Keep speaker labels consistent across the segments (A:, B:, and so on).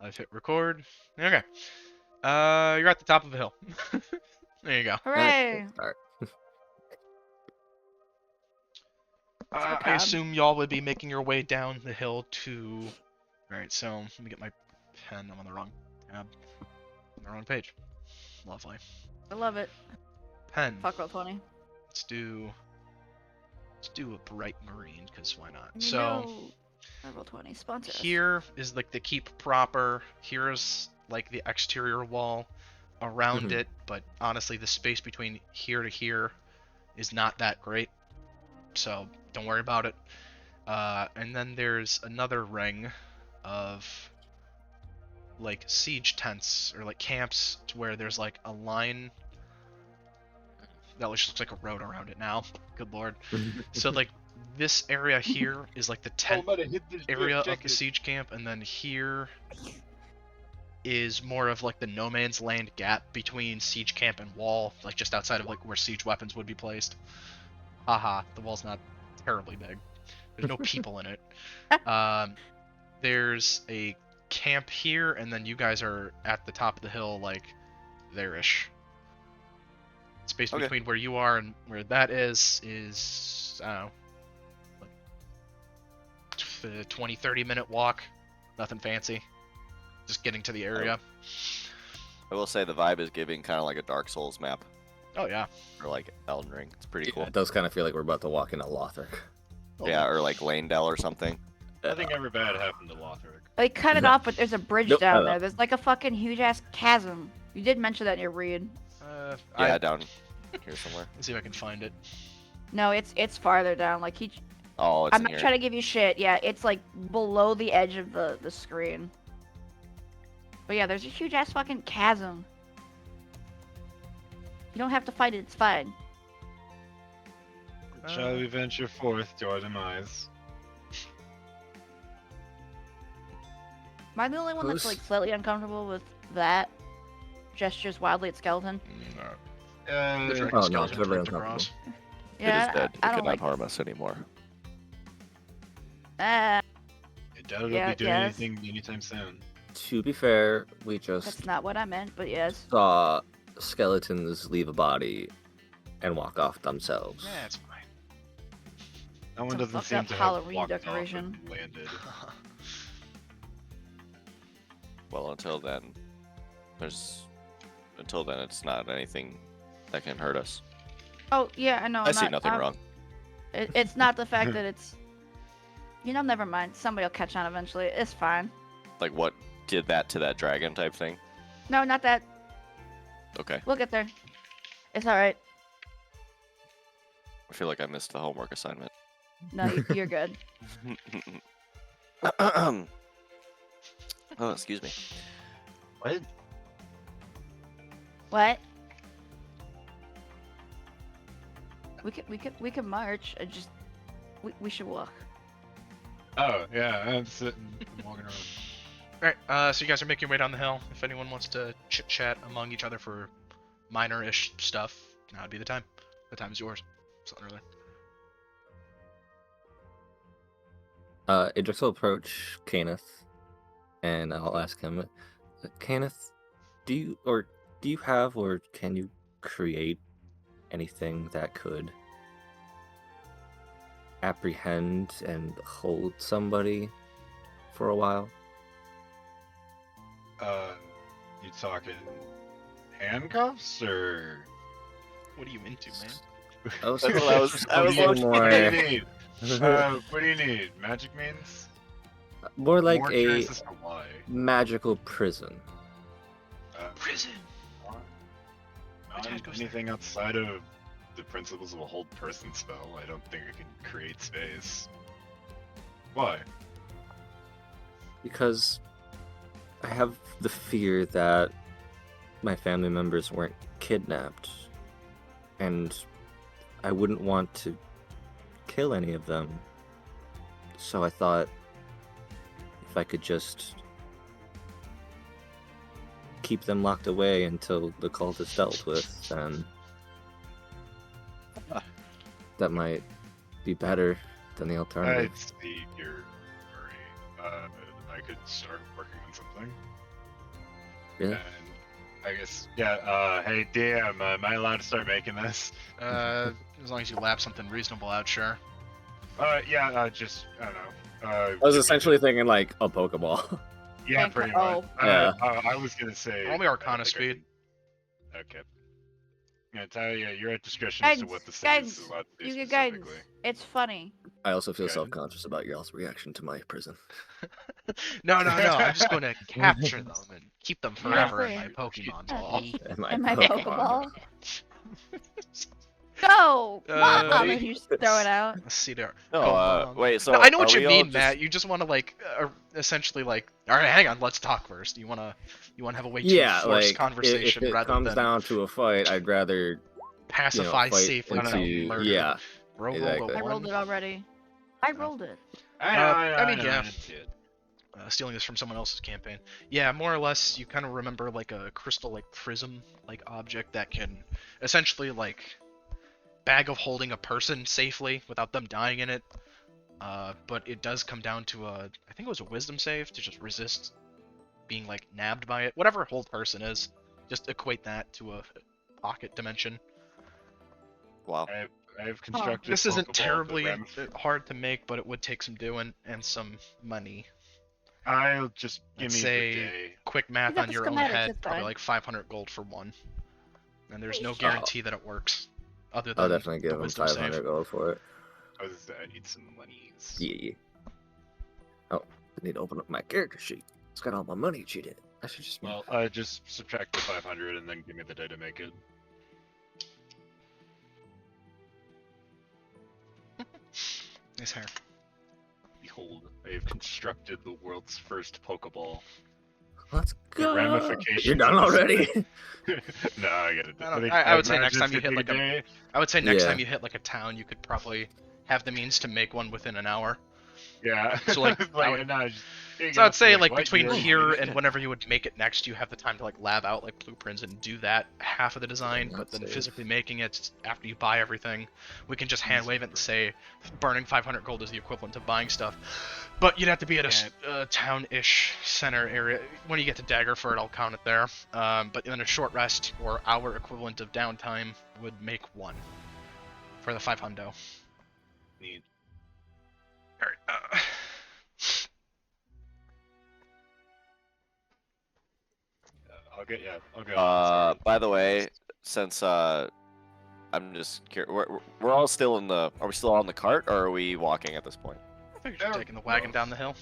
A: I've hit record. Okay. You're at the top of a hill. There you go.
B: Hooray!
C: Start.
A: I assume y'all would be making your way down the hill to. Alright, so let me get my pen. I'm on the wrong tab. On the wrong page. Lovely.
B: I love it.
A: Pen.
B: Fuck Roll20.
A: Let's do a bright marine, because why not?
B: You
A: So
B: know, Roll20 sponsor us.
A: here is like the keep proper. Here's like the exterior wall around it, but honestly the space between here to here is not that great. So don't worry about it. And then there's another ring of like siege tents or like camps to where there's like a line that just looks like a road around it now. Good lord. So like this area here is like the tent area of the siege camp, and then here is more of like the no man's land gap between siege camp and wall, like just outside of like where siege weapons would be placed. Haha, the wall's not terribly big. There's no people in it. There's a camp here, and then you guys are at the top of the hill, like there-ish. Space between where you are and where that is I don't know, like 20-30 minute walk. Nothing fancy. Just getting to the area.
D: I will say the vibe is giving kind of like a Dark Souls map.
A: Oh yeah.
D: Or like Elden Ring. It's pretty cool.
C: It does kind of feel like we're about to walk into Lothric.
D: Yeah, or like Lanedell or something.
E: Nothing ever bad happened to Lothric.
B: They cut it off, but there's a bridge
C: Nope,
B: down there. There's like a fucking huge ass chasm. You did mention that in your read.
D: Yeah, down here somewhere.
A: Let's see if I can find it.
B: No, it's farther down. Like
D: Oh, it's
B: I'm
D: in
B: not
D: here.
B: trying to give you shit. Yeah, it's like below the edge of the screen. But yeah, there's a huge ass fucking chasm. You don't have to fight it. It's fine.
E: Shall we venture forth to our demise?
B: Am I the only one that's like slightly uncomfortable with that? Gestures wildly at skeleton.
A: The
E: Uh,
A: dragon
C: no,
A: skeleton
C: it's very
A: flipped across.
B: Yeah,
D: it is dead.
B: I
D: It
B: don't
D: cannot
B: like.
D: harm us anymore.
E: I doubt it'll
B: Yeah,
E: be doing
B: yes.
E: anything anytime soon.
C: To be fair, we just
B: That's not what I meant, but yes.
C: saw skeletons leave a body and walk off themselves.
A: Yeah, it's fine.
E: That one
B: It's a
E: doesn't
B: fucked
E: seem
B: up
E: to have
B: Halloween
E: walked off
B: decoration.
E: and landed.
D: Well, until then, it's not anything that can hurt us.
B: Oh yeah, I know.
D: I see nothing wrong.
B: It's not the fact that it's. You know, never mind. Somebody will catch on eventually. It's fine.
D: Like what did that to that dragon type thing?
B: No, not that.
D: Okay.
B: We'll get there. It's all right.
D: I feel like I missed the homework assignment.
B: No, you're good.
D: Oh, excuse me.
E: What?
B: What? We could march. We should walk.
E: Oh, yeah, I'm sitting, I'm walking around.
A: Alright, so you guys are making your way down the hill. If anyone wants to chit-chat among each other for minor-ish stuff, now would be the time. The time is yours. Something earlier.
C: Idrix will approach Caneth, and I'll ask him, Caneth, do you have or can you create anything that could apprehend and hold somebody for a while?
E: You talking handcuffs or?
A: What are you into, man?
C: That's
D: what I was
C: What do
E: What do you need? What do you need? Magic means?
C: more like
E: More
C: a
E: curious as to why.
C: magical prison.
A: Prison!
E: Not
A: Dad goes
E: anything outside of the principles of a hold person spell. I don't think I can create space. Why?
C: Because I have the fear that my family members weren't kidnapped, and I wouldn't want to kill any of them. So I thought if I could just keep them locked away until the cult is dealt with, then that might be better than the alternative.
E: I see your worry. I could start working on something.
C: Really?
E: And I guess, yeah, hey, DM, am I allowed to start making this?
A: As long as you lap something reasonable out, sure.
E: Yeah, just, I don't know.
C: I was essentially thinking like a Pokeball.
E: Yeah,
B: Like,
E: pretty
B: oh.
E: much.
C: Yeah.
E: I was gonna say.
A: Roll me
E: I
A: Arcana
E: don't think I
A: speed.
E: can- Okay. I'm gonna tell you, you're at discretion as to
B: Guidance,
E: what the state
B: guidance.
E: is allowed to do
B: You get
E: specifically.
B: guidance. It's funny.
C: I also feel
E: Guidance.
C: self-conscious about y'all's reaction to my prison.
A: No. I'm just going to capture them and keep them forever in my
B: Free.
A: Pokemon
B: Yeah.
A: ball.
C: And my
B: And my
C: Pokeball.
B: Pokeball. Go!
A: Uh,
B: Mom! And you just throw it out.
A: Let's see there.
D: No,
A: Oh,
D: wait. So
A: no, I know what
D: are
A: you
D: we all
A: mean, Matt. You just want to like, essentially like, all right, hang on, let's talk first. You wanna have a way to
C: Yeah,
A: force
C: like
A: conversation
C: if it
A: rather
C: comes
A: than
C: down to a fight, I'd rather
A: pacify
C: fight
A: safely
B: into-
A: without murder.
C: yeah.
A: Roll
C: exactly.
A: a
B: I rolled
A: one.
B: it already. I rolled it.
A: I mean, yeah.
E: that's it.
A: Stealing this from someone else's campaign. Yeah, more or less, you kind of remember like a crystal like prism like object that can essentially like bag of holding a person safely without them dying in it. But it does come down to I think it was a wisdom save to just resist being like nabbed by it. Whatever hold person is, just equate that to a pocket dimension.
D: Wow.
E: I have constructed.
A: This isn't
E: Pokeball,
A: terribly
E: but
A: hard to make, but it would take some doing and some money.
E: I'll just give
A: Let's
E: me
A: say
E: the day.
A: quick math
B: got
A: on
B: the
A: your own
B: schematics,
A: head,
B: it's
A: probably
B: fine.
A: like 500 gold for one. And there's no
B: Oh.
A: guarantee that it works, other than
C: I'll definitely
A: the
C: give him
A: wisdom
C: 500
A: save.
C: gold for it.
E: I need some monies.
C: Yeah. Oh, I need to open up my character sheet. It's got all my money cheated. I should just.
E: Well, just subtract the 500 and then give me the day to make it.
A: Nice hair.
E: Behold, I have constructed the world's first Pokeball.
C: Let's
E: The
C: go.
E: ramifications
C: You're done
E: of this
C: already.
E: No, I gotta do
A: I don't-
E: think-
A: I would say
E: imagine
A: next time
E: it's
A: you
E: gonna
A: hit
E: take
A: like a-
E: day.
A: I would say next
C: Yeah.
A: time you hit like a town, you could probably have the means to make one within an hour.
E: Yeah.
A: So, like, I would-
E: no, just, here you
A: So
E: go.
A: I'd say
E: Wait,
A: like
E: what?
A: between
E: You-
A: here and whenever you would make it next, you have the time to like lab out like blueprints and do that half of the design,
C: not
A: but then
C: safe.
A: physically making it after you buy everything, we can just hand wave it and say burning 500 gold is the equivalent of buying stuff. But you'd have to be at a town-ish center area. When you get to Daggerford, I'll count it there. But then a short rest or hour equivalent of downtime would make one for the 500.
E: Neat.
A: Alright,
E: I'll get.
D: By the way, since I'm just curious, we're all still in the. Are we still on the cart, or are we walking at this point?
A: I think you're taking the wagon down the hill.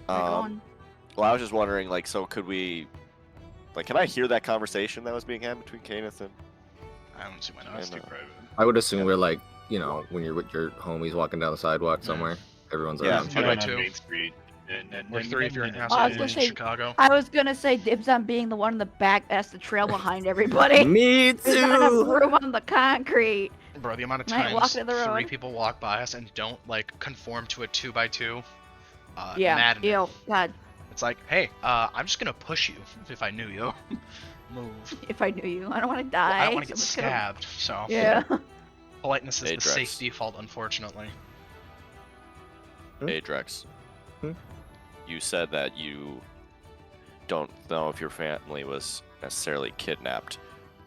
B: We're going.
D: Well, I was just wondering, like, so could we, like, can I hear that conversation that was being had between Kenneth and?
A: I don't see why
E: No,
A: not.
E: it's too private.
C: I would assume we're like, when you're with your homies walking down the sidewalk somewhere. Everyone's
D: Yeah.
C: around.
A: Two by
E: On
A: two.
E: Main Street.
A: Or three if you're in
B: Oh, I was
A: in
B: gonna say-
A: Chicago.
B: I was gonna say dibs on being the one in the back that's the trail behind everybody.
C: Me
B: There's not enough
C: too.
B: room on the concrete.
A: Bro, the amount of
B: Might walk
A: times
B: to the road.
A: 3 people walk by us and don't like conform to a 2x2,
B: Yeah.
A: maddening.
B: Ew. God.
A: It's like, hey, I'm just gonna push you if I knew you. Move.
B: If I knew you, I don't want to
A: Well,
B: die.
A: I don't want
B: so
A: to get
B: I'm just gonna-
A: stabbed, so
B: Yeah.
A: politeness is
D: Hey,
A: the
D: Drex.
A: safe default, unfortunately.
D: Hey, Drex.
C: Hmm?
D: You said that you don't know if your family was necessarily kidnapped.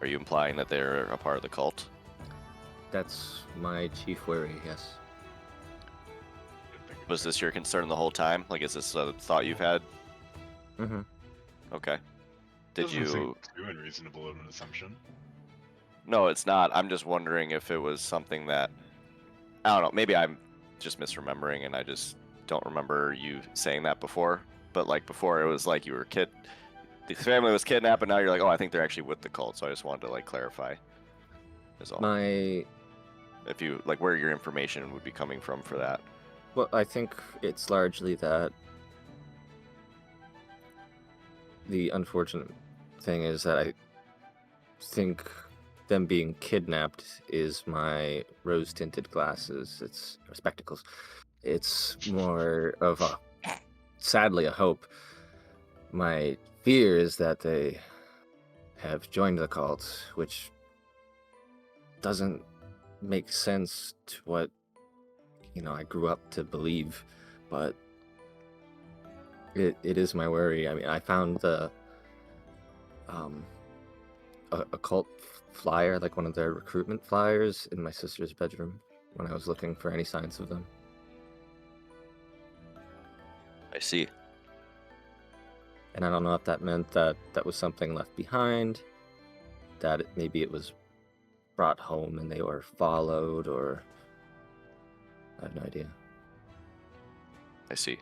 D: Are you implying that they're a part of the cult?
C: That's my chief worry. Yes.
D: Was this your concern the whole time? Like, is this a thought you've had?
C: Mm-hmm.
D: Okay. Did
E: Doesn't
D: you?
E: seem too unreasonable of an assumption.
D: No, it's not. I'm just wondering if it was something that I don't know. Maybe I'm just misremembering, and I just don't remember you saying that before. But like before, it was like you were the family was kidnapped, and now you're like, oh, I think they're actually with the cult. So I just wanted to like clarify. Is all.
C: My
D: If you like, where your information would be coming from for that.
C: Well, I think it's largely that the unfortunate thing is that I think them being kidnapped is my rose-tinted glasses. It's or spectacles. It's more of a, sadly, a hope. My fear is that they have joined the cult, which doesn't make sense to what I grew up to believe, but it is my worry. I mean, I found the a cult flyer, like one of their recruitment flyers, in my sister's bedroom when I was looking for any signs of them.
D: I see.
C: And I don't know if that meant that that was something left behind, that maybe it was brought home and they were followed, or I have no idea.
D: I see.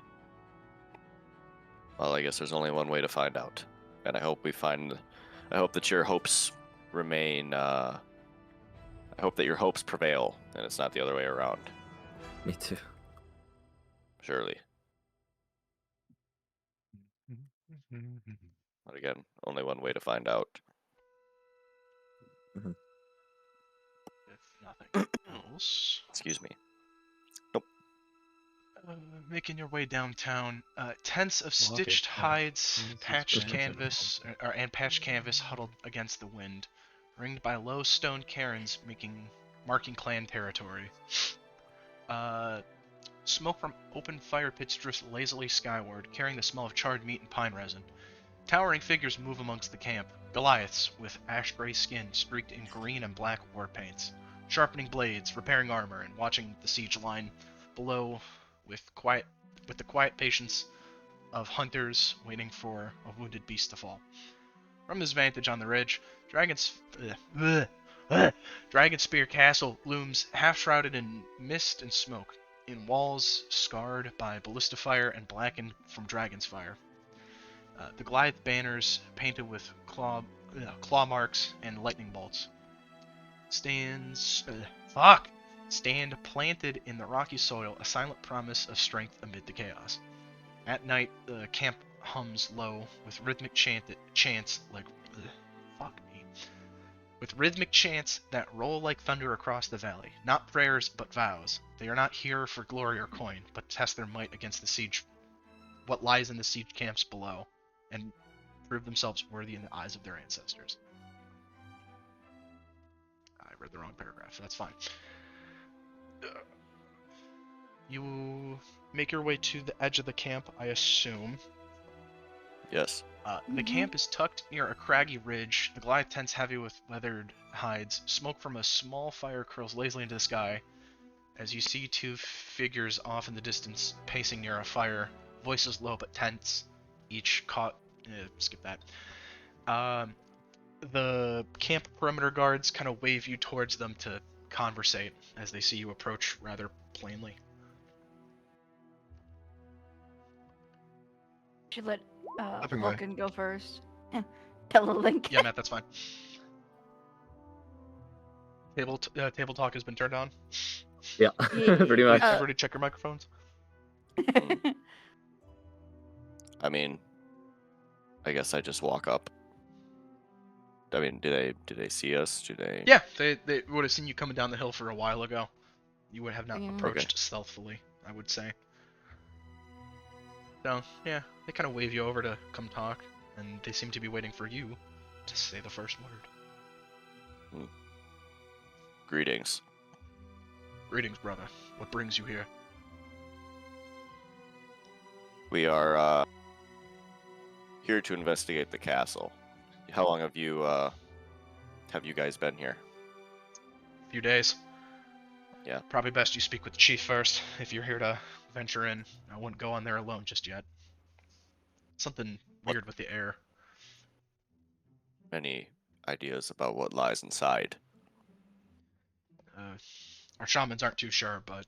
D: Well, I guess there's only one way to find out, and I hope that your hopes remain. I hope that your hopes prevail, and it's not the other way around.
C: Me too.
D: Surely. But again, only one way to find out.
A: If nothing else,
D: Excuse me.
A: making your way downtown, tents of
E: Well, okay,
A: stitched
E: yeah.
A: hides,
E: This is
A: patched
E: great.
A: canvas, and patched canvas huddled against the wind, ringed by low stone cairns marking clan territory. Smoke from open fire pits drifts lazily skyward, carrying the smell of charred meat and pine resin. Towering figures move amongst the camp, Goliaths with ash-gray skin streaked in green and black war paints, sharpening blades, repairing armor, and watching the siege line below with the quiet patience of hunters waiting for a wounded beast to fall. From his vantage on the ridge, Dragonspear Castle looms half-shrouded in mist and smoke, in walls scarred by ballista fire and blackened from dragon's fire. The Goliath banners, painted with claw marks and lightning bolts, stand planted in the rocky soil, a silent promise of strength amid the chaos. At night, the camp hums low with rhythmic chants with rhythmic chants that roll like thunder across the valley. Not prayers, but vows. They are not here for glory or coin, but test their might against the siege, what lies in the siege camps below, and prove themselves worthy in the eyes of their ancestors. I read the wrong paragraph. That's fine. You make your way to the edge of the camp, I assume.
D: Yes.
A: The camp is tucked near a craggy ridge. The Goliath tent's heavy with weathered hides. Smoke from a small fire curls lazily into the sky as you see two figures off in the distance, pacing near a fire, voices low but tense, each caught. Skip that. The camp perimeter guards kind of wave you towards them to conversate as they see you approach rather plainly.
B: Should let
E: Stepping away.
B: Vulcan go first. Tell the link.
A: Yeah, Matt, that's fine. Table talk has been turned on.
C: Yeah, pretty much.
A: Everybody check your microphones.
D: I mean, I guess I just walk up. I mean, do they see us? Do they?
A: Yeah, they would have seen you coming down the hill for a while ago. You would have not
B: Yeah.
A: approached stealthily, I would say. So, yeah, they kind of wave you over to come talk, and they seem to be waiting for you to say the first word.
D: Greetings.
A: Greetings, brother. What brings you here?
D: We are here to investigate the castle. How long have you guys been here?
A: A few days.
D: Yeah.
A: Probably best you speak with the chief first, if you're here to venture in. I wouldn't go on there alone just yet. Something weird with the air.
D: Any ideas about what lies inside?
A: Our shamans aren't too sure, but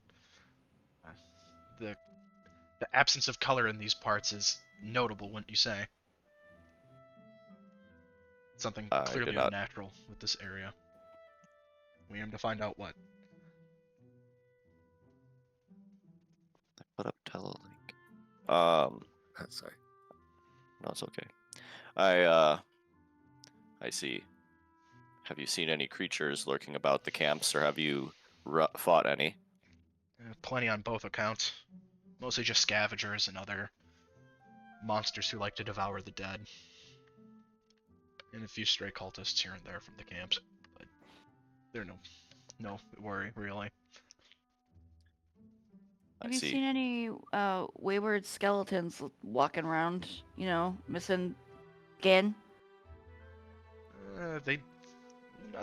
A: the absence of color in these parts is notable, wouldn't you say? Something
D: I
A: clearly
D: did not-
A: unnatural with this area. We aim to find out what.
D: Put up telelink.
C: Sorry.
D: No, it's okay. I see. Have you seen any creatures lurking about the camps, or have you fought any?
A: Plenty on both accounts. Mostly just scavengers and other monsters who like to devour the dead. And a few stray cultists here and there from the camps. But they're no worry, really.
B: Have you
D: see.
B: seen any wayward skeletons walking around? You know, missing skin?
A: They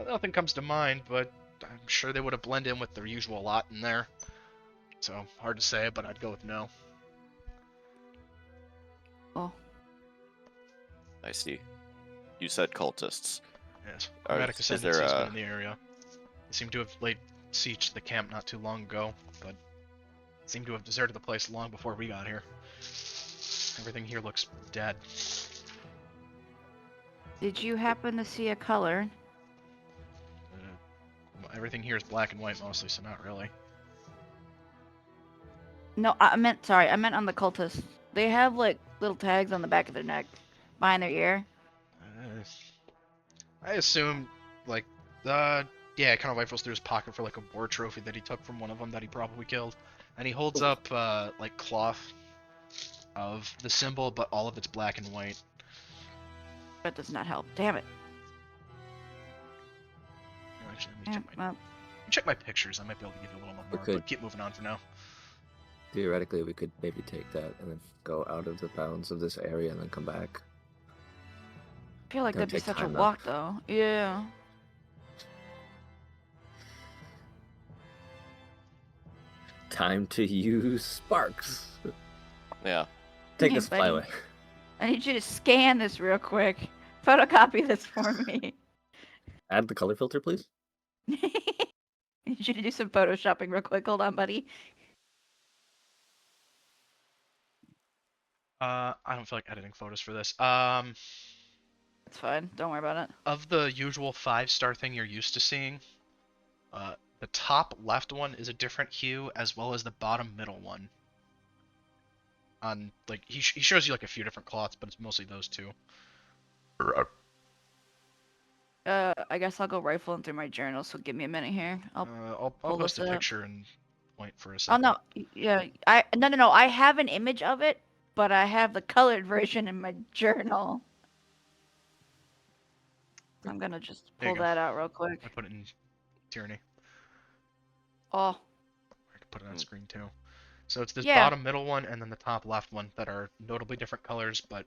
A: nothing comes to mind, but I'm sure they would have blended in with their usual lot in there. So hard to say, but I'd go with no.
B: Oh,
D: I see. You said cultists.
A: Yes,
D: Are-
A: nomadic
D: is there
A: ascendancy's been
D: a-
A: in the area. They seem to have laid siege to the camp not too long ago, but seem to have deserted the place long before we got here. Everything here looks dead.
B: did you happen to see a color?
A: Everything here is black and white mostly, so not really.
B: No, I meant on the cultists. They have like little tags on the back of their neck, behind their ear.
A: I assume, like, yeah, kind of rifles through his pocket for like a war trophy that he took from one of them that he probably killed, and he holds up like cloth of the symbol, but all of it's black and white.
B: That does not help. Damn it.
A: Actually, let me
B: Yeah, well,
A: check my pictures. I might be able to give you a little more,
C: Okay.
A: but keep moving on for now.
C: Theoretically, we could maybe take that and then go out of the bounds of this area and then come back.
B: I feel like
C: Gonna
B: that'd be
C: take
B: such a
C: time, though.
B: walk, though. Yeah.
C: Time to use sparks.
D: Yeah.
C: Take
B: Yeah,
C: this
B: buddy.
C: flyway.
B: I need you to scan this real quick. Photocopy this for me.
C: Add the color filter, please.
B: I need you to do some photoshopping real quick. Hold on, buddy.
A: I don't feel like editing photos for this.
B: It's fine. Don't worry about it.
A: Of the usual 5-star thing you're used to seeing, the top left one is a different hue, as well as the bottom middle one. On like he shows you like a few different cloths, but it's mostly those two.
B: I guess I'll go rifling through my journal, so give me a minute here. I'll
A: I'll
B: pull
A: post
B: this
A: a
B: up.
A: picture and point for a
B: Oh
A: second.
B: no, yeah, no. I have an image of it, but I have the colored version in my journal. I'm gonna just
A: There you
B: pull
A: go.
B: that out real quick.
A: I put it in Tyranny.
B: Oh,
A: I could put it on screen too. So it's this
B: Yeah.
A: bottom middle one and then the top left one that are notably different colors, but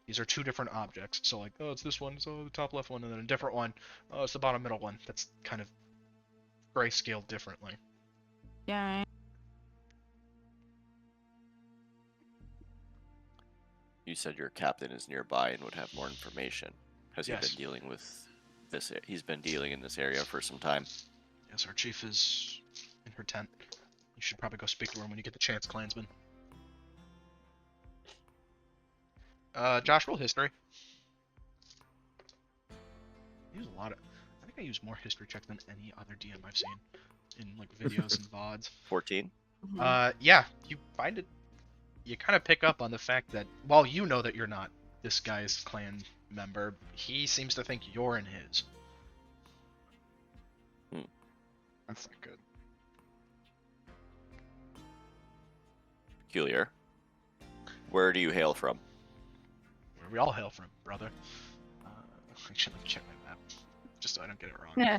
A: these are two different objects. So like, oh, it's this one, so the top left one, and then a different one. Oh, it's the bottom middle one. That's kind of grayscaled differently.
B: yeah.
D: You said your captain is nearby and would have more information. Has
A: Yes.
D: he been dealing with this? He's been dealing in this area for some time.
A: Yes, our chief is in her tent. You should probably go speak to her when you get the chance, Klansman. Josh, roll history. I use a lot of. I think I use more history checks than any other DM I've seen in like videos and VODs.
D: 14.
A: Yeah, you find it. You kind of pick up on the fact that while you know that you're not this guy's clan member, he seems to think you're in his.
E: That's not good.
D: Peculiar. Where do you hail from?
A: Where we all hail from, brother. Actually, let me check my map, just so I don't get it wrong.
B: Yeah.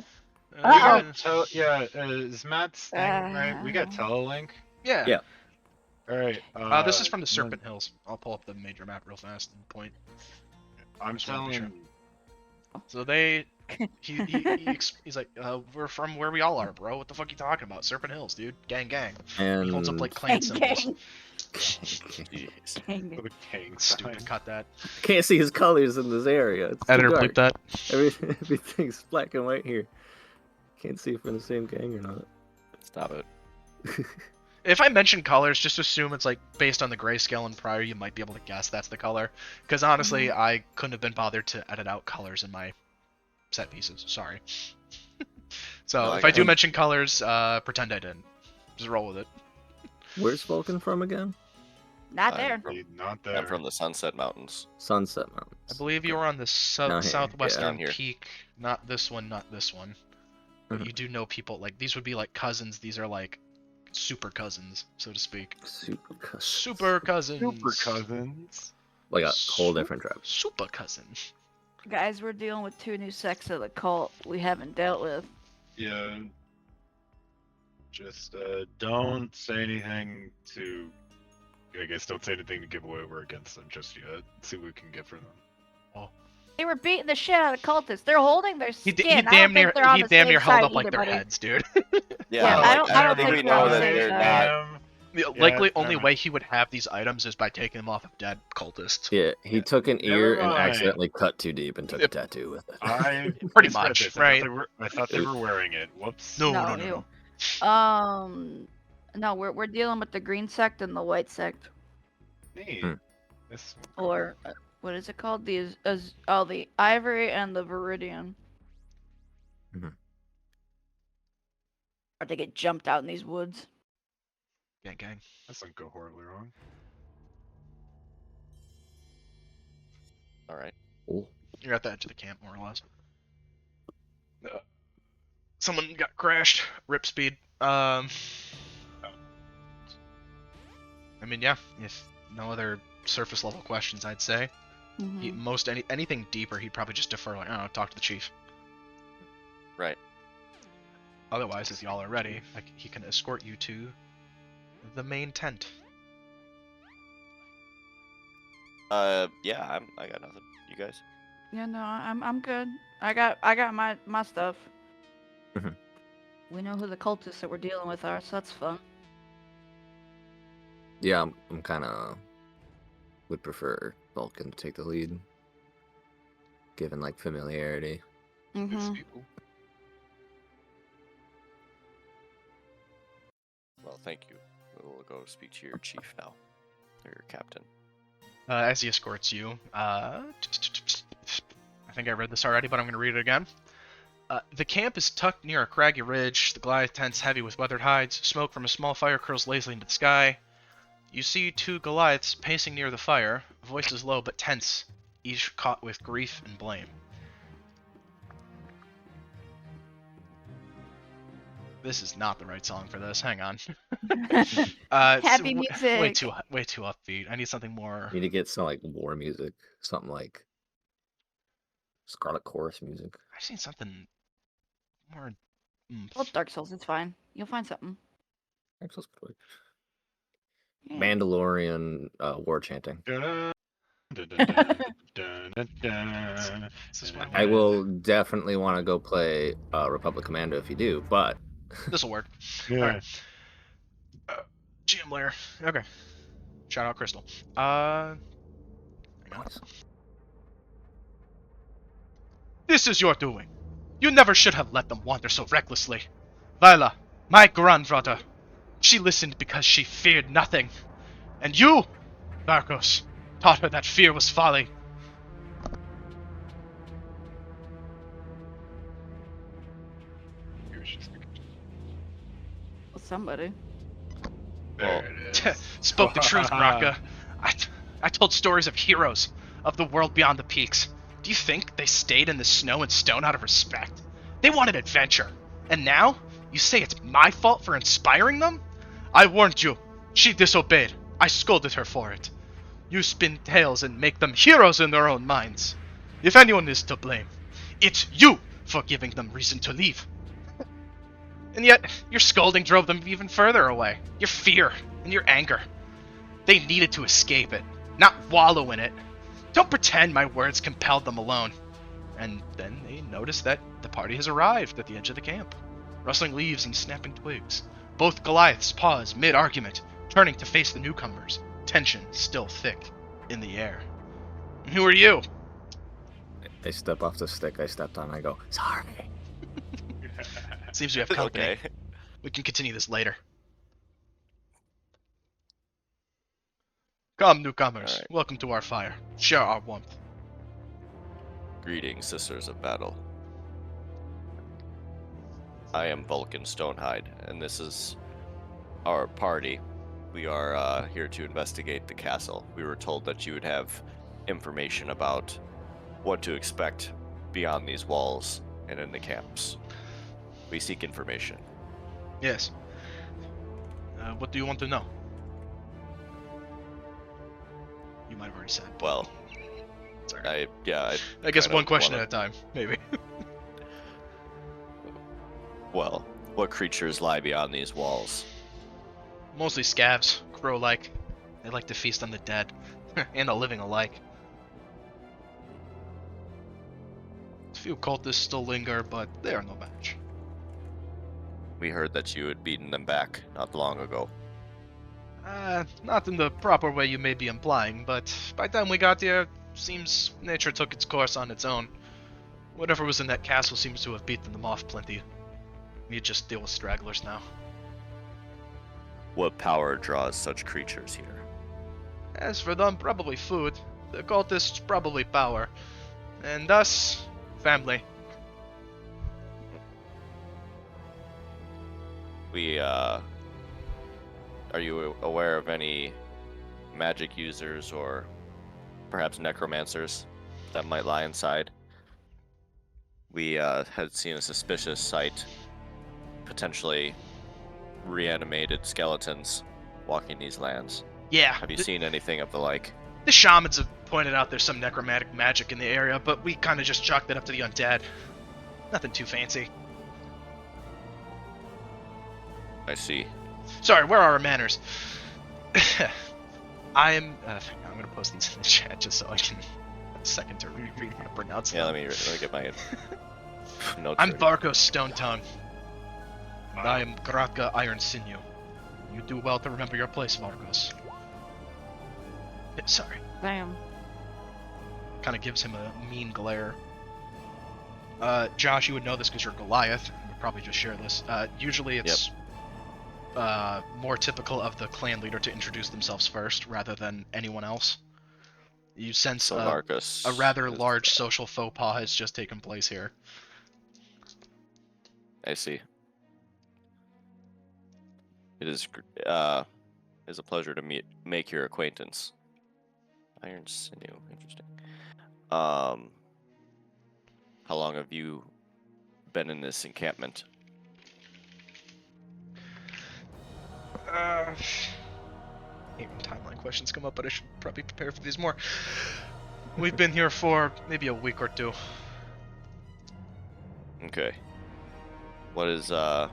E: We
B: Uh-oh.
E: got is Matt's thing right? We got Telelink.
A: Yeah.
C: Yeah.
E: All right.
A: This is from the Serpent Hills. I'll pull up the major map real fast and point.
E: I'm
A: just wanna be
E: telling.
A: So he's like, we're from where we all are, bro. What the fuck you talking about? Serpent Hills, dude. Gang, gang.
C: And
A: He holds up like clan symbols.
D: Jeez.
B: Dang it.
E: With a king
A: Stupid.
E: sign.
A: Cut that.
C: can't see his colors in this area. It's too
A: Editor,
C: dark.
A: bleep that.
C: Everything's black and white here. Can't see if we're in the same gang or not.
D: Stop it.
A: If I mention colors, just assume it's like based on the grayscale and prior. You might be able to guess that's the color. Because honestly, I couldn't have been bothered to edit out colors in my set pieces. Sorry. So
D: No,
A: if
D: I
A: I do
D: got it.
A: mention colors, pretend I didn't. Just roll with it.
C: Where's Vulcan from again?
B: Not
D: I'm
B: there.
D: from-
E: Not there.
D: I'm from the Sunset Mountains.
C: Sunset Mountains.
A: I believe you were on the
C: Down here,
A: southwestern
D: yeah. Down here.
A: peak. Not this one, not this one. But
C: Mhm.
A: you do know people, like, these would be like cousins. These are like super cousins, so to speak.
C: Super cousins.
A: Super cousins.
E: Super cousins.
C: Like a whole different tribe.
A: Super cousin.
B: Guys, we're dealing with two new sects of the cult we haven't dealt with.
E: Yeah. Just don't say anything to. I guess don't say anything to give away we're against them just yet. See what we can get from them.
B: They were beating the shit out of cultists. They're holding their
A: He,
B: skin.
A: he
B: I don't
A: damn near
B: think they're on
A: he
B: the
A: damn
B: safe
A: near held
B: side
A: up like
B: either,
A: their
B: buddy.
A: heads, dude.
B: Yeah,
D: like,
B: I don't
D: think
B: think
D: we
B: they're on
D: know
B: the
D: that
B: safe
D: they're
B: side.
D: not.
A: Likely
E: Yeah,
A: only
E: never
A: way he would have these items is by taking them off of dead cultists.
C: Yeah, he took an
E: Never
C: ear and
E: mind.
C: accidentally cut too deep and took a tattoo with it.
E: I
A: Pretty
E: misread
A: much,
E: this.
A: right?
E: I thought they were wearing it. Whoops.
A: No.
B: No. No, we're dealing with the green sect and the white sect,
E: Neat.
C: Hmm.
E: This
B: or what is it called? The ivory and the viridian.
C: Mhm.
B: Or they get jumped out in these woods.
A: Gang.
E: doesn't go horribly wrong.
D: All right.
C: Cool.
A: You're at the edge of the camp, more or less.
E: Uh,
A: Someone got crashed. Rip speed. I mean, yeah. If no other surface level questions, I'd say
B: Mhm.
A: anything deeper, he'd probably just defer. Like, I don't know, talk to the chief.
D: Right.
A: Otherwise, if y'all are ready, like, he can escort you to the main tent.
D: Yeah, I got nothing. You guys?
B: Yeah, no, I'm good. I got my stuff.
C: Mhm.
B: We know who the cultists that we're dealing with are, so that's fun.
C: Yeah, I'm kind of would prefer Vulcan to take the lead, given like familiarity.
E: These
B: Mhm.
E: people.
D: Well, thank you. We'll go speak to your chief now, or your captain.
A: As he escorts you, I think I read this already, but I'm going to read it again. The camp is tucked near a craggy ridge. The Goliath tent's heavy with weathered hides. Smoke from a small fire curls lazily into the sky. You see two Goliaths pacing near the fire, voices low but tense, each caught with grief and blame. This is not the right song for this. Hang on. It's
B: Happy
A: way
B: music.
A: too upbeat. I need something more.
C: Need to get some like war music, something like Scarlet Chorus music.
A: I just need something more.
B: Well, Dark Souls, it's fine. You'll find something.
C: Excellent. Good.
B: Yeah.
C: Mandalorian war chanting.
E: Dun, dun, dun, dun, dun, dun, dun,
A: This is my
C: I will definitely want to go play Republic Commando if you do, but
A: This will work.
E: Yeah.
A: Alright. GM layer. Okay. Shout out Crystal. Hang on. This is your doing. You never should have let them wander so recklessly. Vila, my grandmother, she listened because she feared nothing. And you, Marcos, taught her that fear was folly.
E: He was just like,
B: Well, somebody.
E: there it is.
A: Spoke the truth, Raka. I told stories of heroes, of the world beyond the peaks. Do you think they stayed in the snow and stone out of respect? They wanted adventure. And now, you say it's my fault for inspiring them? I warned you. She disobeyed. I scolded her for it. You spin tales and make them heroes in their own minds. If anyone is to blame, it's you for giving them reason to leave. And yet, your scolding drove them even further away. Your fear and your anger. They needed to escape it, not wallow in it. Don't pretend my words compelled them alone. And then they notice that the party has arrived at the edge of the camp, rustling leaves and snapping twigs. Both Goliaths pause mid-argument, turning to face the newcomers, tension still thick in the air. And who are you?
C: I step off the stick I stepped on. I go, sorry.
A: Seems we have company.
D: Okay.
A: We can continue this later. Come, newcomers.
D: All right.
A: Welcome to our fire. Share our warmth.
D: Greetings, sisters of battle. I am Vulcan Stonehide, and this is our party. We are here to investigate the castle. We were told that you would have information about what to expect beyond these walls and in the camps. We seek information.
A: Yes. What do you want to know? You might have already said.
D: Well,
A: Sorry.
D: I
A: I guess
D: kinda
A: one question
D: wanna-
A: at a time, maybe.
D: Well, What creatures lie beyond these walls?
A: Mostly scavs, crow-like. They like to feast on the dead, and the living alike. A few cultists still linger, but they are no match.
D: We heard that you had beaten them back not long ago.
A: Not in the proper way you may be implying, but by the time we got here, seems nature took its course on its own. Whatever was in that castle seems to have beaten them off plenty. We just deal with stragglers now.
D: What power draws such creatures here?
A: As for them, probably food. The cultists, probably power. And us, family.
D: Are you aware of any magic users or perhaps necromancers that might lie inside? We had seen a suspicious sight, potentially reanimated skeletons walking these lands.
A: Yeah,
D: Have you seen anything of the like?
A: the shamans have pointed out there's some necromantic magic in the area, but we kind of just chalked it up to the undead. Nothing too fancy.
D: I see.
A: Sorry, where are our manners? I'm gonna post these in the chat just so I can have a second to reread how to pronounce
D: Yeah,
A: them.
D: let me get my notes.
A: I'm
D: ready.
A: Varkos Stone Tongue. And I am Gratka Iron Sinew. You do well to remember your place, Varkos. Sorry.
B: Damn.
A: Kind of gives him a mean glare. Josh, you would know this because you're Goliath. You would probably just share this. Usually it's more typical of the clan leader to introduce themselves first rather than anyone else. You sense
D: So Marcus
A: a rather
D: is-
A: large social faux pas has just taken place here.
D: I see. It is a pleasure to make your acquaintance. Iron Sinew, interesting. How long have you been in this encampment?
A: Hate when timeline questions come up, but I should probably prepare for these more. We've been here for maybe a week or two.
D: Okay. What is your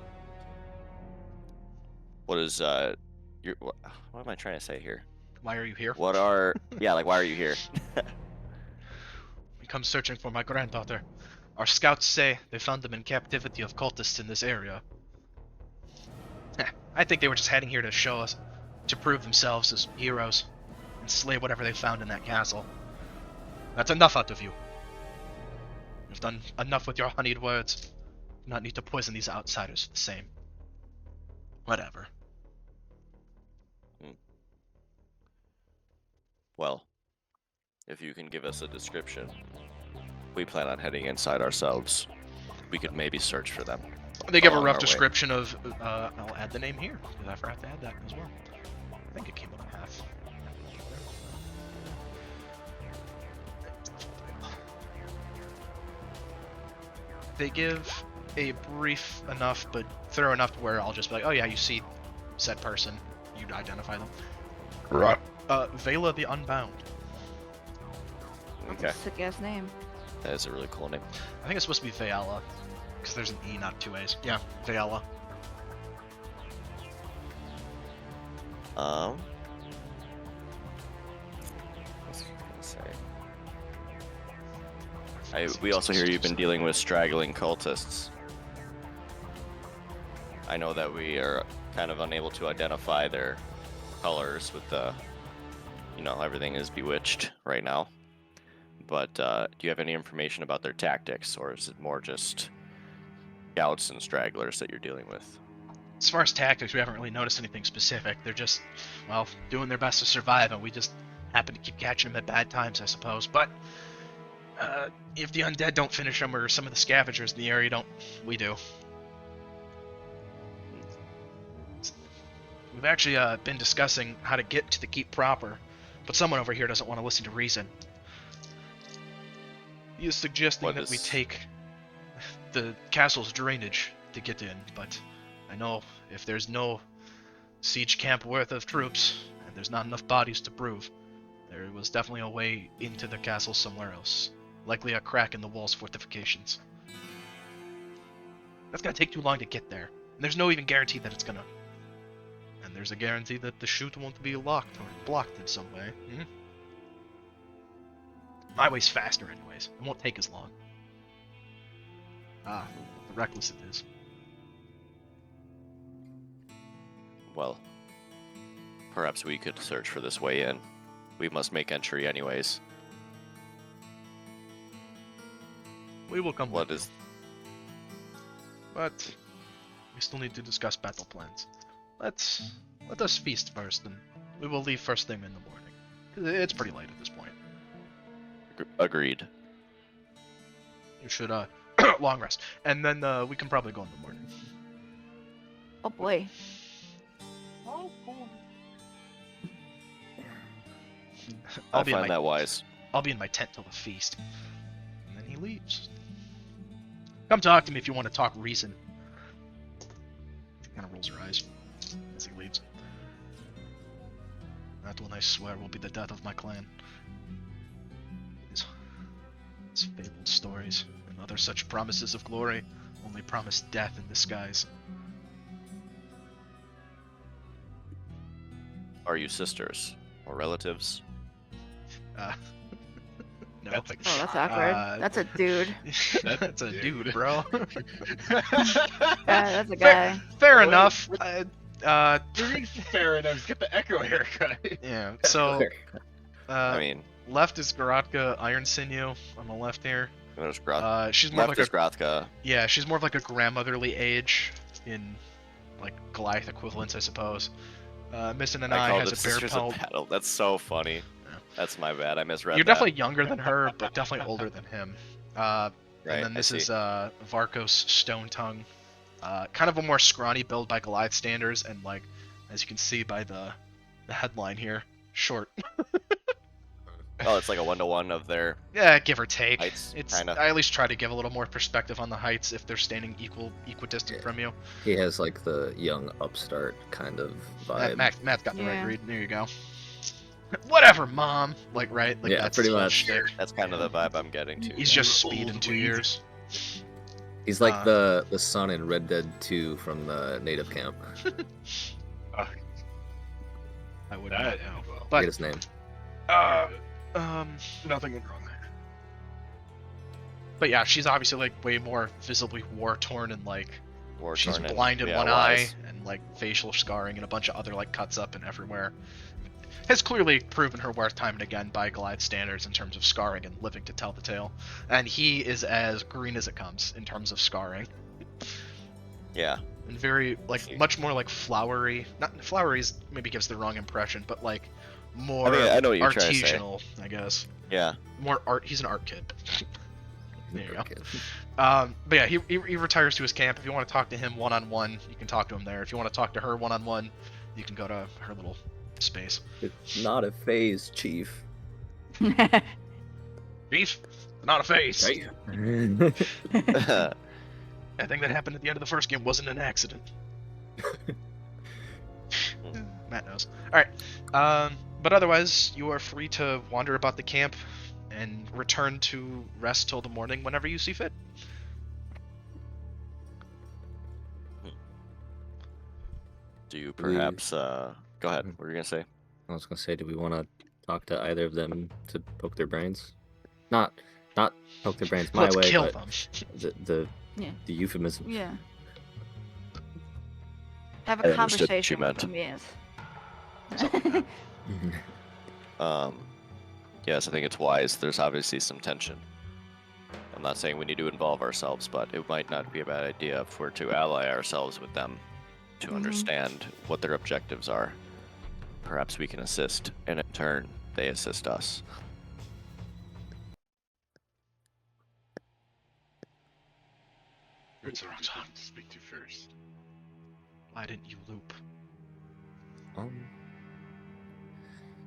D: what am I trying to say here?
A: Why are you here?
D: What are why are you here?
A: We come searching for my granddaughter. Our scouts say they found them in captivity of cultists in this area. I think they were just heading here to show us, to prove themselves as heroes, and slay whatever they found in that castle. That's enough out of you. You've done enough with your honeyed words. Do not need to poison these outsiders the same. Whatever.
D: Well, if you can give us a description, we plan on heading inside ourselves. We could maybe search for them.
A: They give a
D: Along
A: rough
D: our way.
A: description of, I'll add the name here, because I forgot to add that as well. I think it came up in half. They give a brief enough, but thorough enough to where I'll just be like, oh yeah, you see said person. You'd identify them.
E: Right.
A: Vela the Unbound.
D: Okay,
B: Sick ass name.
D: that is a really cool name.
A: I think it's supposed to be Veala, because there's an E, not two A's. Yeah, Veala.
D: What's I gonna say? We also hear you've been dealing with straggling cultists. I know that we are kind of unable to identify their colors with the, everything is bewitched right now. But do you have any information about their tactics, or is it more just scouts and stragglers that you're dealing with?
A: As far as tactics, we haven't really noticed anything specific. They're just, well, doing their best to survive, and we just happen to keep catching them at bad times, I suppose. But if the undead don't finish them, or some of the scavengers in the area don't, we do. We've actually been discussing how to get to the keep proper, but someone over here doesn't want to listen to reason. He is suggesting that we take the castle's drainage to get in, but I know if there's no siege camp worth of troops, and there's not enough bodies to prove, there was definitely a way into the castle somewhere else. Likely a crack in the wall's fortifications. That's gonna take too long to get there. There's no even guarantee that it's gonna. And there's a guarantee that the chute won't be locked or blocked in some way. Hmm? My way's faster anyways. It won't take as long. Ah, the reckless it is.
D: Well, perhaps we could search for this way in. We must make entry anyways.
A: We will come
D: What
A: with
D: is...
A: you. But we still need to discuss battle plans. Let us feast first, and we will leave first thing in the morning. 'Cause it's pretty late at this point.
D: Agreed.
A: You should long rest, and then we can probably go in the morning.
B: Oh boy.
E: Oh, cool.
D: I find that wise.
A: I'll be in my tent till the feast, and then he leaves. Come talk to me if you want to talk reason. She kind of rolls her eyes as he leaves. That one I swear will be the death of my clan. These fabled stories and other such promises of glory only promise death in disguise.
D: Are you sisters or relatives?
A: No.
E: That's a
B: Oh, that's awkward. That's a dude.
A: That's a dude, bro.
B: Yeah, that's a guy.
A: Fair
E: Wait,
A: enough.
E: Fair enough. Get the echo haircut.
A: Yeah. So,
D: I mean,
A: left is Garatka Iron Sinew on the left here.
D: there's Groth.
A: She's more
D: Left
A: like
D: is Grothka.
A: yeah, she's more of like a grandmotherly age in like Goliath equivalents, I suppose. Missing an
D: I
A: eye
D: called
A: has
D: it
A: a bear
D: Sisters
A: pelt.
D: of Battle. That's so funny.
A: Yeah.
D: That's my bad. I misread
A: You're
D: that.
A: definitely younger than her, but definitely older than him.
D: Right,
A: And then
D: I
A: this
D: see.
A: is Varkos Stone Tongue. Kind of a more scrawny build by Goliath standards, and like as you can see by the headline here, short.
D: Oh, it's like a 1-to-1 of their...
A: Yeah, give or take.
D: Heights,
A: It's
D: kinda.
A: I at least try to give a little more perspective on the heights if they're standing equidistant
C: Yeah.
A: from you.
C: He has like the young upstart kind of vibe.
A: Matt's got the right
B: Yeah.
A: read. There you go. Whatever, mom. Like right, like
C: Yeah,
A: that's
C: pretty
A: his whole
C: much.
A: shtick.
D: That's kind of the vibe I'm getting to.
A: He's just speed in 2 years.
C: He's like
A: Uh,
C: the son in Red Dead 2 from the native camp.
A: I would
E: That
A: not know.
E: well.
C: Get
A: But
C: his name.
A: nothing went wrong there. But yeah, she's obviously like way more visibly war torn and like
D: War
A: she's
D: torn and-
A: blind in
D: yeah,
A: one
D: wise.
A: eye and like facial scarring and a bunch of other like cuts up and everywhere. Has clearly proven her worth time and again by Goliath standards in terms of scarring and living to tell the tale. And he is as green as it comes in terms of scarring.
D: Yeah.
A: And very like much more like flowery. Not flowery is maybe gives the wrong impression, but like more
D: I know what you're trying to say.
A: artisanal, I guess.
D: Yeah.
A: More art. He's an art kid. There you go.
C: Okay.
A: But yeah, he retires to his camp. If you want to talk to him one-on-one, you can talk to him there. If you want to talk to her one-on-one, you can go to her little space.
C: It's not a phase, Chief.
A: Beef, not a face.
C: Right?
A: I think that happened at the end of the first game wasn't an accident. Matt knows. All right. But otherwise, you are free to wander about the camp and return to rest till the morning whenever you see fit.
D: Do you perhaps... Go ahead. What were you going to say?
C: I was gonna say, do we want to talk to either of them to poke their brains? Not poke their brains my
A: Let's
C: way,
A: kill
C: but
A: them.
C: the
B: Yeah.
C: the euphemism.
B: Yeah. Have
D: I
B: a
D: understood what you
B: conversation with
D: meant.
B: them, yes.
D: Yes, I think it's wise. There's obviously some tension. I'm not saying we need to involve ourselves, but it might not be a bad idea if we're to ally ourselves with them to
B: Mhm.
D: understand what their objectives are. Perhaps we can assist, and in turn, they assist us.
E: It's the wrong time to speak to first.
A: Why didn't you loop?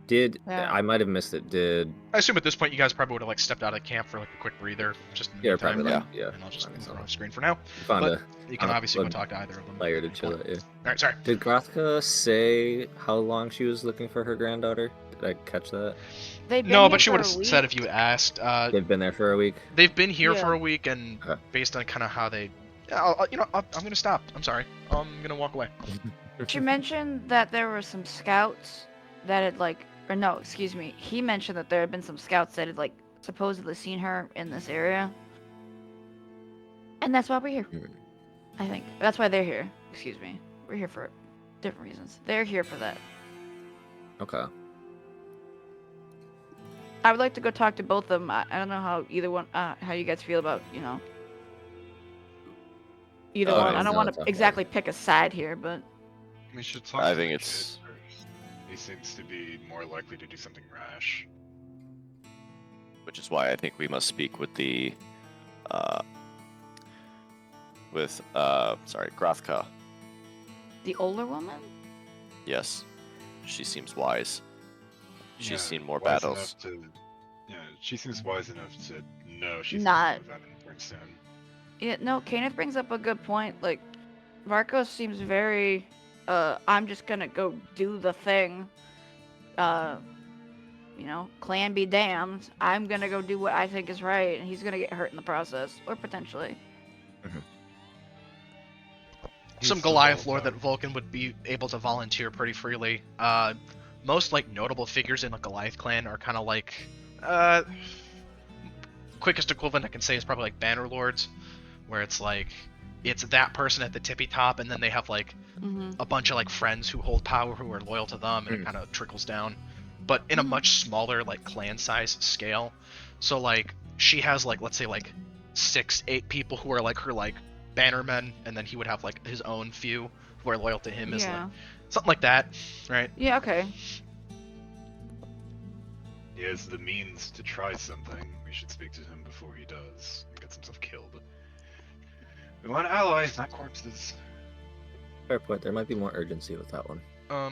C: Did
B: Yeah.
C: I might have missed it? Did
A: I assume at this point you guys probably would have like stepped out of camp for like a quick breather, just in the
C: yeah,
A: meantime.
C: probably
D: yeah.
C: like, yeah.
A: And I'll just
C: Find
A: move
C: some-
A: on screen for now.
C: Found
A: but-
C: a
A: You can
C: Uh,
A: obviously go
C: but-
A: talk to either of them.
C: layer to chill it. Yeah.
A: All right, sorry.
C: Did Grothka say how long she was looking for her granddaughter? Did I catch that?
B: They've been
A: No,
B: here
A: but she
B: for
A: would
B: a
A: have
B: week.
A: said if you asked.
C: They've been there for a week.
A: They've been here
B: Yeah.
A: for a week, and
C: Okay.
A: based on kind of how they I'm gonna stop. I'm sorry. I'm gonna walk away.
B: She mentioned that there were some scouts that had or no, excuse me. He mentioned that there had been some scouts that had supposedly seen her in this area, and that's why we're here. I think that's why they're here. Excuse me. We're here for different reasons. They're here for that.
C: Okay.
B: I would like to go talk to both of them. I don't know how either one, how you guys feel about either
C: Oh,
B: one. I
C: no,
B: don't want
C: it's
B: to
C: okay.
B: exactly pick a side here, but
E: We should talk
D: I
E: to
D: think
E: the
D: it's-
E: kid first. He seems to be more likely to do something rash.
D: Which is why I think we must speak with the, Grothka.
B: the older woman.
D: Yes, she seems wise. She's
E: Yeah,
D: seen more
E: wise
D: battles.
E: enough to- yeah, she seems wise enough to know she's
B: Not-
E: going to move out soon.
B: Yeah, no, Kenneth brings up a good point. Varkos seems very, I'm just gonna go do the thing. Clan be damned. I'm gonna go do what I think is right, and he's gonna get hurt in the process, or potentially.
A: Some
E: He's
A: Goliath lore that
E: developed
A: Vulcan would be able to volunteer pretty freely. Most notable figures in the Goliath clan are kind of quickest equivalent I can say is probably Banner Lords, where it's it's that person at the tippy top, and then they have
B: Mm-hmm.
A: a bunch of friends who hold power who are loyal to them, and it kind of trickles down. But in a
B: Mhm.
A: much smaller clan size scale. So she has let's say 6-8 people who are her bannermen, and then he would have his own few who are loyal to him as
B: Yeah.
A: something like that, right?
B: Yeah. Okay.
E: He has the means to try something. We should speak to him before he does and gets himself killed. We want allies, not corpses.
C: Fair point. There might be more urgency with that one.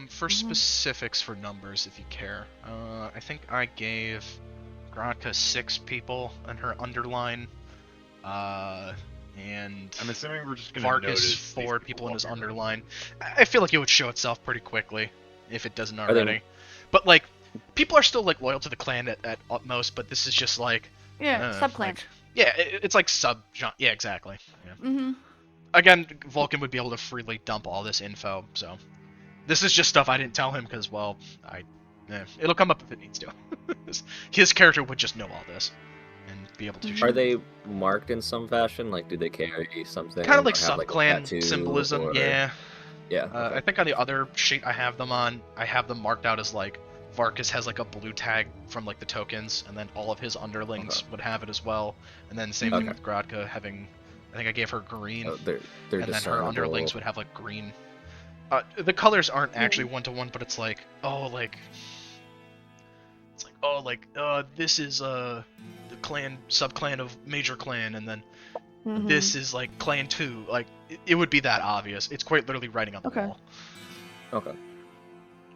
A: For
B: Mhm.
A: specifics for numbers, if you care, I think I gave Grodka 6 people in her underline, and
E: I'm assuming we're just gonna
A: Varkas
E: notice these
A: 4 people in his
E: walking around.
A: underline. I feel like it would show itself pretty quickly if it doesn't
C: they-
A: already. But people are still loyal to the clan at utmost, but this is just
B: Yeah.
A: uh,
B: Subclans.
A: yeah, it's sub. Yeah, exactly. Yeah.
B: Mm-hmm.
A: Again, Vulcan would be able to freely dump all this info, so this is just stuff I didn't tell him because, well, it'll come up if it needs to. His character would just know all this and be able to.
B: Mhm.
A: show
C: Are
A: it.
C: they marked in some fashion? Do they carry something?
A: Kind of
C: or
A: like
C: have, a
A: sub-clan
C: tattoo,
A: symbolism?
C: or-
A: Yeah.
C: Yeah. Okay.
A: I think on the other sheet I have them on, I have them marked out as Varkas has a blue tag from the tokens, and then all of his underlings
C: Okay.
A: would have it as well. And then same thing with Grodka having, I think I gave her green,
C: Oh, they're
A: and then her
C: discernible.
A: underlings would have green. The colors aren't actually 1-to-1, but it's this is the clan sub-clan of major clan, and then
B: Mm-hmm.
A: this is clan 2. It would be that obvious. It's quite literally writing on the
B: Okay.
A: wall.
C: Okay.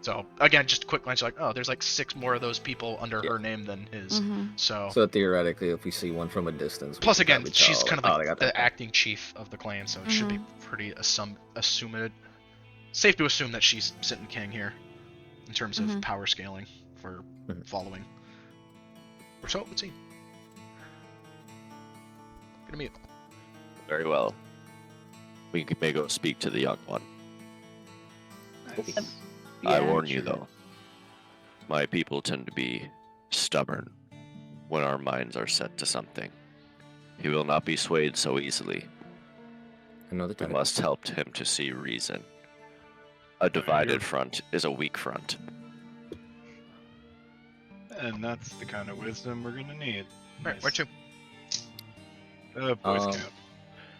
A: So again, just a quick glance, there's 6 more of those people under
C: Yeah.
A: her name than his.
B: Mm-hmm.
A: So
C: So theoretically, if we see one from a distance, we
A: plus
C: can
A: again,
C: probably
A: she's
C: tell,
A: kind of
C: oh, they got that
A: the
C: guy.
A: acting chief of the clan, so it should be pretty assumed. Safe to assume that she's sitting king here in terms of
B: Mhm.
A: power scaling for
C: Mhm.
A: following. Or so it would seem. Gonna mute.
D: Very well. We may go speak to the young one.
E: Nice.
D: I
B: Yeah,
D: warn you,
E: sure.
D: though. My people tend to be stubborn when our minds are set to something. He will not be swayed so easily.
C: I know the
D: We
C: type.
D: must help him to see reason. A divided front is a weak front.
E: And that's the kind of wisdom we're gonna need.
A: Alright, where to?
E: Boys
C: Um,
E: Camp.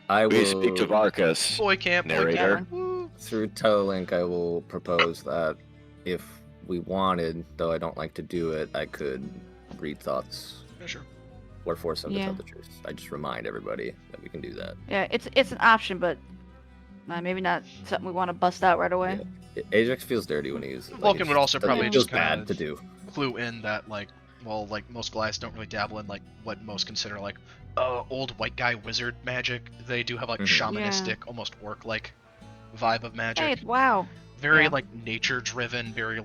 C: I will
D: We speak to Varkas.
A: Boy camp.
D: Narrator.
A: Woo.
C: through Toelink. I will propose that if we wanted, though I don't like to do it, I could read thoughts
A: Yeah, sure.
C: or force them to
B: Yeah.
C: tell the truth. I just remind everybody that we can do that.
B: Yeah, it's an option, but maybe not something we want to bust out right away.
C: Ajax feels dirty when he's
A: Vulcan would also probably
C: it feels
A: just kinda-
C: bad to do.
A: Clue in that most Goliaths don't really dabble in what most consider old white guy wizard magic. They do have
C: Mhm.
A: shamanistic, almost orc vibe of magic.
B: Hey, wow.
A: Very
B: yeah.
A: nature driven, very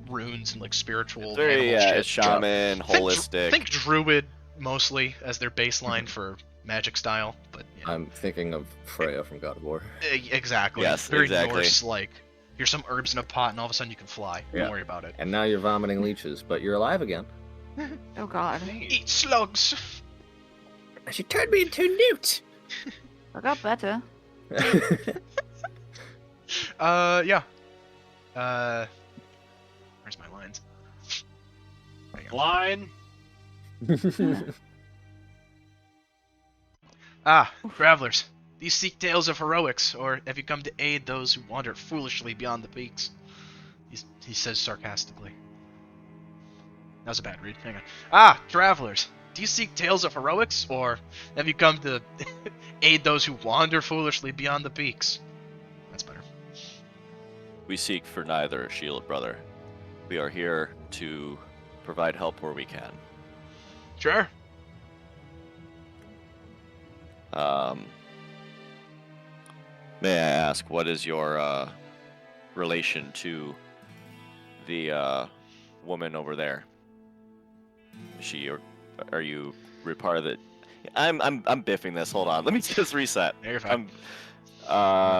A: runes and spiritual
D: Very,
A: animal shit.
D: it's shaman, holistic.
A: Think druid mostly as their baseline for magic style, but yeah.
C: I'm thinking of Freya from God of War.
A: Exactly.
D: Yes,
A: Very
D: exactly.
A: Norse, like, here's some herbs in a pot, and all of a sudden you can fly.
C: Yeah.
A: Don't worry about it.
C: And now you're vomiting leeches, but you're alive again.
B: Oh god.
A: Eat slugs!
C: She turned me into a newt!
B: I got better.
A: Yeah. Where's my lines? There you go.
E: Line.
A: Ah, travelers. Do you seek tales of heroics, or have you come to aid those who wander foolishly beyond the peaks? He says sarcastically. That was a bad read. Hang on. Ah, travelers. Do you seek tales of heroics, or have you come to aid those who wander foolishly beyond the peaks? That's better.
D: We seek for neither, Shield brother. We are here to provide help where we can.
A: Sure.
D: May I ask, what is your relation to the woman over there? Is she, or are you part of the? I'm biffing this. Hold on, let me just reset.
A: There you're fine.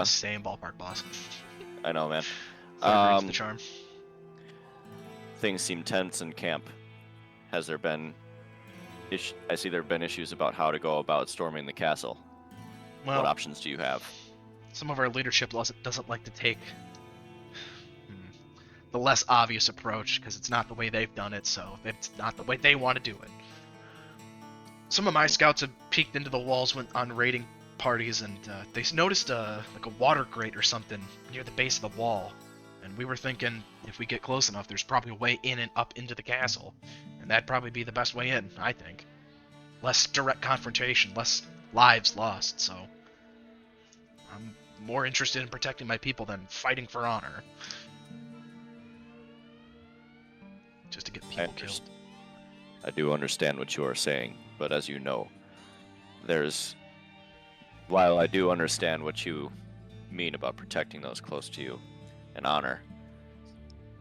A: Same ballpark, boss.
D: I know, man.
A: Agree with the charm.
D: Things seem tense in camp. Has there been? I see there have been issues about how to go about storming the castle.
A: Well,
D: What options do you have?
A: some of our leadership doesn't like to take the less obvious approach because it's not the way they've done it, so it's not the way they want to do it. Some of my scouts have peeked into the walls on raiding parties, and they noticed like a water grate or something near the base of the wall. And we were thinking, if we get close enough, there's probably a way in and up into the castle, and that'd probably be the best way in, I think. Less direct confrontation, less lives lost, so I'm more interested in protecting my people than fighting for honor. Just to get people killed.
D: I do understand what you are saying, but as you know, while I do understand what you mean about protecting those close to you and honor,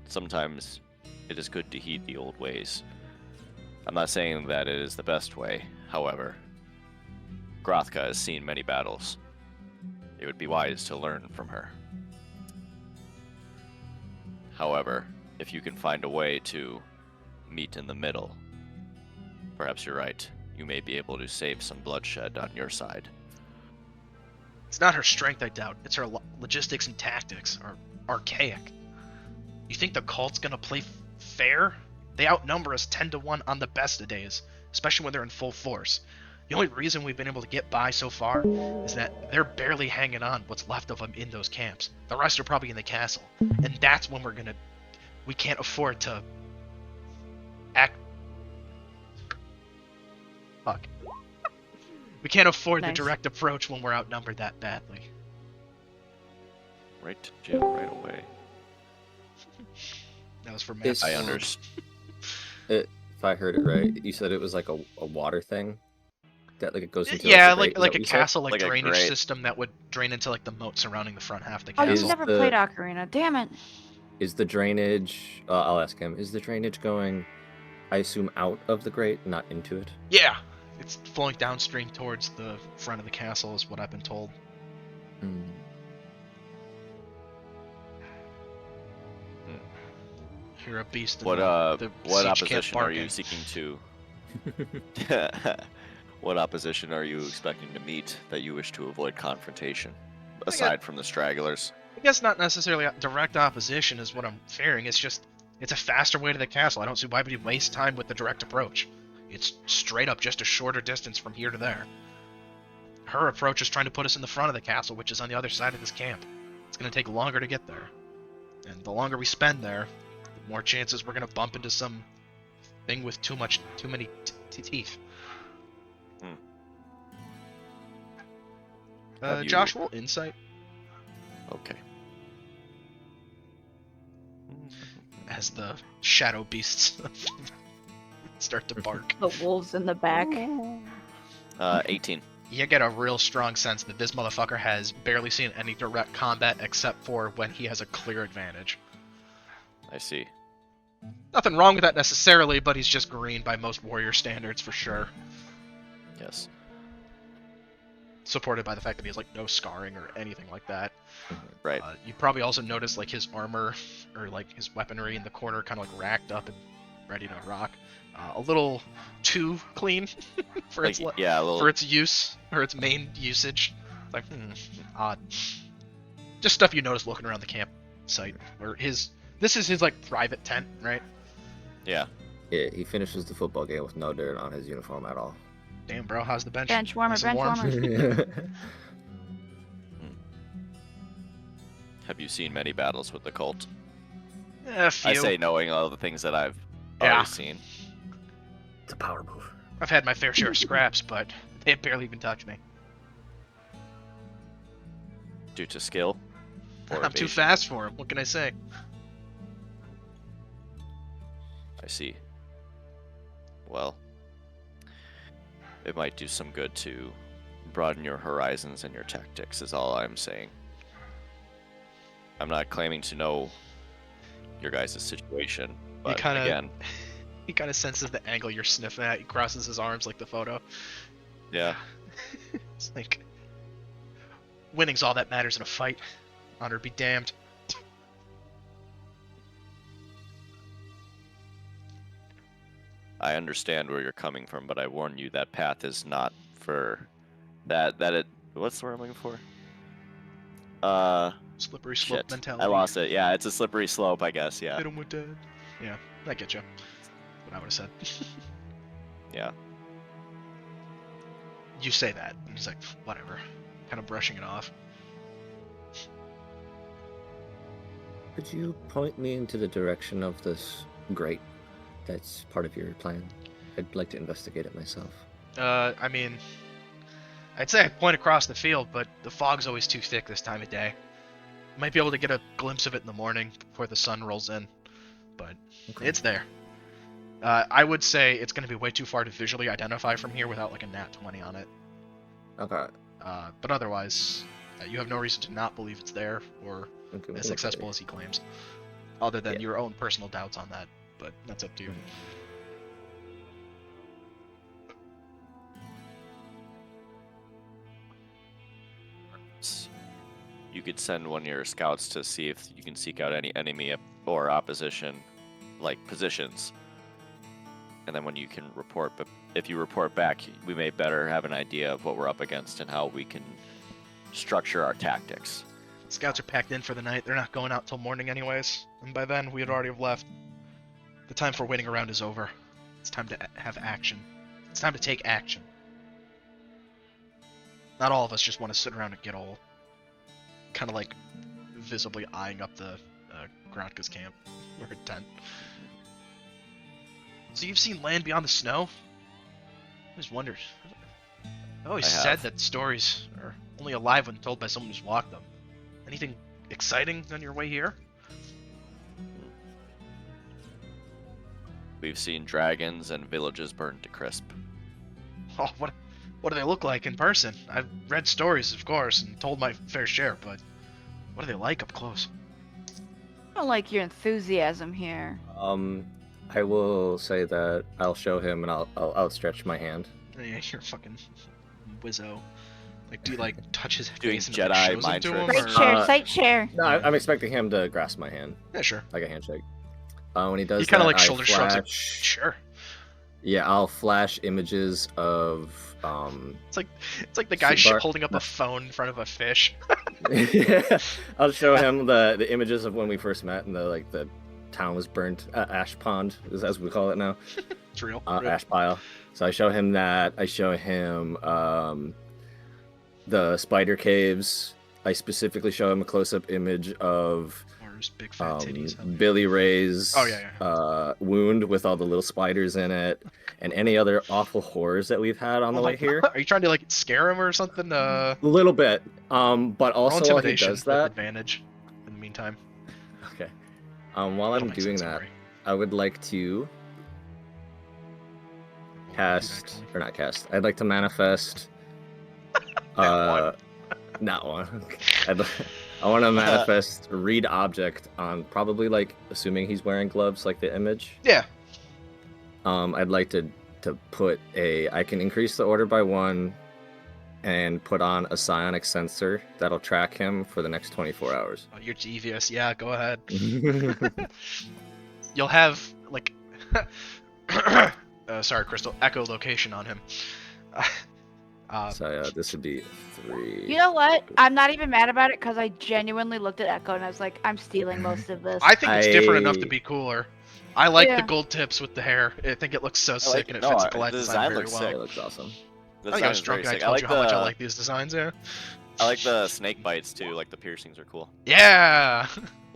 D: sometimes it is good to heed the old ways. I'm not saying that it is the best way, however, Grothka has seen many battles. It would be wise to learn from her. However, if you can find a way to meet in the middle, perhaps you're right. You may be able to save some bloodshed on your side.
A: It's not her strength, I doubt. It's her logistics and tactics are archaic. You think the cult's gonna play fair? They outnumber us 10 to 1 on the best of days, especially when they're in full force. The only reason we've been able to get by so far is that they're barely hanging on what's left of them in those camps. The rest are probably in the castle. And that's when we can't afford to act. Fuck. We can't afford the
B: Nice.
A: direct approach when we're outnumbered that badly.
D: Right to jail right away.
A: That was for Matt.
C: It's-
D: I understand.
C: If I heard it right, you said it was like a water thing? That like it goes into
A: Yeah,
C: the grate, is that
A: like
C: what
A: a
C: you said?
A: castle
D: Like a
A: drainage
D: grate.
A: system that would drain into like the moat surrounding the front half of the
B: Oh,
A: castle.
B: you've
C: Is
B: never
C: the-
B: played Ocarina. Damn it.
C: Is the drainage, I'll ask him, is the drainage going, I assume, out of the grate, not into it?
A: Yeah, it's flowing downstream towards the front of the castle, is what I've been told.
C: Hmm.
A: You're a beast. In
D: What
A: the
D: what
A: siege camp
D: opposition are you
A: barking.
D: seeking to? What opposition are you expecting to meet that you wish to avoid confrontation, aside from the stragglers?
A: I guess not necessarily direct opposition is what I'm fearing. It's a faster way to the castle. I don't see why would you waste time with the direct approach. It's straight up just a shorter distance from here to there. Her approach is trying to put us in the front of the castle, which is on the other side of this camp. It's going to take longer to get there. And the longer we spend there, the more chances we're going to bump into some thing with too many teeth.
D: Have you-
A: Josh, roll insight
D: Okay.
A: as the shadow beasts start to bark.
B: The wolves in the back.
D: 18.
A: You get a real strong sense that this motherfucker has barely seen any direct combat except for when he has a clear advantage.
D: I see.
A: Nothing wrong with that necessarily, but he's just green by most warrior standards for sure.
D: Yes.
A: supported by the fact that he has like no scarring or anything like that.
D: Right.
A: You probably also notice like his armor or like his weaponry in the corner kind of like racked up and ready to rock. A little too clean for
D: Like,
A: its
D: yeah, a little.
A: for its use or its main usage. It's like odd. Just stuff you notice looking around the campsite where this is his like private tent, right?
D: Yeah.
C: Yeah, he finishes the football game with no dirt on his uniform at all.
A: Damn, bro, how's the bench?
B: Bench warmer,
A: Nice and
B: bench
A: warm?
B: warmer.
D: Have you seen many battles with the cult?
A: A few.
D: I say knowing all the things that I've
A: Yeah.
D: already seen.
C: It's a power move.
A: I've had my fair share of scraps, but they barely even touched me.
D: Due to skill? Or
A: I'm too
D: evasion?
A: fast for him. What can I say?
D: I see. Well, it might do some good to broaden your horizons and your tactics, is all I'm saying. I'm not claiming to know your guys' situation, but
A: kinda-
D: again,
A: He kind of senses the angle you're sniffing at. He crosses his arms like the photo.
D: yeah.
A: It's like winning's all that matters in a fight. Honor be damned.
D: I understand where you're coming from, but I warn you that path is not for that. What's the word I'm looking for?
A: Slippery slope
D: Shit.
A: mentality.
D: I lost it. Yeah, it's a slippery slope, I guess. Yeah.
A: Hit him with that. Yeah, I get you. What I would have said.
D: Yeah.
A: You say that, and he's like, whatever. Kind of brushing it off.
C: Could you point me into the direction of this grate that's part of your plan? I'd like to investigate it myself.
A: I mean, I'd say I'd point across the field, but the fog's always too thick this time of day. Might be able to get a glimpse of it in the morning before the sun rolls in, but
C: Okay.
A: it's there. I would say it's going to be way too far to visually identify from here without like a nat 20 on it.
C: Okay.
A: But otherwise, you have no reason to not believe it's there or
C: Okay,
A: as successful as he claims. Other than
C: Yeah.
A: your own personal doubts on that, but that's up to you.
D: You could send one of your scouts to see if you can seek out any enemy or opposition, like positions. And then when you can report, but if you report back, we may better have an idea of what we're up against and how we can structure our tactics.
A: Scouts are packed in for the night. They're not going out till morning anyways. And by then, we'd already have left. The time for waiting around is over. It's time to have action. It's time to take action. Not all of us just want to sit around and get old. Kind of like visibly eyeing up the Grotka's camp or her tent. So you've seen land beyond the snow? I always wondered. I always
D: I
A: said
D: have.
A: that stories are only alive when told by someone who's walked them. Anything exciting on your way here?
D: We've seen dragons and villages burned to crisp.
A: Oh, what do they look like in person? I've read stories, of course, and told my fair share, but what are they like up close?
B: I don't like your enthusiasm here.
C: I will say that I'll show him and I'll outstretch my hand.
A: Yeah, you're a fucking wizzo. Like, do you like touch his
D: Doing
A: face and it, like,
D: Jedi
A: shows him
D: mind
A: to him?
D: tricks.
B: Great
A: Or...
B: share, sight share.
C: No, I'm expecting him to grasp my hand,
A: Yeah, sure.
C: like a handshake. When he does
A: He kind
C: that,
A: of like
C: I
A: shoulder shrugs. Like,
C: flash-
A: sure.
C: Yeah, I'll flash images of
A: It's like the guy
C: Super-
A: holding up a phone in front of a fish.
C: yeah, I'll show him the images of when we first met and the town was burnt. Ash pond is as we call it now.
A: It's real. real.
C: Ash pile. So I show him that. I show him the spider caves. I specifically show him a close-up image of
A: Or his big fat titties.
C: Billy Ray's
A: Oh, yeah,
C: wound with all the little spiders in it, and any other awful horrors that we've had on the
A: Oh
C: way
A: my
C: here.
A: God. Are you trying to like scare him or something?
C: A little bit, but
A: Roll
C: also while he
A: intimidation
C: does
A: with
C: that.
A: advantage. In the meantime,
C: Okay. While
A: That'll
C: I'm
A: make
C: doing
A: sense, don't
C: that,
A: worry.
C: I would like to cast,
A: actually.
C: or not cast. I'd like to manifest.
D: That
C: Not one. I want to manifest read object on probably like assuming he's wearing gloves like the image.
A: Yeah.
C: I'd like to put I can increase the order by 1 and put on a psionic sensor that'll track him for the next 24 hours.
A: Oh, you're devious. Yeah, go ahead. You'll have like, sorry, Crystal, echolocation on him.
C: So this would be 3.
B: You know what? I'm not even mad about it because I genuinely looked at Echo and I was like, I'm stealing most of this.
A: I think it's different enough to
C: I-
A: be cooler. I like the
B: Yeah.
A: gold tips with the hair. I think it looks so sick
D: like
A: and
D: it.
A: it fits
D: No,
A: Goliath
D: the
A: design
D: design
A: very
D: looks
A: well.
D: sick.
C: It looks awesome.
D: The
A: I think I
D: design
A: was
D: is very
A: drunk and I
D: sick.
A: told you how much I
D: the-
A: like these designs. Yeah.
D: I like the snake bites too. Like the piercings are cool.
A: Yeah.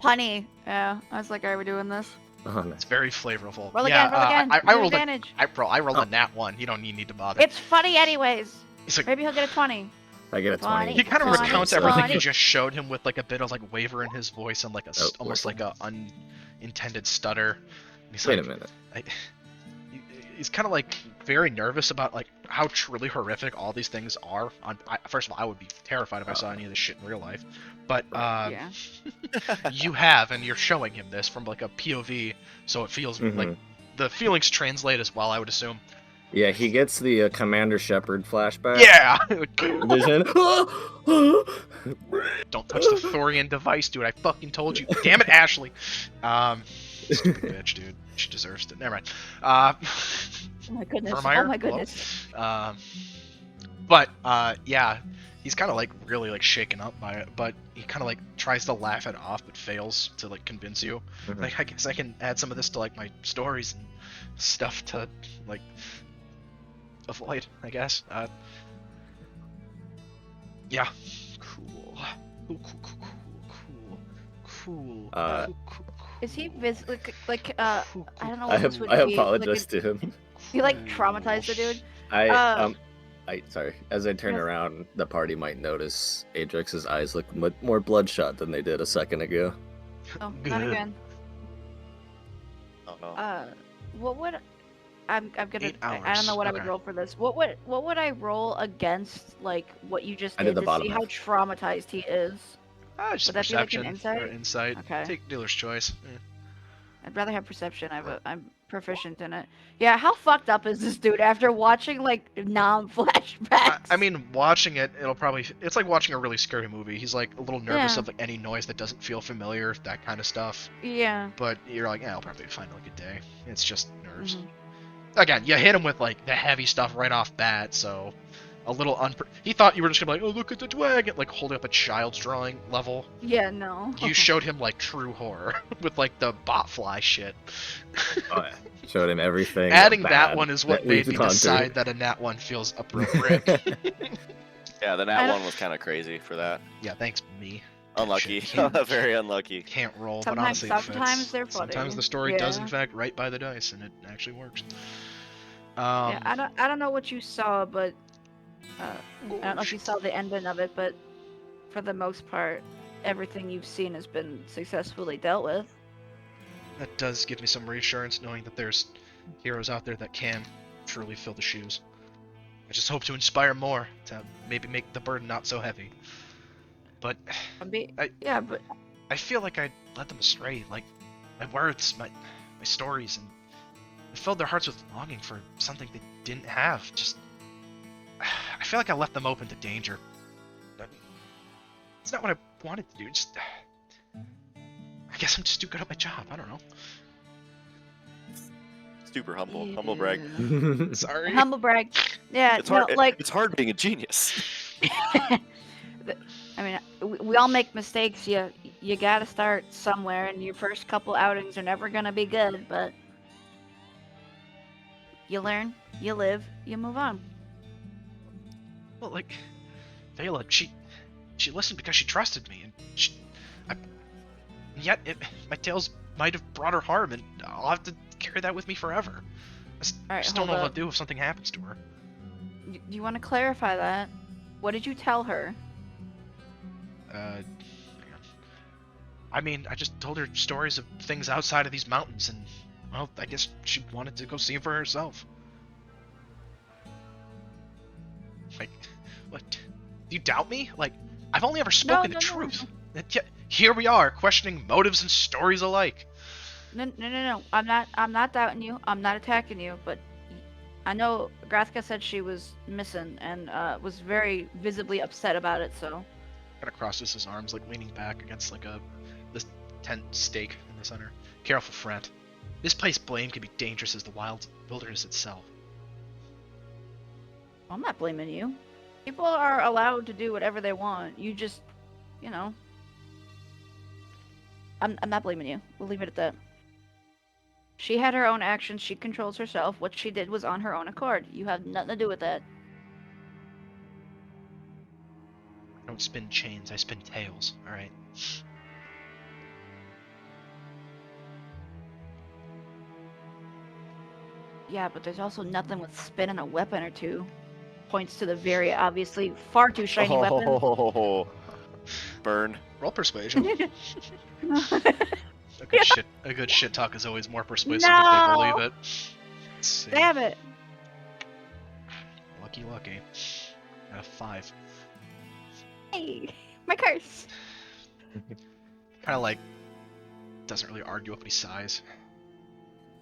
B: Punny. Yeah. I was like, are we doing this?
C: Oh, nice.
A: It's very flavorful.
B: Roll
A: yeah,
B: again, roll again.
A: I
B: Use
A: rolled a,
B: advantage.
A: I rolled
C: Oh.
A: a nat 1. You don't need to bother.
B: It's funny anyways.
A: He's like,
B: Maybe he'll get a 20.
C: I get a 20.
B: Funny.
A: he kind of
B: Funny,
A: recounts everything
B: funny.
A: you just showed him with like a bit of like waver in his voice and like a
C: Oh,
A: almost like a unintended stutter. And he's
C: Wait
A: like,
C: a minute.
A: He's kind of like very nervous about like how truly horrific all these things are. First of all, I would be terrified if I saw any of this shit in real life. But
B: Yeah.
A: you have, and you're showing him this from like a POV, so it feels like
C: Mhm.
A: the feelings translate as well. I would assume.
C: Yeah, he gets the Commander Shepard flashback.
A: Yeah.
C: Vision.
A: Don't touch the Thorian device, dude. I fucking told you. Damn it, Ashley. Stupid bitch, dude. She deserves it. Never mind.
B: Oh my goodness.
A: Vermeer?
B: Oh my
A: Hello?
B: goodness.
A: But yeah, he's kind of like really like shaken up by it, but he kind of like tries to laugh it off, but fails to like convince you.
C: Mhm.
A: Like, I guess I can add some of this to like my stories and stuff to like avoid, I guess. Yeah. Cool. Cool.
B: Is he I don't know
C: I,
B: what this would
C: I
B: be.
C: apologize to him.
B: He like traumatized the dude.
C: Sorry. As I turn
B: Yes.
C: around, the party might notice Adrix's eyes look more bloodshot than they did a second ago.
B: Oh, not
A: Good.
B: again.
D: Oh no.
B: What would I'm gonna
A: 8
B: I don't
A: hours,
B: know what I would
A: okay.
B: roll for this. What would I roll against like what you just
C: I
B: did
C: did the
B: to
C: bottom
B: see how
C: half.
B: traumatized he is?
A: Just
B: Would that be like an
A: perception
B: insight?
A: or insight.
B: Okay.
A: Take dealer's choice.
B: I'd rather have perception. I'm proficient in it. Yeah, how fucked up is this dude after watching like non-flashbacks?
A: I mean, watching it, it's like watching a really scary movie. He's like a little nervous
B: Yeah.
A: of like any noise that doesn't feel familiar, that kind of stuff.
B: yeah.
A: But you're like, yeah, I'll probably find like a day. It's just nerves.
B: Mhm.
A: Again, you hit him with like the heavy stuff right off bat, so a little he thought you were just gonna be like, oh look at the dragon, like holding up a child's drawing level.
B: Yeah, no.
A: You showed him like true horror with like the botfly shit.
C: Oh, yeah. Showed him everything.
A: Adding that
C: bad
A: one is what
C: that
A: made
C: we've
A: me
C: gone through.
A: decide that a nat 1 feels appropriate.
D: Yeah, the
B: I
D: nat
B: don't-
D: one was kind of crazy for that.
A: Yeah, thanks me.
D: Unlucky.
A: Shit.
D: Very unlucky.
A: Can't roll, but
B: Sometimes-
A: honestly, it fits.
B: sometimes they're funny.
A: Sometimes the story does
B: Yeah.
A: in fact right by the dice, and it actually works.
B: Yeah, I don't know what you saw, but I don't know if you saw the ending of it, but for the most part, everything you've seen has been successfully dealt with.
A: That does give me some reassurance knowing that there's heroes out there that can truly fill the shoes. I just hope to inspire more to maybe make the burden not so heavy. But
B: Yeah, but
A: I feel like I led them astray. Like my words, my stories, and I filled their hearts with longing for something they didn't have. Just I feel like I left them open to danger. It's not what I wanted to do. Just I guess I'm just too good at my job. I don't know.
D: Super humble. Humble brag.
B: Yeah.
A: Sorry.
B: Humble brag. Yeah,
D: It's
B: no,
D: hard.
B: like
D: It's hard being a genius.
B: I mean, we all make mistakes. You gotta start somewhere, and your first couple outings are never gonna be good, but you learn, you live, you move on.
A: Well, like Vela, she listened because she trusted me, and yet my tales might have brought her harm, and I'll have to carry that with me forever. I
B: Alright,
A: just don't know
B: hold
A: what
B: up.
A: to do if something happens to her.
B: Do you want to clarify that? What did you tell her?
A: Hang on. I mean, I just told her stories of things outside of these mountains, and well, I guess she wanted to go see them for herself. Like, what? Do you doubt me? Like, I've only ever spoken the
B: no,
A: truth. And yet, here we are, questioning motives and stories alike.
B: No. I'm not doubting you. I'm not attacking you, but I know Grathka said she was missing and was very visibly upset about it. So
A: Kind of crosses his arms, like leaning back against like this tent stake in the center. Careful, friend. This place Blaine could be dangerous as the wild wilderness itself.
B: I'm not blaming you. People are allowed to do whatever they want. You just, you know. I'm not blaming you. We'll leave it at that. She had her own actions. She controls herself. What she did was on her own accord. You have nothing to do with that.
A: I don't spin chains, I spin tails, alright?
B: Yeah, but there's also nothing with spinning a weapon or two. Points to the very obviously far too shiny weapon.
D: Oh, burn.
A: Roll persuasion. A good shit talk is always more persuasive if
B: No!
A: they believe it. Let's see.
B: Damn it!
A: Lucky. Got a 5.
B: Hey, my curse.
A: Kind of like doesn't really argue up any size.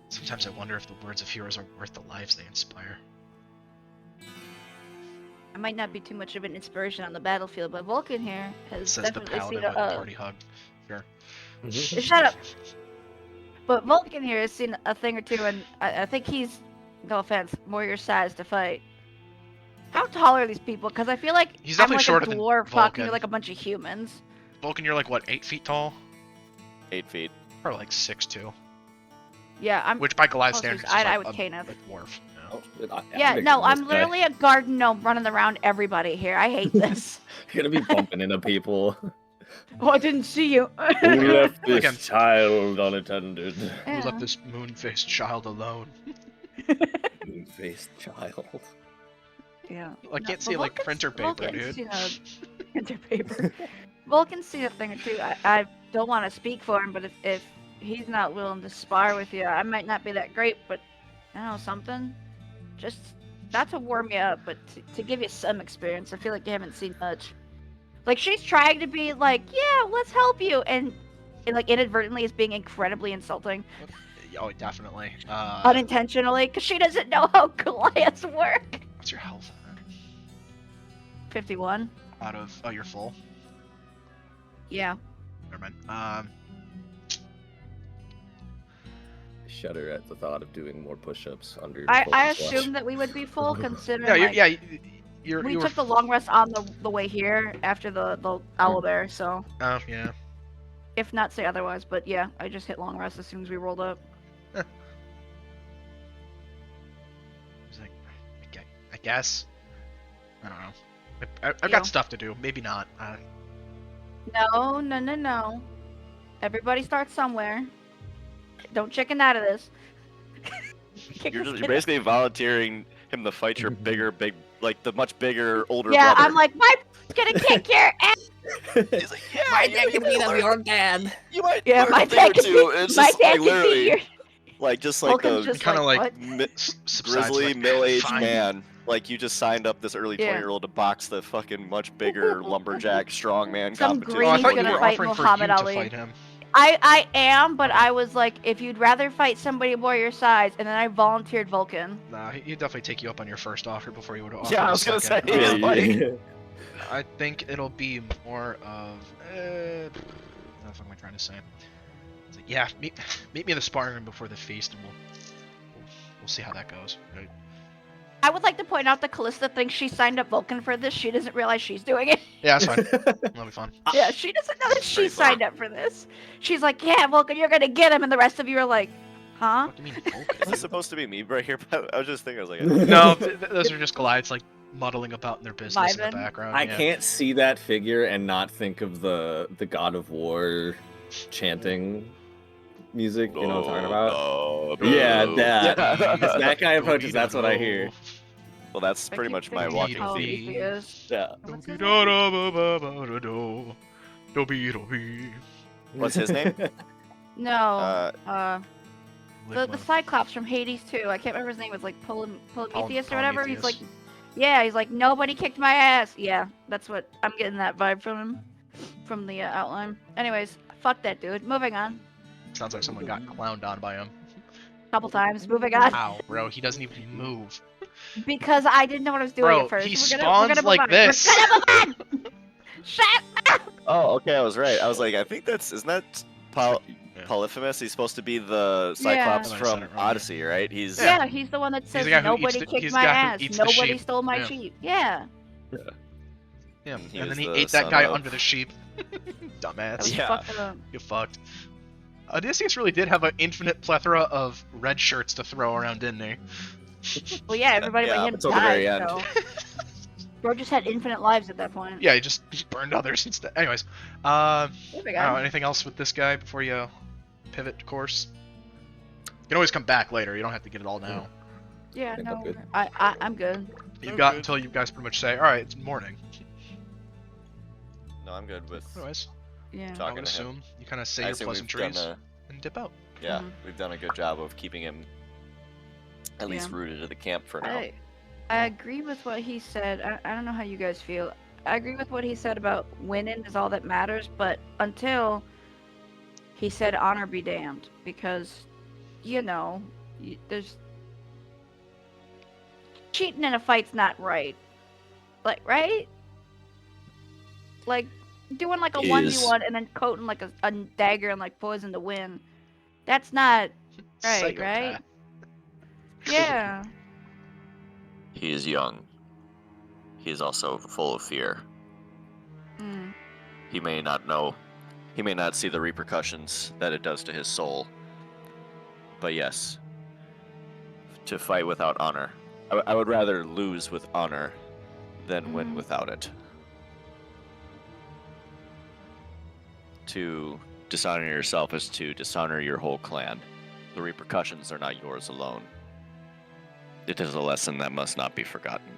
A: Sometimes I wonder if the words of heroes are worth the lives they inspire.
B: I might not be too much of an inspiration on the battlefield, but Vulcan here has
A: Says the
B: definitely
A: paladin
B: seen
A: with a party hug. Sure.
B: Shut up. But Vulcan here has seen a thing or two, and I think he's, no offense, more your size to fight. How tall are these people? Because I feel like
A: He's
B: I'm
A: definitely
B: like
A: shorter
B: a
A: than
B: dwarf talking
A: Vulcan.
B: to like a bunch of humans.
A: Vulcan, you're like what, 8 feet tall?
D: 8 feet.
A: Probably like 6'2".
B: Yeah, I'm.
A: Which by Goliath
B: close to
A: standards is
B: eye to
A: like
B: eye with
A: a
B: Kenneth.
A: dwarf.
C: Oh,
B: Yeah,
C: bigger
B: no,
C: than
B: I'm
C: this guy.
B: literally a garden gnome running around everybody here. I hate this.
C: You're gonna be bumping into people.
B: Oh, I didn't see you.
C: Who left this
A: Again.
C: child unattended?
A: Who
B: Yeah.
A: left this moon-faced child alone?
C: Moon-faced child.
B: Yeah.
A: I can't see like printer paper, dude.
B: Printer paper. Vulcan's seen a thing or two. I don't want to speak for him, but if he's not willing to spar with you, I might not be that great, but I don't know, something. Just not to warm you up, but to give you some experience. I feel like you haven't seen much. Like she's trying to be like, yeah, let's help you, and like inadvertently is being incredibly insulting,
A: Oh, definitely.
B: unintentionally, because she doesn't know how Goliaths work.
A: What's your health?
B: 51.
A: Out of you're full.
B: Yeah.
A: Never mind.
C: Shudder at the thought of doing more push-ups under.
B: I
C: Vulcan's watch.
B: assumed that we would be full, considering
A: Yeah,
B: like,
A: you're.
B: we
A: you were
B: took the long rest on the way here after the owlbear, so
A: Oh yeah.
B: if not say otherwise, but yeah, I just hit long rest as soon as we rolled up.
A: He's like, I guess. I don't know. I've
B: Yeah.
A: got stuff to do. Maybe not.
B: No. Everybody starts somewhere. Don't chicken out of this.
D: You're basically volunteering him to fight your like the much bigger, older
B: Yeah,
D: brother.
B: I'm like, my gonna kick your ass.
D: He's like, yeah,
C: your dad.
D: You might
B: Yeah,
D: learn
B: my
D: a thing
B: dad
D: or
B: can
D: two.
B: be,
D: It's
B: my
D: just
B: dad
D: like
B: can be
D: literally,
B: your.
D: like just like
B: Vulcan's
D: the
B: just
A: kind of like
B: what?
A: subsides,
D: grizzly
A: like,
D: middle-aged
A: fine.
D: man. Like you just signed up this early
B: Yeah.
D: 20-year-old to box the fucking much bigger lumberjack strongman
B: Some
D: competition.
A: Oh, I
B: He's
A: thought you
B: gonna
A: were
B: fight
A: offering for
B: Muhammad
A: you
B: Ali.
A: to fight him.
B: I am, but
A: Okay.
B: I was like, if you'd rather fight somebody more your size, and then I volunteered Vulcan.
A: Nah, he'd definitely take you up on your first offer before you would offer.
D: Yeah, I
A: a
D: was gonna
A: second.
D: say,
C: Yeah,
D: he's like-
C: yeah.
A: I think it'll be more of. What the fuck am I trying to say? It's like, yeah, meet me in the sparring room before the feast, and we'll see how that goes. Right?
B: I would like to point out that Callista thinks she signed up Vulcan for this. She doesn't realize she's doing it.
A: Yeah, that's fine. That'll be fun.
B: Yeah, she doesn't know that she
D: Pretty fun.
B: signed up for this. She's like, yeah, Vulcan, you're gonna get him, and the rest of you are like, huh?
A: What do you mean,
D: Is
A: Vulcan?
D: this supposed to be me right here? I was just thinking, I was like,
A: No, those are just Goliaths like muddling about in their business in
B: Vibing.
A: the background.
C: I
A: yeah.
C: can't see that figure and not think of the God of War chanting music. You know what I'm talking about?
D: Oh,
C: Yeah,
D: no.
C: that.
D: Yeah.
C: If that guy approaches, that's what I hear.
D: Well, that's
B: I
D: pretty
B: keep
D: much my
B: thinking
D: walking
B: how
A: theme.
B: deep he is.
C: Yeah.
B: What's his name?
D: What's his name?
B: No,
D: Uh,
B: the Cyclops from Hades too. I can't remember his name. It's like Polymetheus or whatever. He's like,
A: Prometheus.
B: yeah, he's like, nobody kicked my ass. Yeah, that's what I'm getting that vibe from him, from the outline. Anyways, fuck that dude. Moving on.
A: Sounds like someone got clowned on by him.
B: Couple times. Moving on.
A: Ow, bro, he doesn't even move.
B: Because I didn't know what I was doing
A: Bro,
B: at first.
A: he
B: We're
A: spawns
B: gonna move
A: like
B: on.
A: this.
B: We're gonna move on! Shut up!
D: Oh, okay, I was right. I was like, I think isn't that
A: Yeah.
D: Polyphemus? He's supposed to be the
B: Yeah.
D: Cyclops
A: I said
D: from
A: it wrong, yeah.
D: Odyssey, right? He's
B: Yeah, he's the one that
A: He's
B: says
A: the guy who eats
B: nobody
A: the-
B: kicked
A: he's
B: my
A: the guy who
B: ass.
A: eats the
B: Nobody
A: sheep.
B: stole my
A: Yeah.
B: sheep. Yeah.
A: Yeah,
D: He
A: and
D: was
A: then he
D: the
A: ate that
D: son
A: guy
D: of-
A: under the sheep.
B: That
A: Dumbass.
B: was
D: Yeah.
B: fucked up.
A: You fucked. Odysseus really did have an infinite plethora of red shirts to throw around, didn't he?
B: Well, yeah, everybody
D: Yeah,
B: but him
D: until the very
B: died,
D: end.
B: so... Bro just had infinite lives at that point.
A: Yeah, he just burned others instead. Anyways,
B: There we
A: I
B: go.
A: don't know, anything else with this guy before you pivot course? You can always come back later. You don't have to get it all now.
B: Yeah,
C: I think I'm
B: no,
C: good.
B: I'm good.
A: You've
E: I'm
A: got
E: good.
A: until you guys pretty much say, all right, it's morning.
D: No, I'm good with.
A: Otherwise,
B: Yeah.
A: I
D: Talking
A: would
D: to him.
A: assume you kind of say
D: I
A: your
D: assume we've done
A: pleasantries and dip out.
D: yeah,
B: Mhm.
D: we've done a good job of keeping him at least
B: Yeah.
D: rooted to the camp for now.
B: I agree with what he said. I don't know how you guys feel. I agree with what he said about winning is all that matters, but until he said honor be damned, because, you know, there's... Cheating in a fight's not right. Like, right? Like, doing like a
C: Is.
B: 1v1 and then coating like a dagger and like poison to win. That's not right, right?
A: Psychopath.
B: Yeah.
D: He is young. He is also full of fear.
B: Mm.
D: He may not know. He may not see the repercussions that it does to his soul. But yes, to fight without honor. I would rather lose with honor than win
B: Mhm.
D: without it. To dishonor yourself is to dishonor your whole clan. The repercussions are not yours alone. It is a lesson that must not be forgotten.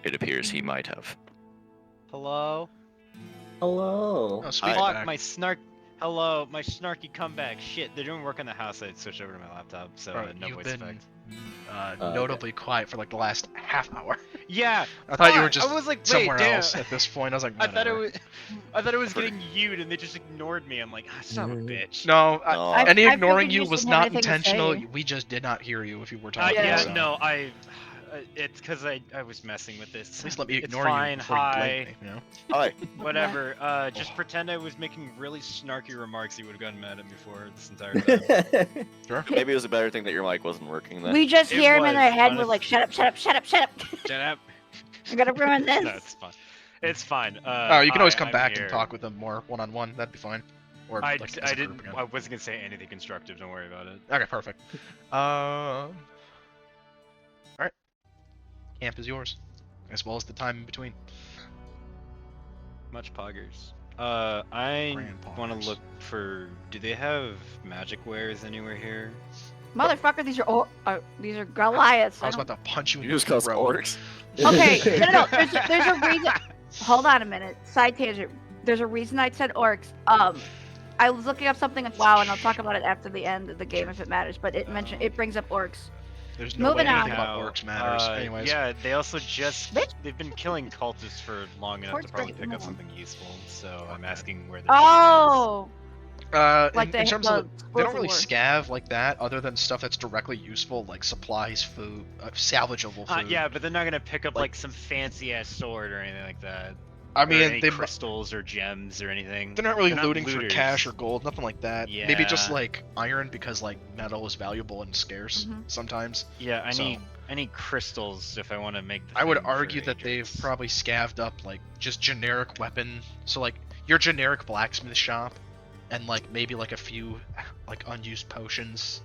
D: It appears he might have.
F: Hello?
C: Hello.
A: Oh, sweet.
F: Fuck,
A: back.
F: my snarky comeback. Shit, they're doing work on the house. I switched over to my laptop, so
A: Bro,
F: no
A: you've
F: voice
A: been
F: effect.
A: notably quiet for like the last half hour.
F: Yeah,
A: I thought you were
F: fuck,
A: just
F: I was like, wait,
A: somewhere
F: damn.
A: else at this point. I was like,
F: I thought
A: whatever.
F: I thought it was getting viewed, and they just ignored me. I'm like, ah, son of a
C: Mhm.
F: bitch.
A: No,
D: No,
A: any
B: I
A: ignoring
B: figured
A: you
B: you
A: was
B: didn't have
A: not
B: anything to
A: intentional.
B: say.
A: We just did not hear you if you were talking.
F: Yeah,
A: so.
F: no, it's because I was messing with this.
A: At least let me
F: It's
A: ignore
F: fine,
A: you before you
F: hi,
A: blame me. You know?
D: Hi.
F: whatever. Just pretend I was making really snarky remarks. You would have gotten mad at me for this entire time.
A: Sure.
D: Maybe it was a better thing that your mic wasn't working then.
B: We just
F: It
B: hear him in
F: was,
B: our head. We're
F: honest-
B: like, shut up, shut up, shut up, shut up.
F: Shut up.
B: I'm gonna ruin this.
F: No, it's fine. It's fine.
A: Oh, you can always come
F: I'm
A: back
F: here.
A: and talk with them more one-on-one. That'd be fine. Or
F: I,
A: like, as
F: I
A: a group
F: didn't.
A: again.
F: I wasn't gonna say anything constructive. Don't worry about it.
A: Okay, perfect. All right. Camp is yours, as well as the time in between.
F: Much poggers. I
A: Grand
F: want
A: poggers.
F: to look for. Do they have magic wares anywhere here?
B: Motherfucker, these are Goliaths.
A: I was about to punch you in
D: You
A: your
D: just call us
A: throat.
D: orcs.
B: Okay, no. There's a reason. Hold on a minute. Side tangent. There's a reason I said orcs. I was looking up something on WoW, and I'll talk about it after the end of the game if it matters. But it brings up orcs.
A: There's no way
B: Moving on.
A: anything about orcs matters. Anyways.
F: Yeah, they also just
B: Bitch.
F: they've been killing cultists for long enough to
B: Orcs
F: probably
B: break
F: pick up
B: the
F: something useful. So I'm
A: Okay.
F: asking where the
B: Oh, like
A: in terms of they don't really
B: wars.
A: scav like that, other than stuff that's directly useful, like supplies, food, salvageable food.
F: yeah, but they're not gonna pick up like some fancy ass sword or anything like that.
A: I
F: Or
A: mean,
F: any
A: they
F: crystals or gems or anything.
A: they're not really
F: They're not
A: looting for
F: looters.
A: cash or gold, nothing like that. Maybe just
F: Yeah.
A: like iron because like metal is valuable and scarce
B: Mhm.
A: sometimes.
F: Yeah, I
A: So-
F: need crystals if I want to make. The
A: I would
F: thing for
A: argue that they've
F: agents.
A: probably scavved up like just generic weapon. So like your generic blacksmith shop, and like maybe like a few like unused potions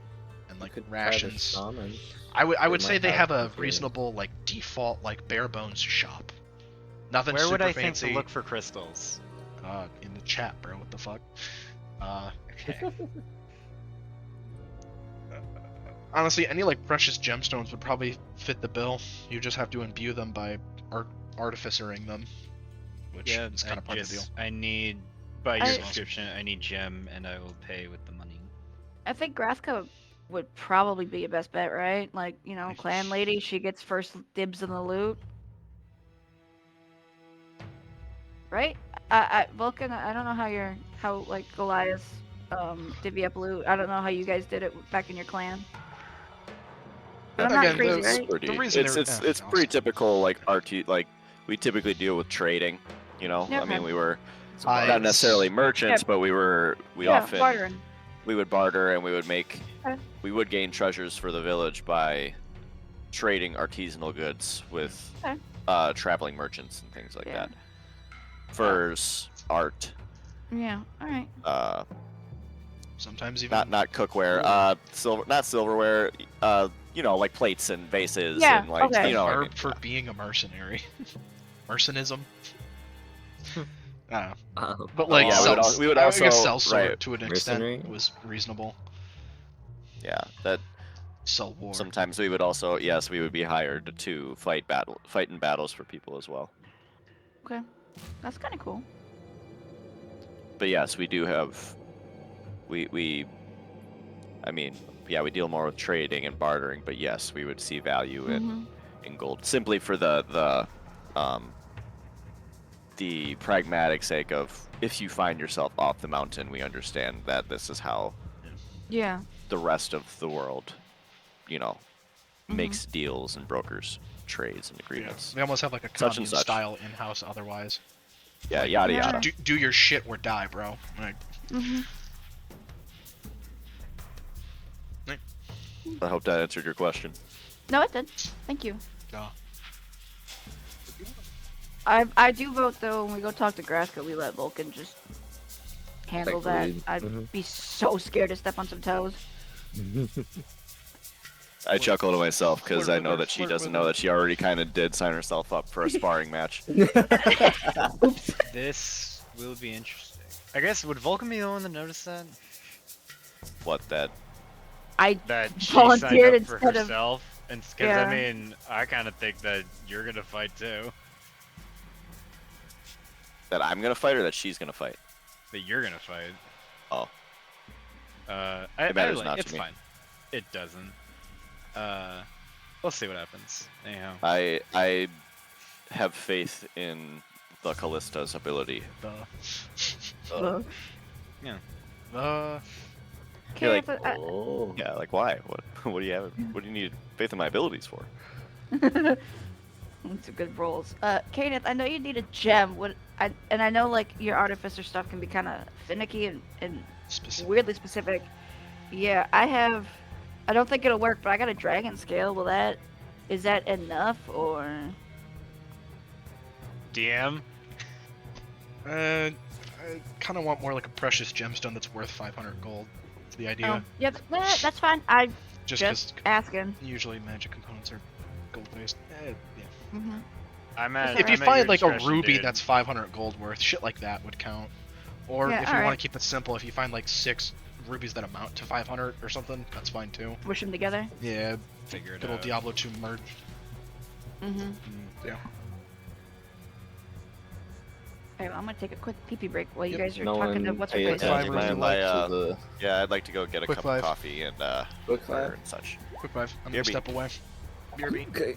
A: and like
C: Could try the
A: rations.
C: shaman.
A: I would
C: They
A: say
C: might
A: they
C: have
A: have a
C: something.
A: reasonable like default like bare bones shop. Nothing
F: Where
A: super
F: would I
A: fancy.
F: think to look for crystals?
A: In the chat, bro. What the fuck?
F: Okay.
A: Honestly, any like precious gemstones would probably fit the bill. You just have to imbue them by artificering them, which
F: Yeah,
A: is kind of part of the deal.
F: I need by your
B: I-
F: description. I need gem, and I will pay with the money.
B: I think Graska would probably be your best bet, right? Like, you know, clan lady, she gets first dibs on the loot. Right? Vulcan, I don't know how like Goliath divvy up loot. I don't know how you guys did it back in your clan. I'm
D: That-
B: not
A: Again,
B: crazy,
D: it's
B: right?
D: pretty.
A: the reason
D: it's
A: they're-
D: it's
A: eh,
D: it's
A: I'll
D: pretty
A: stop.
D: typical like RT like we typically deal with trading. You know,
B: Yeah,
D: I mean
B: okay.
D: we were
A: I-
D: not necessarily merchants,
B: Yeah.
D: but we
B: Yeah,
D: often
B: bartering.
D: we would barter and we would make
B: Okay.
D: we would gain treasures for the village by trading artisanal goods with
B: Okay.
D: traveling merchants and things like
B: Yeah.
D: that. Furs, art,
B: Yeah. All right.
A: Sometimes even
D: not cookware, silver, not silverware, you know, like plates and vases
B: Yeah,
D: and like
B: okay.
D: you know what I
A: verb
D: mean.
A: for being a mercenary. Mercenism. I don't know. But like,
D: yeah, we would
A: I
D: also
A: guess sell sword
D: right,
A: to an
C: Mercenary?
A: extent was reasonable.
D: yeah, that
A: Sell war.
D: sometimes we would also we would be hired to fight in battles for people as well.
B: Okay. That's kind of cool.
D: But yes, we do have we I mean, yeah, we deal more with trading and bartering, but yes, we would see value
B: Mhm.
D: in gold simply for the pragmatic sake of if you find yourself off the mountain, we understand that this is how
B: Yeah.
D: the rest of the world, you know,
B: Mhm.
D: makes deals and brokers trades and agreements.
A: We almost have like a
D: Such and
A: commune
D: such.
A: style in-house otherwise.
D: Yeah,
A: Like,
D: yada
B: Yeah.
D: yada.
A: Do your shit or die, bro. Like,
B: Mhm.
D: I hope that answered your question.
B: No, it did. Thank you.
A: duh.
B: I do vote though. When we go talk to Graska, we let Vulcan just handle that.
C: Agreed.
B: I'd
C: Mhm.
B: be so scared to step on some toes.
D: I chuckle to myself because
A: Flirt
D: I
A: with
D: know
A: her,
D: that she
A: flirt
D: doesn't
A: with
D: know
A: her.
D: that she already kind of did sign herself up for a sparring match.
B: Oops.
F: This will be interesting. I guess would Vulcan be the one to notice that?
D: What that?
B: I
F: That she
B: volunteered
F: signed up for
B: instead of.
F: herself, and because
B: Yeah.
F: I mean, I kind of think that you're gonna fight too.
D: That I'm gonna fight or that she's gonna fight?
F: That you're gonna fight.
D: Oh,
F: It
D: matters not to
F: it's
D: me.
F: fine. It doesn't. We'll see what happens. Anyhow.
D: I have faith in the Callista's ability.
B: Ugh.
A: The
D: You're like,
B: Okay, but
C: Oh.
D: yeah, like why? What do you have? What do you need faith in my abilities for?
B: That's a good rolls. Kenneth, I know you need a gem. And I know like your artificer stuff can be kind of finicky and
A: specific.
B: weirdly specific. Yeah, I don't think it'll work, but I got a dragon scale. Is that enough or?
F: DM.
A: I kind of want more like a precious gemstone that's worth 500 gold. That's the idea.
B: Oh, yeah, that's fine. I
A: Just
B: just
A: because
B: asking.
A: usually magic components are gold based. Yeah.
B: Hmm.
F: I'm at.
A: If you
F: I'm at
A: find
F: your
A: like a
F: discretion,
A: ruby
F: dude.
A: that's 500 gold worth, shit like that would count. Or
B: Yeah,
A: if you want
B: alright.
A: to keep it simple, if you find like 6 rubies that amount to 500 or something, that's fine too.
B: Push them together.
A: Yeah,
F: Figure it
A: good old
F: out.
A: Diablo 2 merge.
B: Mm-hmm.
A: Yeah.
B: Okay, well, I'm gonna take a quick pee-pee break while you
A: Yep.
B: guys are
C: No
B: talking to
C: one
B: what's her
C: pay
B: face.
A: Five
C: attention
A: room
C: to
A: you
D: like,
C: the
D: Yeah, I'd like to go get a
A: Quick
D: cup
A: five.
D: of coffee and
C: quick
D: water
C: five.
D: and such.
A: Quick 5. I'm
D: BRB.
A: gonna step away. BRB.
C: Okay.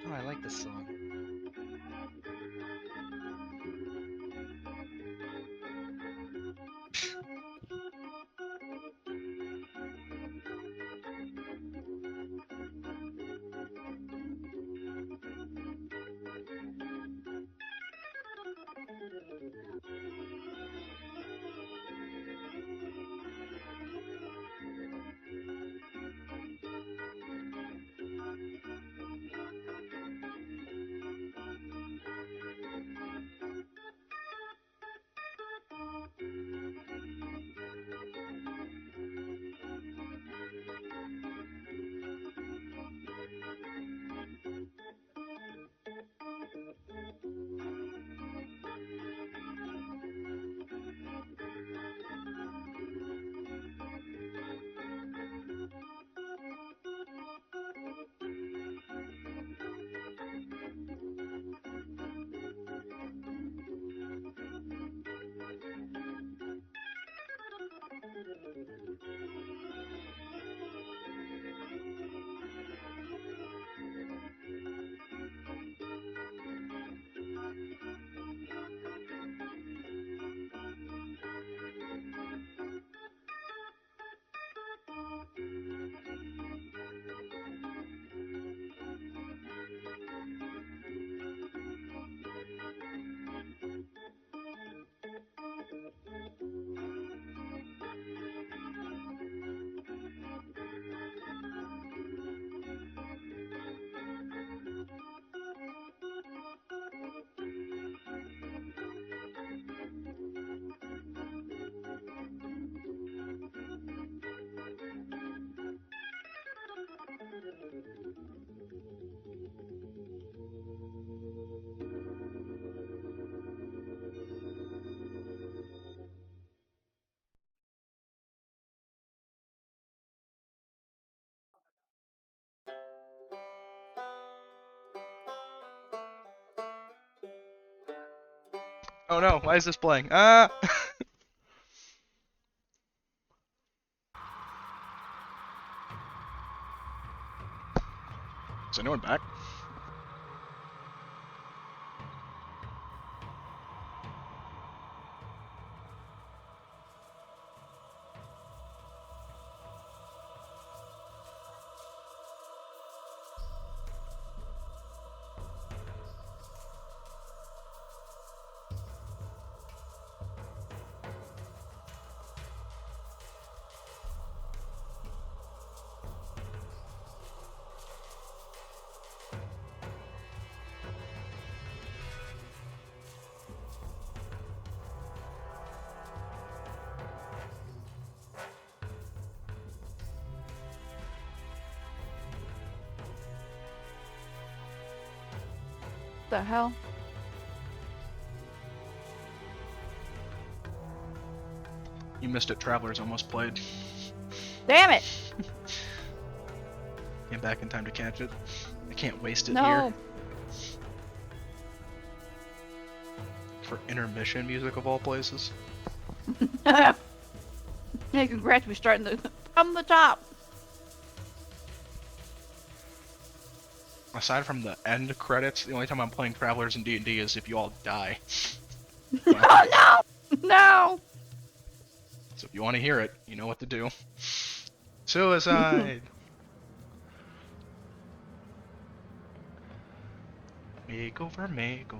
F: Oh, I like this song.
A: Oh no, why is this playing? Ah! Is anyone back?
B: The hell?
A: You missed it. Travelers almost played.
B: Damn it!
A: Came back in time to catch it. I can't waste it
B: No.
A: here. For intermission music of all places.
B: Hey, congrats, we're starting from the top.
A: Aside from the end credits, the only time I'm playing Travelers in D&D is if you all die.
B: Oh no! No!
A: So if you want to hear it, you know what to do. Suicide! Makeover, makeover,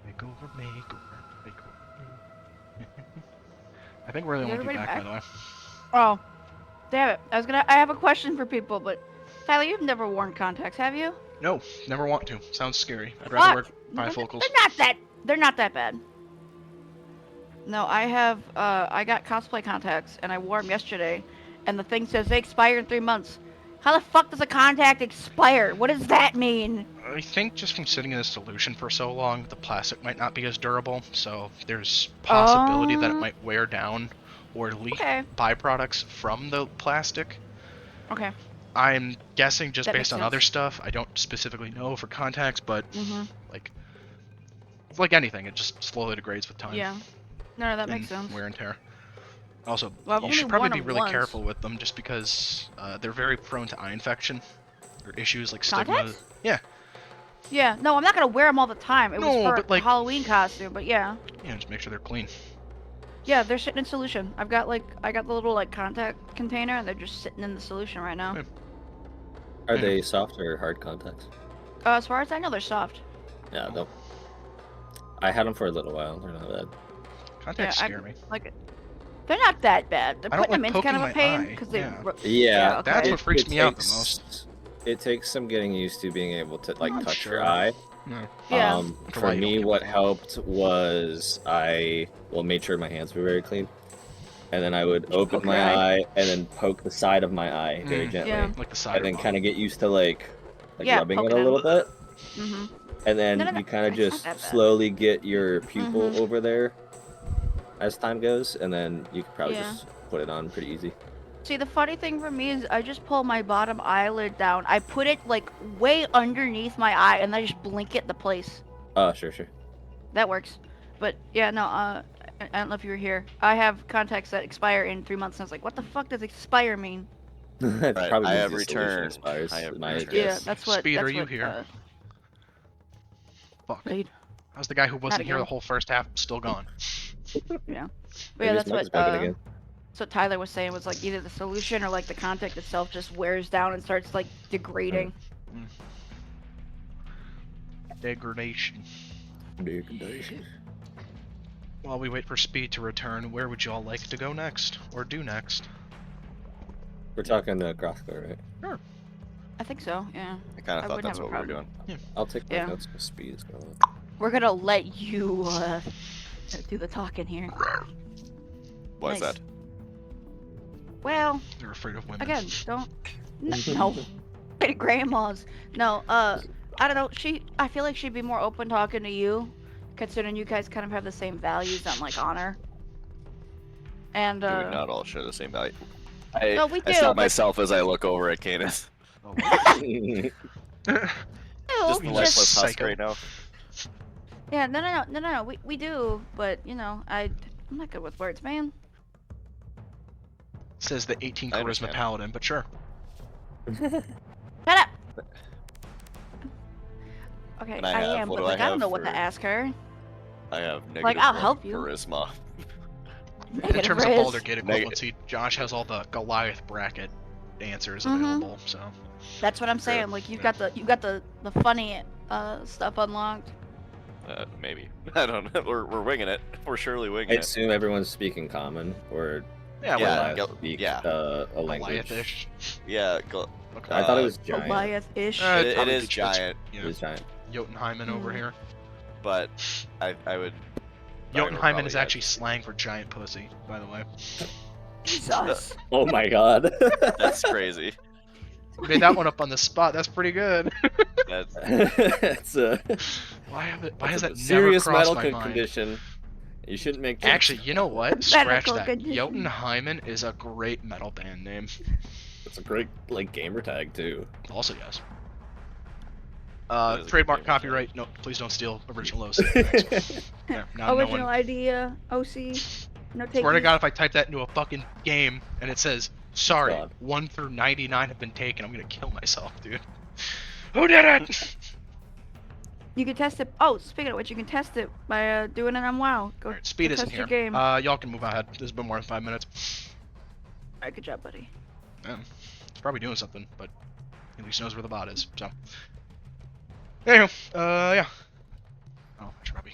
A: makeover, makeover, makeover. I think we're the
B: Is
A: only two
B: everybody
A: back, by the way.
B: Oh, damn it! I have a question for people, but Tyler, you've never worn contacts, have you?
A: No, never want to. Sounds scary. I'd rather
B: Fuck!
A: wear bifocals.
B: They're not that bad. No, I have. I got cosplay contacts, and I wore them yesterday, and the thing says they expire in 3 months. How the fuck does a contact expire? What does that mean?
A: I think just from sitting in the solution for so long, the plastic might not be as durable, so there's possibility that it
B: Oh.
A: might wear down or leak
B: Okay.
A: byproducts from the plastic.
B: Okay.
A: I'm guessing just
B: That
A: based
B: makes
A: on other
B: sense.
A: stuff. I don't specifically know for contacts, but
B: Mhm.
A: like it's like anything, it just slowly degrades with time.
B: Yeah. No, that
A: and
B: makes sense.
A: wear and tear. Also,
B: Well, I've
A: you
B: only
A: should probably
B: worn
A: be
B: 'em
A: really
B: once.
A: careful with them just because they're very prone to eye infection or issues like stigma.
B: Contacts?
A: Yeah.
B: Yeah. No, I'm not gonna wear them all the time. It was
A: No,
B: for
A: but, like-
B: a Halloween costume, but yeah.
A: Yeah, just make sure they're clean.
B: Yeah, they're sitting in solution. I got the little like contact container, and they're just sitting in the solution right now.
A: Okay.
C: Are
A: Yeah.
C: they soft or hard contacts?
B: As far as I know, they're soft.
C: Yeah, they'll. I had them for a little while. They're not bad.
A: Contacts
B: Yeah,
A: scare me.
B: Like, they're not that bad. They're
A: I don't
B: putting them
A: like
B: in's kind of
A: poking
B: a pain
A: my eye,
B: because they.
A: yeah.
C: Yeah,
B: okay.
A: That's what freaks me out the
C: takes-
A: most.
C: It takes some getting used to being able to like
A: I'm
C: touch
A: sure.
C: your eye.
A: No.
B: Yeah.
A: For
C: For
A: why you don't
C: me,
A: get
C: what
A: one.
C: helped was I made sure my hands were very clean, and then I would open
B: poke
C: my
B: your eye.
C: eye and then poke the side of my eye very
A: Mm.
C: gently,
B: Yeah.
A: Like the side
C: and then kind of get used to like
B: Yeah,
C: rubbing it
B: poking
C: a
B: it.
C: little bit,
B: Mm-hmm.
C: and then
B: No,
C: you kind of
B: it's not
C: just
B: that bad.
C: slowly get your pupil
B: Mhm.
C: over there as time goes, and then you can probably
B: Yeah.
C: just put it on pretty easy.
B: See, the funny thing for me is I just pull my bottom eyelid down. I put it like way underneath my eye, and I just blink it into place.
C: Sure.
B: That works. But yeah, no. I don't know if you were here. I have contacts that expire in 3 months, and I was like, what the fuck does expire mean?
C: It
D: Right,
C: probably
D: I
C: means
D: have
C: the solution
D: returned.
C: expires,
D: I have
C: my
D: returned.
B: Yeah,
C: guess.
B: that's what.
A: Speed,
B: that's
A: are you
B: what,
A: here? Fuck.
B: Wait,
A: How's the guy who wasn't here the
B: again.
A: whole first half still gone?
B: yeah. But
C: Maybe
B: yeah,
C: his
B: that's
C: mic is
B: what.
C: broken again.
B: That's what Tyler was saying was like either the solution or like the contact itself just wears down and starts like degrading.
A: Degradation. While we wait for Speed to return, where would y'all like to go next? Or do next?
C: We're talking the Crossclaw, right?
B: I think so. Yeah.
D: I kind
B: I
D: of thought
B: wouldn't
D: that's
B: have a
D: what we were
B: problem.
D: doing.
C: I'll take my
B: Yeah.
C: notes for speed as well.
B: We're gonna let you do the talking here.
D: Why is
B: Nice.
D: that?
B: Well,
A: They're afraid of women.
B: again, don't. No. Grandmas. No. I don't know. I feel like she'd be more open talking to you, considering you guys kind of have the same values on like honor. And
D: Do we not all share the same value?
B: No, we
D: I
B: do,
D: stop
B: but-
D: myself as I look over at Canis.
A: Oh, what?
D: Just the
A: Just
D: lifeless husk
A: psycho.
D: right now.
B: Yeah, no. We do, but you know, I'm not good with words, man.
A: Says the 18
D: I
A: charisma
D: understand.
A: paladin, but sure.
B: Shut up. Okay,
D: And
B: I
D: I have-
B: am,
D: what
B: but
D: do I
B: like I don't
D: have
B: know what to
D: for-
B: ask her.
D: I have negative
B: Like, I'll
D: 1
B: help you.
D: charisma.
A: In
B: Negative
A: terms of
B: riz.
A: Baldur's Gate equivalency, Josh has all the Goliath bracket answers available, so.
B: That's what I'm
D: Sure.
B: saying. Like you got the funny stuff unlocked.
D: Maybe. I don't know. We're winging it. We're surely
C: I
D: winging it.
C: assume everyone's speaking common, or
A: Yeah,
D: Yeah,
A: well,
C: Goliath speaks
D: yeah.
C: a language.
A: Goliath-ish.
D: Yeah,
A: Okay.
C: I thought it was giant.
B: Goliath-ish.
A: It's
D: it
A: probably
D: is
A: it's-
D: giant,
A: Yeah,
C: It was giant.
A: Jotunheimen over
B: Mm.
A: here.
D: but I would.
A: Jotunheimen is
D: probably
A: actually slang for giant pussy, by the way.
B: Jesus.
C: Oh my god.
D: That's crazy.
A: Made that one up on the spot. That's pretty good.
D: That's
C: It's a
A: Why
C: it's
A: has
C: a
A: that
C: serious
A: never crossed my
C: medical
A: mind?
C: condition. You shouldn't make jokes
A: Actually, you know
C: about
A: what? Scratch
B: Medical
A: that.
B: condition.
A: Jotunheimen is a great metal band name.
C: it. It's a great like gamer tag too.
A: Also, yes.
D: That is a
A: Trademark
D: good name,
A: copyright. No, please don't steal original OC. Thanks. There, now no
B: Original
A: one.
B: idea. OC. No take.
A: Swear to God, if I type that into a fucking game and it says, "Sorry,
C: God.
A: 1 through 99 have been taken," I'm gonna kill myself, dude. Who did it?
B: You can test it. Oh, speaking of which, you can test it by doing it on WoW. Go.
A: Alright, Speed
B: go
A: isn't
B: test
A: here.
B: your game.
A: Y'all can move ahead. This has been more than 5 minutes.
B: Alright, good job, buddy.
A: He's probably doing something, but at least knows where the bot is. So, anywho, yeah. Oh, I should probably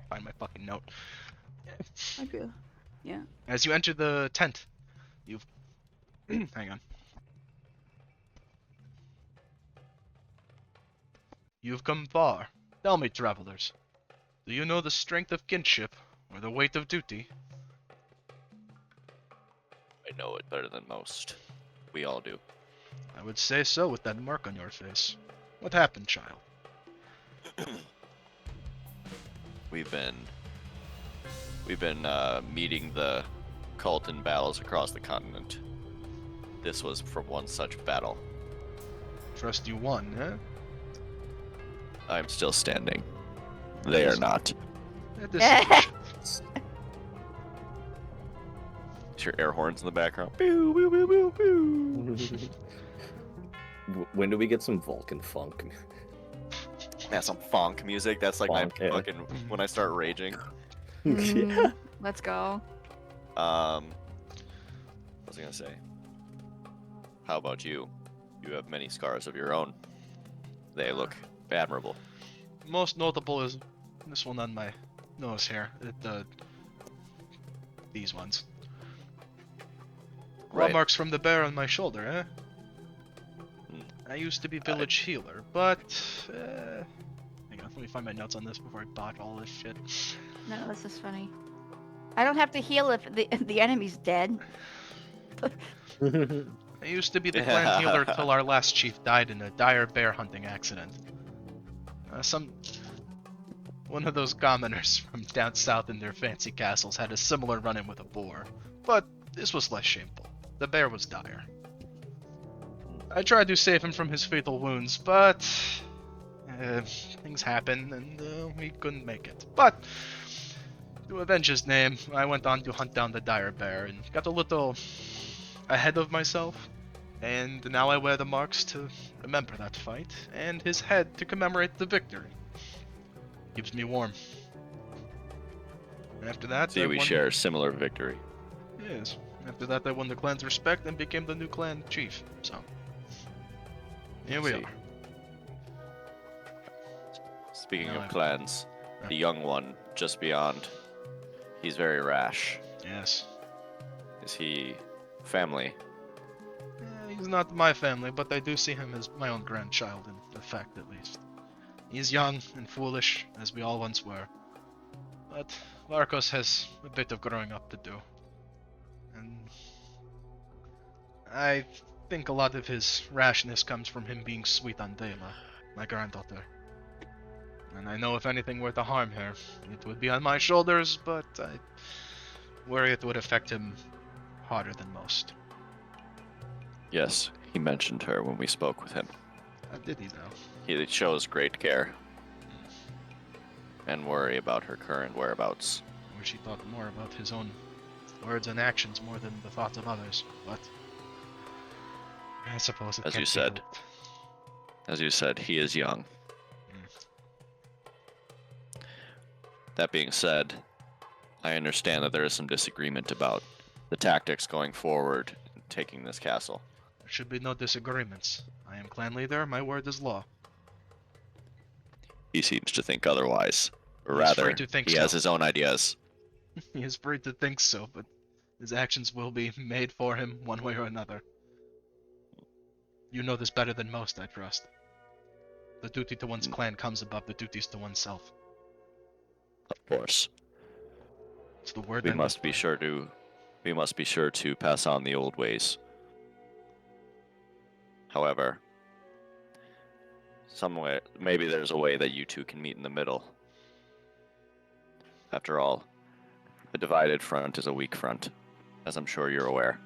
A: find my fucking note.
B: I feel. Yeah.
A: As you enter the tent, you've hang on. You've come far. Tell me, travelers, do you know the strength of kinship or the weight of duty?
D: I know it better than most. We all do.
A: I would say so with that mark on your face. What happened, child?
D: We've been meeting the Carton battles across the continent. This was from one such battle.
A: Trust you won, eh?
D: I'm still standing. They are not.
A: At this
D: Is your air horns in the background?
C: When do we get some Vulcan funk?
D: Yeah, some funk music. That's like
C: Funk,
D: my
C: yeah.
D: fucking when I start raging.
B: Mm, let's go.
D: What was I gonna say? How about you? You have many scars of your own. They look admirable.
A: Most notable is this one on my nose here. These ones. Claw
D: Right.
A: marks from the bear on my shoulder, eh?
D: Hmm.
A: I used to be village healer, but hang on, let me find my notes on this before I botch all this shit.
B: No, this is funny. I don't have to heal if the enemy's dead.
A: I used to be the clan healer till our last chief died in a dire bear hunting accident. One of those commoners from down south in their fancy castles had a similar run-in with a boar, but this was less shameful. The bear was dire. I tried to save him from his fatal wounds, but things happen and we couldn't make it. But to avenge his name, I went on to hunt down the dire bear and got a little ahead of myself. And now I wear the marks to remember that fight, and his head to commemorate the victory. Keeps me warm. And after that,
D: See,
A: I
D: we
A: won...
D: share a similar victory.
A: Yes. After that, I won the clan's respect and became the new clan chief. So, here we
D: See.
A: are.
D: Speaking
A: Now
D: of
A: I've-
D: clans, the young one just beyond, he's very rash.
A: Yes.
D: Is he family?
A: He's not my family, but I do see him as my own grandchild, in fact, at least. He's young and foolish, as we all once were. But Varkos has a bit of growing up to do. And I think a lot of his rashness comes from him being sweet on Dela, my granddaughter. And I know if anything were to harm her, it would be on my shoulders, but I worry it would affect him harder than most.
D: Yes, he mentioned her when we spoke with him.
A: How did he though?
D: He shows great care and worry about her current whereabouts.
A: I wish he thought more about his own words and actions more than the thoughts of others, but I suppose it
D: As
A: can't
D: you
A: be
D: said.
A: helped.
D: As you said, he is young. That being said, I understand that there is some disagreement about the tactics going forward in taking this castle.
A: There should be no disagreements. I am clan leader, my word is law.
D: He seems to think otherwise. Or
A: He's free
D: rather,
A: to think
D: he
A: so.
D: has his own ideas.
A: He is free to think so, but his actions will be made for him one way or another. You know this better than most, I trust. The duty to one's clan comes above the duties to oneself.
D: Of course.
A: It's the word
D: We
A: I
D: must
A: live
D: be
A: by.
D: sure to pass on the old ways. However, maybe there's a way that you two can meet in the middle. After all, a divided front is a weak front, as I'm sure you're aware.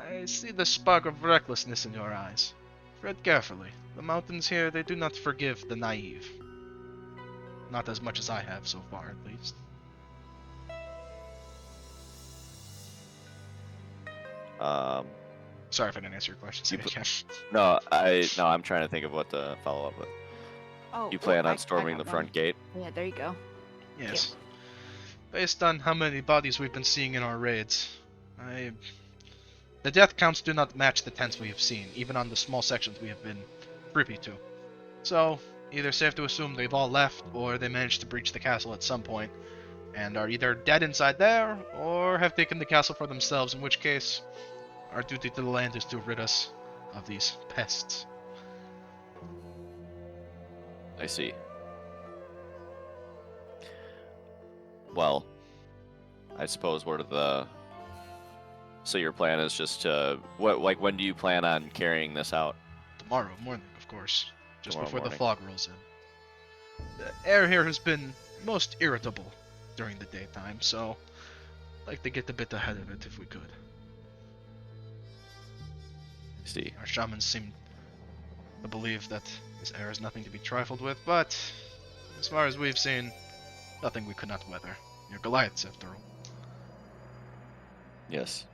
A: I see the spark of recklessness in your eyes. Tread carefully. The mountains here, they do not forgive the naive. Not as much as I have so far, at least. Sorry if I didn't answer your question. Say
D: You
A: it again.
D: No, I'm trying to think of what to follow up with.
B: Oh,
D: You plan
B: I
D: on storming
B: got
D: the front
B: one.
D: gate?
B: Yeah, there you go.
A: Yes. Based on how many bodies we've been seeing in our raids, the death counts do not match the tents we have seen, even on the small sections we have been privy to. So, either safe to assume they've all left, or they managed to breach the castle at some point, and are either dead inside there, or have taken the castle for themselves, in which case, our duty to the land is to rid us of these pests.
D: I see. Well, I suppose so your plan is just to when do you plan on carrying this out?
A: Tomorrow morning, of course, just
D: Tomorrow
A: before the
D: morning.
A: fog rolls in. The air here has been most irritable during the daytime, so I'd like to get a bit ahead of it if we could.
D: I see.
A: Our shamans seem to believe that this air is nothing to be trifled with, but as far as we've seen, nothing we could not weather. You're Goliaths, after all.
D: Yes.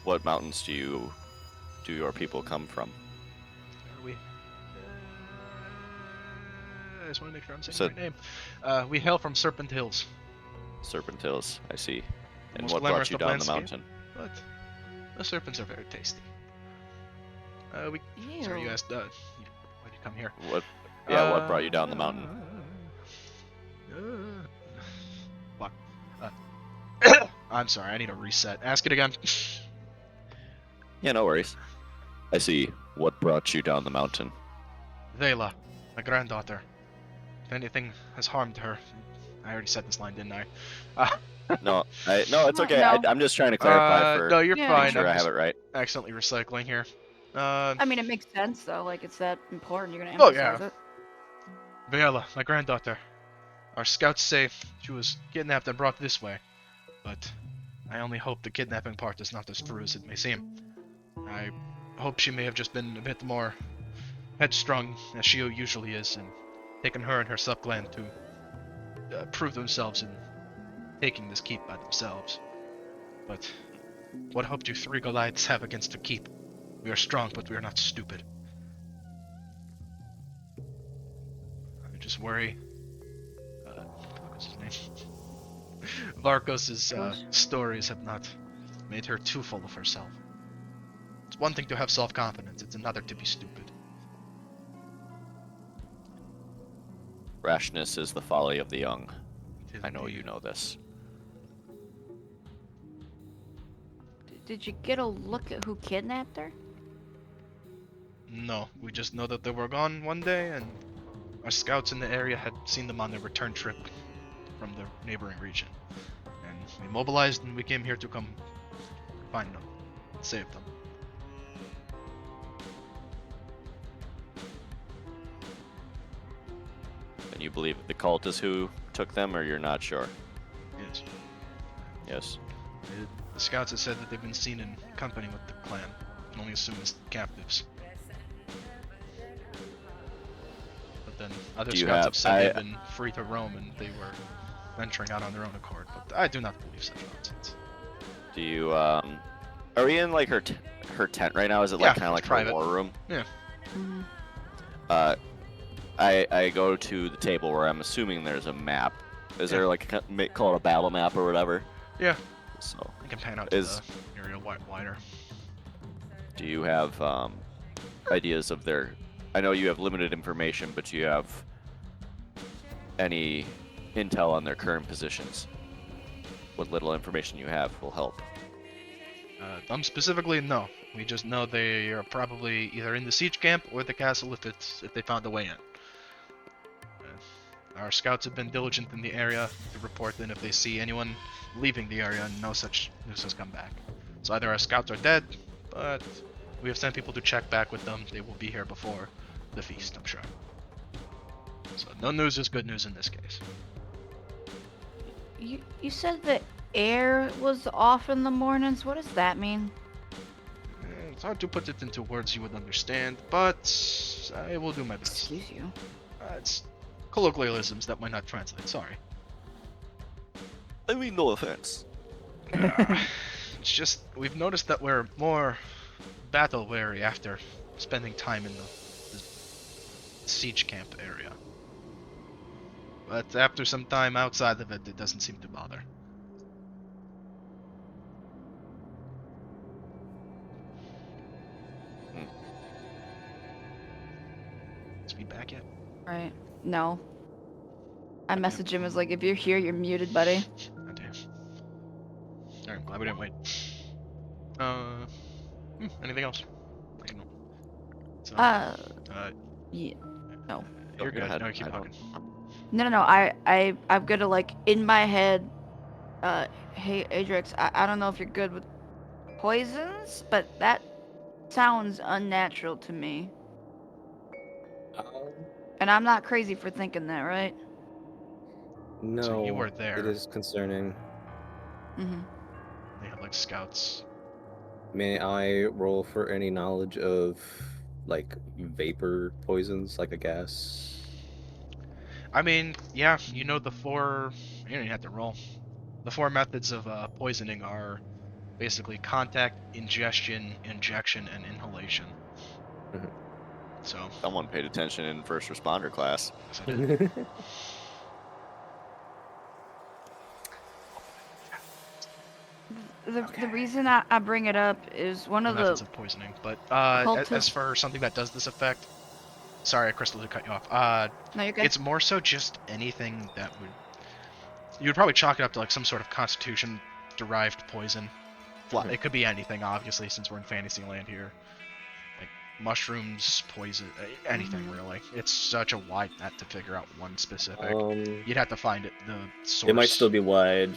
D: What mountains do your people come from?
A: Are we? I just want to make sure I'm saying
D: So-
A: the right name. We hail from Serpent Hills,
D: Serpent Hills, I see. And
A: Most
D: what brought
A: glamorous
D: you
A: of
D: down the
A: landscape.
D: mountain?
A: but the serpents are very tasty. Sorry, you
B: Ew.
A: asked. Why'd you come here?
D: What brought you down the mountain?
A: Fuck. I'm sorry, I need a reset. Ask it again.
D: Yeah, no worries. I see. What brought you down the mountain?
A: Vela, my granddaughter. If anything has harmed her, I already said this line, didn't I?
D: No, it's okay.
B: No.
D: I'm just trying to clarify for
A: no, you're
B: Yeah.
A: fine.
D: make sure
A: I'm
D: I have
A: just
D: it right.
A: accidentally recycling here.
B: I mean, it makes sense though. Like it's that important. You're gonna
A: Oh,
B: emphasize
A: yeah.
B: it.
A: Vela, my granddaughter. Our scouts say she was kidnapped and brought this way, but I only hope the kidnapping part is not as true as it may seem. I hope she may have just been a bit more headstrong as she usually is, and taken her and her sub-clan to prove themselves in taking this keep by themselves. But what hope do 3 Goliaths have against a keep? We are strong, but we are not stupid. I just worry. What's his name? Varkos's stories have not made her too full of herself. It's one thing to have self-confidence, it's another to be stupid.
D: Rashness is the folly of the young.
A: It is
D: I know
A: indeed.
D: you know this.
B: Did you get a look at who kidnapped her?
A: No, we just know that they were gone one day, and our scouts in the area had seen them on their return trip from the neighboring region. And we mobilized and we came here to come find them, save them.
D: And you believe the cult is who took them, or you're not sure?
A: Yes.
D: Yes.
A: The scouts have said that they've been seen in company with the clan, can only assume as captives. But then other
D: Do you
A: scouts
D: have-
A: have said
D: I-
A: they've been free to roam and they were venturing out on their own accord, but I do not believe such nonsense.
D: Do you are we in like her tent right now? Is it
A: Yeah,
D: like kind of like
A: it's
D: her
A: private.
D: war room?
B: Mm-hmm.
D: I go to the table where I'm assuming there's a map. Is there like call it a battle map or whatever?
A: Yeah.
D: So
A: I can pan out to
D: Is-
A: the area wider.
D: do you have ideas of their? I know you have limited information, but do you have any intel on their current positions? What little information you have will help.
A: Them specifically, no. We just know they are probably either in the siege camp or the castle if they found a way in. Our scouts have been diligent in the area to report in if they see anyone leaving the area, and no such news has come back. So either our scouts are dead, but we have sent people to check back with them. They will be here before the feast, I'm sure. So no news is good news in this case.
B: You said the air was off in the mornings. What does that mean?
A: It's hard to put it into words you would understand, but I will do my best.
B: Excuse you.
A: It's colloquialisms that might not translate, sorry.
D: I mean, no offense.
A: It's just, we've noticed that we're more battle weary after spending time in the siege camp area. But after some time outside of it, it doesn't seem to bother. Is he back yet?
B: Right. No. I messaged him as like, if you're here, you're muted, buddy.
A: Oh, damn. Alright, I'm glad we didn't wait. Anything else? I don't know. So,
B: Yeah. No.
A: you're
D: go
A: good.
D: ahead.
A: No, keep
D: I don't-
A: talking.
B: No. I'm gonna like in my head. Hey, Adrix, I don't know if you're good with poisons, but that sounds unnatural to me. And I'm not crazy for thinking that, right?
C: No,
A: So you were there.
C: It is concerning.
B: Mm-hmm.
A: They have like scouts.
C: May I roll for any knowledge of like vapor poisons, like a gas?
A: I mean, yeah, you know the four. You don't even have to roll. The 4 methods of poisoning are basically contact, ingestion, injection, and inhalation.
C: Mhm.
A: So,
D: Someone paid attention in first responder class.
A: yes, I did.
B: The reason I bring it up is one of
A: methods
B: the
A: of poisoning. But
B: cultists-
A: as for something that does this effect, sorry, Crystal, to cut you off.
B: no, you're good.
A: It's more so just anything that would. You would probably chalk it up to like some sort of constitution-derived poison. It could be anything, obviously, since we're in Fantasyland here. Like mushrooms, poison, anything really. It's such a wide net to figure out one specific. You'd have to find it. The source.
C: It might still be wide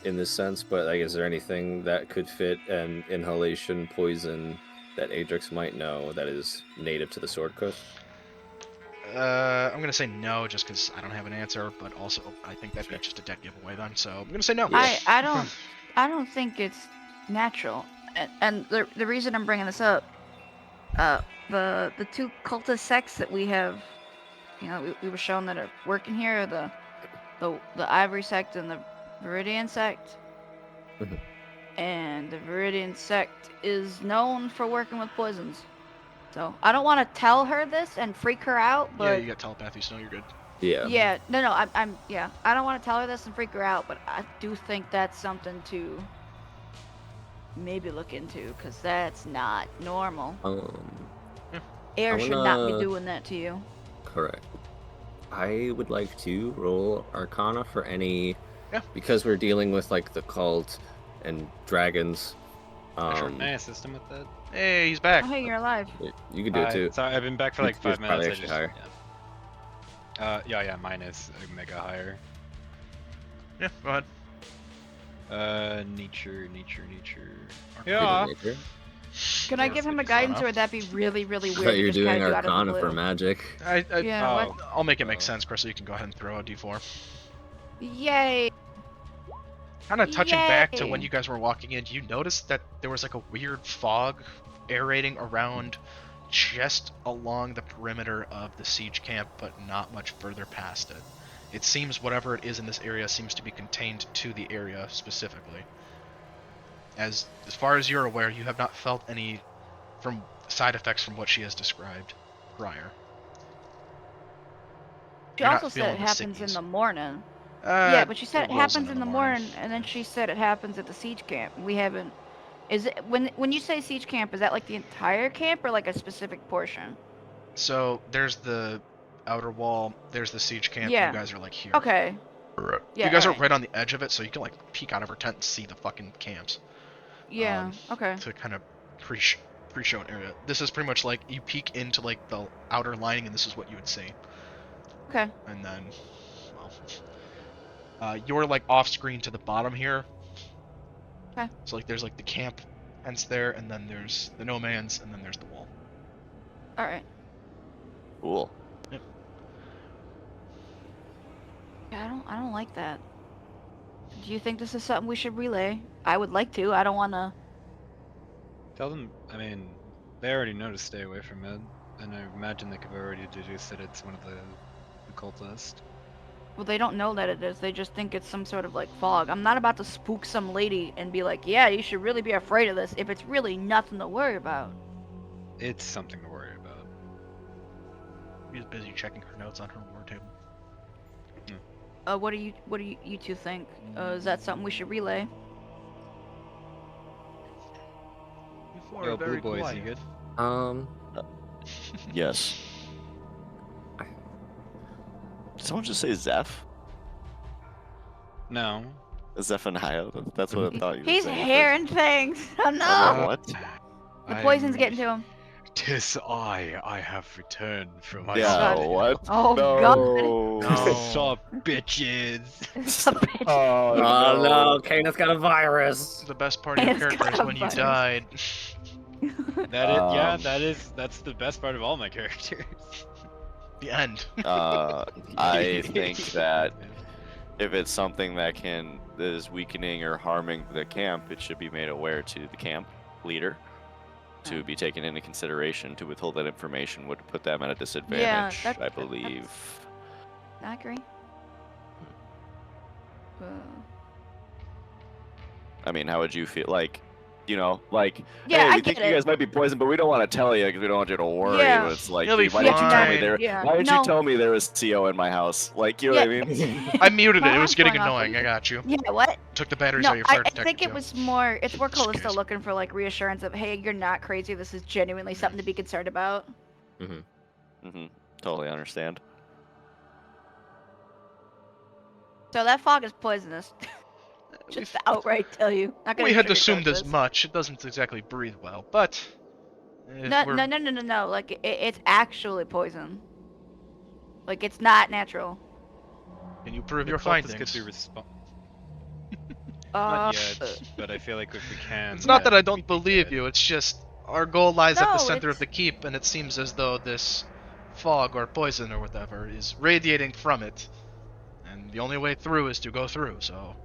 C: in this sense, but like, is there anything that could fit an inhalation poison that Adrix might know that is native to the Sword Coast?
A: I'm gonna say no, just because I don't have an answer, but also I think that'd be just a dead giveaway then. So I'm gonna say no.
B: I don't think it's natural, and the reason I'm bringing this up The two cultist sects that we have, we were shown that are working here, the Ivory sect and the Viridian sect.
C: Mhm.
B: And the Viridian sect is known for working with poisons. So I don't want to tell her this and freak her out,
A: Yeah,
B: but
A: you got telepathy, so you're good.
C: Yeah.
B: yeah, no, yeah, I don't want to tell her this and freak her out, but I do think that's something to maybe look into, because that's not normal. Air
C: I
B: should not be
C: wanna-
B: doing that to you.
C: Correct. I would like to roll Arcana for any,
A: Yeah.
C: because we're dealing with like the cult and dragons.
A: sure.
F: Can I assist him with that?
A: Hey, he's back.
B: Oh, hey, you're alive.
C: You can do it too.
F: Sorry, I've been back for like
C: Yours
F: 5 minutes.
C: probably
F: I
C: actually
F: just,
C: higher.
F: yeah, mine is a mega higher.
A: Yeah, go ahead.
F: Nature.
C: Yeah.
F: Yeah.
B: Can I give him a guidance, or would that be really, really
C: I
B: weird?
C: thought
B: to
C: you were
B: just
C: doing
B: kinda do out of the
C: Arcana for
B: blue?
C: magic.
B: Yeah,
F: Oh.
B: what?
A: I'll make it make sense, Chris, so you can go ahead and throw a d4.
B: Yay!
A: Kind of touching back to when
B: Yay.
A: you guys were walking in, you noticed that there was like a weird fog aerating around just along the perimeter of the siege camp, but not much further past it. It seems whatever it is in this area seems to be contained to the area specifically. As far as you're aware, you have not felt any from side effects from what she has described prior.
B: She
A: You're not
B: also said
A: feeling
B: it
A: the
B: happens in
A: sickies.
B: the morning. Yeah, but she said it
A: rolls
B: happens
A: into
B: in the morning, and then she said it happens at the siege camp. We haven't. Is it when you say siege camp? Is that like the entire camp or like a specific portion?
A: So there's the outer wall, there's the siege camp.
B: Yeah.
A: You guys are like here.
B: Okay. Yeah.
A: You guys are
B: alright.
A: right on the edge of it, so you can like peek out of her tent and see the fucking camps.
B: Yeah. Okay.
A: To kind of pre-show an area. This is pretty much like you peek into like the outer lining, and this is what you would see.
B: Okay.
A: And then, well, you're like off screen to the bottom here.
B: Okay.
A: So like there's like the camp fence there, and then there's the no man's, and then there's the wall.
B: All right.
D: Cool.
B: Yeah, I don't like that. Do you think this is something we should relay? I would like to. I don't want to.
F: Tell them. I mean, they already know to stay away from it, and I imagine they could already deduce that it's one of the cultists.
B: Well, they don't know that it is. They just think it's some sort of like fog. I'm not about to spook some lady and be like, yeah, you should really be afraid of this if it's really nothing to worry about.
F: It's something to worry about.
A: She's busy checking her notes on her war table.
B: What do you two think? Is that something we should relay?
F: Yo, Blue Boys, you good?
D: Yes. Did someone just say Zeph?
F: No.
D: Zephaniah? That's what I thought you were
B: He's
D: saying.
B: hearing things. Oh no!
D: What?
B: The poison's getting to him.
F: Tis I have returned from my
D: Yeah,
B: God.
D: what?
B: Oh
D: no.
B: God!
F: What's up, bitches?
D: Oh,
C: Oh no, Kana's got a virus.
A: The best part of your
B: It's
A: character is
B: got a
A: when you
B: virus.
A: died.
F: That's the best part of all my characters.
A: The end.
D: I think that if it's something that is weakening or harming the camp, it should be made aware to the camp leader to be taken into consideration. To withhold that information would put them at a disadvantage, I believe.
B: I agree.
D: I mean, how would you feel? Like, you know, like,
B: Yeah,
D: hey,
B: I
D: we think
B: get
D: you
B: it.
D: guys might be poisoned, but we don't want to tell you because we don't want you to worry.
B: Yeah.
D: But it's like,
A: You'll be
D: dude, why didn't you tell me
A: fine.
D: there?
B: Yeah.
D: Why didn't
B: No.
D: you tell me there was CO in my house? Like, you know what I mean?
A: I muted it.
B: My
A: It was
B: arm's
A: getting
B: going off.
A: annoying. I got you.
B: Yeah, what?
A: Took the batteries
B: No,
A: out of your fire
B: I
A: detector
B: think it
A: too.
B: was more. It's more
A: Just
B: Callista
A: kidding.
B: looking for like reassurance of, hey, you're not crazy. This is genuinely something to be concerned about.
D: Totally understand.
B: So that fog is poisonous. Just to outright tell you. Not gonna
A: We had
B: sugarcoat
A: assumed as
B: this.
A: much. It doesn't exactly breathe well, but if
B: No,
A: we're-
B: no. Like it's actually poison. Like it's not natural.
A: Can you prove
F: The
A: your
F: cultists could
A: findings?
F: be Not
B: Uh,
F: yet, but I feel like if we can.
A: It's not that I
F: we'd
A: don't
F: be
A: believe
F: good.
A: you. It's just our goal lies at the
B: No,
A: center of
B: it's-
A: the keep, and it seems as though this fog or poison or whatever is radiating from it, and the only way through is to go through. So,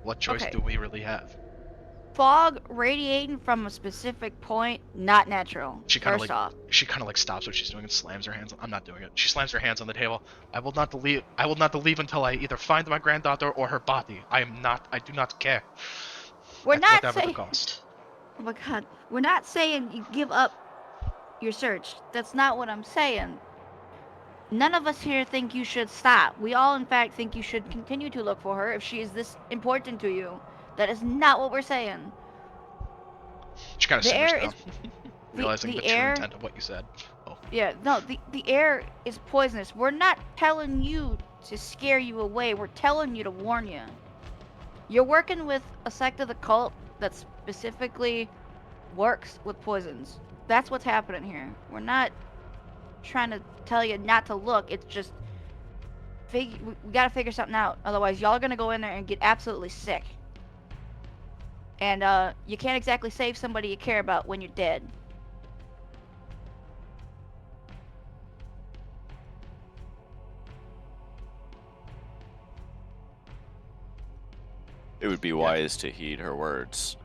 A: what choice
B: Okay.
A: do we really have?
B: fog radiating from a specific point, not natural.
A: She kind of
B: First
A: like
B: off.
A: she kind of like stops what she's doing and slams her hands. I'm not doing it. She slams her hands on the table. I will not leave. I will not leave until I either find my granddaughter or her body. I am not. I do not care.
B: We're
A: At
B: not
A: whatever the
B: saying.
A: cost.
B: Oh my god. We're not saying you give up your search. That's not what I'm saying. None of us here think you should stop. We all, in fact, think you should continue to look for her if she is this important to you. That is not what we're saying.
A: She kind of
B: The
A: simmers
B: air
A: down,
B: is
A: realizing
B: the
A: the true
B: air.
A: intent of what you said. Oh,
B: Yeah, no, the air is poisonous. We're not telling you to scare you away. We're telling you to warn you. You're working with a sect of the cult that specifically works with poisons. That's what's happening here. We're not trying to tell you not to look. It's just we gotta figure something out. Otherwise, y'all are gonna go in there and get absolutely sick. And you can't exactly save somebody you care about when you're dead.
D: It would be wise to heed her words.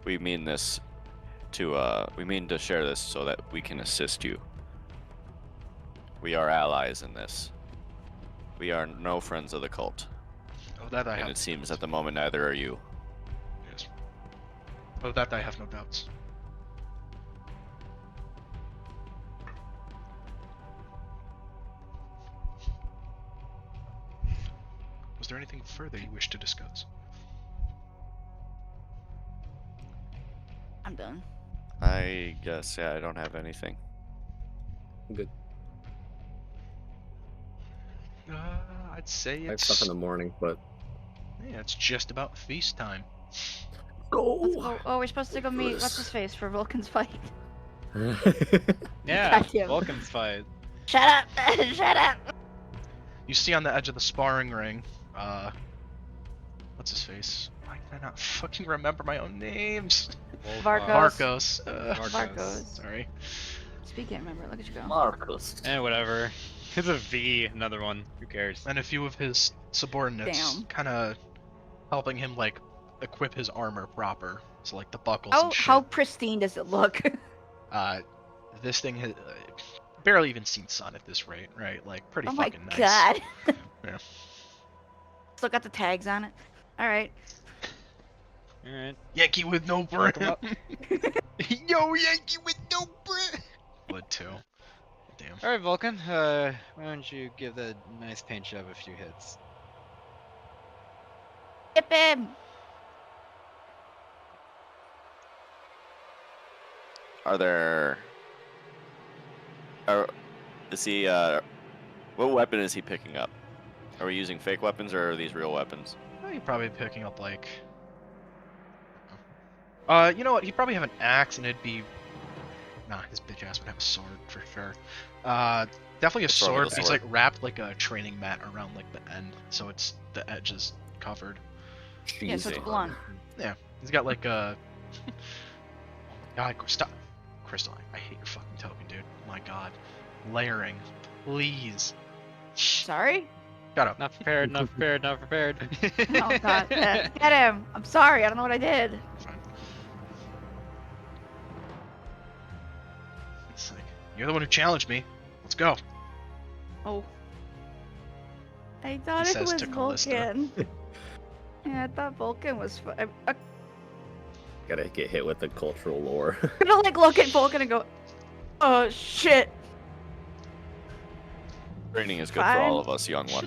D: We mean this we mean to share this so that we can assist you. We are allies in this. We are no friends of the cult.
A: oh, that I
D: And
A: have.
D: it seems at the moment neither are you.
A: Yes. Oh, that I have no doubts. Was there anything further you wish to discuss?
B: I'm done.
D: I guess, yeah, I don't have anything.
C: Good.
A: I'd say
C: I have stuff
A: it's
C: in the morning, but
A: yeah, it's just about feast time.
B: Let's
C: go.
B: go. Oh, we're supposed to go meet what's his face for Vulcan's fight.
F: Yeah,
B: Goddamn.
F: Vulcan's fight.
B: Shut up! Shut up!
A: You see on the edge of the sparring ring, what's his face? Why can I not fucking remember my own names?
B: Varkos.
A: Marcos.
B: Varkos.
A: Sorry.
B: Speak, can't remember. Look at you go.
C: Marcus.
F: Whatever. It's a V, another one. Who cares?
A: And a few of his subordinates
B: Damn.
A: kind of helping him like equip his armor proper. So like the buckles
B: Oh,
A: and shit.
B: how pristine does it look?
A: This thing has barely even seen sun at this rate, right? Like pretty
B: Oh my
A: fucking nice.
B: god.
A: Yeah.
B: Still got the tags on it. Alright.
F: Alright.
A: Yankee with no brim.
F: Come up. Yo, Yankee with no brim!
A: Would too. Damn.
F: Alright, Vulcan. Why don't you give that nice paint job a few hits?
B: Hip him!
D: Is he, what weapon is he picking up? Are we using fake weapons or are these real weapons?
A: Well, you're probably picking up like. You know what? He'd probably have an axe, and it'd be. Nah, his bitch ass would have a sword for sure. Definitely a
D: What's wrong
A: sword.
D: with
A: But
D: a
A: he's
D: sword?
A: like wrapped like a training mat around like the end, so it's the edge is covered.
B: Yeah, so it's
D: Easy.
B: blunt.
A: Yeah, he's got like a. God, stop, Crystal. I hate your fucking token, dude. My God, layering, please.
B: Sorry?
A: Shut up.
F: Not prepared, not prepared, not prepared.
B: Oh god. Get him! I'm sorry, I don't know what I did.
A: Fine. It's like you're the one who challenged me. Let's go.
B: Oh. I thought
A: He
B: it
A: says
B: was
A: to Callista.
B: Vulcan. Yeah, I thought Vulcan was I'm
C: Gotta get hit with the cultural lore.
B: gonna like look at Vulcan and go, oh shit.
D: Training is good for all
B: Fine.
D: of us, young one.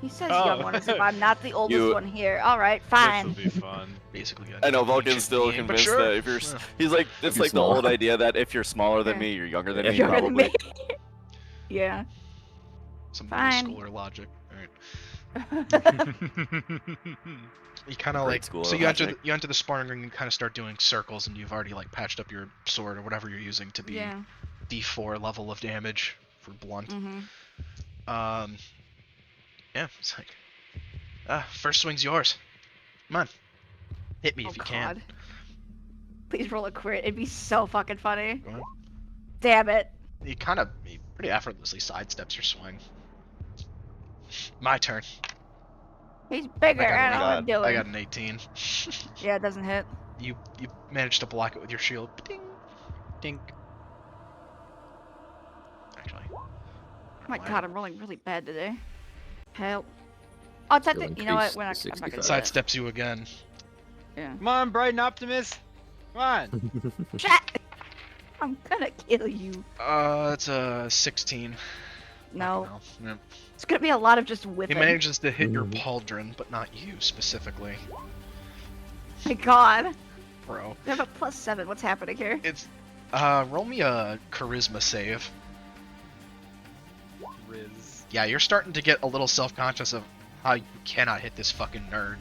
B: He says
F: Oh.
B: young one as if I'm not the oldest
D: You-
B: one here. Alright, fine.
F: This'll be fun.
A: Basically,
D: I know
A: ancient
D: Vulcan's still
A: being, but
D: convinced
A: sure.
D: that if you're, he's like, it's
C: you're
D: like the
C: small.
D: old idea that if you're smaller than
B: Yeah.
D: me, you're younger than
C: If
D: me,
B: Younger than
D: probably.
B: me. Yeah.
A: Some
B: Fine.
A: middle schooler logic. Alright.
B: Oh
A: You kind of
D: Great
A: like
D: school
A: so
D: of
A: you enter
D: logic.
A: you enter the sparring ring and kind of start doing circles, and you've already like patched up your sword or whatever you're using to be
B: yeah.
A: D4 level of damage for blunt.
B: Mm-hmm.
A: Yeah, it's like first swing's yours. Come on, hit me
B: Oh
A: if you
B: god. Please roll a crit. It'd be so fucking funny.
A: can. Go on.
B: Damn it.
A: He pretty effortlessly sidesteps your swing. My turn.
B: He's bigger. I don't know what I'm doing.
A: I got an 18.
B: Yeah, it doesn't hit.
A: You managed to block it with your shield. Ding.
F: Dink.
A: Actually,
B: Oh my
A: Why?
B: god, I'm rolling really bad today. Help. Oh, it's at
C: You'll
B: the, you know what?
C: increase
B: I'm not
C: to
B: gonna do
C: 65.
B: that.
A: sidesteps you again.
B: Yeah.
F: Come on, Brighton Optimus. Come on.
B: Shit! I'm gonna kill you.
A: It's a 16.
B: No.
A: Fucking hell. Yeah.
B: It's gonna be a lot of just
A: He
B: whipping.
A: manages to hit your
C: Mhm.
A: pauldron, but not you specifically,
B: My god.
A: bro.
B: I have a +7. What's happening here?
A: It's roll me a charisma save.
F: Riz.
A: Yeah, you're starting to get a little self-conscious of how you cannot hit this fucking nerd.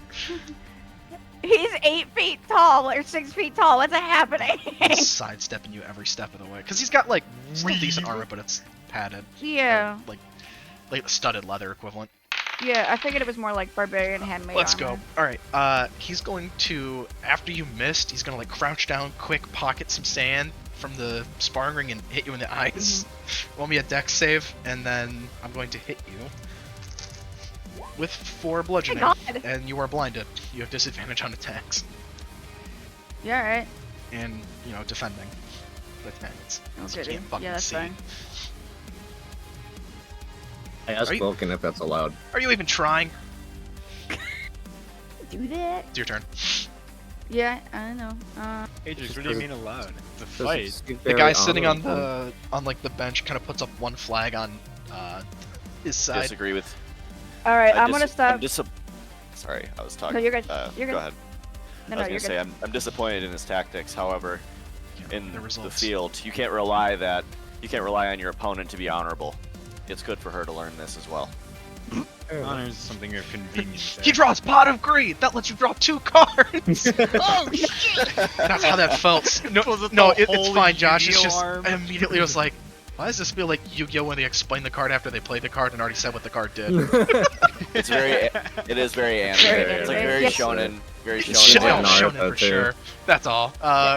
B: He's 8 feet tall or 6 feet tall. What's happening?
A: He's sidestepping you every step of the way. Because he's got, like, still decent armor, but it's padded.
B: Yeah.
A: Or, like studded leather equivalent.
B: Yeah, I figured it was more like barbarian handmade
A: Let's
B: armor.
A: go. Alright, he's going to, after you missed, he's gonna, like, crouch down, quick pocket some sand from the sparring ring and hit you in the eyes. Roll me a dex save, and then I'm going to hit you with 4 bludgeoning.
B: God.
A: And you are blinded. You have disadvantage on attacks.
B: Yeah, alright.
A: And, you know, defending with magnets. So you
B: Okay,
A: can't fucking
B: yeah, that's
A: see.
B: fine.
C: I asked
A: Are you-
C: Vulcan if that's allowed.
A: Are you even trying?
B: Do that.
A: It's your turn.
B: Yeah, I know.
F: Aegis, what do you mean allowed? It's a
C: Does
F: fight.
C: it seem
A: The
C: very
A: guy sitting on
C: honorable?
A: like the bench kind of puts up one flag on his side.
D: Disagree with.
B: Alright,
D: I
B: I'm gonna stop.
D: Sorry, I was talking.
B: No, you're good. You're
D: Go
B: good.
D: ahead.
B: No,
D: I was
B: you're
D: gonna say
B: good.
D: I'm disappointed in his tactics. However,
A: Yeah,
D: in
A: the
D: the
A: results.
D: field, you can't rely on your opponent to be honorable. It's good for her to learn this as well.
F: Honor is something of convenience.
A: He draws Pot of Greed. That lets you draw 2 cards.
F: Oh shit!
A: That's how that felt. No,
F: Was it
A: no,
F: the
A: it's
F: holy
A: fine, Josh. It's
F: Yu-Gi-Oh
A: just
F: arm?
A: I immediately was like, why does this feel like Yu-Gi-Oh when they explain the card after they play the card and already said what the card did?
D: It is very anime.
B: Very
D: It's like
B: anime,
D: very
B: yes.
D: shonen. Very
A: It's
C: Shonen.
A: shonen,
C: Naruto,
A: shonen for
C: too.
A: sure. That's all.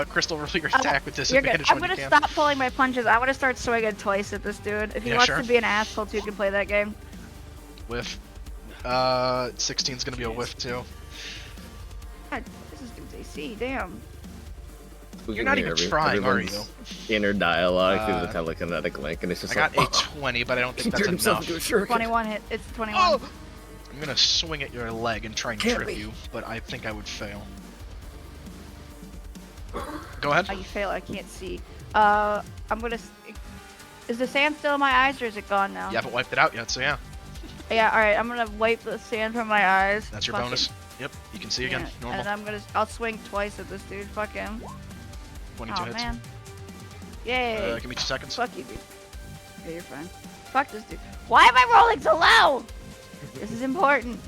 A: Crystal, roll your attack with
B: You're good.
A: disadvantage
B: I'm
A: when you
B: gonna
A: can.
B: stop pulling my punches. I want to start swinging twice at this dude. If he
A: Yeah,
B: wants
A: sure.
B: to be an asshole too, can play that game.
A: Whiff. 16's gonna be a whiff too.
B: God, this is dude's AC. Damn.
C: We
A: You're
C: can
A: not
C: hear
A: even trying, are
C: everyone's Inner dialogue through the telekinetic link, and it's just
A: I got
C: like,
A: a 20, but I don't
C: he
A: think
C: turned
A: that's
C: himself
A: enough.
C: into a shuriken.
B: 21 hit. It's 21.
A: Oh! I'm gonna swing at your leg and try and
C: Can't
A: trip
C: be.
A: you, but I think I would fail. Go ahead.
B: Oh, you fail. I can't see. I'm gonna. Is the sand still in my eyes, or is it gone now?
A: You haven't wiped it out yet, so yeah.
B: Yeah. All right. I'm gonna wipe the sand from my eyes.
A: That's your
B: Fuck
A: bonus.
B: it.
A: Yep, you can see again.
B: Yeah,
A: Normal.
B: And I'll swing twice at this dude. Fuck him.
A: 22
B: Oh
A: hits.
B: man. Yay.
A: Give me 2 seconds.
B: Fuck you, dude. Yeah, you're fine. Fuck this dude. Why am I rolling so low? This is important.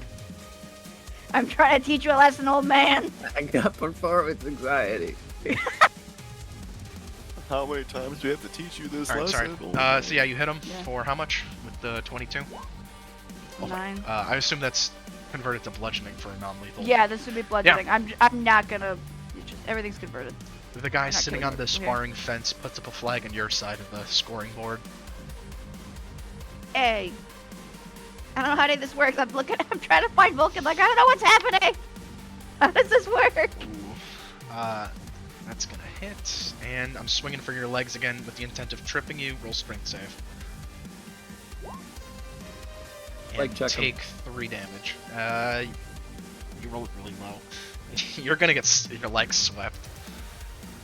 B: I'm trying to teach you a lesson, old man.
C: I got performance anxiety.
D: How many times do we have to teach you this
A: Alright, sorry.
D: lesson?
A: So yeah, you hit him
B: Yeah.
A: for how much with the 22? Oh,
B: 9.
A: I assume that's converted to bludgeoning for a non-lethal.
B: Yeah, this would be bludgeoning. I'm not gonna. Everything's converted.
A: The guy
B: not
A: sitting
B: killing
A: on
B: you.
A: the
B: Okay.
A: sparring fence puts up a flag on your side of the scoring board.
B: Hey. I don't know how this works. I'm trying to find Vulcan. Like I don't know what's happening. How does this work?
A: Ooh. That's gonna hit. And I'm swinging for your legs again with the intent of tripping you. Roll strength save.
C: Leg
A: And
C: check 'em.
A: take 3 damage. You roll it really low. You're gonna get your legs swept.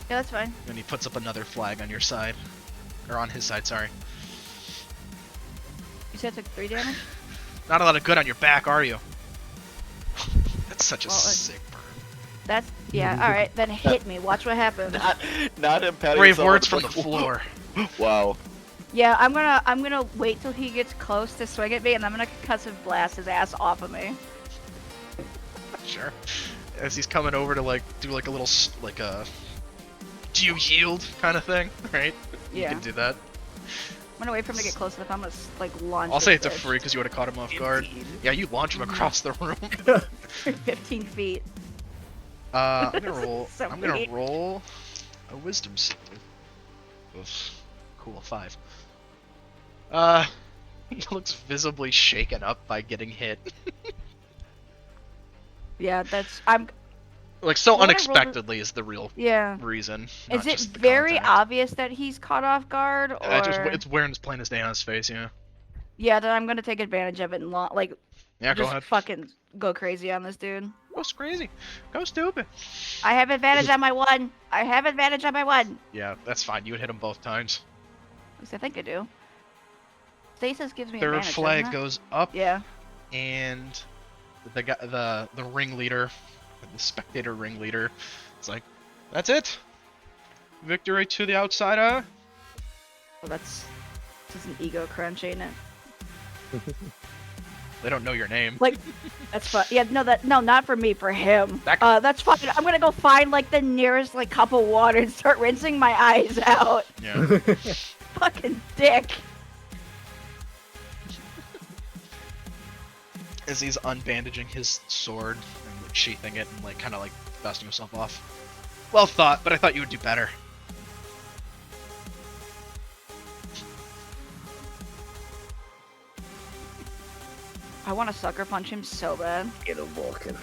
B: Yeah, that's fine.
A: And he puts up another flag on your side. Or on his side, sorry.
B: You said I took 3 damage?
A: Not a lot of good on your back, are you? That's such a
B: Well,
A: sick burn.
B: That's yeah. All right, then hit me. Watch what happens.
D: Not him patting
A: Brave
D: himself on
A: words from the
D: back.
A: floor.
D: Wow.
B: Yeah, I'm gonna wait till he gets close to swing at me, and I'm gonna concussive blast his ass off of me.
A: Sure. As he's coming over to like do like a little like a do you yield kind of thing, right? You
B: Yeah.
A: can do that.
B: I'm gonna wait for him to get close enough. I'm gonna like launch.
A: I'll say it's
B: this
A: a
B: bitch.
A: free because you would have caught him off guard.
B: 15.
A: Yeah, you launch him across the room.
B: 15 feet.
A: I'm gonna roll.
B: So
A: I'm gonna
B: weird.
A: roll a wisdom save. Oof. Cool, 5. He looks visibly shaken up by getting hit.
B: Yeah,
A: Like, so
B: What I rolled is-
A: unexpectedly is the real
B: yeah.
A: reason.
B: Is
A: not
B: it
A: just the
B: very
A: contact.
B: obvious that he's caught off guard, or
A: It's wearing his plain as day on his face, yeah.
B: yeah? Then I'm gonna take advantage of it and like
A: Yeah, go
B: just
A: ahead.
B: fucking go crazy on this dude.
A: Go crazy. Go stupid.
B: I have advantage on my one. I have advantage on my one.
A: Yeah, that's fine. You would hit him both times.
B: At least I think I do. Stasis gives me
A: Third
B: advantage.
A: flag
B: doesn't it?
A: goes up,
B: Yeah.
A: and the ringleader, the spectator ringleader, it's like, that's it. Victory to the outsider.
B: Well, this is an ego crunch, ain't it?
A: They don't know your name.
B: Like, that's fun. Yeah, no, not for me, for him.
A: That-
B: That's fine. I'm gonna go find like the nearest like cup of water and start rinsing my eyes out.
A: Yeah.
B: Fucking dick.
A: As he's unbandaging his sword and like, sheathing it and like kind of like dusting himself off. Well thought, but I thought you would do better.
B: I want to sucker punch him so bad.
C: Get a Vulcan.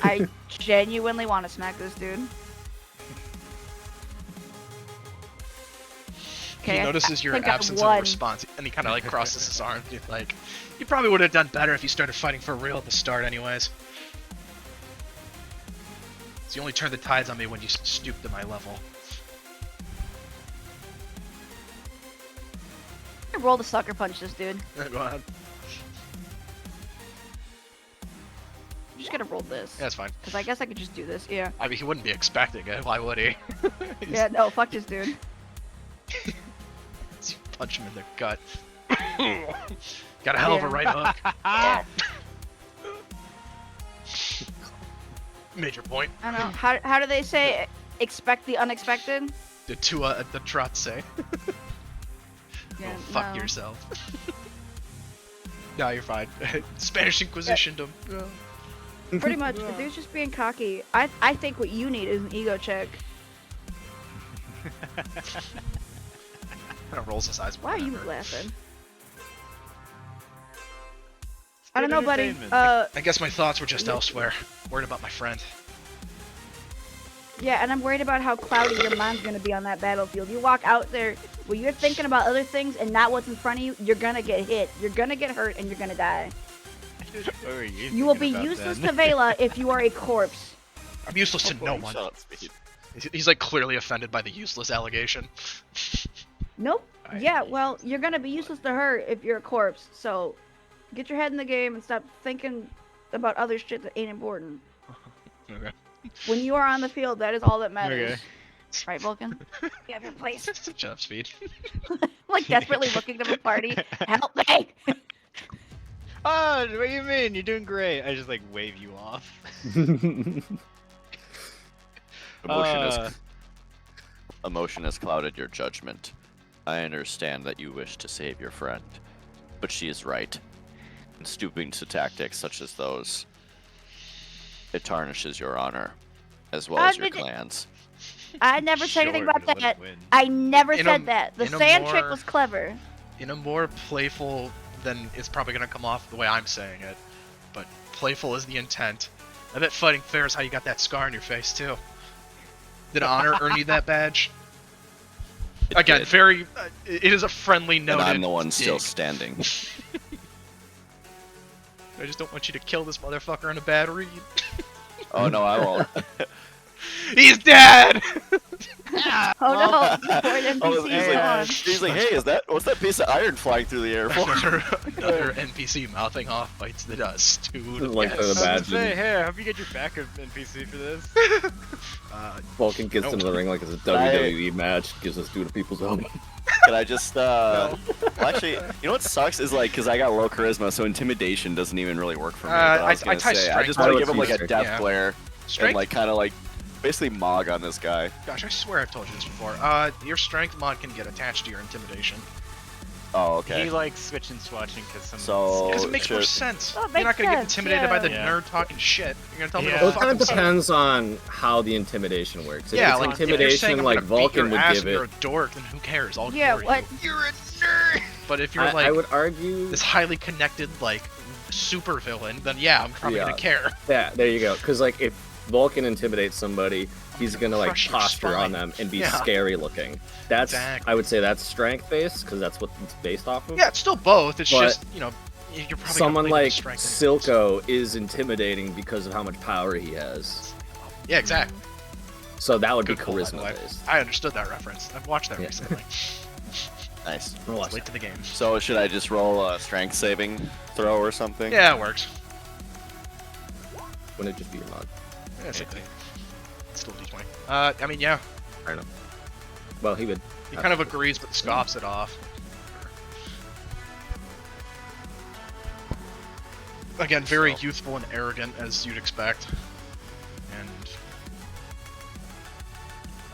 B: I genuinely want to smack this dude.
A: He notices your
B: think I
A: absence of a
B: won.
A: response, and he kind of like crosses his arms. He's like, "You probably would have done better if you started fighting for real at the start, anyways." So you only turned the tides on me when you stooped to my level.
B: I roll the sucker punch this dude.
A: Go ahead.
B: I'm just gonna roll this.
A: Yeah, that's fine.
B: Cause I guess I could just do this. Yeah.
A: I mean, he wouldn't be expecting it. Why would he?
B: Yeah. No. Fuck this dude.
A: You punch him in the gut. Got a hell of a right hook. Major point.
B: I don't know. How do they say? Expect the unexpected.
A: The trot say.
B: Yeah.
A: Go fuck
B: no.
A: yourself. No, you're fine. Spanish Inquisition him.
B: Pretty much. The dude's just being cocky. I think what you need is an ego check.
A: Kind of rolls his eyes.
B: Why are you
A: whatever.
B: laughing?
F: It's
B: I don't
F: good
B: know, buddy.
F: entertainment.
A: I guess my thoughts were just elsewhere. Worried about my friend.
B: Yeah, and I'm worried about how cloudy your mind's gonna be on that battlefield. You walk out there where you're thinking about other things and not what's in front of you, you're gonna get hit, you're gonna get hurt, and you're gonna die.
F: What were you
B: You will be
F: thinking about
B: useless
F: then?
B: to Vela if you are a corpse.
A: I'm useless to no one. He's like clearly offended by the useless allegation.
B: Nope. Yeah, well, you're gonna be useless to her if you're a corpse, so get your head in the game and stop thinking about other shit that ain't important.
A: Okay.
B: When you are on the field, that is all that matters.
F: Okay.
B: Right, Vulcan? You have your place.
A: Shut up, Speed.
B: Like, desperately looking to the party. Help me!
F: Oh, what do you mean? You're doing great. I just like wave you off.
D: Emotion has clouded your judgment. I understand that you wish to save your friend, but she is right. In stooping to tactics such as those, it tarnishes your honor, as well as your clan's.
B: I never said anything
F: Sure,
B: about
F: but
B: that.
F: win.
B: I never
A: In a-
B: said that. The
A: in a
B: sand trick
A: more-
B: was clever.
A: In a more playful than it's probably gonna come off the way I'm saying it, but playful is the intent. I bet fighting fair is how you got that scar on your face too. Did honor earn you that badge?
D: It
A: Again,
D: did,
A: very. It is a friendly note.
D: and I'm the one still standing.
A: I just don't want you to kill this motherfucker on a bad read.
D: Oh no, I won't.
A: He's dead.
B: Oh no! Before an
D: Oh,
B: NPC
D: he's like, hey, what's that piece of iron flying through the air for?
A: Another NPC mouthing off bites the dust. Dude,
C: Like
A: yes.
C: the
F: I was gonna say,
C: Imagine.
F: hey, I hope you get your backup NPC for this.
C: Vulcan gets
A: Nope.
C: into the ring like it's a
D: I-
C: WWE match, gives us dude a people's own.
D: Can I just, well, actually, you know what sucks is like, because I got low charisma, so intimidation doesn't even really work for me. But I was
A: I
D: gonna
A: tie
D: say, I
A: strength.
D: just want
C: I
D: to
C: would
D: give him like a
C: see
D: death
A: yeah.
D: glare and
A: Strength.
D: like kind of like basically mog on this guy.
A: Gosh, I swear I've told you this before. Your strength mod can get attached to your intimidation.
D: Oh, okay.
F: He likes switching swatching because some.
D: So-
A: Because it makes more
D: shit.
A: sense.
B: Oh, it
A: You're not
B: makes
A: gonna get
B: sense,
A: intimidated by the
F: yeah.
A: nerd talking shit. You're gonna tell me
F: Yeah.
A: to
C: Well, it
A: fuck
C: kind of
A: himself.
C: depends on how the intimidation works. If
A: Yeah,
C: it's
A: like if you're saying
C: intimidation
A: I'm
C: like
A: gonna beat
C: Vulcan
A: your
C: would
A: ass
C: give
A: and you're
C: it,
A: a dork, then who cares? I'll
B: Yeah,
A: ignore
B: what?
A: you. You're a nerd. But if you're
C: I
A: like
C: would argue.
A: this highly connected, like super villain, then yeah, I'm probably gonna care.
C: Yeah, there you go. Because like if Vulcan intimidates somebody, he's gonna like
A: crush your
C: posture on
A: spine.
C: them and be
A: Yeah.
C: scary looking. That's
A: Exactly.
C: I would say that's strength based because that's what it's based off of.
A: Yeah, it's still both. It's
C: But
A: just you're probably
C: someone
A: gonna play
C: like
A: the strength anyways.
C: Silco is intimidating because of how much power he has.
A: Yeah, exactly.
C: So that would
A: Good
C: be
A: pull, by the
C: charisma
A: way.
C: based.
A: I understood that reference. I've watched that
C: Yeah.
A: recently.
D: Nice.
A: It's late to the game.
D: So should I just roll a strength saving throw or something?
A: Yeah, it works.
C: Wouldn't it just be your mod?
A: Yeah, same thing. It's still D20. I mean, yeah,
C: I don't know. Well, he would.
A: he kind of agrees, but scoffs it off. Again, very
D: So-
A: youthful and arrogant, as you'd expect. And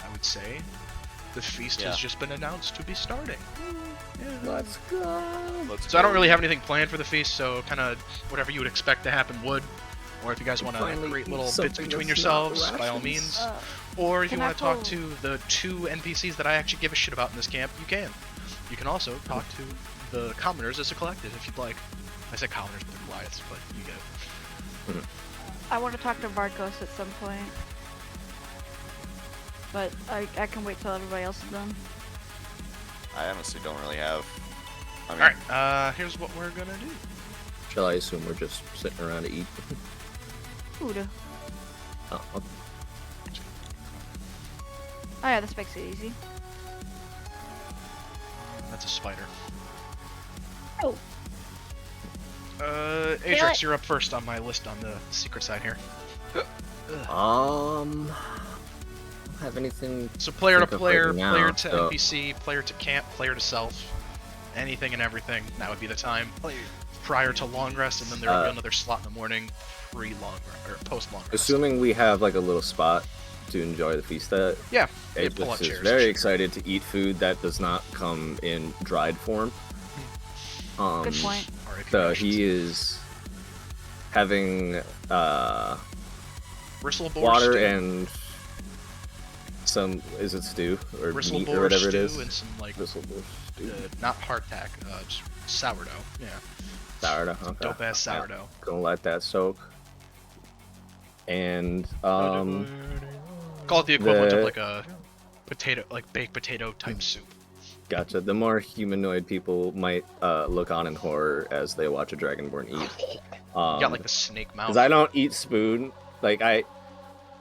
A: I would say the feast has just been announced to be starting.
C: Let's go.
D: Let's
A: So I don't
D: go.
A: really have anything planned for the feast, so kind of whatever you would expect to happen would. Or if you guys want to
C: Finally
A: create
C: eat
A: little bits
C: something
A: between
C: that's not
A: yourselves, by all
C: rations.
A: means. Or if you
B: Can I
A: want to talk
B: pull-
A: to the 2 NPCs that I actually give a shit about in this camp, you can. You can also talk to the commoners as a collective if you'd like. I said commoners, but they're Goliaths, but you get it.
B: I want to talk to Varkos at some point. But I can wait till everybody else is done.
D: I honestly don't really have. I mean,
A: Alright, here's what we're gonna do.
C: Shall I assume we're just sitting around to eat?
B: Food.
C: Oh, okay.
B: Oh yeah, this makes it easy.
A: That's a spider.
B: Oh.
A: Ajax, you're up first on my list on the secret side here.
C: I don't have anything.
A: So player to
C: Think of
A: player,
C: right now,
A: player to
C: so-
A: NPC, player to camp, player to self, anything and everything. That would be the time prior to long rest, and then there would be another slot in the morning pre-long or post-long rest.
C: Assuming we have like a little spot to enjoy the feast at.
A: Yeah, you pull
C: Ajax
A: out
C: is
A: chairs.
C: very excited to eat food that does not come in dried form.
B: Good point.
A: RIP
C: So
A: rations.
C: he is having
A: Bristle boar
C: water
A: stew.
C: and some is it stew or
A: Bristle
C: meat
A: boar
C: or whatever
A: stew
C: it is.
A: and some like
C: Bristle boar stew.
A: not hardtack, just sourdough. Yeah,
C: Sourdough. Okay.
A: dope ass
C: Yeah,
A: sourdough.
C: gonna let that soak. And
A: Call it the equivalent
C: the-
A: of like a potato, like baked potato type soup.
C: gotcha. The more humanoid people might look on in horror as they watch a dragonborn eat.
A: You got like the snake mouth.
C: Because I don't eat spoon. Like I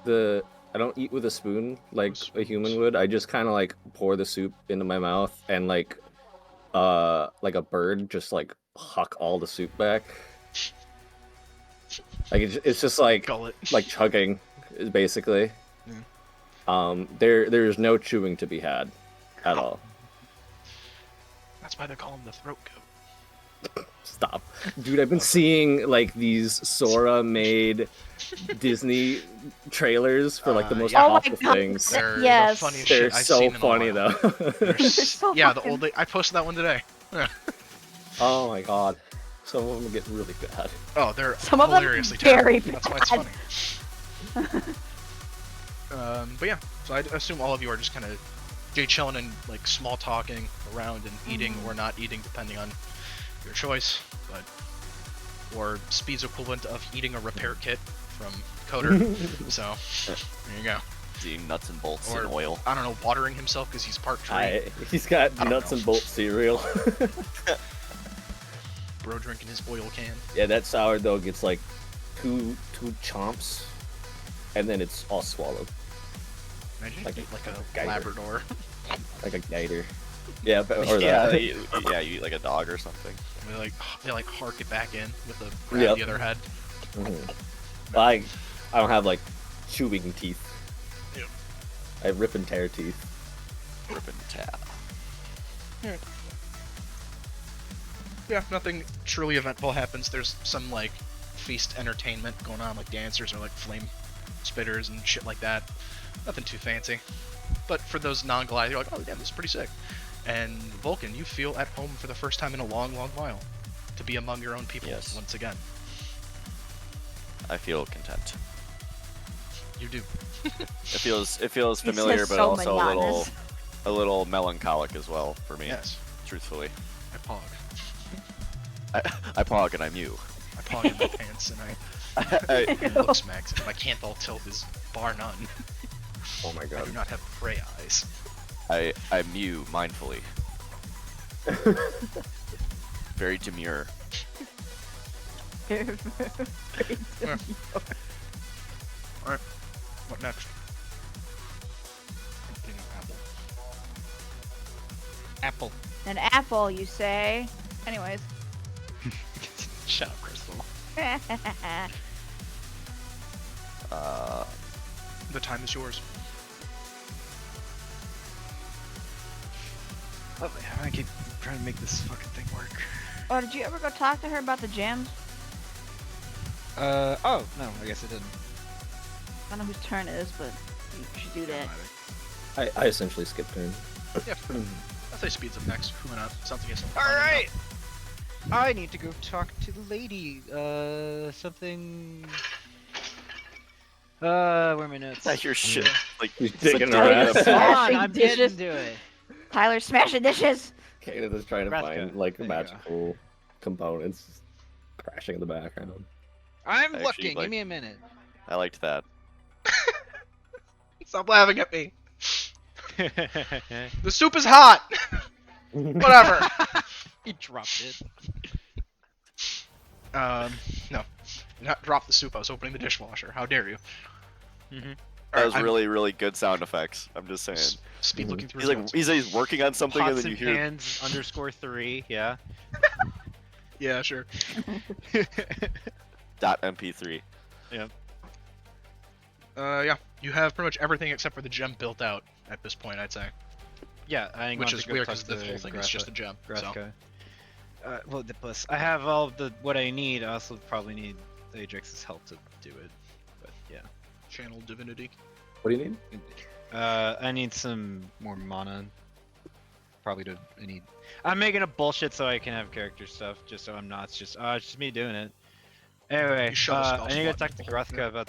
C: don't eat with a spoon like a human would. I just kind of like pour the soup into my mouth and like a bird just like huck all the soup back. Like it's just like
A: Gullet.
C: chugging, basically.
A: Yeah.
C: There's no chewing to be had at all.
A: That's why they call him the throat goat.
C: Stop, dude. I've been seeing like these Sora made Disney trailers for like the most
A: yeah.
B: Oh my
C: awful
B: God.
C: things.
A: They're
B: Yes.
A: the funniest
C: They're
A: shit I've
C: so
A: seen in a
C: funny
A: while.
C: though.
A: They're
B: so
A: yeah, the
B: fucking-
A: old. I posted that one today. Yeah.
C: Oh my god. Some of them get really bad.
A: Oh, they're
B: Some of them
A: hilariously
B: very
A: terrible. That's why it's
B: bad.
A: funny. But yeah, so I assume all of you are just kind of chilling and like small talking around and eating or not eating, depending on your choice. But or Speed's equivalent of eating a repair kit from Coder. So there you go.
D: eating nuts and bolts
A: Or
D: and oil.
A: I don't know, watering himself because he's part tree.
C: He's got
A: I don't
C: nuts
A: know.
C: and bolt cereal.
A: Bro drinking his oil can.
C: Yeah, that sourdough gets like two chomps, and then it's all swallowed
A: Imagine
C: Like
A: like,
C: a-
A: like a
C: geyser.
A: Labrador.
C: like a gator. Yeah, or
D: yeah,
C: that.
D: you eat like a dog or something.
A: They like hark it back in with the grab
C: Yep.
A: the other head.
C: Mhm. I don't have like chewing teeth.
A: Yep.
C: I have rip and tear teeth.
D: Rip and tap.
A: Yeah, nothing truly eventful happens. There's some like feast entertainment going on, like dancers or like flame spitters and shit like that. Nothing too fancy. But for those non-Goliath, you're like, oh damn, this is pretty sick. And Vulcan, you feel at home for the first time in a long, long while. To be among your own people
D: Yes.
A: once again.
D: I feel content.
A: You do.
D: It feels
B: He
D: familiar,
B: says
D: but
B: so
D: also
B: monotonous.
D: a little melancholic as well for me.
A: Yes.
D: Truthfully,
A: I pog.
D: I pog and I'm you.
A: I pawing in my pants, and it looks max. My Canthal tilt is bar none.
C: Oh my
A: I
C: god.
A: do not have prey eyes.
D: I mew mindfully. Very demure.
A: Alright, what next? I'm getting an apple.
F: Apple.
B: An apple, you say? Anyways.
F: Shut up, Crystal.
A: The time is yours.
F: Oh, I keep trying to make this fucking thing work.
B: Oh, did you ever go talk to her about the gems?
F: Oh, no, I guess it didn't.
B: I don't know whose turn it is, but you should do that.
C: I essentially skipped turn.
A: Yeah, I'll say speeds up next. Who went up? Sounds like it's something.
F: Alright! I need to go talk to the lady. Something. Where are my notes?
D: Your shit. Like,
C: He's
D: it's
C: digging
D: like
C: her
D: doing
C: ass.
D: a-
F: Come on,
B: Smashing
F: I'm
B: dishes.
F: getting to it.
B: Tyler, smashing dishes!
C: Kaden is trying to
F: Rathka.
C: find like
F: There you go.
C: magical components crashing in the background.
F: I'm
D: I actually
F: looking.
D: like-
F: Give me a minute.
D: I liked that.
A: Stop laughing at me. The soup is hot. Whatever.
F: He dropped it.
A: No. Not drop the soup. I was opening the dishwasher. How dare you?
F: Mhm.
D: That was
A: I'm
D: really, really good sound effects. I'm just saying.
A: speed looking through.
D: He's
A: his
D: like,
A: notes.
D: he's working on something, and
F: Pots
D: then you
F: and
D: hear.
F: pans _3. Yeah.
A: Yeah, sure.
D: .mp3.
A: Yeah. You have pretty much everything except for the gem built out at this point, I'd say.
F: Yeah, I
A: Which is weird because the whole thing is just a gem. So.
F: Grathka. Well, the plus, I have all of the what I need. I also probably need Ajax's help to do it. But yeah.
A: Channel divinity.
C: What do you need?
F: I need some more mana. Probably to I need. I'm making a bullshit so I can have character stuff, just so I'm not. It's just me doing it. Anyway,
A: You shove a spell
F: I need to go
A: slot
F: talk
A: in
F: to
A: the hole.
F: Grathka about.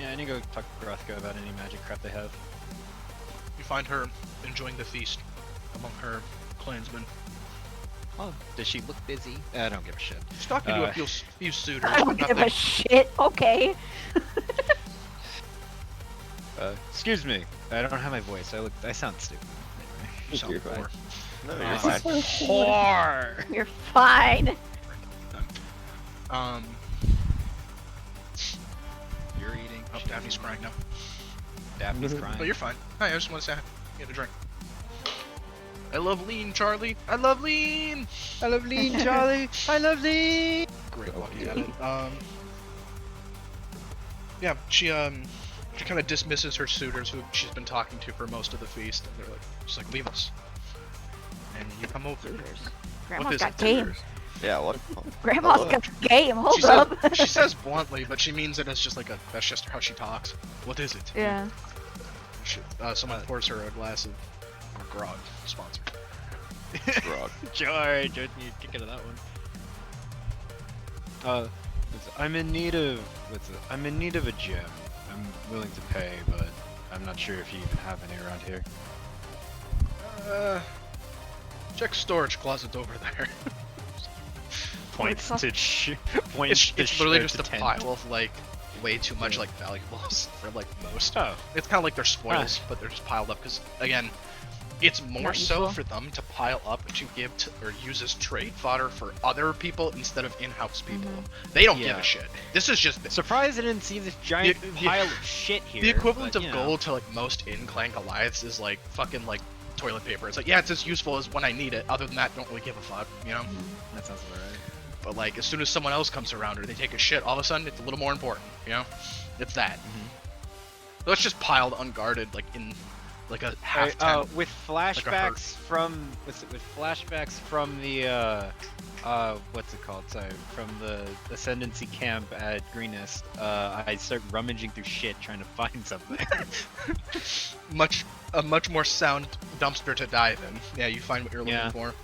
F: Yeah, I need to go talk to Grathka about any magic crap they have.
A: You find her enjoying the feast among her clansmen.
F: Oh, does she look busy? I don't give a shit.
A: She's talking to a few suitors,
B: I don't
A: but
B: give a
A: nothing.
B: shit, okay.
F: Excuse me. I don't have my voice. I sound stupid.
A: You sound
C: You're fine.
A: poor.
D: No,
F: You're
D: you're
F: fine.
D: fine.
F: Whore.
B: You're fine.
F: You're eating.
A: Oh, Daphne's crying now.
F: Daphne's crying.
A: But you're fine. Hi, I just want to say hi. Get a drink. I love lean, Charlie. I love lean.
F: I love lean, Charlie. I love lean.
A: Great walking at it. Yeah, she kind of dismisses her suitors who she's been talking to for most of the feast, and they're like, she's like, leave us. And you come over.
B: Grandma's
A: is
B: got
A: it?
B: game.
D: Yeah, what?
B: Grandma's
D: Hello.
B: got game. Hold
A: She
B: up.
A: says, she says bluntly, but she means it as just like that's just how she talks. What is it?
B: Yeah.
A: Someone pours her a glass of grog. Sponsor.
D: Grog.
F: George, you kick into that one. I'm in need of I'm in need of a gem. I'm willing to pay, but I'm not sure if you even have any around here.
A: Check storage closet over there.
F: Points
B: fuck?
F: to
A: It's literally just a
F: tent.
A: pile of like way too much like valuables for like most.
F: Oh,
A: It's kind of like they're spoils, but they're just piled up because again, it's more
B: Not
A: so
B: useful.
A: for them to pile up to give to or use as trade fodder for other people instead of in-house people. They don't give
F: Yeah.
A: a shit. This is just
F: surprised I didn't see this giant
A: The-
F: pile of shit here.
A: the equivalent
F: but,
A: of
F: you know.
A: gold to like most in-clan Goliaths is like fucking like toilet paper. It's like yeah, it's as useful as when I need it. Other than that, don't really give a fuck, you know.
F: That sounds about right.
A: But like as soon as someone else comes around or they take a shit, all of a sudden it's a little more important, you know. It's that. So it's just piled unguarded, like in like a half tent.
F: With
A: Like a herd.
F: flashbacks from with flashbacks from the what's it called? Sorry, from the Ascendancy camp at Greenest. I start rummaging through shit trying to find something.
A: A much more sound dumpster to dive in. Yeah, you find what you're looking
F: Yeah.
A: for.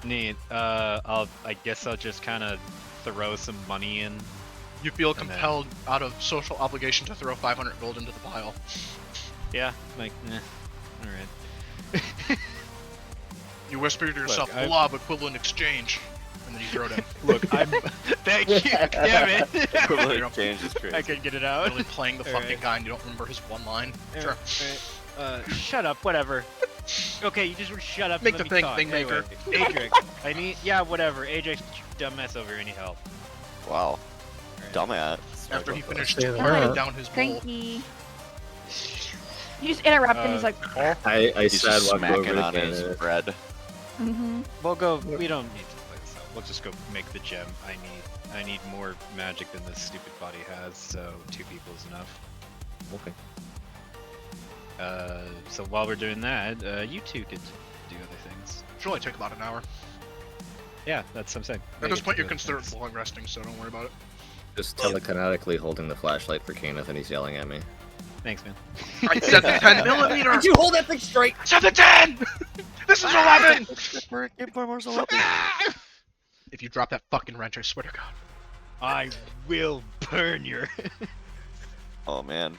F: Neat. I guess I'll just kind of throw some money in.
A: You feel
F: then-
A: compelled out of social obligation to throw 500 gold into the pile.
F: Yeah, like, all right.
A: You whisper to yourself,
F: I've-
A: "Blob equivalent exchange." and then you throw it in.
F: Look, I'm. Thank you. Damn it.
D: Equivalent exchange is
F: I
D: crazy.
F: couldn't get it out.
A: Literally playing the fucking
F: Alright.
A: guy and you don't remember his one line. Sure.
F: Shut up. Whatever. Okay, you just shut up.
A: Make
F: and
A: the
F: let me
A: thing,
F: talk.
A: thing maker.
F: Anyway, Adric, I need. Yeah, whatever. Adric, dumbass over here. I need help.
D: Wow.
F: Alright.
D: Dumbass.
A: After he finished
C: Say
A: turning
C: that.
A: down his bowl.
B: Cranky. You just interrupt and he's like,
C: I
D: He's
C: sad
D: just
C: walk over
D: smacking
C: to
D: on his
C: Kenneth.
D: bread.
B: mm-hmm.
F: We'll go. We don't need to play this out. We'll just go make the gem. I need more magic than this stupid body has. So 2 people is enough.
C: Okay.
F: So while we're doing that, you 2 could do other things.
A: Should only take about an hour.
F: Yeah, that's what I'm saying.
A: At
F: Make
A: this
F: it
A: point,
F: do
A: you're
F: other
A: considered
F: things.
A: long resting, so don't worry about it.
C: Just telekinetically holding the flashlight for Kenneth and he's yelling at me.
F: Thanks, man.
A: I said the 10 millimeter!
C: you hold that thing straight?
A: I said the 10! This is 11! If you drop that fucking wrench, I swear to God.
F: I will burn your.
D: Oh man.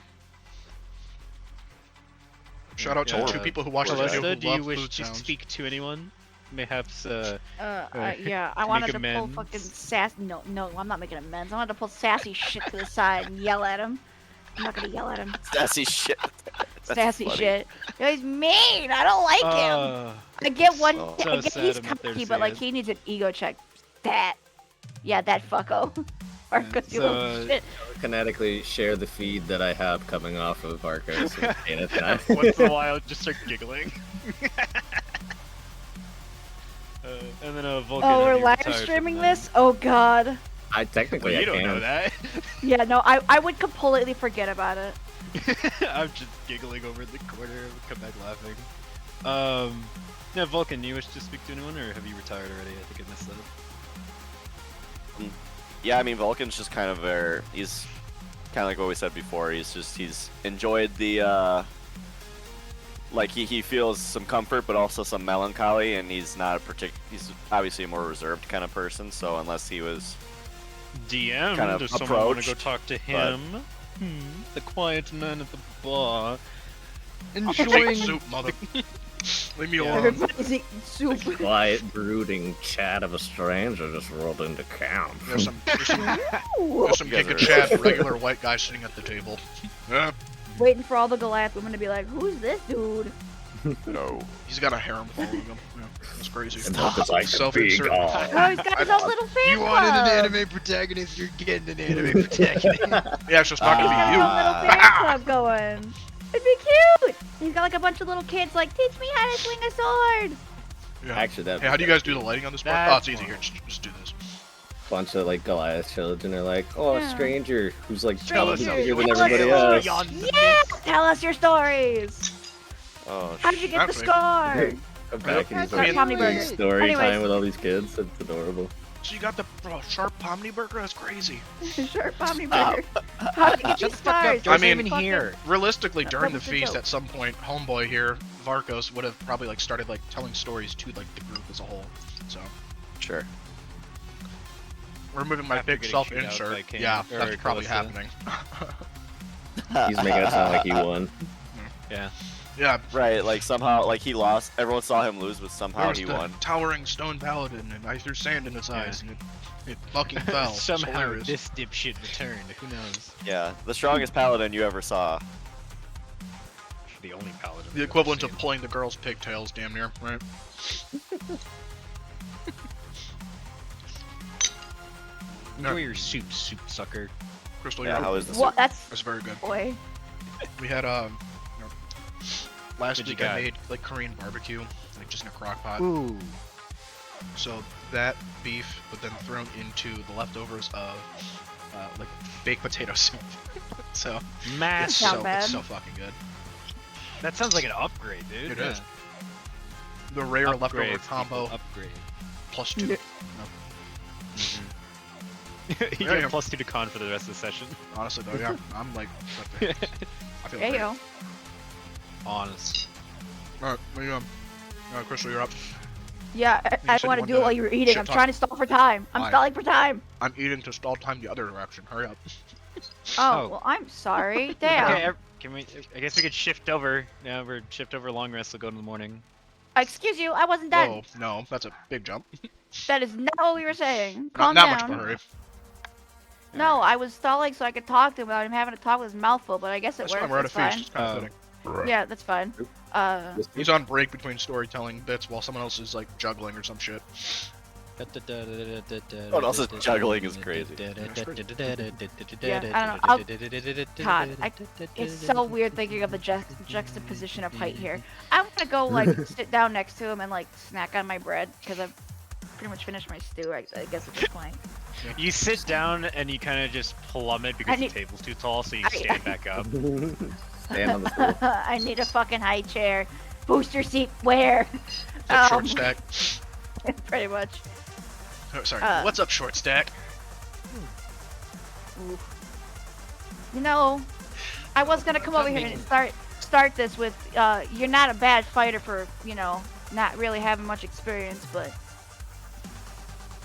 A: Shout out to the 2 people who watched the video
F: Callista,
A: who
F: do you
A: love
F: wish
A: food
F: to
A: sounds.
F: speak to anyone? Perhaps,
B: Yeah, I
F: make
B: wanted to pull
F: amends.
B: fucking sass. No, I'm not making amends. I wanted to pull sassy shit to the side and yell at him. I'm not gonna yell at him.
D: Sassy shit. That's
B: Sassy
D: funny.
B: shit. Yo, he's mean. I don't like him. I get one.
D: So-
B: I
F: So
B: get
F: sad
B: he's
F: I'm not there to
B: cocky,
F: see
B: but like
F: it.
B: he needs an ego check. That. Yeah, that fucko. Arcos, you
F: so,
B: little shit.
C: Telekinetically share the feed that I have coming off of Arcos with Kenneth and I.
F: Once in a while, just start giggling. And then Vulcan.
B: Oh,
F: have
B: we're
F: you
B: live
F: retired from
B: streaming
F: that?
B: this? Oh god.
C: I technically
F: Well,
C: I
F: you don't
C: can.
F: know that.
B: Yeah, no, I would completely forget about it.
F: I'm just giggling over in the corner and come back laughing. Yeah, Vulcan, you wish to speak to anyone, or have you retired already? I think I missed that.
D: Yeah, I mean Vulcan's just kind of there. He's kind of like what we said before. He's enjoyed the like he feels some comfort, but also some melancholy, and he's not a he's obviously a more reserved kind of person. So unless he was
F: DM,
D: kind of
F: does someone want to go
D: approached,
F: talk to
D: but-
F: him? The quiet man at the bar.
A: Take
F: Enjoying
A: soup, mother. Leave me
F: Yeah.
A: alone.
B: Everybody's eating soup.
C: Quiet, brooding chat of a stranger just rolled into camp.
A: There's some
B: Ooh.
A: there's some
D: You guys
A: Giga
D: are-
A: Chad, regular white guy sitting at the table.
B: Waiting for all the Goliath women to be like, who's this dude?
D: no.
A: He's got a harem following him. Yeah, that's crazy.
C: And Vulcan's like,
A: Self-insert.
C: big
B: Oh, he's got his own little fan
F: You wanted
B: club.
F: an anime protagonist, you're getting an anime protagonist.
A: Yeah, it's just not
B: He's
A: gonna
B: got
A: be
B: his
A: you.
B: own little fan club going. It'd be cute. He's got like a bunch of little kids like, teach me how to swing a sword.
A: Yeah.
C: Actually, that
A: Hey, how do you guys do the lighting on this part?
F: That's
A: Oh, it's easy
F: fun.
A: here. Just do this.
C: bunch of like Goliath children are like, oh, a
B: Yeah.
C: stranger who's like
B: Strangers,
C: younger than
B: tell us
C: everybody
B: your
C: else.
B: stories. Yeah, tell us your stories.
D: Oh,
B: How'd you get the
A: Actually-
B: scar?
C: I'm back in
B: That's
C: like,
B: our Tommy burger.
C: story
B: Anyways.
C: time with all these kids. It's adorable.
A: So you got the sharp pomni burger? That's crazy.
B: Sure, Pomni burger. How did you get
F: Shut
B: these
F: the fuck up,
B: scars?
F: Joe's
A: I mean-
F: even here.
A: Realistically, during the
B: was the
A: feast,
B: joke?
A: at some point, homeboy here, Varkos, would have probably like started like telling stories to like the group as a whole. So
D: sure.
A: removing my
F: After
A: big
F: getting chewed out by
A: self-insert.
F: Kane
A: Yeah,
F: or
A: that's probably
F: Calista.
A: happening.
C: He's making it sound like he won.
F: Yeah.
A: Yeah,
D: Right, like somehow, like he lost. Everyone saw him lose, but
A: there
D: somehow
A: was
D: he
A: the
D: won.
A: towering stone paladin, and I threw sand in his
F: Yeah.
A: eyes, and it fucking fell. It's
F: Somehow
A: hilarious.
F: this dipshit returned. Who knows?
D: Yeah, the strongest paladin you ever saw.
F: The only paladin.
A: The
F: we've
A: equivalent
F: ever
A: of pulling the girl's pigtails, damn near, right?
F: seen. Enjoy your soup, sucker.
A: Crystal,
D: Yeah,
A: you're
D: how is this?
B: What? That's
A: That's very good.
B: boy.
A: We had you know, last
F: What'd you
A: week I
F: got?
A: made like Korean barbecue, like just in a crock pot.
F: Ooh.
A: So that beef, but then thrown into the leftovers of like baked potato soup. So it's
F: Mass.
B: Sound
A: so
B: bad.
A: it's so fucking good.
F: That sounds like an upgrade, dude.
A: It is. The rare leftover
F: Upgrades
A: combo
F: equal Upgrade.
A: plus 2.
B: Yeah.
F: you
A: Yeah,
F: get
A: yeah.
F: a +2 to con for the rest of the session.
A: Honestly though, yeah, I'm like, I feel
B: There you
A: great.
B: go.
F: Honest.
A: Alright, what are you Crystal, you're up.
B: Yeah,
A: You
B: I
A: said
B: want to
A: you
B: do it
A: wanted
B: while
A: to
B: you were eating.
A: shit
B: I'm
A: talk.
B: trying to stall for time. I'm
A: Why?
B: stalling for time.
A: I'm eating to stall time the other direction. Hurry up.
B: Oh,
F: Oh.
B: well, I'm sorry. Damn.
F: Okay, can we? I guess we could shift over. Now we're shift over long rest. We'll go in the morning.
B: Excuse you, I wasn't done.
A: Whoa, no, that's a big jump.
B: That is not what we were saying.
A: Not
B: Calm
A: that much of
B: down.
A: a hurry.
B: No, I was stalling so I could talk to him without him having to talk with his mouth full, but I guess it
A: That's
B: works.
A: fine, we're at a
B: That's
A: feast.
B: fine.
A: It's kind of fitting.
B: Yeah, that's fine.
A: He's on break between storytelling bits while someone else is like juggling or some shit.
D: What else is juggling is crazy.
B: Yeah, I don't know. God, it's so weird thinking of the juxtaposition of height here. I'm gonna go like sit down next to him and like snack on my bread because I've pretty much finished my stew. I guess at this point.
F: You sit down and you kind of just plummet because the table's too tall, so you stand back up.
C: Stand on the stool.
B: I need a fucking high chair. Booster seat where?
A: What's up, short stack?
B: Pretty much.
A: Oh, sorry. What's up, short stack?
B: You know, I was gonna come over here and start this with you're not a bad fighter for, you know, not really having much experience, but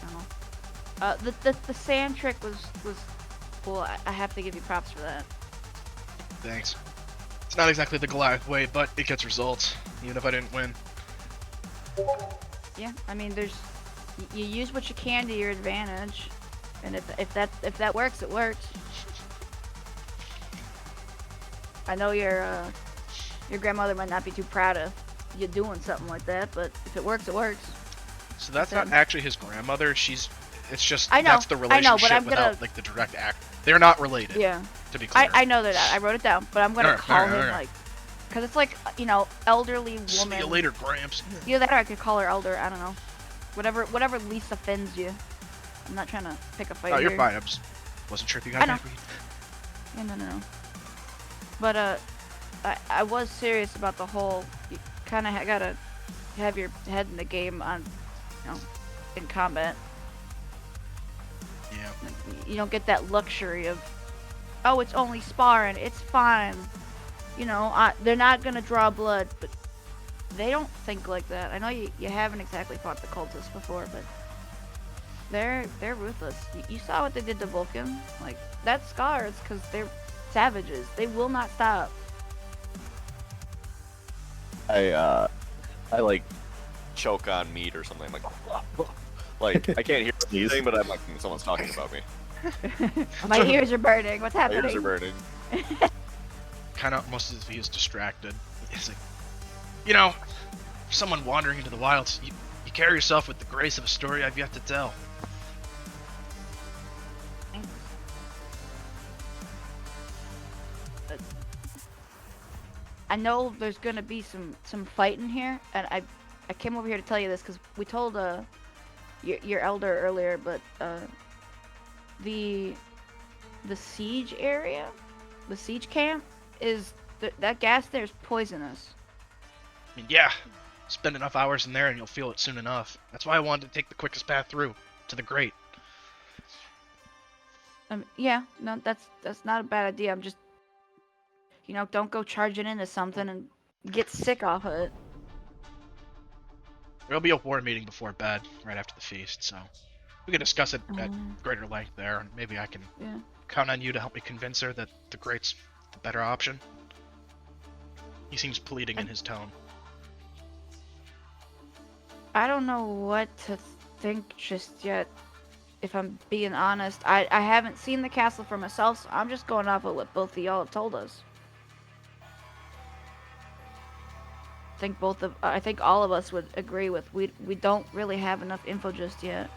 B: I don't know. The sand trick was cool. I have to give you props for that.
A: Thanks. It's not exactly the Goliath way, but it gets results, even if I didn't win.
B: Yeah, I mean, you use what you can to your advantage, and if that works, it works. I know your grandmother might not be too proud of you doing something like that, but if it works, it works.
A: So that's not actually his grandmother. It's just
B: I know,
A: that's the relationship
B: but I'm
A: without
B: gonna...
A: like the direct act. They're not related.
B: Yeah.
A: To be clear.
B: I know that. I wrote it down, but I'm gonna call him
A: alright.
B: like, cause it's like, you know, elderly woman.
A: See you later, Gramps.
B: Either that or I could call her elder. I don't know. Whatever least offends you. I'm not trying to pick a fight.
A: Oh, you're
B: here.
A: fine. I just wasn't sure if you got
B: I know.
A: angry.
B: Yeah, no. But I was serious about the whole. You kind of gotta have your head in the game on, you know, in combat.
A: Yeah.
B: You don't get that luxury of, oh, it's only sparring. It's fine. You know, they're not gonna draw blood, but they don't think like that. I know you haven't exactly fought the cultists before, but they're ruthless. You saw what they did to Vulcan. Like, that scars because they're savages. They will not stop.
D: I like choke on meat or something like I can't hear anything, but I'm like someone's talking about me.
B: My ears are burning. What's
D: My
B: happening?
D: ears are burning.
A: Kind of almost as if he is distracted. It's like, you know, for someone wandering into the wilds, you carry yourself with the grace of a story I've yet to tell.
B: I know there's gonna be some fighting here, and I came over here to tell you this because we told your elder earlier, but the siege area, the siege camp is that gas there is poisonous.
A: I mean, yeah, spend enough hours in there and you'll feel it soon enough. That's why I wanted to take the quickest path through to the Great.
B: Yeah, no, that's not a bad idea. I'm just, you know, don't go charging into something and get sick off of it.
A: There'll be a war meeting before bed, right after the feast, so we can discuss it at greater length there, and maybe I can count on you to help me convince her that the Great's the better option. He seems pleading in his tone.
B: I don't know what to think just yet, if I'm being honest. I haven't seen the castle for myself, so I'm just going off of what both of y'all have told us. I think all of us would agree with we don't really have enough info just yet.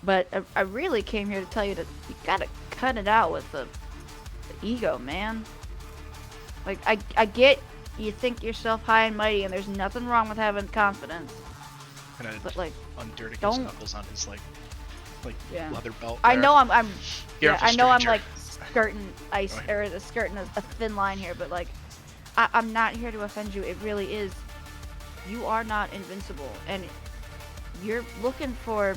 B: But I really came here to tell you that you gotta cut it out with the ego, man. Like, I get you think yourself high and mighty, and there's nothing wrong with having confidence. But like,
A: undirting his
B: don't...
A: knuckles on his like leather belt.
B: I know I'm
A: I
B: know I'm like skirting ice or skirting a thin line here, but like I'm not here to offend you. It really is. You are not invincible, and you're looking for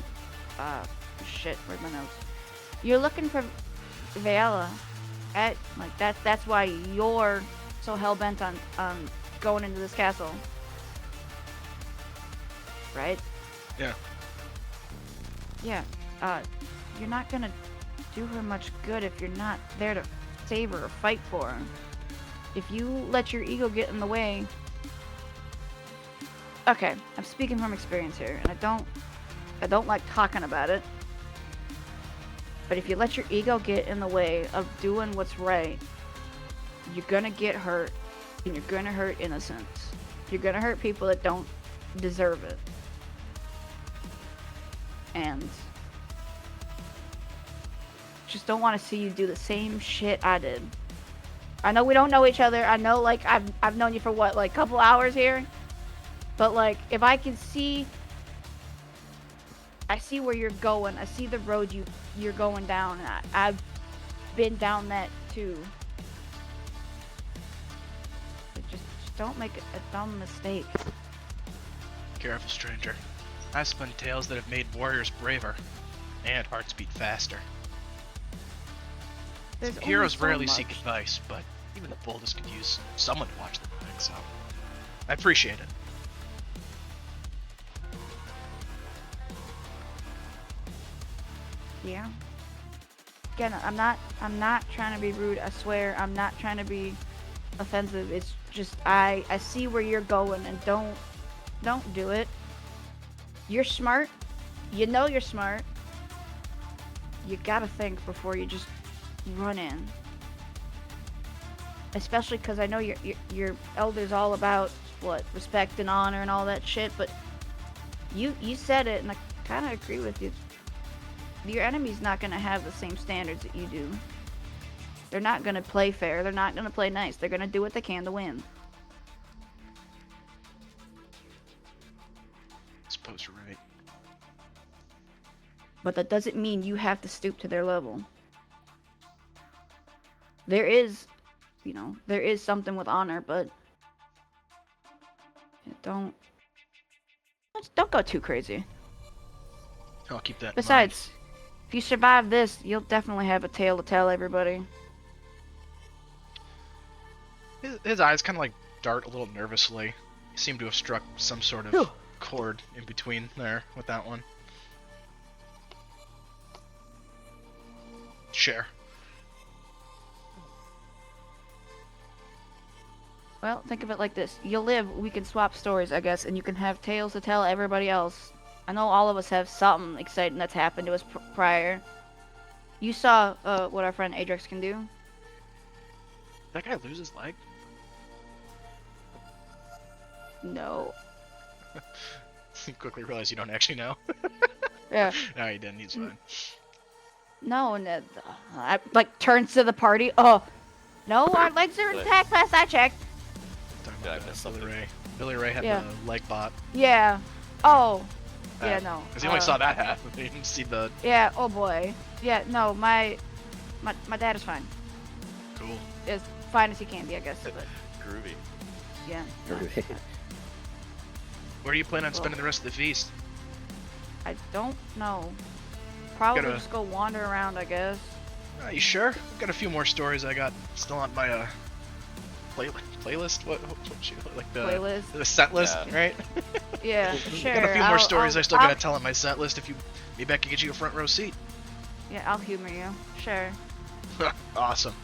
B: shit. Where's my notes? You're looking for Vela. Like that's why you're so hell bent on going into this castle, right?
A: Yeah.
B: Yeah. You're not gonna do her much good if you're not there to save her or fight for her. If you let your ego get in the way... Okay, I'm speaking from experience here, and I don't like talking about it. But if you let your ego get in the way of doing what's right, you're gonna get hurt, and you're gonna hurt innocents. You're gonna hurt people that don't deserve it. And just don't want to see you do the same shit I did. I know we don't know each other. I know, like, I've known you for what, like, a couple hours here? But, like, if I can see... I see where you're going. I see the road you're going down. And I've been down that too. But just don't make a dumb mistake.
A: Careful, stranger. I've spun tales that have made warriors braver and hearts beat faster.
B: There's only
A: Heroes
B: so
A: rarely
B: much.
A: seek advice, but even the boldest could use someone to watch them back, so I appreciate it.
B: Yeah. Again, I'm not trying to be rude. I swear, I'm not trying to be offensive. It's just I see where you're going, and don't do it. You're smart. You know you're smart. You gotta think before you just run in. Especially because I know your elder's all about what, respect and honor and all that shit. But you said it, and I kind of agree with you. Your enemy's not going to have the same standards that you do. They're not going to play fair. They're not going to play nice. They're going to do what they can to win.
A: I suppose you're right.
B: But that doesn't mean you have to stoop to their level. There is, there is something with honor, but don't go too crazy.
A: I'll keep that in
B: Besides, if you survive this, you'll definitely have a tale to tell everybody.
A: mind. His eyes kind of like dart a little nervously. He seemed to have struck some sort of chord in between there with that one. Share.
B: Well, think of it like this. You'll live, we can swap stories, I guess, and you can have tales to tell everybody else. I know all of us have something exciting that's happened to us prior. You saw what our friend Adrix can do?
A: That guy lose his leg?
B: No.
A: You quickly realize you don't actually know.
B: Yeah.
A: No, he didn't. He's fine.
B: No, and I, like, turns to the party. Oh, no, our legs are intact last I checked.
A: Talking
D: Yeah, I
A: about
D: missed
A: Billy
D: something.
A: Ray. Billy Ray had
B: Yeah.
A: the leg bot.
B: Yeah. Oh. Yeah, no.
A: Because he only saw that half. He didn't see the...
B: Yeah, oh boy. Yeah, no, my dad is fine.
A: Cool.
B: As fine as he can be, I guess, but
D: Groovy.
B: yeah.
A: Where do you plan on
B: Well-
A: spending the rest of the feast?
B: I don't know. Probably
A: Gotta-
B: just go wander around, I guess.
A: You sure? I've got a few more stories I got still on my playlist. What like the
B: Playlist.
A: the set list,
D: Yeah.
A: right?
B: Yeah, sure.
A: Got a few more
B: I'll-
A: stories
B: I'll-
A: I still
B: I'll-
A: gotta tell on my set list. If you maybe I could get you a front row seat.
B: Yeah, I'll humor you. Sure.
A: Awesome.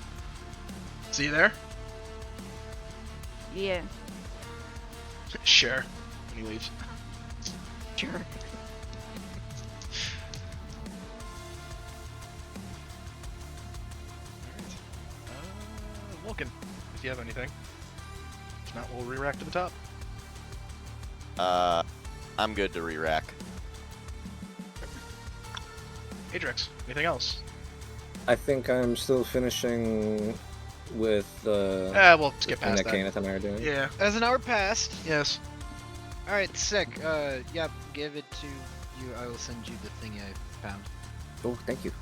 A: See you there?
B: Yeah.
A: Sure. When he leaves.
B: Sure.
A: Vulcan, if you have anything. If not, we'll re-rack to the top.
D: I'm good to re-rack.
A: Adrix, anything else?
C: I think I'm still finishing with the
A: We'll skip
C: thing
A: past
C: that
A: that.
C: Kenneth and I are doing.
A: Yeah.
F: As an hour passed.
A: Yes.
F: All right, sick. Yep, give it to you. I will send you the thing I found.
C: Oh, thank you.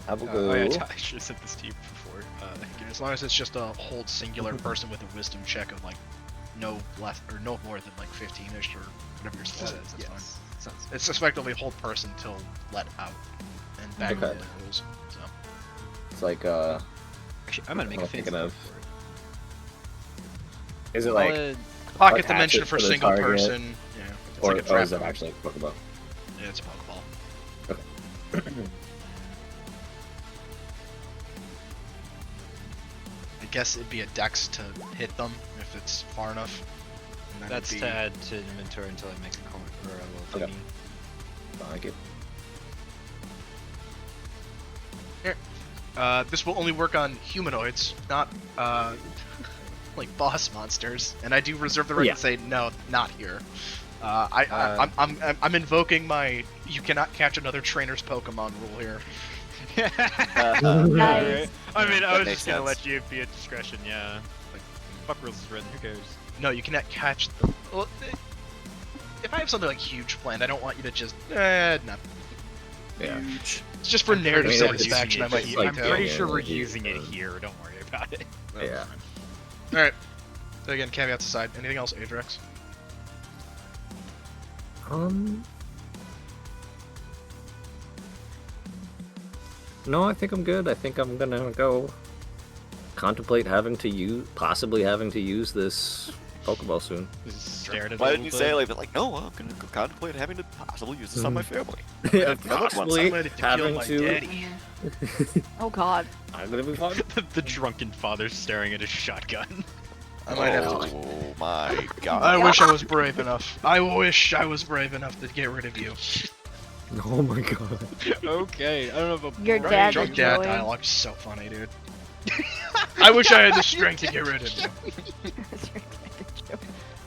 C: I will
F: Oh
C: go.
F: yeah, I should have sent this to you before.
A: As long as it's just a hold singular person with a wisdom check of like no less or no more than like 15ish or whatever your stat is. That's fine.
F: yes. Sounds
A: It's effectively hold person till let out and back
C: Okay.
A: to the rules. So
C: It's like
F: Actually, I'm gonna make
C: I'm
F: a fancy
C: thinking
F: name
C: of-
F: for it.
C: is it like
A: pocket
C: Like
A: dimension
C: hatchet
A: for
C: for the
A: single
C: target,
A: person. Yeah. It's
C: or,
A: like a
C: or
A: trap.
C: is it actually a Pokeball?
A: Yeah, it's a Pokeball. guess it'd be a dex to hit them if it's far enough. And that would
F: That's
A: be-
F: to add to inventory until I make a coin or a little
C: Okay.
F: thingy.
C: Like it.
A: This will only work on humanoids, not like boss monsters. And I do reserve the right
C: Yeah.
A: to say no, not here. I'm invoking my "you cannot catch another trainer's Pokemon" rule here.
B: Nice.
F: I mean, I
D: That
F: was
D: makes
F: just gonna
D: sense.
F: let you be at discretion, yeah. Like, fuck rules is written, who cares?
A: No, you cannot catch the. Well, if I have something like huge planned, I don't want you to just. No.
C: Yeah.
A: It's just for narrative
C: pretty sure it's
A: satisfaction. I might
C: just
A: use
C: like
F: I'm
A: it.
F: pretty
C: yeah,
F: sure we're
C: yeah.
F: using it here, don't worry about it.
C: Yeah.
A: All right. Again, caveats aside. Anything else, Adrex?
C: No, I think I'm good. I think I'm gonna go contemplate possibly having to use this Pokeball soon.
F: Just stare at it a
D: Why
F: little
D: didn't you say
F: bit.
D: like they're like, no, I'm gonna contemplate having to possibly use this on my family.
C: Yeah,
D: another one.
C: possibly
A: I'm ready to kill
C: having
A: my
C: to.
A: daddy.
B: Oh God.
C: I'm gonna be fine.
F: The drunken father staring at his shotgun.
A: I might have to.
D: Oh my god.
A: I wish I was brave enough. I wish I was brave enough to get rid of you.
C: Oh my god.
F: Okay, I don't know if a
B: Your
F: brave-
B: dad
A: Drunk
B: would
A: dad
B: join.
A: dialogue's so funny, dude. I wish I had the strength to get rid of you.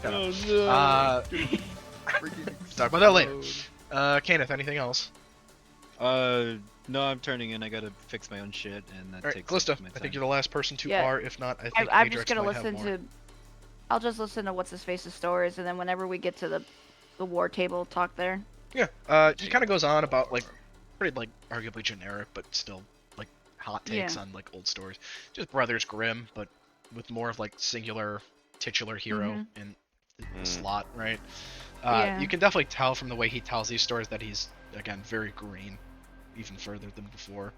F: Oh no.
A: Talk about that later. Kenneth, anything else?
F: No, I'm turning in. I gotta fix my own shit, and that
A: All right,
F: takes
A: Callisto,
F: up my
A: I think
F: time.
A: you're the last person to
B: Yeah.
A: R. If not, I think
B: I'm
A: Adrex
B: just gonna
A: might have
B: listen
A: more.
B: to. I'll just listen to what's his face's stories, and then whenever we get to the war table talk there.
A: Yeah, he kind of goes on about like pretty like arguably generic, but still like hot takes
B: Yeah.
A: on like old stories. Just Brothers Grimm, but with more of like singular titular hero
B: Mhm.
A: in the
D: Mm.
A: slot, right?
B: Yeah.
A: You can definitely tell from the way he tells these stories that he's again very green, even further than before.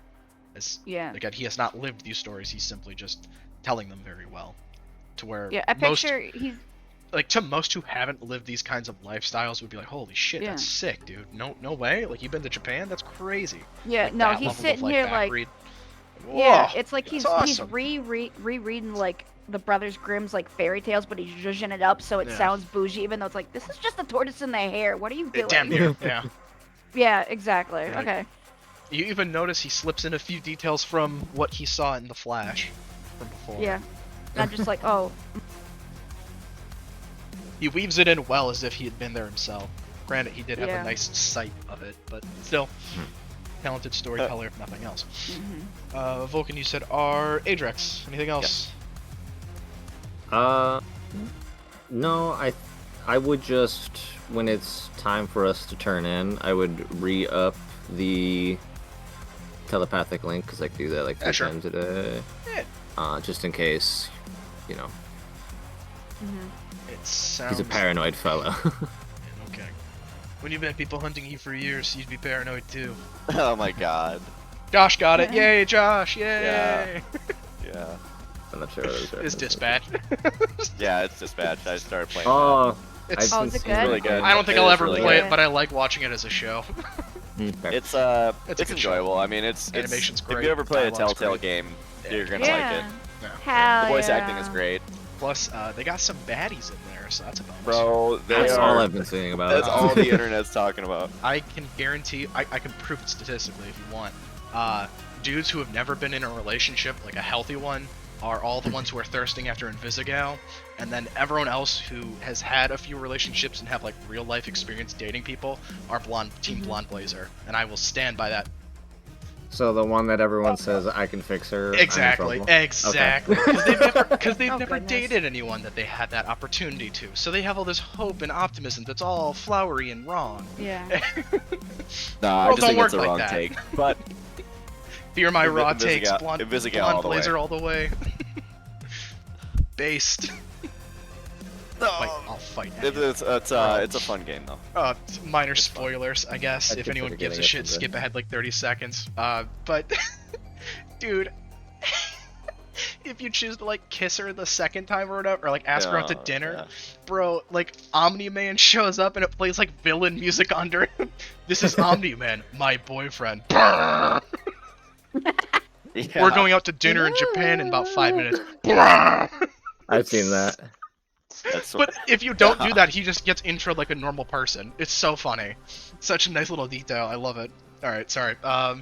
A: As
B: Yeah.
A: again, he has not lived these stories. He's simply just telling them very well. To where
B: Yeah, I
A: most
B: picture he's.
A: like to most who haven't lived these kinds of lifestyles would be like, holy shit,
B: Yeah.
A: that's sick, dude. No way. Like you've been to Japan? That's crazy.
B: Yeah,
A: Like,
B: no,
A: that
B: he's
A: level
B: sitting
A: of,
B: here
A: back
B: like.
A: read.
B: Yeah,
A: Whoa,
B: it's like
A: that's
B: he's
A: awesome.
B: rereading like the Brothers Grimm's like fairy tales, but he's zhuzhing it up so it
A: Yeah.
B: sounds bougie, even though it's like this is just a tortoise in the hair. What are you doing?
A: Damn near. Yeah.
B: Yeah, exactly.
A: Right.
B: Okay.
A: You even notice he slips in a few details from what he saw in the Flash from before.
B: Yeah. And I'm just like, oh,
A: He weaves it in well as if he had been there himself. Granted, he did have
B: Yeah.
A: a nice sight of it, but still, talented storyteller if nothing else.
B: mhm.
A: Vulcan, you said R. Adrex. Anything else?
C: No, I would just when it's time for us to turn in, I would re-up the telepathic link because I can do that like
A: Yeah,
C: 3
A: sure.
C: times a day.
A: Yeah.
C: Just in case, you know,
B: Mhm.
A: It sounds.
C: he's a paranoid fellow.
A: Okay. When you've had people hunting you for years, you'd be paranoid too.
D: Oh my god.
A: Josh got it!
B: Yeah.
A: Yay, Josh! Yay!
D: Yeah.
C: I'm not sure what it is.
A: It's dispatch.
D: Yeah, it's dispatched. I started playing.
C: Oh,
A: It's.
B: Oh,
C: I've
B: is it
C: seen
B: good?
D: really good.
A: I don't think
D: It
A: I'll
D: is
A: ever
D: really
A: play
B: good.
A: it, but I like watching it as a show.
C: fair.
D: It's
A: It's a
D: it's
A: good show.
D: enjoyable. I mean, it's
A: Animation's
D: If
A: great,
D: you ever play a
A: dialogue's
D: Telltale
A: great.
D: game, you're gonna
B: Yeah.
D: like it.
A: Yeah.
B: Hell
D: The voice
B: yeah.
D: acting is great,
A: Plus, they got some baddies in there, so that's a bonus.
D: bro. They
C: That's all
D: are.
C: I've been saying about
D: That's
C: it.
D: all the internet's talking about.
A: I can guarantee, I can prove it statistically if you want. Dudes who have never been in a relationship, like a healthy one, are all the ones who are thirsting after Invisigal, and then everyone else who has had a few relationships and have like real life experience dating people are Team Blonde Blazer, and I will stand by that.
C: So the one that everyone says I can fix her. I'm in
A: Exactly,
C: trouble.
A: exactly. Because they've
B: Oh,
A: never
B: goodness.
A: dated anyone that they had that opportunity to, so they have all this hope and optimism that's all flowery and wrong.
B: Yeah.
D: No, I
A: Well,
D: just
A: don't
D: think
A: work
D: it's a
A: like
D: wrong
A: that.
D: take. But
A: Fear my raw
D: Invisigal-
A: takes, blonde
D: Invisigal all the way.
A: Blazer all the way. Based. I'll fight.
D: it's a fun game though.
A: Minor
D: It's fun.
A: spoilers, I guess.
C: I'd
A: If anyone
C: consider
A: gives a
C: getting it
A: shit,
C: someday.
A: skip ahead like 30 seconds. But, dude, if you choose to like kiss her the second time or whatever, or like ask her out to
D: Yeah,
A: dinner,
D: yeah.
A: bro, like Omni-Man shows up and it plays like villain music under him. This is Omni-Man, my boyfriend.
D: Yeah.
A: We're going out to dinner in Japan in about 5 minutes.
C: I've seen that.
D: That's
A: But if you don't do that, he just gets intro like a normal person. It's so funny. Such a nice little detail. I love it. All right, sorry. All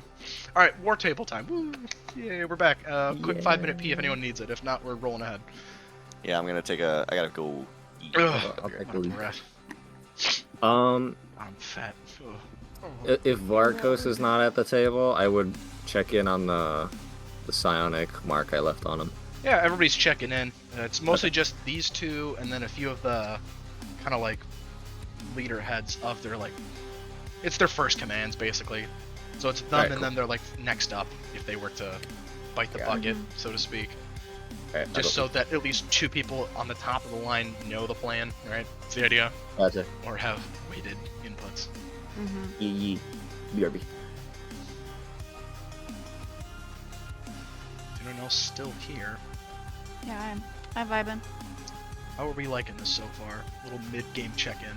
A: right, war table time. Woo! Yeah, we're back. Quick 5-minute pee if anyone needs it. If not, we're rolling ahead.
D: Yeah, I'm gonna take a. I gotta go eat.
A: Ugh,
C: I'll take
A: I'm
C: a
A: out of
C: leak.
A: breath.
C: Um,
A: I'm fat. Ugh.
C: if Varkos is not at the table, I would check in on the psionic mark I left on him.
A: Yeah, everybody's checking in. It's mostly just these two, and then a few of the kind of like leader heads of their like. It's their first commands basically. So it's them,
C: Alright,
A: and
C: cool.
A: then they're like next up if they were to bite the
C: Yeah.
A: bucket, so to speak.
C: Alright, I'll
A: Just
C: go.
A: so that at least two people on the top of the line know the plan, right? That's the idea.
C: Gotcha.
A: Or have weighted inputs.
B: Mm-hmm.
C: Yee. BRB.
A: Anyone else still here?
B: Yeah, I'm vibing.
A: How are we liking this so far? Little mid-game check-in.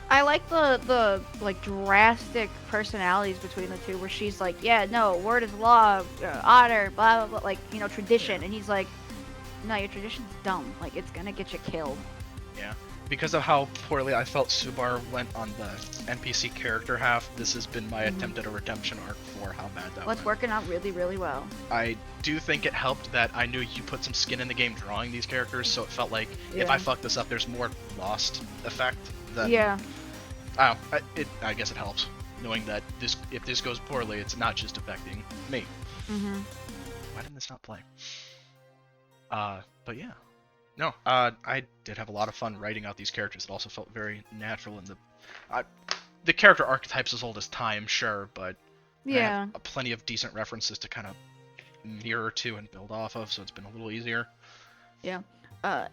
B: I like the like drastic personalities between the two, where she's like, yeah, no, word is law, honor, blah blah blah, like, you know, tradition, and he's like, no, your tradition's dumb, like it's gonna get you killed.
A: Yeah. Because of how poorly I felt Subar went on the NPC character half, this has been my attempt at a redemption arc for how bad that
B: What's
A: went.
B: working out really, really well.
A: I do think it helped that I knew you put some skin in the game drawing these characters, so it felt like if I
B: Yeah.
A: fuck this up, there's more lost effect than...
B: Yeah.
A: I I guess it helps knowing that if this goes poorly, it's not just affecting me.
B: Mm-hmm.
A: Why didn't this not play? But yeah, no. I did have a lot of fun writing out these characters. It also felt very natural in the character archetypes as old as time, sure, but I
B: Yeah.
A: have plenty of decent references to kind of mirror to and build off of, so it's been a little easier.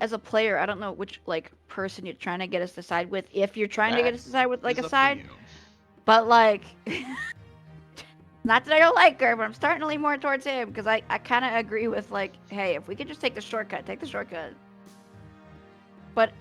B: As a player, I don't know which like person you're trying to get us to side with, if you're trying to get
A: That
B: us to side with like
A: It's
B: a
A: up to
B: side,
A: you.
B: but like, not that I don't like her, but I'm starting to lean more towards him because I kind of agree with like, hey, if we could just take the shortcut, take the shortcut. But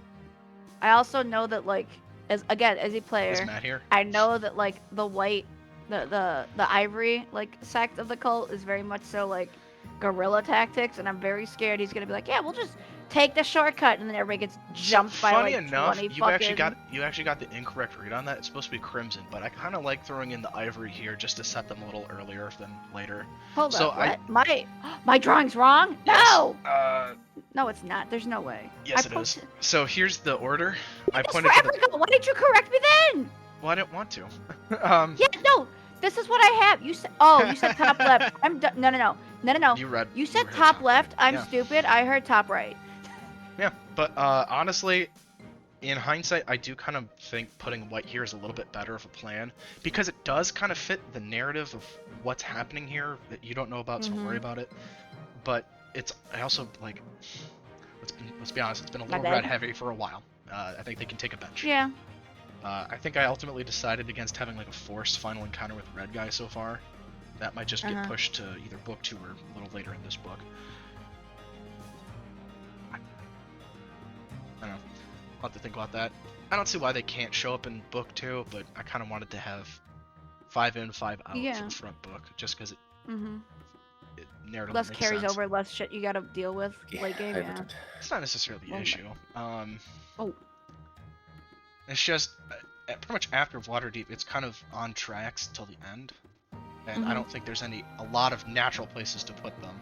B: I also know that like, as a
A: Is
B: player,
A: Matt here?
B: I know that like the white, the ivory like sect of the cult is very much so like guerrilla tactics, and I'm very scared he's gonna be like, yeah, we'll just take the shortcut, and then everybody gets jumped by
A: Funny
B: like
A: enough,
B: 20
A: you
B: fucking...
A: actually got the incorrect read on that. It's supposed to be Crimson, but I kind of like throwing in the Ivory here just to set them a little earlier than later.
B: Hold
A: so
B: up, what? My drawing's wrong? No!
A: Yes.
B: No, it's not. There's no way.
A: Yes,
B: I
A: it is.
B: posted...
A: So here's the order. I
B: This
A: pointed to the.
B: forever ago. Why didn't you correct me then?
A: Well, I didn't want to.
B: Yeah, no. This is what I have. You said... Oh, you said top left. I'm done. No.
A: You read.
B: You said
A: heard
B: top left. I'm
A: Yeah.
B: stupid. I heard top right.
A: Yeah, but honestly, in hindsight, I do kind of think putting white here is a little bit better of a plan because it does kind of fit the narrative of what's happening here that you don't know about, so don't worry about it. But I also like, let's be honest, it's been a little
B: bad.
A: red heavy for a while. I think they can take a bench.
B: Yeah.
A: I think I ultimately decided against having like a forced final encounter with red guy so far. That might just get pushed to either book 2 or a little later in this book. I don't know. I'll have to think about that. I don't see why they can't show up in book 2, but I kind of wanted to have 5 in, 5 out for
B: Yeah.
A: the front book, just because it narratively
B: Less
A: makes
B: carries
A: sense.
B: over, less shit you gotta deal with late game.
C: I
B: Yeah.
C: haven't-
A: It's not necessarily the
B: Well,
A: issue.
B: Oh.
A: It's just pretty much after Waterdeep, it's kind of on tracks till the end, and I
B: Mhm.
A: don't think there's a lot of natural places to put them.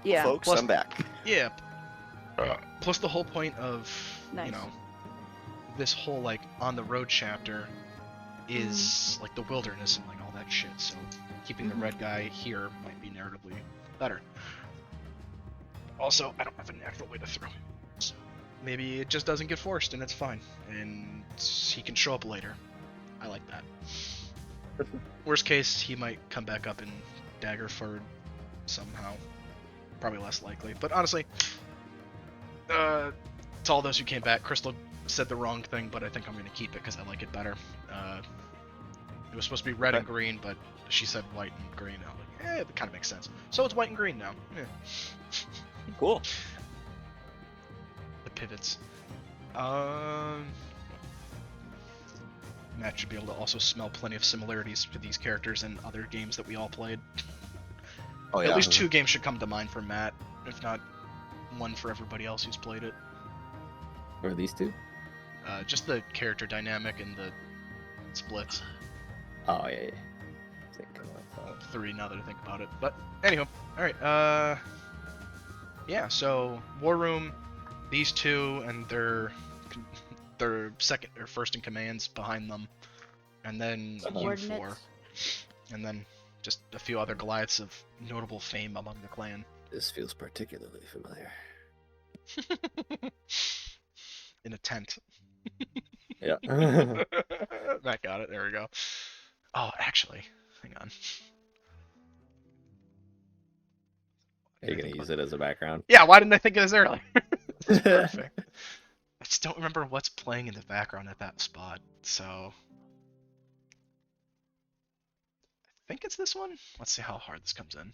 B: Yeah.
D: Folks,
A: Plus-
D: I'm back.
A: Yeah. Plus the whole point of
B: Nice.
A: you know this whole like on the road chapter is like the wilderness and like all that shit. So keeping the red guy here might be narratively better. Also, I don't have a natural way to throw him, so maybe it just doesn't get forced and it's fine, and he can show up later. I like that. Worst case, he might come back up in Daggerford somehow. Probably less likely, but honestly, to all those who came back, Crystal said the wrong thing, but I think I'm going to keep it because I like it better. It was supposed to be red and green, but she said white and green. I'm like, it kind of makes sense. So it's white and green now. Yeah.
D: Cool.
A: The pivots. Matt should be able to also smell plenty of similarities to these characters in other games that we all played.
D: Oh
A: At
D: yeah.
A: least 2 games should come to mind for Matt, if not one for everybody else who's played it.
C: Or these two?
A: Just the character dynamic and the splits.
C: Oh yeah. Thinking of
A: 3 now that I think about it. But anywho, all right. Yeah. So War Room, these 2 and their second or first in commands behind them, and then you 4,
B: Subordinates.
A: and then just a few other Goliaths of notable fame among the clan.
C: This feels particularly familiar.
A: In a tent.
C: Yeah.
A: Matt got it. There we go. Oh, actually, hang on.
C: Are you gonna use it as a background?
A: Yeah, why didn't I think of this earlier? It's perfect. I just don't remember what's playing in the background at that spot, so I think it's this one. Let's see how hard this comes in.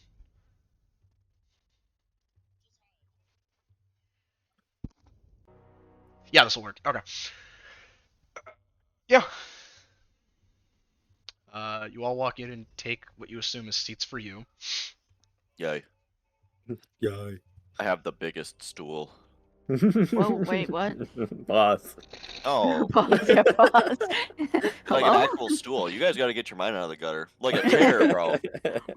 A: Yeah, this will work. Okay. Yeah. You all walk in and take what you assume is seats for you.
D: Yay.
C: Yeah.
D: I have the biggest stool.
B: Whoa, wait, what?
C: Boss.
D: Oh,
B: Pause, yeah, pause.
D: like an
B: Hello?
D: actual stool. You guys got to get your mind out of the gutter. Like a chair, bro.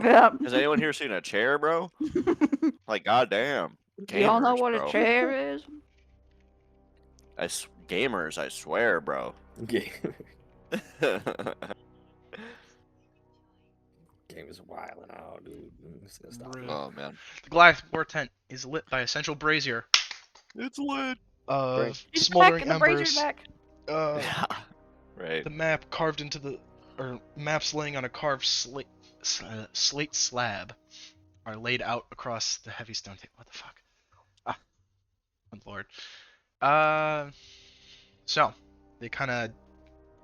B: Yeah.
D: Has anyone here seen a chair, bro? Like, goddamn.
B: Y'all know
D: Gamers,
B: what
D: bro.
B: a chair is?
D: Gamers, I swear, bro.
C: Game is wilding out, dude. It's gonna stop.
A: Bruh.
D: Oh man,
A: The Goliath war tent is lit by a central brazier
D: it's lit.
A: of
B: He's back
A: smoldering
B: and the brazier's
A: embers.
B: back.
D: Yeah. Right.
A: The map carved into the, or maps laying on a carved slate slab are laid out across the heavy stone table. What the fuck? Ah, good lord. So they kind of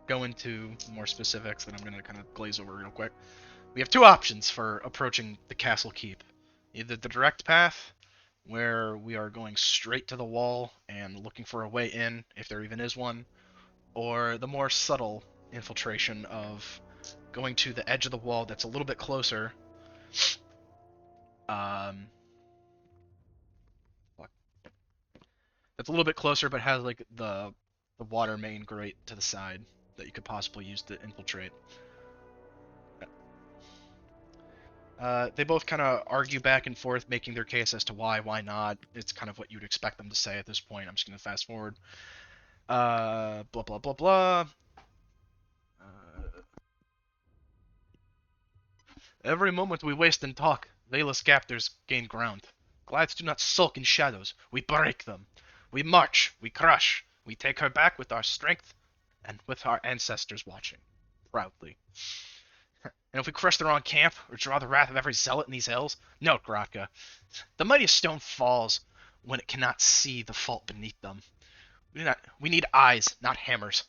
A: go into more specifics that I'm gonna kind of glaze over real quick. We have 2 options for approaching the castle keep. Either the direct path, where we are going straight to the wall and looking for a way in, if there even is one, or the more subtle infiltration of going to the edge of the wall that's a little bit closer. That's a little bit closer, but has like the water main grate to the side that you could possibly use to infiltrate. They both kind of argue back and forth, making their case as to why not. It's kind of what you'd expect them to say at this point. I'm just going to fast forward. Blah, blah, blah, blah. Every moment we waste in talk, Layla's captors gain ground. Goliaths do not sulk in shadows. We break them. We march. We crush. We take her back with our strength and with our ancestors watching. Proudly. And if we crush the wrong camp, or draw the wrath of every zealot in these hills, note, Gratka, the mightiest stone falls when it cannot see the fault beneath them. We need eyes, not hammers.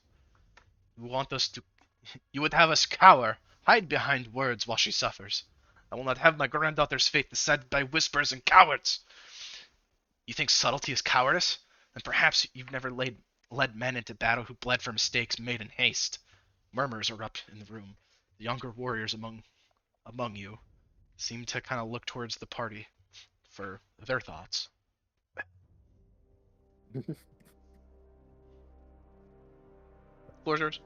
A: You would have us cower, hide behind words while she suffers. I will not have my granddaughter's fate decided by whispers and cowards. You think subtlety is cowardice? Then perhaps you've never led men into battle who bled for mistakes made in haste. Murmurs erupt in the room. The younger warriors among you seem to kind of look towards the party for their thoughts. Floor's yours.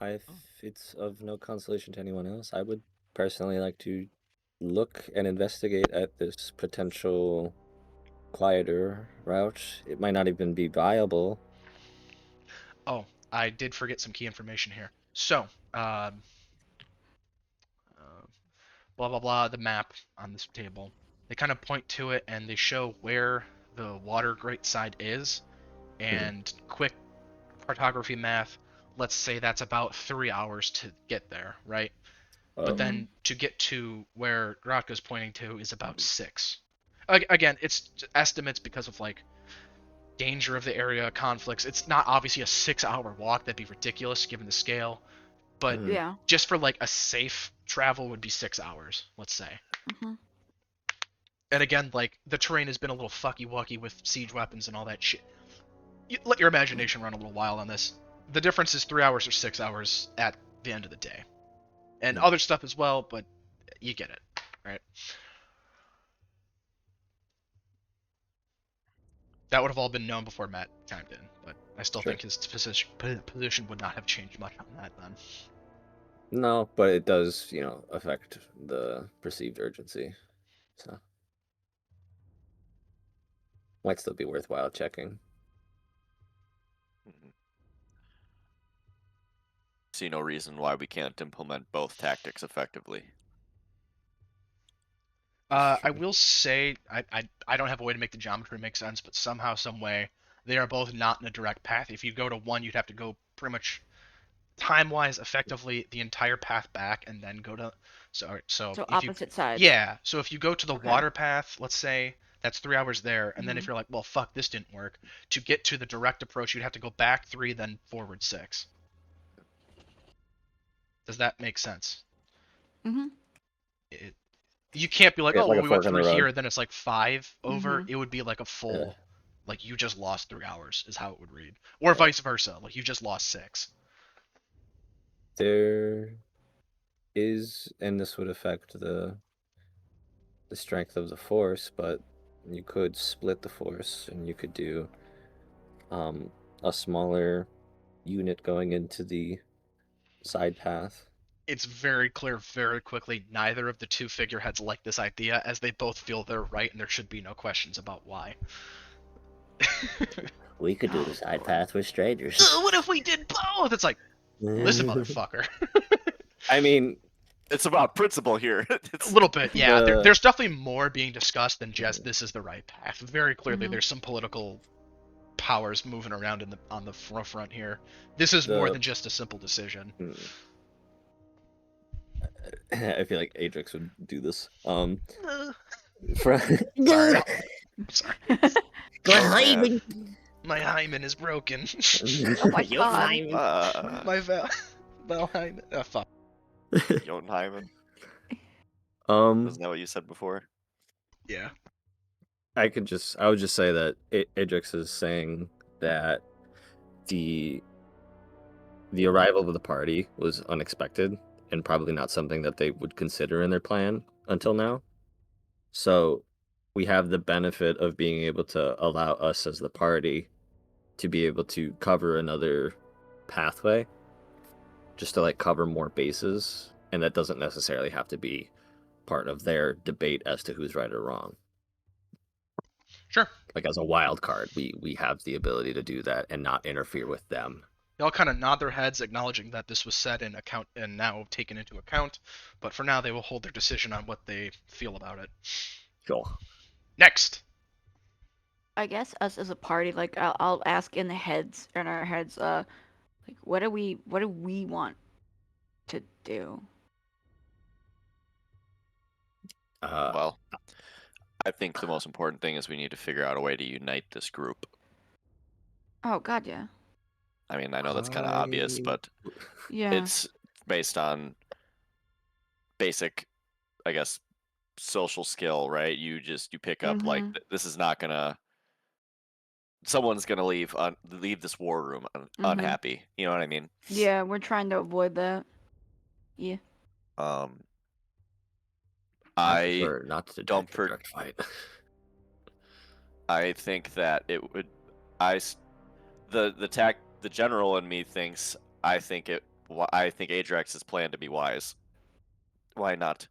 C: If it's of no consolation to anyone else, I would personally like to look and investigate at this potential quieter route. It might not even be viable.
A: Oh, I did forget some key information here. So, blah blah blah, the map on this table. They kind of point to it and they show where the water grate side is, and quick cartography math. Let's say that's about 3 hours to get there, right? But then to get to where Gratka's pointing to is about 6. Again, it's estimates because of like danger of the area, conflicts. It's not obviously a 6-hour walk. That'd be ridiculous given the scale. But
B: Yeah.
A: just for like a safe travel would be 6 hours, let's say.
B: hmm
A: And again, like the terrain has been a little fucky wucky with siege weapons and all that shit. Let your imagination run a little wild on this. the difference is 3 hours or 6 hours at the end of the day, and
C: Hmm.
A: other stuff as well. But you get it, right? That would have all been known before Matt chimed in, but I still
C: Sure.
A: think his position would not have changed much on that then.
C: No, but it does, affect the perceived urgency. So might still be worthwhile checking.
D: Mhm. See no reason why we can't implement both tactics effectively.
A: I will say I don't have a way to make the geometry make sense, but somehow, some way, they are both not in a direct path. If you go to one, you'd have to go pretty much time-wise, effectively, the entire path back, and then go to. So
B: So
A: if you,
B: opposite sides.
A: yeah. So if you go to the
B: Okay.
A: water path, let's say that's 3 hours there, and then if
B: Mhm.
A: you're like, well, fuck, this didn't work. To get to the direct approach, you'd have to go back 3, then forward 6. Does that make sense?
B: Mhm.
A: It, you can't be like,
C: Yeah,
A: oh,
C: like
A: well,
C: a
A: we went
C: fork in
A: through
C: the road.
A: here, then it's like 5 over.
B: Mhm.
A: It would be like a
C: Yeah.
A: full, like you just lost 3 hours, is how it would read, or vice versa, like you just lost 6.
C: There is, and this would affect the strength of the force, but you could split the force, and you could do a smaller unit going into the side path.
A: It's very clear very quickly neither of the two figureheads like this idea, as they both feel they're right and there should be no questions about why.
C: We could do
B: Oh,
C: the side
B: Lord.
C: path with strangers.
A: What if we did both? It's like, listen, motherfucker.
C: I mean,
D: It's about principle here.
A: A
D: It's
A: little bit, yeah.
C: The-
A: There's definitely more being discussed than just this is the right path. Very clearly,
B: Mhm.
A: there's some political powers moving around on the forefront here. This is more
C: the
A: than just a simple decision.
C: I feel like Ajax would do this.
A: Uh,
C: From
A: sorry, I'm sorry.
D: Oh, man.
A: My hymen is broken.
B: Oh my god.
A: My Valheim. Fuck.
D: Jotunheimen.
C: um,
D: Isn't that what you said before?
A: Yeah.
C: I would just say that Ajax is saying that the arrival of the party was unexpected and probably not something that they would consider in their plan until now. So we have the benefit of being able to allow us as the party to be able to cover another pathway, just to like cover more bases, and that doesn't necessarily have to be part of their debate as to who's right or wrong.
A: Sure.
C: Like as a wild card, we have the ability to do that and not interfere with them.
A: They all kind of nod their heads, acknowledging that this was said in account and now taken into account. But for now, they will hold their decision on what they feel about it.
C: Cool.
A: Next.
B: I guess us as a party, like I'll ask in our heads, like what do we want to do?
D: Well, I think the most important thing is we need to figure out a way to unite this group.
B: Oh god, yeah.
D: I mean, I know that's kind of obvious, but
B: Yeah.
D: it's based on basic, I guess, social skill, right? You pick up like
B: Mhm.
D: this is not gonna. Someone's gonna leave this war room
B: Mhm.
D: unhappy. You know what I mean?
B: Yeah, we're trying to avoid that. Yeah.
D: Um,
C: I
D: I
C: prefer not to
D: don't
C: take a direct fight.
D: I think that it would. The general in me thinks I think Ajax's plan to be wise. Why not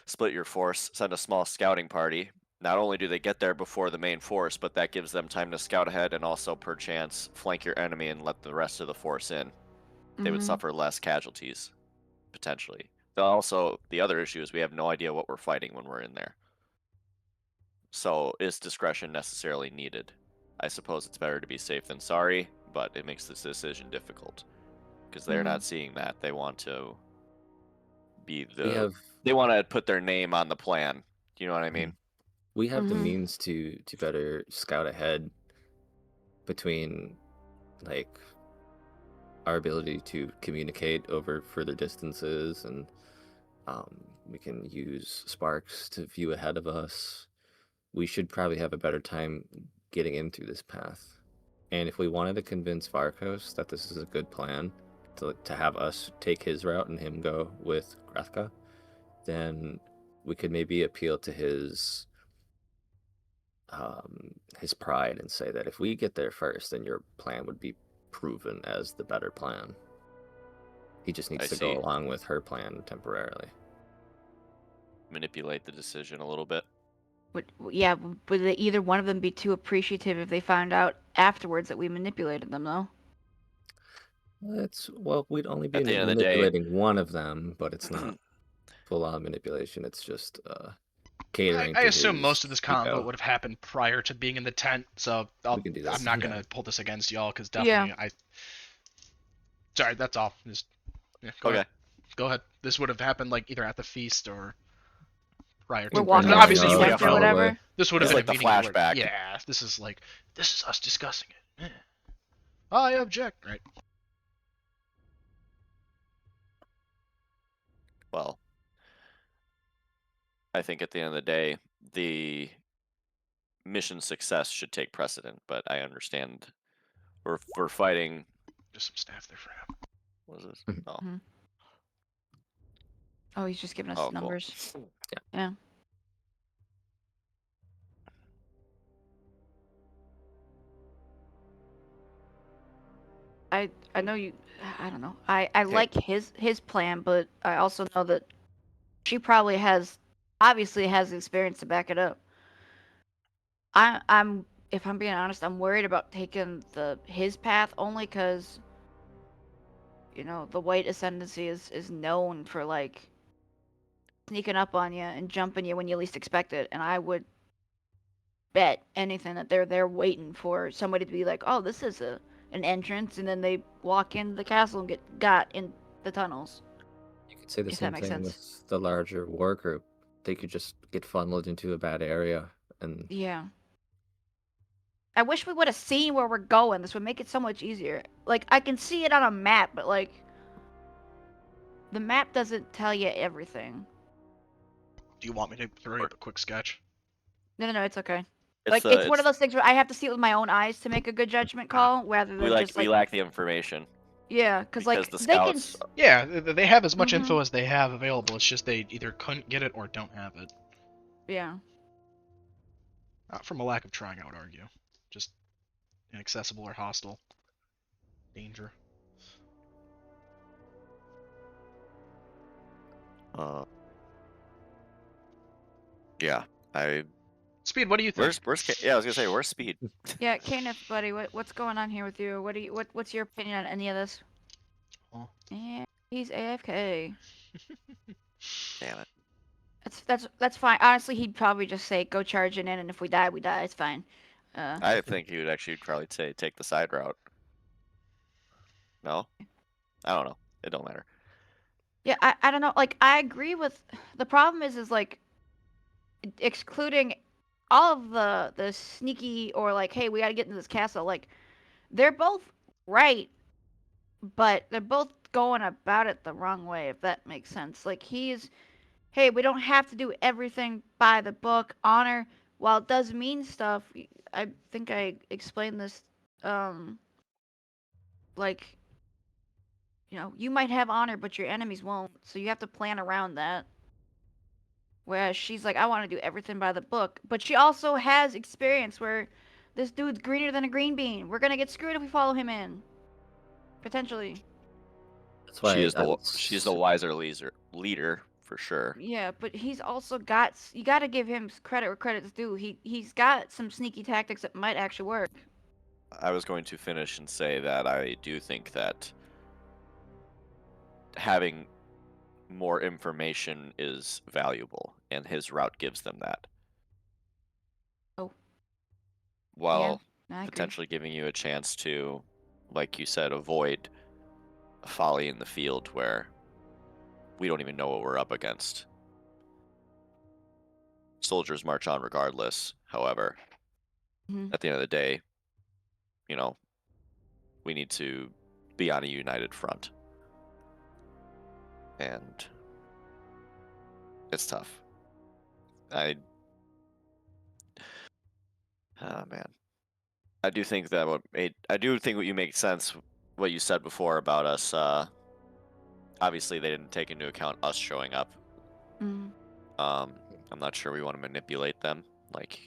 D: split your force, send a small scouting party? Not only do they get there before the main force, but that gives them time to scout ahead and also perchance flank your enemy and let the rest of the force in. They would
B: Mhm.
D: suffer less casualties, potentially. Also, the other issue is we have no idea what we're fighting when we're in there. So, is discretion necessarily needed? I suppose it's better to be safe than sorry, but it makes this decision difficult because they're not seeing that. They want to be they want to put their name on the plan. You know what I mean?
C: We have the
B: Mhm.
C: means to better scout ahead between like our ability to communicate over further distances, and we can use sparks to view ahead of us. We should probably have a better time getting in through this path. And if we wanted to convince Varkos that this is a good plan, to have us take his route and him go with Grathka, then we could maybe appeal to his pride and say that if we get there first, then your plan would be proven as the better plan. He just needs
D: I
C: to
D: see.
C: go along with her plan temporarily.
D: Manipulate the decision a little bit.
B: Would either one of them be too appreciative if they found out afterwards that we manipulated them, though?
C: We'd only be
D: At the end of the day,
C: manipulating one of them, but it's not full-on manipulation. It's just catering
A: I
C: to
A: assume most of
C: his
A: this convo
C: ego.
A: would have happened prior to being in the tent, so
C: We can do this.
A: I'm not
C: Yeah.
A: gonna pull this against y'all because
B: Yeah.
A: definitely Sorry, that's all. Just go
D: okay.
A: ahead. Go ahead. This would have happened like either at the feast or prior
B: We're
A: to.
B: walking
D: in
A: Obviously,
D: the
A: you would
D: tent
A: have
D: or
A: known.
B: whatever.
A: This would have
D: It's
A: been
D: like
A: a
D: the
A: meeting where,
D: flashback.
A: yeah, this is us discussing it. Yeah. I object. Right.
D: Well, I think at the end of the day, the mission success should take precedent, but I understand we're fighting.
A: Just some staff there for him.
D: What is this?
C: Mhm.
D: Oh,
B: Mhm. Oh, he's just giving us
D: oh, cool.
B: numbers.
C: Yeah.
B: Yeah. I know you. I don't know. I like his plan, but I also know that she probably obviously has the experience to back it up. I'm if I'm being honest, I'm worried about taking his path only because the white ascendancy is known for like sneaking up on you and jumping you when you least expect it, and I would bet anything that they're there waiting for somebody to be like, oh, this is an entrance, and then they walk into the castle and get got in the tunnels.
C: You could say the
B: If that
C: same
B: makes
C: thing
B: sense.
C: with the larger war group. They could just get funneled into a bad area, and
B: Yeah. I wish we would have seen where we're going. This would make it so much easier. Like, I can see it on a map, but, like, the map doesn't tell you everything.
A: Do you want me to throw you up a quick sketch?
B: No, it's okay.
D: It's
B: It's one of those things where I have to see it with my own eyes to make a good judgment call, rather than just,
D: we
B: like...
D: lack the information
B: Yeah, because, like,
D: the
B: they can...
D: scouts.
A: Yeah, they have as much
B: Mhm.
A: info as they have available. It's just they either couldn't get it or don't have it.
B: Yeah.
A: Not from a lack of trying, I would argue. Just inaccessible or hostile. Danger.
D: Yeah,
A: Speed, what do you think?
D: Yeah, I was gonna say, where's Speed?
B: Yeah, Kenneth, buddy, what's going on here with you? What's your opinion on any of this?
A: Oh.
B: Yeah, he's AFK.
D: Damn it.
B: That's fine. Honestly, he'd probably just say, "Go charging in, and if we die, we die. It's fine."
D: I think he would actually probably say take the side route. No, I don't know. It don't matter.
B: Yeah, I don't know. Like, I agree with. The problem is like excluding all of the sneaky or like, hey, we got to get into this castle. Like, they're both right, but they're both going about it the wrong way. If that makes sense. Like, hey, we don't have to do everything by the book. Honor, while it does mean stuff, I think I explained this. Like, you might have honor, but your enemies won't. So you have to plan around that. Whereas she's like, I want to do everything by the book. But she also has experience where this dude's greener than a green bean. We're going to get screwed if we follow him in. Potentially.
C: that's why
D: She's the wiser leader for sure.
B: Yeah, but he's also you got to give him credit where credit's due. He's got some sneaky tactics that might actually work.
D: I was going to finish and say that I do think that having more information is valuable, and his route gives them that.
B: Oh.
D: While
B: I agree.
D: potentially giving you a chance to, like you said, avoid a folly in the field where we don't even know what we're up against. Soldiers march on regardless, however.
B: Mhm.
D: At the end of the day, we need to be on a united front. And it's tough. Oh, man. I do think that I do think what you make sense. What you said before about us. Obviously, they didn't take into account us showing up.
B: Mm.
D: I'm not sure we want to manipulate them. Like,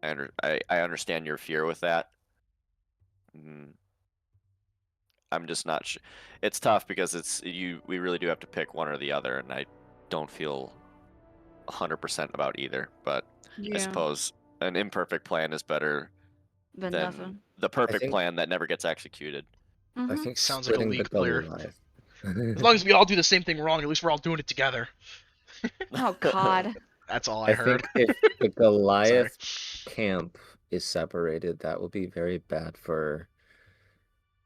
D: I understand your fear with that. I'm just not sure. It's tough because we really do have to pick one or the other, and I don't feel 100% about either. But I
B: Yeah.
D: suppose an imperfect plan is better
B: But
D: than
B: nothing.
D: the
C: I
D: perfect
C: think
D: plan that never gets executed.
C: I
B: Mm-hmm.
C: think
A: Sounds like a
C: splitting the
A: league player.
C: Goliath.
A: As long as we all do the same thing wrong, at least we're all doing it together.
B: Oh God.
A: That's all I
C: I
A: heard.
C: think if the
A: Sorry.
C: Goliath camp is separated, that will be very bad for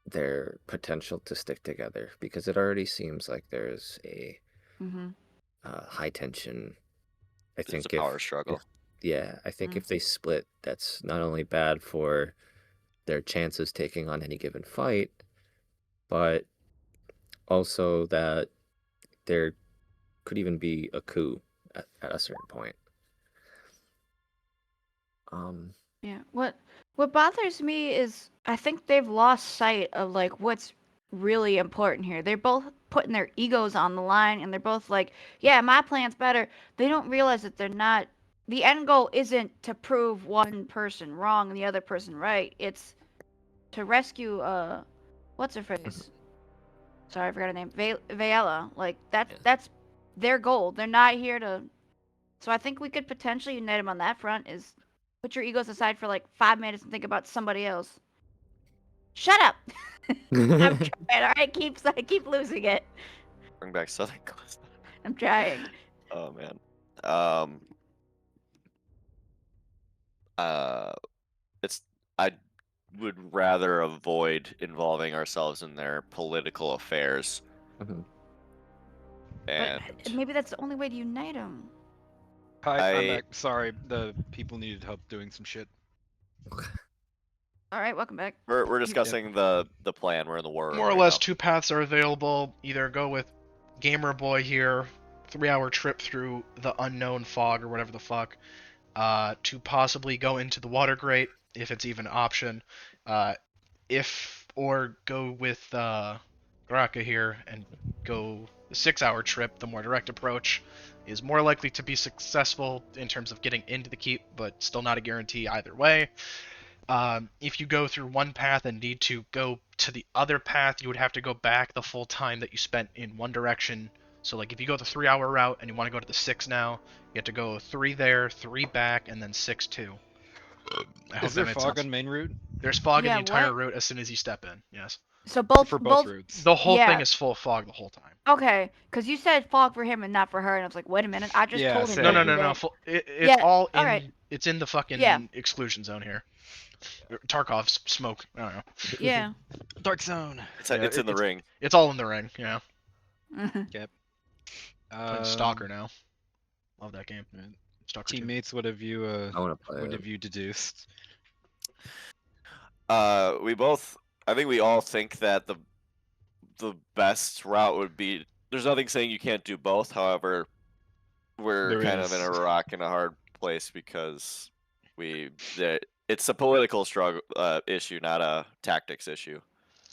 C: their potential to stick together because it already seems like there's a
B: Mm-hmm.
C: high tension. I
D: There's a
C: think
D: power struggle.
C: I think if they split, that's not only bad for their chances taking on any given fight, but also that there could even be a coup at a certain point.
B: Yeah. What bothers me is I think they've lost sight of like what's really important here. They're both putting their egos on the line and they're both like, "Yeah, my plan's better." They don't realize that they're not the end goal isn't to prove one person wrong and the other person right. It's to rescue what's her face? Sorry, I forgot her name. Vayella. Like that's their goal. They're not here to. So I think we could potentially unite them on that front. Is put your egos aside for like 5 minutes and think about somebody else. Shut up. I'm trying. All right, I keep losing it.
D: Bring back Southern Ghost.
B: I'm trying.
D: Oh man. Um. It's I would rather avoid involving ourselves in their political affairs.
C: Mhm.
B: But
D: And
B: maybe that's the only way to unite them.
F: Hi, I'm
D: I
F: back. Sorry, the people needed help doing some shit.
B: All right, welcome back.
D: we're discussing the plan. We're in the war room
A: More or
D: right
A: less,
D: now.
A: two paths are available. Either go with Gamer Boy here, 3-hour trip through the unknown fog or whatever the fuck, to possibly go into the water grate if it's even an option. Or go with Graka here and go the 6-hour trip. The more direct approach is more likely to be successful in terms of getting into the keep, but still not a guarantee either way. If you go through one path and need to go to the other path, you would have to go back the full time that you spent in one direction. So, like, if you go the 3-hour route and you want to go to the 6 now, you have to go 3 there, 3 back, and then 6 2. I hope
F: Is there
A: that made
F: fog
A: sense.
F: on main route?
A: There's fog in
B: Yeah,
A: the entire
B: what?
A: route as soon as you step in. Yes.
B: So both
F: For both routes.
A: The whole
B: yeah.
A: thing is full of fog the whole time.
B: Okay, because you said fog for him and not for her, and I was like, wait a minute, I just
F: Yeah,
B: told him
F: same.
A: No,
B: don't
A: no,
B: do
A: no, no.
B: that.
A: It's
B: Yeah,
A: all in.
B: alright.
A: It's in the fucking
B: Yeah.
A: exclusion zone here. Tarkov's smoke. I don't know.
B: Yeah.
F: Dark zone.
D: It's in the ring.
A: It's all in the ring. Yeah.
F: Yep.
A: Playing Stalker now. Love that game. Stalker 2.
F: Teammates, what have you
C: I want to play
F: what
C: it.
F: have you deduced?
D: I think we all think that the best route would be. There's nothing saying you can't do both. However, we're
F: There
D: kind of in
F: is.
D: a rock and a hard place because it's a political struggle issue, not a tactics issue.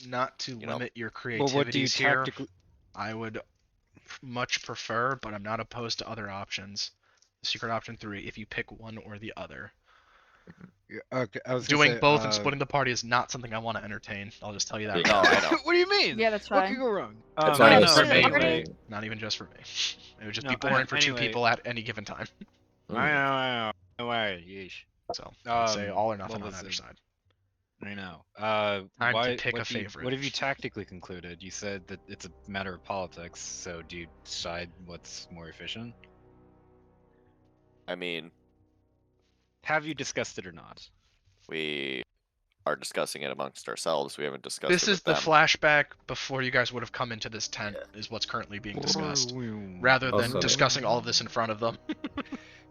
A: Not to
D: You know.
A: limit your
F: Well, what do you
A: creativities here,
F: tactically?
A: I would much prefer, but I'm not opposed to other options. Secret option 3, if you pick one or the other.
F: Okay, I was gonna
A: Doing
F: say,
A: both and splitting the party is not something I want to entertain. I'll just tell you that.
D: No, I know.
F: What do you mean?
B: Yeah, that's
F: What
B: fine.
F: could go wrong?
C: That's
A: not
C: why I
A: even
C: was
A: for
C: saying
A: me.
B: Party?
A: Not even just for me. It would just
F: No,
A: be boring for two
F: anyway.
A: people at any given time.
F: I know. No way. Yeesh.
A: So I'd say all or nothing
F: well,
A: on either
F: listen.
A: side.
F: I know.
A: Time to
F: why?
A: pick a
F: What
A: favorite.
F: have you tactically concluded? You said that it's a matter of politics. So do you decide what's more efficient?
D: I mean,
F: Have you discussed it or not?
D: we are discussing it amongst ourselves. We haven't discussed
A: This
D: it
A: is
D: with
A: the
D: them.
A: flashback before you guys would have come into this tent, is what's currently being discussed, rather than
C: Also-
A: discussing all of this in front of them.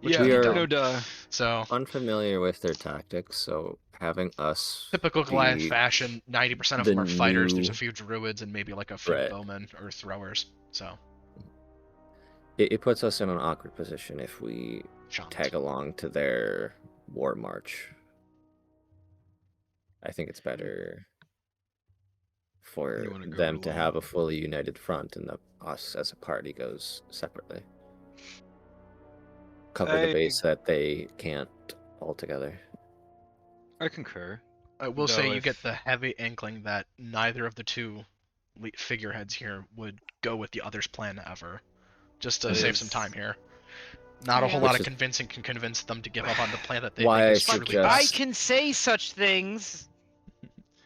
A: Which
F: Yeah,
A: would be
C: We are-
A: dumb.
F: no duh.
A: So,
C: Unfamiliar with their tactics, so having us
A: typical Goliath
C: be
A: fashion, 90% of
C: the
A: them are fighters. There's a
C: new-
A: few druids and maybe like a few
C: Right.
A: bowmen or throwers. So,
C: it puts us in an awkward position if we
A: shamans.
C: tag along to their war march. I think it's better for
F: You wanna go
C: them to have a
F: alone?
C: fully united front, and us as a party goes separately. Cover the
F: I
C: base that they can't altogether.
F: I concur.
A: I will say
F: Though
A: you get
F: if
A: the heavy inkling that neither of the two figureheads here would go with the other's plan ever, just to
F: that
A: save some
F: is
A: time here. Not a whole
B: Yeah.
A: lot
C: Which
A: of
C: is
A: convincing can convince them to give up on the plan that they think
C: why I
A: is
F: but
A: truly
F: I
A: best.
C: suggest
F: can say such things.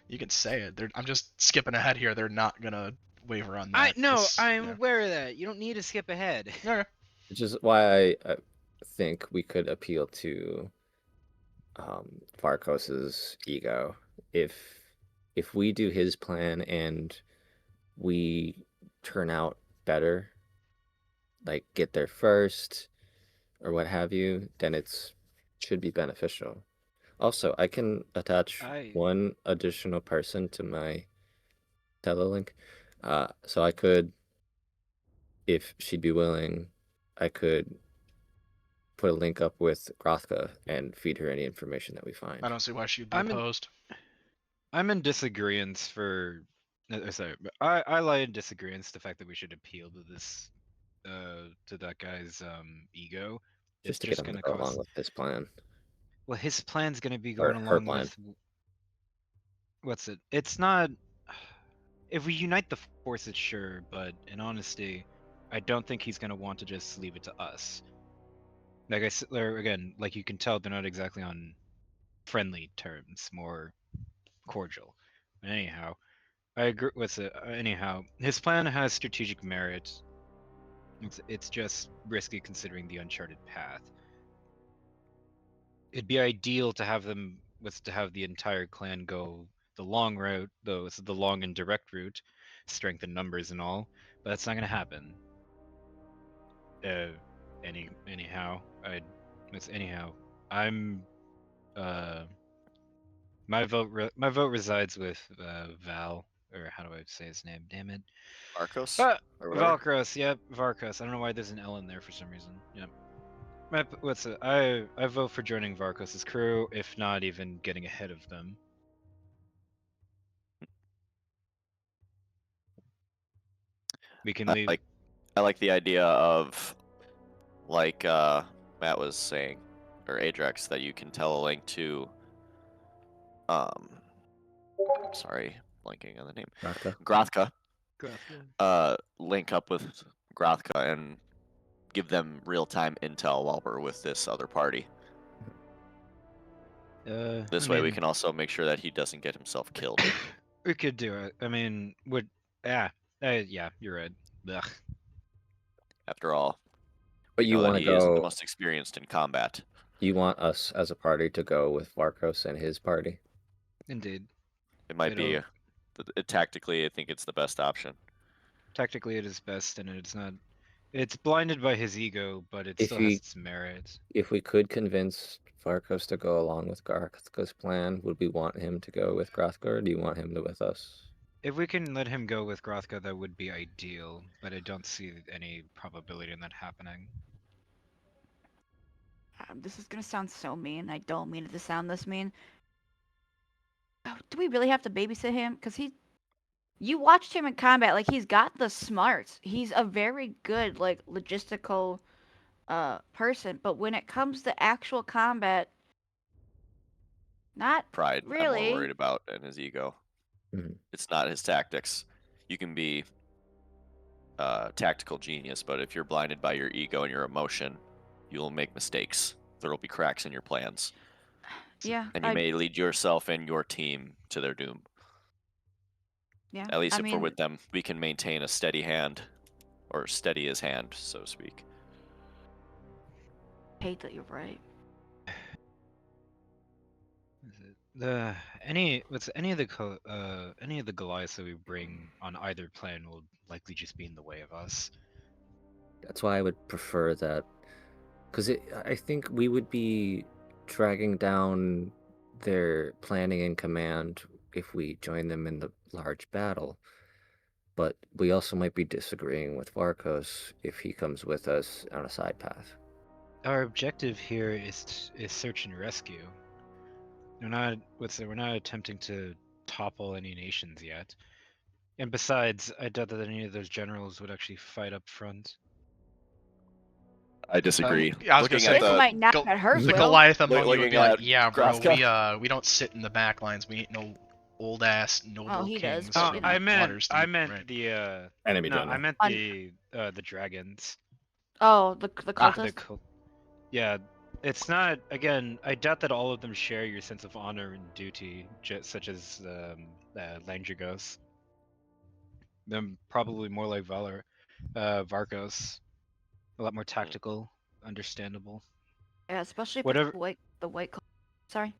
A: You can say it. I'm just skipping ahead here. They're not gonna waver on
F: I
A: that.
F: no, I'm
A: Yeah.
F: aware of that. You don't need to skip ahead.
A: Okay.
C: which is why I think we could appeal to Varkos's ego. If if we do his plan and we turn out better, like get there first or what have you, then it's should be beneficial. Also, I can attach
F: I
C: one additional person to my telelink. So I could, if she'd be willing, I could put a link up with Grothka and feed her any information that we find.
A: I don't see why she'd be
F: I'm in
A: opposed.
F: I'm in disagreement for sorry, but I lie in disagreement the fact that we should appeal to this to that guy's ego. It's
C: Just to get
F: just
C: him to
F: gonna
C: go along
F: cause
C: with his plan
F: well his plan's gonna be
C: or
F: going
C: her
F: along
C: plan.
F: with what's it? It's not if we unite the forces, sure, but in honesty, I don't think he's gonna want to just leave it to us. Like I said, again, like you can tell, they're not exactly on friendly terms, more cordial. Anyhow, I agree with it. Anyhow, his plan has strategic merit. It's just risky considering the uncharted path. It'd be ideal to have them was to have the entire clan go the long route, though it's the long and direct route, strength in numbers and all, but that's not gonna happen. Anyhow, anyhow. I'm uh my vote resides with Val, or how do I say his name? Damn it.
D: Marcos
F: Ah,
D: or whatever.
F: Valkros. Yep, Varkos. I don't know why there's an L in there for some reason. Yep. What's it? I vote for joining Varkos's crew, if not even getting ahead of them. We can
D: I
F: leave.
D: like I like the idea of like Matt was saying, or Adrex, that you can tell a link to I'm sorry, blanking on the name.
C: Grothka?
D: Grothka.
F: Gracias.
D: Link up with Grothka and give them real-time intel while we're with this other party. This way we can also make sure that he doesn't get himself killed.
F: We could do it. I mean, yeah, yeah, you're right. Ugh.
D: After all,
C: But
D: we
C: you
D: know that
C: want to
D: he isn't the
C: go,
D: most experienced in combat.
C: you want us as a party to go with Varkos and his party?
F: Indeed.
D: It might be
F: It'll
D: tactically, I think it's the best option.
F: Tactically it is best, and it's not. It's blinded by his ego, but it
C: If
F: still has
C: we
F: its merit.
C: if we could convince Varkos to go along with Grothka's plan, would we want him to go with Grothka, or do you want him to with us?
F: If we can let him go with Grothka, that would be ideal, but I don't see any probability in that happening.
B: This is gonna sound so mean. I don't mean it to sound this mean. Oh, do we really have to babysit him? Cause you watched him in combat. Like he's got the smarts. He's a very good like logistical person. But when it comes to actual combat, not
D: Pride, I'm more
B: really.
D: worried about, and his ego.
C: Mhm.
D: It's not his tactics. You can be tactical genius, but if you're blinded by your ego and your emotion, you'll make mistakes. There will be cracks in your plans,
B: Yeah,
D: and you may lead yourself and your team to their doom.
B: yeah.
D: At least
B: I
D: if we're
B: mean,
D: with them, we can maintain a steady hand, or steady as hand, so to speak.
B: hate that you're right.
F: The any of the Goliaths that we bring on either plan will likely just be in the way of us.
C: That's why I would prefer that, because I think we would be dragging down their planning and command if we join them in the large battle. But we also might be disagreeing with Varkos if he comes with us on a side path.
F: Our objective here is search and rescue. We're not attempting to topple any nations yet. And besides, I doubt that any of those generals would actually fight up front.
D: I disagree.
A: Yeah, I was gonna
D: Looking
A: say
D: at
B: This
D: the
B: might not,
A: Go-
B: but hers
A: the
B: will.
A: Goliath among you would
D: looking
A: be like,
D: at
A: yeah, bro,
D: Graska?
A: we don't sit in the back lines. We ain't no old ass noble
B: he does,
A: kings
B: but,
F: Oh,
B: you
A: from
B: know.
F: I
A: Waterdeep,
F: meant
A: right?
F: the
C: Enemy
F: no, I
C: general.
F: meant
B: Un-
F: the dragons.
B: Oh, the
F: The
B: cultist.
F: yeah, it's not. Again, I doubt that all of them share your sense of honor and duty, such as Landragos. Them probably more like Varkos, a lot more tactical, understandable.
B: Yeah, especially if
F: Whatever.
B: it's the white. Sorry.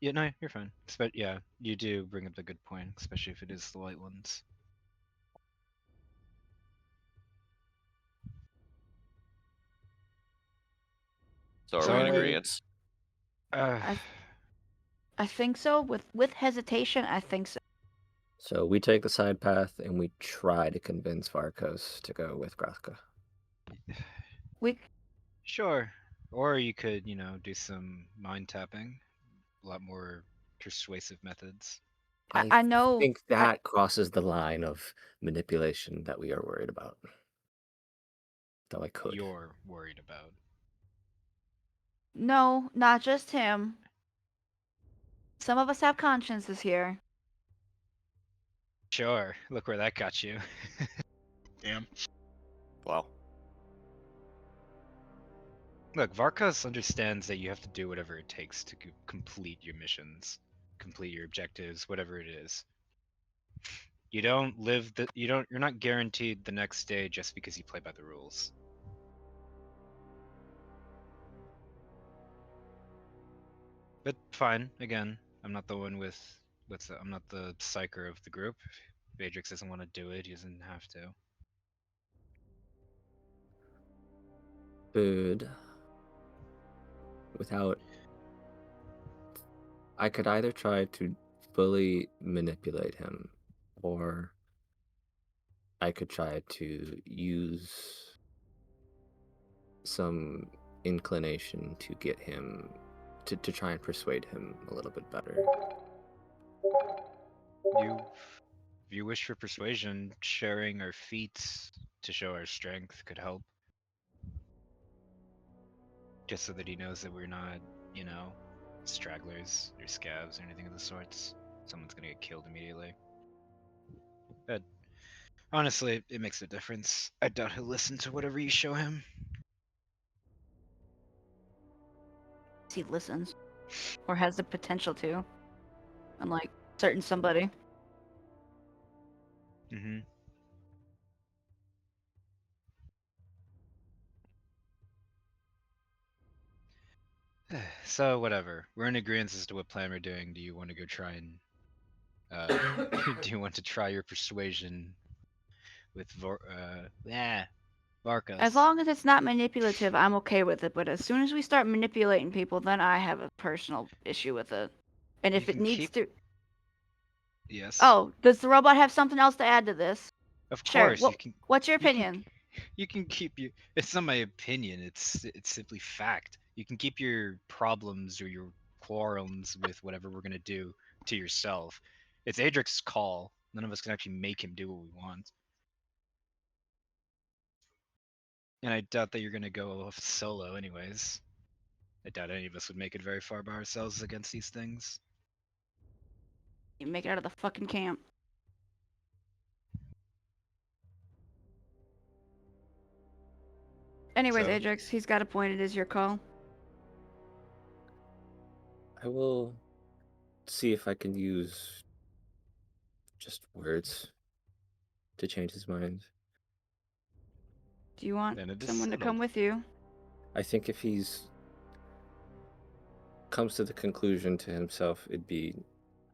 F: Yeah, no, you're fine. Yeah, you do bring up a good point, especially if it is the white ones.
D: So are
F: So
D: we in
B: I-
D: agreement?
F: Uh,
B: I think so. With hesitation, I think so.
C: So we take the side path and we try to convince Varkos to go with Graska.
B: We
F: sure. Or you could, do some mind tapping, a lot more persuasive methods.
B: I know.
C: think that crosses the line of manipulation that we are worried about. Though I could.
F: You're worried about.
B: No, not just him. Some of us have consciences here.
F: Sure. Look where that got you.
A: Damn.
D: Well,
F: Look, Varkas understands that you have to do whatever it takes to complete your missions, complete your objectives, whatever it is. You don't live the you're not guaranteed the next day just because you play by the rules. But fine, again, I'm not the one with I'm not the psyker of the group. If Adrix doesn't want to do it, he doesn't have to.
C: Could without I could either try to fully manipulate him or I could try to use some inclination to get him to try and persuade him a little bit better.
F: If you wish for persuasion, sharing our feats to show our strength could help. Just so that he knows that we're not, stragglers or scavs or anything of the sorts. Someone's gonna get killed immediately. But honestly, it makes a difference. I doubt he'll listen to whatever you show him.
B: He listens, or has the potential to. Unlike certain somebody.
F: Mm-hmm. So whatever. We're in agreement as to what plan we're doing. Do you want to go try and do you want to try your persuasion with Varkos?
B: As long as it's not manipulative, I'm okay with it. But as soon as we start manipulating people, then I have a personal issue with it. And if
F: You
B: it
F: can
B: needs
F: keep-
B: to.
F: Yes.
B: Oh, does the robot have something else to add to this?
F: Of
B: Sure.
F: course,
B: Well,
F: you can.
B: what's your
F: you can-
B: opinion?
F: You can keep your. It's not my opinion. It's simply fact. You can keep your problems or your quarrels with whatever we're gonna do to yourself. It's Adric's call. None of us can actually make him do what we want. And I doubt that you're gonna go off solo, anyways. I doubt any of us would make it very far by ourselves against these things.
B: You make it out of the fucking camp. Anyways,
F: So-
B: Adrix, he's got a point. It is your call.
C: I will see if I can use just words to change his mind.
B: Do you want
F: Then it is
B: someone to
F: settled.
B: come with you?
C: I think if he's comes to the conclusion to himself, it'd be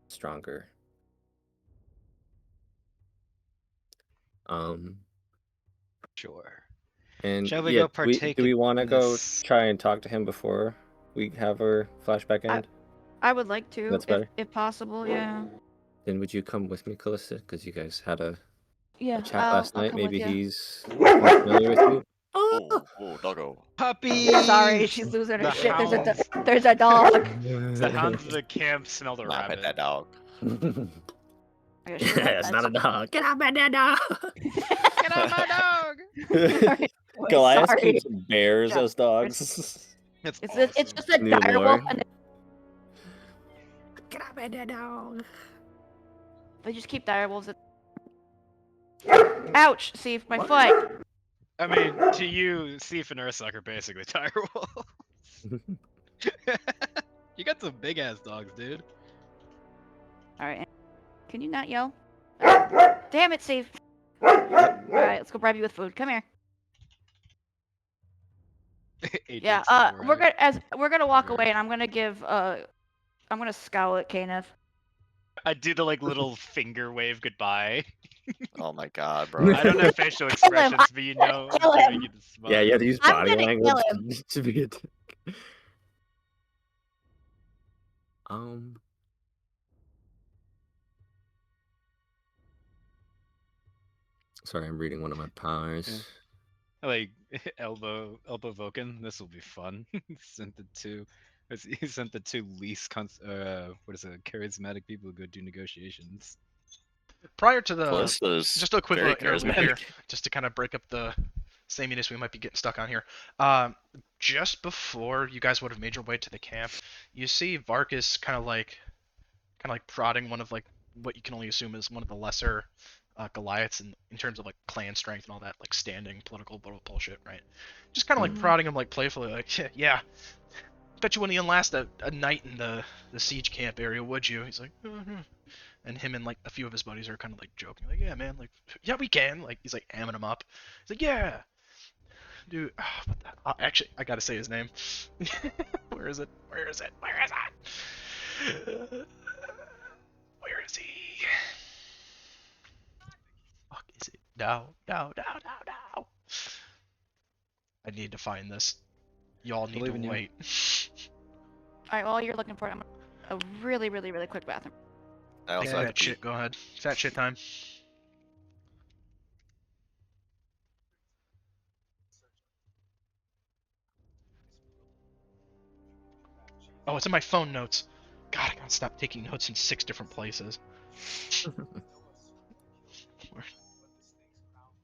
C: stronger.
F: Sure.
C: And
F: Shall we
C: yeah,
F: go partake
C: do we want to
F: in
C: go
F: this-
C: try and talk to him before we have our flashback end?
B: I would like to,
C: That's better.
B: if possible. Yeah.
C: Then would you come with me, Callista? Because you guys had a
B: Yeah.
C: chat
B: I'll
C: last night.
B: come with
C: Maybe
B: you.
C: he's more familiar with you.
D: Oh, doggo.
F: Puppy.
B: Sorry, she's losing her
F: The
B: shit.
F: hounds.
B: There's a dog.
F: The hounds of the camp smelled a
D: Nah, pet
F: rabbit.
D: that dog.
B: I gotta show that-
C: It's not a dog. Get off my dead dog.
F: Get off my dog!
B: Sorry. Wait,
C: Goliath
B: sorry.
C: keeps bears
B: Yeah.
C: as dogs.
F: It's
B: It's
F: awesome.
B: it's just a
C: New
B: dire
C: lore.
B: wolf, and
C: Get off my dead dog.
B: they just keep dire wolves. Ouch! See my foot.
F: I mean, to you, Thief and Ursak are basically dire wolves. You got some big ass dogs, dude.
B: All right. Can you not yell? Damn it, Steve. All right, let's go bribe you with food. Come here. Yeah. We're gonna walk away, and I'm gonna scowl at Kenneth.
F: I do the like little finger wave goodbye.
D: Oh my god, bro.
F: I don't have facial
B: Kill him.
F: expressions, but you know,
B: Kill
F: I'm giving
B: him.
F: you the smile.
C: Yeah, you have to use
B: I'm
C: body
B: gonna
C: language
B: kill him.
C: to be a dick. Sorry, I'm reading one of my powers.
F: Like elbow Vulcan. This will be fun. Sent the two. He sent the two least charismatic people who go do negotiations.
A: Prior to the
D: Callista's
A: just a quick
D: very
A: little interlude here,
D: charismatic.
A: just to kind of break up the sameness we might be getting stuck on here. Just before you guys would have made your way to the camp, you see Vargas kind of like prodding one of like what you can only assume is one of the lesser Goliaths in terms of like clan strength and all that, like standing political bullshit, right? Just kind of like prodding him like playfully, like, yeah, bet you wouldn't even last a night in the siege camp area, would you? He's like, and him and like a few of his buddies are kind of like joking, like, yeah, man, like, yeah, we can. Like, he's like amming him up. He's like, yeah, dude. Actually, I gotta say his name. Where is it? Where is it? Where is it? Where is he? Fuck is it? No. I need to find this. Y'all need
F: Believe
A: to
F: in you.
A: wait.
B: All right, while you're looking for it, I'm gonna a really quick bathroom.
D: I
A: Take
D: also have
A: that
D: to pee.
A: shit. Go ahead. Fat shit time. Oh, it's in my phone notes. God, I gotta stop taking notes in 6 different places.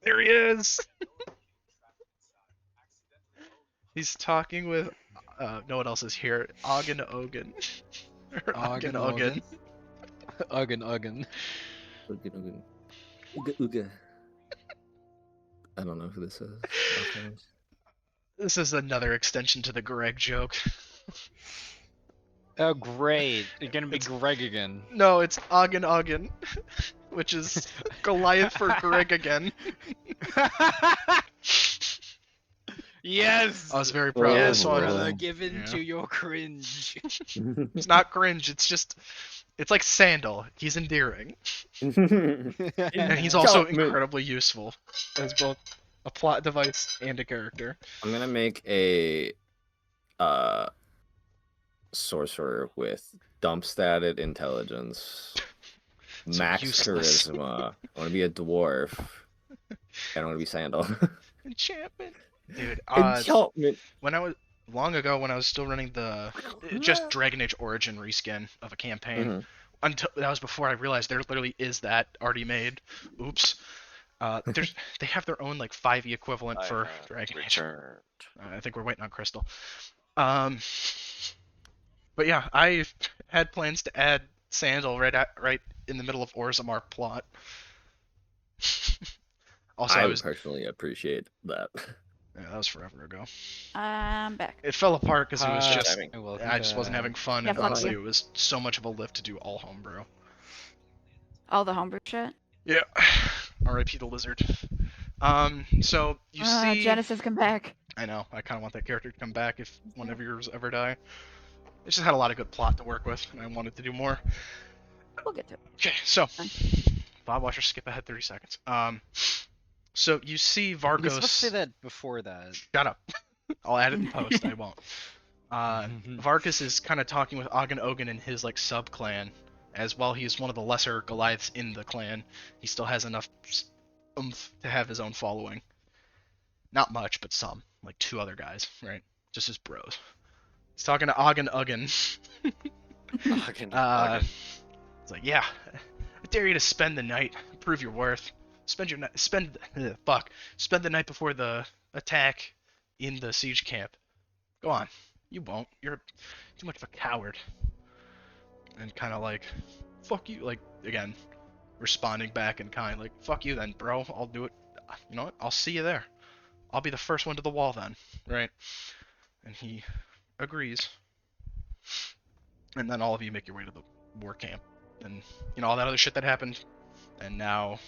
A: There he is. He's talking with. No one else is here. Ogden Ogan. Ogden Ogan.
F: Uggan.
C: Ooga, ooga. I don't know who this is. Okay.
A: This is another extension to the Greg joke.
F: Oh great! You're gonna be
A: It's-
F: Greg again.
A: No, it's Ogden, which is Goliath for Greg again.
F: Yes.
A: I was very proud of
F: Yes,
A: this one.
F: brother.
C: Oh.
F: Give in
A: Yeah.
F: to your cringe.
A: It's not cringe. It's like Sandal. He's endearing, and he's also
C: Stop me.
A: incredibly useful as both a plot device and a character.
C: I'm gonna make a sorcerer with dump statted intelligence,
A: So
C: max
A: useless.
C: charisma. I want to be a dwarf. I don't want to be Sandal.
A: Enchantment, dude.
C: Enchantment.
A: When I was long ago, when I was still running the just Dragon Age Origin reskin of a campaign,
C: Mhm.
A: until that was before I realized there literally is that already made. Oops. They have their own like 5e equivalent for Dragon Age.
D: Returned.
A: I think we're waiting on Crystal. But yeah, I had plans to add Sandal right in the middle of Orzammar plot. Also,
C: I
A: I
C: would
A: was
C: personally appreciate that.
A: yeah, that was forever ago.
B: I'm back.
A: It fell apart because it was
F: Hi.
A: just
F: Welcome
A: I just wasn't
F: back.
A: having fun,
B: Yeah,
A: and
B: fuck
A: honestly,
B: you.
A: it was so much of a lift to do all homebrew.
B: All the homebrew shit.
A: Yeah, R.I.P. the lizard. So you see,
B: Genesis, come back.
A: I know, I kind of want that character to come back if one of yours ever die. It just had a lot of good plot to work with, and I wanted to do more.
B: We'll get to it.
A: Okay, so Bob, watch her skip ahead 30 seconds. So you see
F: You're supposed to
A: Vargos.
F: say that before that.
A: Shut up. I'll add it in post. I won't. Vargas is kind of talking with Ogden Ogan and his like sub clan, as well. He's one of the lesser Goliaths in the clan. He still has enough oomph to have his own following. Not much, but some. Like 2 other guys, right? Just his bros. He's talking to Ogden Uggen.
D: Fucking
A: Uh,
D: fucking-
A: it's like, yeah, I dare you to spend the night, prove your worth. Spend the night before the attack in the siege camp. Go on. You won't. You're too much of a coward. And kind of like, fuck you. Like, again, responding back in kind, like, fuck you then, bro. I'll do it. You know what? I'll see you there. I'll be the first one to the wall then, right? And he agrees. And then all of you make your way to the war camp. And, you know, all that other shit that happened. And now,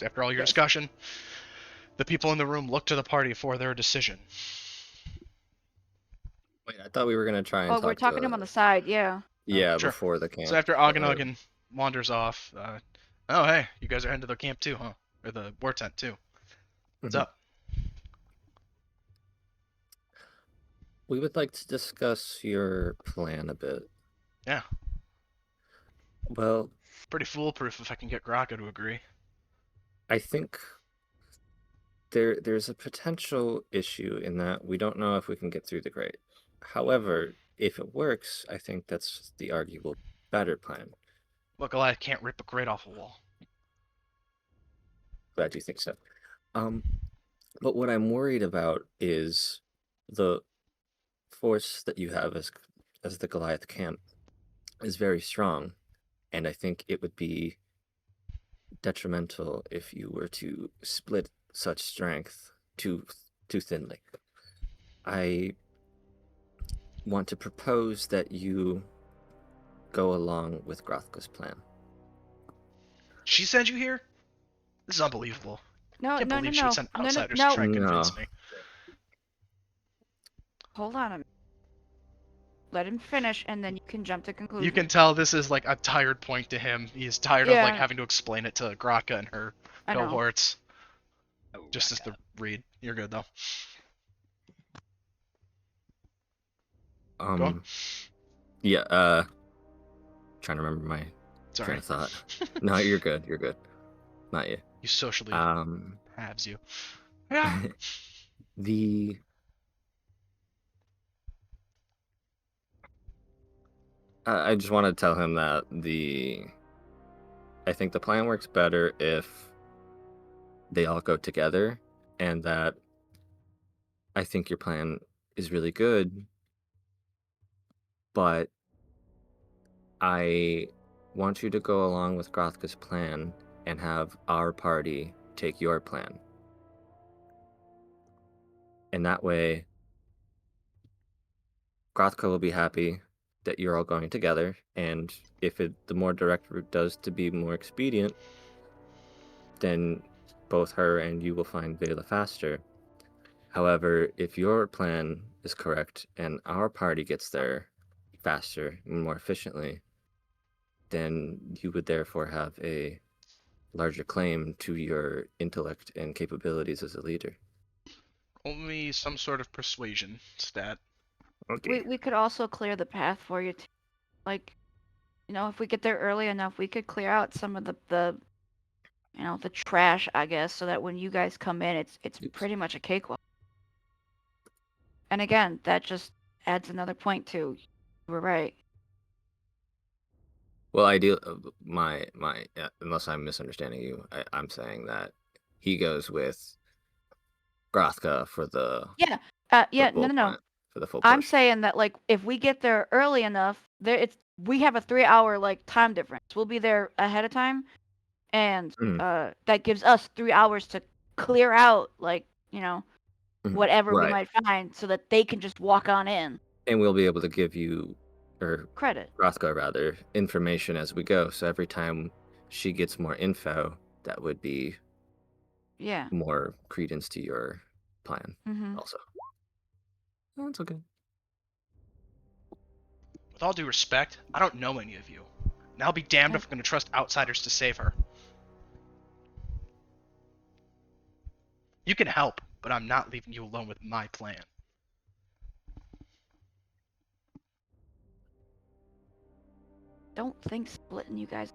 A: after all your
B: Yes.
A: discussion, the people in the room look to the party for their decision.
C: Wait, I thought we were gonna try and
B: Oh, we're
C: talk
B: talking to him on the side, yeah.
C: Yeah,
A: Sure.
C: before the camp.
A: So after Ogden wanders off, oh hey, you guys are heading to the camp too, huh? Or the war tent too. What's
C: Mhm.
A: up?
C: We would like to discuss your plan a bit.
A: Yeah.
C: Well,
A: Pretty foolproof if I can get Graka to agree.
C: I think there's a potential issue in that we don't know if we can get through the grate. However, if it works, I think that's the arguable better plan.
A: Look, Goliath can't rip a grate off a wall.
C: Glad you think so. But what I'm worried about is the force that you have as the Goliath camp is very strong, and I think it would be detrimental if you were to split such strength too thinly. I want to propose that you go along with Grothka's plan.
A: She sent you here? This is unbelievable.
B: No,
A: Can't
B: no, no,
A: believe she would
B: no.
A: send
B: No, no,
A: outsiders
B: no.
A: to try and convince
C: No.
A: me.
B: Hold on a minute. Let him finish, and then you can jump to conclusions.
A: You can tell this is like a tired point to him. He's tired of like having to explain it to Graka and her
B: I know.
A: cohorts.
F: Oh,
A: Just as
F: Raka.
A: the read. You're good though. Go
C: Um,
A: on.
C: yeah, trying to remember my
A: Sorry.
C: train of thought. No, you're good. You're good. Not you.
A: You socially halves you. Yeah.
C: the I just want to tell him that I think the plan works better if they all go together, and that I think your plan is really good, but I want you to go along with Grothka's plan and have our party take your plan. And that way, Grothka will be happy that you're all going together, and if the more direct route does to be more expedient, then both her and you will find Vela faster. However, if your plan is correct and our party gets there faster and more efficiently, then you would therefore have a larger claim to your intellect and capabilities as a leader.
A: Only some sort of persuasion stat.
B: We could also clear the path for you. Like, you know, if we get there early enough, we could clear out some of the you know, the trash, I guess, so that when you guys come in, it's
C: Oops.
B: pretty much a cakewalk. And again, that just adds another point to you were right.
C: Well, unless I'm misunderstanding you, I'm saying that he goes with Grothka for the
B: Yeah.
C: for
B: No, no, no.
C: for the full
B: I'm
C: push.
B: saying that like if we get there early enough, we have a 3 hour like time difference. We'll be there ahead of time, and
C: Mhm.
B: that gives us 3 hours to clear out like you know
C: Mhm.
B: whatever we
C: Right.
B: might find, so that they can just walk on in.
C: And we'll be able to give you, or
B: Credit.
C: Grothka rather, information as we go. So every time she gets more info, that would be
B: Yeah.
C: more credence to your plan
B: Mm-hmm.
C: also. Oh, it's okay.
A: With all due respect, I don't know any of you. And I'll be damned
B: Yeah.
A: if I'm going to trust outsiders to save her. You can help, but I'm not leaving you alone with my plan.
B: Don't think splitting you guys.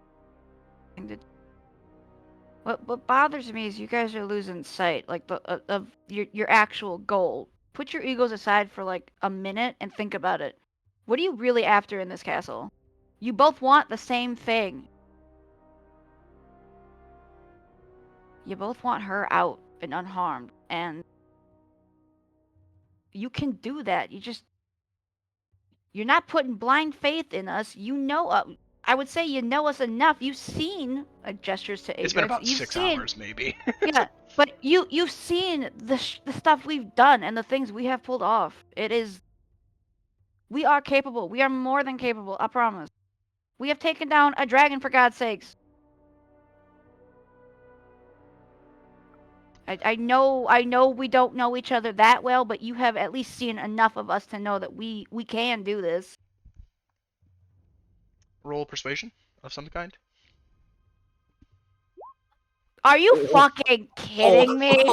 B: What bothers me is you guys are losing sight, like of your actual goal. Put your egos aside for like a minute and think about it. What are you really after in this castle? You both want the same thing. You both want her out and unharmed, and you can do that. You're not putting blind faith in us. You know, I would say you know us enough. You've seen gestures to
A: It's been
B: Ajax.
A: about
B: You've
A: 6
B: seen,
A: hours, maybe.
B: yeah, but you've seen the stuff we've done and the things we have pulled off. We are capable. We are more than capable. I promise. We have taken down a dragon, for God's sakes. I know we don't know each other that well, but you have at least seen enough of us to know that we can do this.
A: Roll persuasion of some kind.
B: Are you fucking kidding me?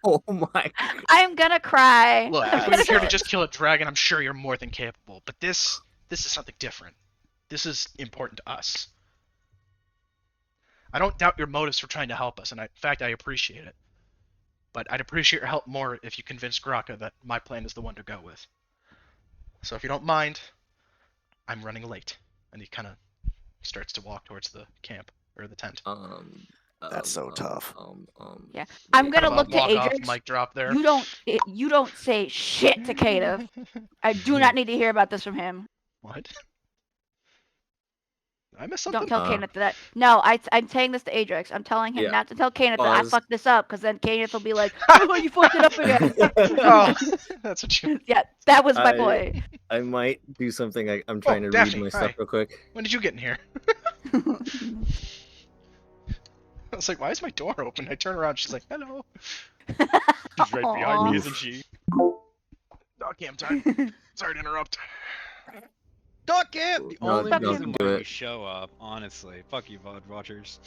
C: Oh my!
B: I'm gonna cry.
A: Look,
B: I'm
A: if we
B: gonna
A: were here to
B: cry.
A: just kill a dragon, I'm sure you're more than capable. But this is something different. This is important to us. I don't doubt your motives for trying to help us, and in fact, I appreciate it. But I'd appreciate your help more if you convince Graka that my plan is the one to go with. So if you don't mind, I'm running late. And he kind of starts to walk towards the camp, or the tent.
D: That's so tough.
B: Yeah, I'm
A: Kind
B: gonna
A: of a
B: look to
A: walk-off
B: Ajax.
A: mic drop there.
B: You don't say shit to Kata. I do not need to hear about this from him.
A: What? Did I miss
B: Don't
A: something?
B: tell Kenneth that. No, I'm saying this to Ajax. I'm telling him
C: Yeah.
B: not to tell Kenneth that I
C: Pause.
B: fucked this up, because then Kenneth will be like, "Oh, you fucked it up again."
A: Oh, that's what you.
B: Yeah, that was my point.
C: I might do something. I'm trying to
A: Daphne,
C: read my
A: hi.
C: stuff real quick.
A: When did you get in here? I was like, why is my door open? I turn around, she's like, hello.
E: She's right behind me,
B: Aw.
E: isn't she?
A: Dog cam time. Sorry to interrupt.
F: Dog camp! The
C: No,
F: only
B: no,
F: reason
C: do
F: why
C: it.
F: we show up, honestly. Fuck you, VOD watchers.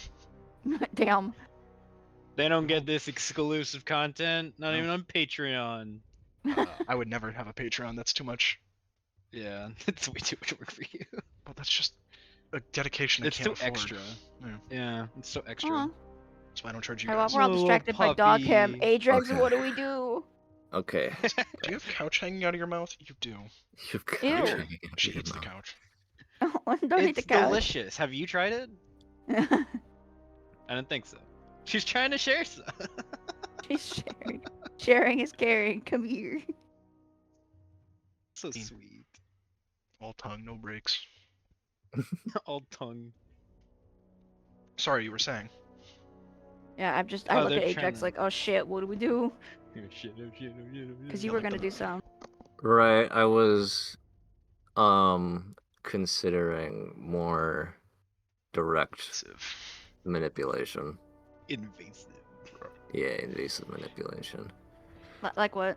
B: Damn.
F: They don't get this exclusive content, not
A: No.
F: even on Patreon.
A: I would never have a Patreon. That's too much.
F: Yeah, it's way too much work for you.
A: Well, that's just a dedication I
F: It's
A: can't
F: too
A: afford.
F: extra.
A: Yeah.
F: Yeah, it's so extra.
B: Aw.
A: That's why I don't charge you
B: Alright, well,
A: guys.
B: we're all
F: Oh,
B: distracted by dog cam.
F: puppy.
B: Ajax,
C: Okay.
B: what do we do?
C: Okay.
A: Do you have couch hanging out of your mouth? You do.
C: You've got
B: Ew.
C: it hanging out
A: She
C: of your
A: eats the
C: mouth.
A: couch.
B: Don't eat the
F: It's
B: couch.
F: delicious. Have you tried it? I didn't think so. She's trying to share some.
B: She's sharing. Sharing is caring. Come here.
F: So
A: Mean.
F: sweet.
A: All tongue, no breaks.
F: All tongue.
A: Sorry, you were saying.
B: Yeah, I
F: Oh,
B: look
F: they're
B: at Ajax
F: trying to-
B: like, oh shit, what do we do?
F: Oh shit, oh shit, oh shit, oh shit.
B: Because you were gonna do some.
C: Right. I was considering more direct manipulation.
F: Invasive.
C: Yeah, invasive manipulation.
B: Like what?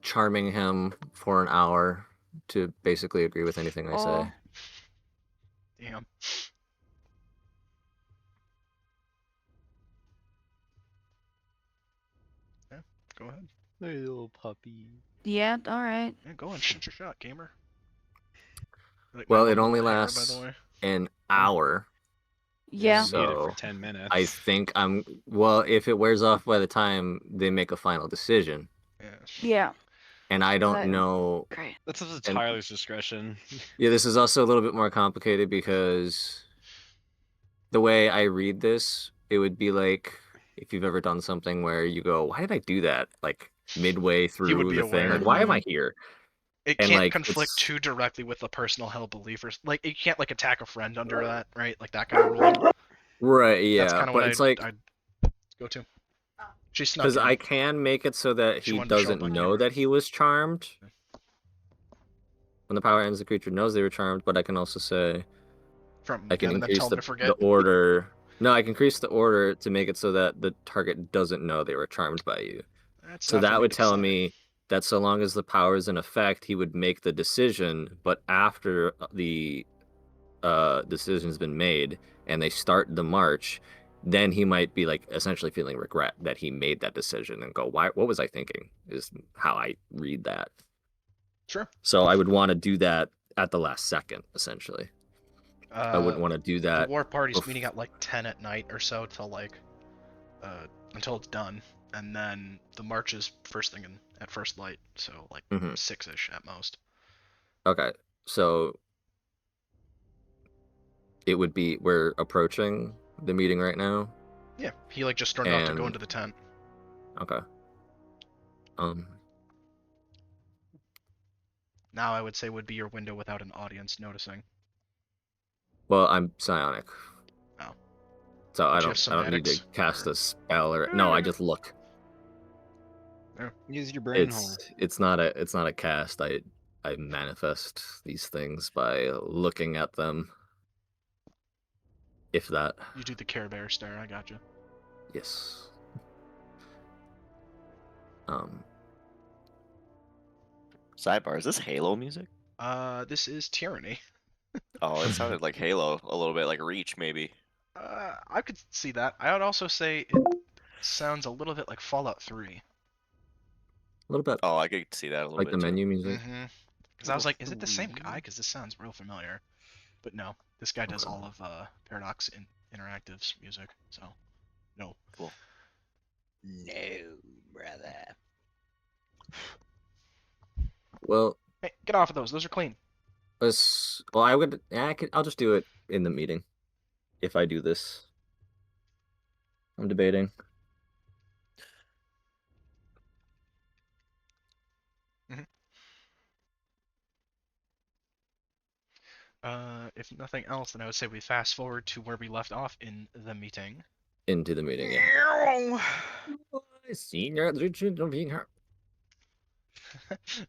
C: Charming him for an hour to basically agree with anything I
B: Oh.
C: say.
A: Damn. Yeah, go ahead.
F: Hey, little puppy.
B: Yeah, alright.
A: Yeah, go on, shoot your shot, gamer. Like
C: Well,
A: my
C: it
A: little
C: only
A: hammer,
C: lasts
A: by the way.
C: an hour.
B: Yeah.
F: You need it
C: So
F: for 10 minutes.
C: I think well, if it wears off by the time they make a final decision,
A: Yeah.
B: Yeah.
C: and I don't
B: Right.
C: know.
B: Great.
F: That's up to Tyler's discretion.
C: Yeah, this is also a little bit more complicated because the way I read this, it would be like if you've ever done something where you go, "Why did I do that?" Like midway through
A: be
C: the thing,
A: aware.
C: like, "Why am I here?"
A: It
C: And,
A: can't
C: like,
A: conflict
C: it's-
A: too directly with the personal hell belief, or like you can't like attack a friend under that, right? Like that kind of rule.
C: Right? Yeah,
A: That's kind of
C: but
A: what
C: it's like
A: I'd go to. She snuck
C: because
A: in.
C: I can make it so that
A: She
C: he
A: wanted to show up
C: doesn't
A: on
C: know
A: camera.
C: that he was charmed. When the power ends, the creature knows they were charmed, but I can also say
A: From
C: I can
A: and then
C: increase
A: tell them
C: the
A: to forget.
C: order. No, I can increase the order to make it so that the target doesn't know they were charmed by you.
A: That's
C: So
A: not for
C: that
A: me
C: would
A: to
C: tell
A: decide.
C: me that so long as the power is in effect, he would make the decision, but after the decision's been made and they start the march, then he might be like essentially feeling regret that he made that decision and go, "Why? What was I thinking?" Is how I read that.
A: Sure.
C: So I would want to do that at the last second, essentially. I wouldn't want to do
A: The
C: that.
A: war party's
C: bef-
A: meeting at like 10 at night or so till like until it's done, and then the march is first thing at first light, so like
C: Mhm.
A: 6ish at most.
C: Okay, so it would be we're approaching the meeting right now.
A: Yeah, he like just stormed off to go
C: And-
A: into the tent.
C: Okay.
A: Now I would say would be your window without an audience noticing.
C: Well, I'm psionic.
A: Oh.
C: So I
A: Do you have
C: don't need to
A: somatics,
C: cast
A: or-
C: a spell or no. I just look.
F: Use your brain hole.
C: It's not a cast. I manifest these things by looking at them. If that.
A: You do the Care Bear stare. I got you.
C: Yes.
D: Sidebar: is this Halo music?
A: This is Tyranny.
D: Oh, it sounded like Halo a little bit, like Reach maybe.
A: I could see that. I would also say it sounds a little bit like Fallout 3.
C: A little bit
D: Oh, I could see that a little
C: like
D: bit
C: the
D: too.
C: menu music.
A: Mm-hmm. Because I was like, is it the same guy? Because this sounds real familiar. But no, this guy does
C: Okay.
A: all of Paradox Interactive's music. So, no.
D: Cool.
F: No, brother.
C: Well,
A: Hey, get off of those. Those are clean.
C: I'll just do it in the meeting. If I do this, I'm debating.
A: If nothing else, then I would say we fast forward to where we left off in the meeting.
C: Into the meeting. Yeah. Senior being hurt.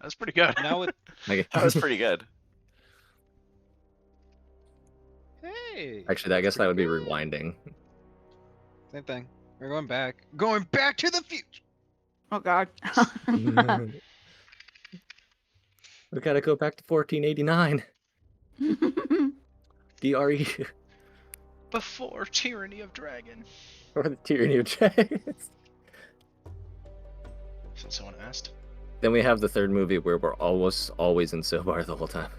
A: That's pretty good.
F: Now with
C: Okay.
D: That was pretty good.
F: hey.
C: Actually, I guess that would be rewinding.
F: Same thing. We're going back. Going back to the future.
B: Oh God.
C: We gotta go back to 1489. DRE.
A: Before Tyranny of Dragon.
C: Or the Tyranny of Dragons.
A: Since someone asked.
C: Then we have the third movie where we're always in Silbar the whole time.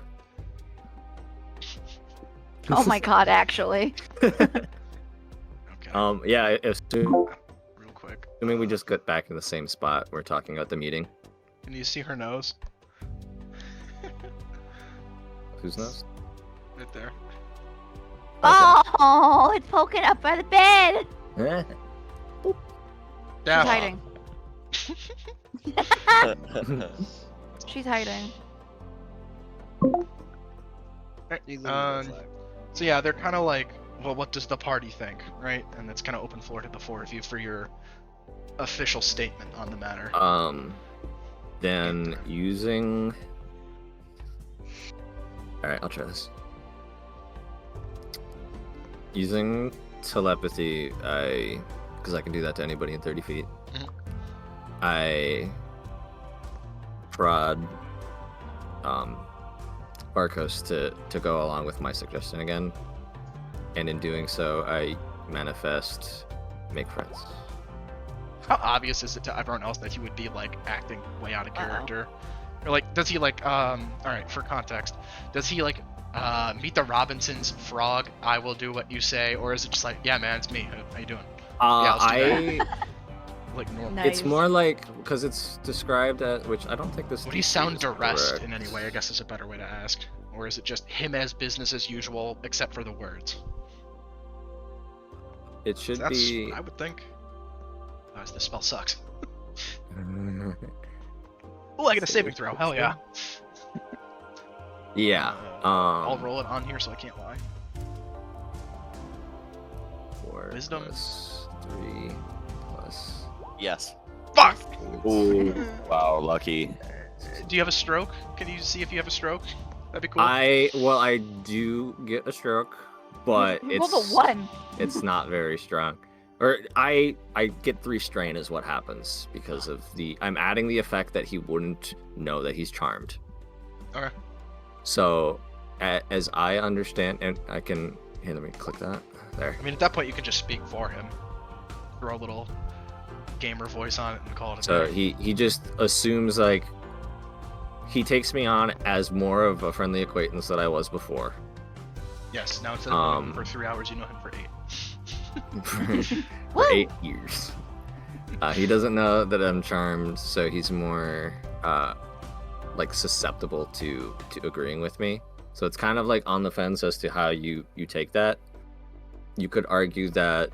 B: Oh my God, actually.
A: Okay.
C: Yeah, assuming
A: Real quick.
C: we just got back in the same spot we're talking about the meeting.
A: Can you see her nose?
C: Whose nose?
A: Right there.
B: Oh, it's poking up by the bed.
C: Eh?
B: She's
A: Daff.
B: hiding. She's hiding.
F: He's
A: So yeah, they're kind of like, well, what does the party think, right? And it's kind of open floor to the four of you for your official statement on the matter.
C: Then using... Alright, I'll try this. Using telepathy, because I can do that to anybody in 30 feet,
A: Mhm.
C: I prod Barkos to go along with my suggestion again, and in doing so, I manifest make friends.
A: How obvious is it to everyone else that he would be like acting way out of
B: Uh-oh.
A: character? Or like, does he like, all right, for context, does he like, meet the Robinsons frog, I will do what you say, or is it just like, yeah, man, it's me, how you doing? let's do Like normal.
B: Nice.
C: It's more like because it's described as, which I don't think this.
A: Would he
C: DC
A: sound
C: is
A: duressed
C: correct.
A: in any way? I guess is a better way to ask. Or is it just him as business as usual, except for the words?
C: It should
A: That's,
C: be.
A: I would think. Otherwise, this spell sucks. Oh, I get a saving throw. Hell yeah.
C: Yeah.
A: I'll roll it on here so I can't lie.
C: 4
A: Wisdom.
C: plus 3 plus.
D: Yes.
A: Fuck!
D: Ooh. Wow, lucky.
A: Do you have a stroke? Can you see if you have a stroke? That'd be cool.
C: I do get a stroke, but
B: You rolled a 1.
C: it's not very strong. Or I get 3 strain is what happens because of I'm adding the effect that he wouldn't know that he's charmed.
A: Okay.
C: So as I understand, and I can here, let me click that there.
A: I mean, at that point, you could just speak for him. Throw a little gamer voice on it and call it a
C: So
A: day.
C: he just assumes like he takes me on as more of a friendly acquaintance that I was before.
A: Yes, now instead of knowing him for 3 hours, you know him for 8.
C: For 8 years. He doesn't know that I'm charmed, so he's more like susceptible to agreeing with me. So it's kind of like on the fence as to how you take that. You could argue that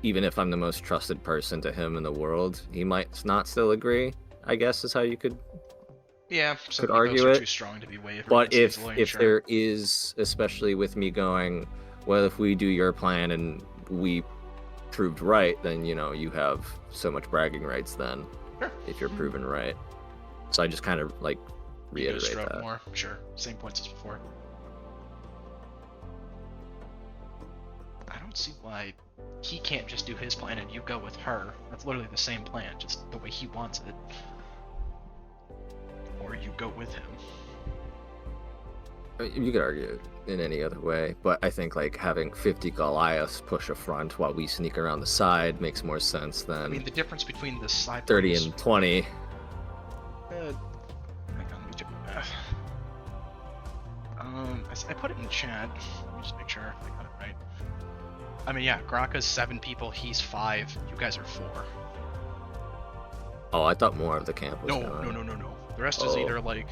C: even if I'm the most trusted person to him in the world, he might not still agree, I guess is how you could
A: some
C: argue
A: egos are
C: it.
A: too strong to be wavered
C: But
A: against
C: if
A: easily, sure.
C: there is, especially with me going, well, if we do your plan and we proved right, then you have so much bragging rights then.
A: Sure.
C: If you're proven right. So I just kind of like reiterate
A: stroke
C: that.
A: more, sure. Same points as before. I don't see why he can't just do his plan and you go with her. That's literally the same plan, just the way he wants it. Or you go with him.
C: You could argue it in any other way, but I think like having 50 Goliaths push a front while we sneak around the side makes more sense than
A: I mean, the difference between the side
C: 30
A: ones-
C: and 20.
A: hang on, let me check the math. I put it in the chat. Let me just make sure I got it right. I mean, yeah, Graka's 7 people, he's 5, you guys are 4.
C: Oh, I thought more of the camp was
A: No.
C: going.
A: The rest is
C: Oh.
A: either like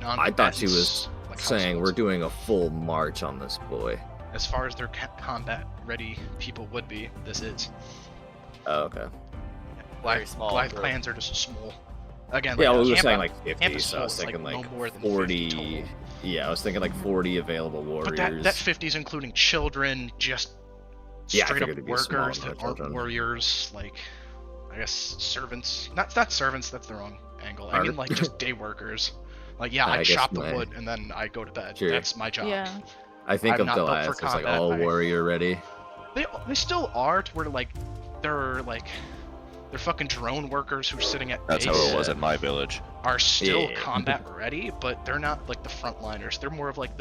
C: I thought she was
A: like
C: saying we're
A: households.
C: doing a full march on this boy.
A: As far as their combat ready people would be, this is.
C: Oh, okay.
D: Very small
A: Goliath
D: group.
A: clans are just small. Again,
C: Yeah,
A: like,
C: we were
A: camp
C: saying
A: out-
C: like 50,
A: camp is
C: so I was
A: small, it's,
C: thinking
A: like,
C: like
A: no more than
C: 40.
A: 50 total.
C: Yeah, I was thinking like 40 available
A: But
C: warriors.
A: that 50 is including children, just
C: Yeah, I
A: straight up
C: figured it'd be a small
A: workers
C: amount
A: that
C: of
A: aren't
C: children.
A: warriors, like, I guess servants. Not servants, that's the wrong angle. I mean, like, just day workers. Like, yeah,
C: I
A: I
C: guess
A: chop the
C: my-
A: wood and then I go to bed.
C: Sure.
A: That's my job.
B: Yeah.
C: I think
A: I'm
C: of
A: not built for
C: Goliath as like
A: combat,
C: all
A: I-
C: warrior ready.
A: They still are to where, like, they're fucking drone workers who are sitting at
D: That's
A: base
D: how it was in my village.
A: are still
C: Yeah.
A: combat ready, but they're not like the frontliners. They're more of like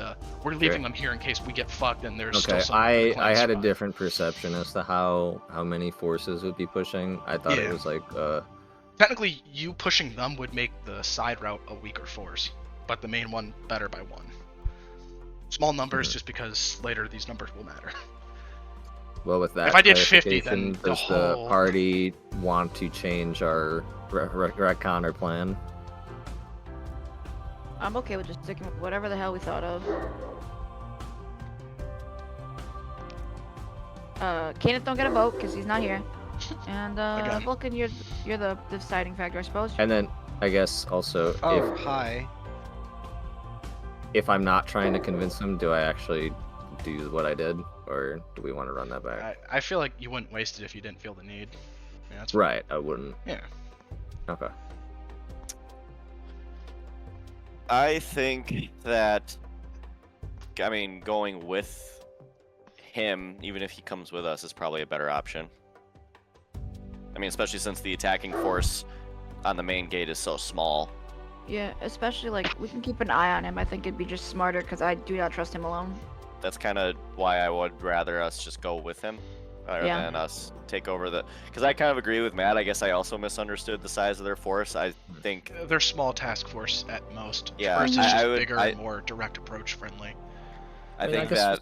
A: we're leaving them here in case we get fucked and there's still
C: Okay,
A: some of the
C: I
A: clans
C: had a
A: survive.
C: different perception as to how many forces would be pushing. I thought
A: Yeah.
C: it was like
A: Technically, you pushing them would make the side route a weaker force, but the main one better by 1. Small numbers, just because later these numbers will matter.
C: well with that.
A: If I did 50, then
C: clarification,
A: the
C: does the
A: whole-
C: party want to change our retcon or plan?
B: I'm okay with just sticking with whatever the hell we thought of. Kenneth don't get a vote because he's not here. And
A: Again.
B: Vulcan, you're the deciding factor, I suppose.
C: And then I guess also
F: Oh, hi.
C: if I'm not trying to convince them, do I actually do what I did, or do we want to run that back?
A: I feel like you wouldn't waste it if you didn't feel the need. Yeah, that's fine.
C: Right, I wouldn't.
A: Yeah.
C: Okay.
D: I think that, I mean, going with him, even if he comes with us, is probably a better option. I mean, especially since the attacking force on the main gate is so small.
B: Yeah, especially like we can keep an eye on him. I think it'd be just smarter because I do not trust him alone.
D: That's kind of why I would rather us just go with him rather
B: Yeah.
D: than us take over the. Because I kind of agree with Matt. I guess I also misunderstood the size of their force. I think.
A: They're small task force at most.
D: Yeah,
A: Versus
B: I
A: just
D: would-
A: bigger
D: I-
A: and more direct approach friendly.
D: I
C: mean,
D: think
C: guess
D: that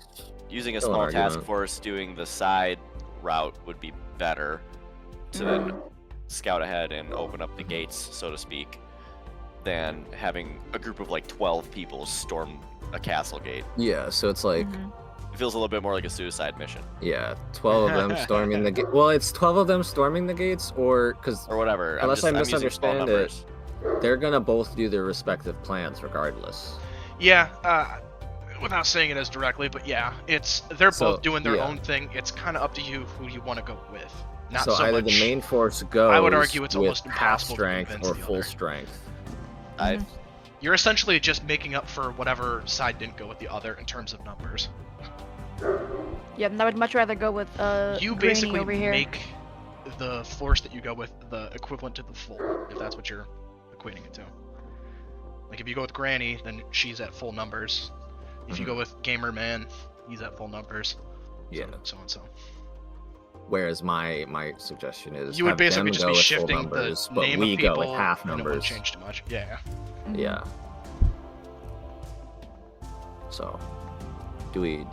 D: using a
C: still an
D: small task
C: argument.
D: force doing the side route would be better to then scout ahead and open up the gates, so to speak, than having a group of like 12 people storm a castle gate.
C: Yeah, so it's like
B: Mhm.
D: It feels a little bit more like a suicide mission
C: 12 of them storming the gate. Well, it's 12 of them storming the gates, or because
D: or whatever.
C: Unless
D: I'm
C: I
D: using small
C: misunderstand it.
D: numbers.
C: they're gonna both do their respective plans regardless.
A: Yeah, without saying it as directly, but yeah, they're
C: So,
A: both doing their
C: yeah.
A: own thing. It's kind of up to you who you want to go with. Not
C: so
A: so
C: either
A: much.
C: the main force goes
A: I would argue it's
C: with
A: almost
C: half
A: impossible to
C: strength
A: convince
C: or
A: the
C: full
A: other.
C: strength.
D: I
A: You're essentially just making up for whatever side didn't go with the other in terms of numbers.
B: Yeah, I would much rather go with
A: You
B: Granny
A: basically
B: over here.
A: make the force that you go with the equivalent to the full, if that's what you're equating it to. Like if you go with Granny, then she's at full numbers. If you go with Gamer Man, he's at full numbers.
C: Yeah.
A: So and so.
C: Whereas my suggestion is
A: You would
C: have them
A: basically just
C: go
A: be
C: with full
A: shifting
C: numbers,
A: the
C: but
A: name
C: we
A: of people.
C: go with half
A: and it
C: numbers.
A: wouldn't change too much. Yeah.
B: Mhm.
C: Yeah. So, do we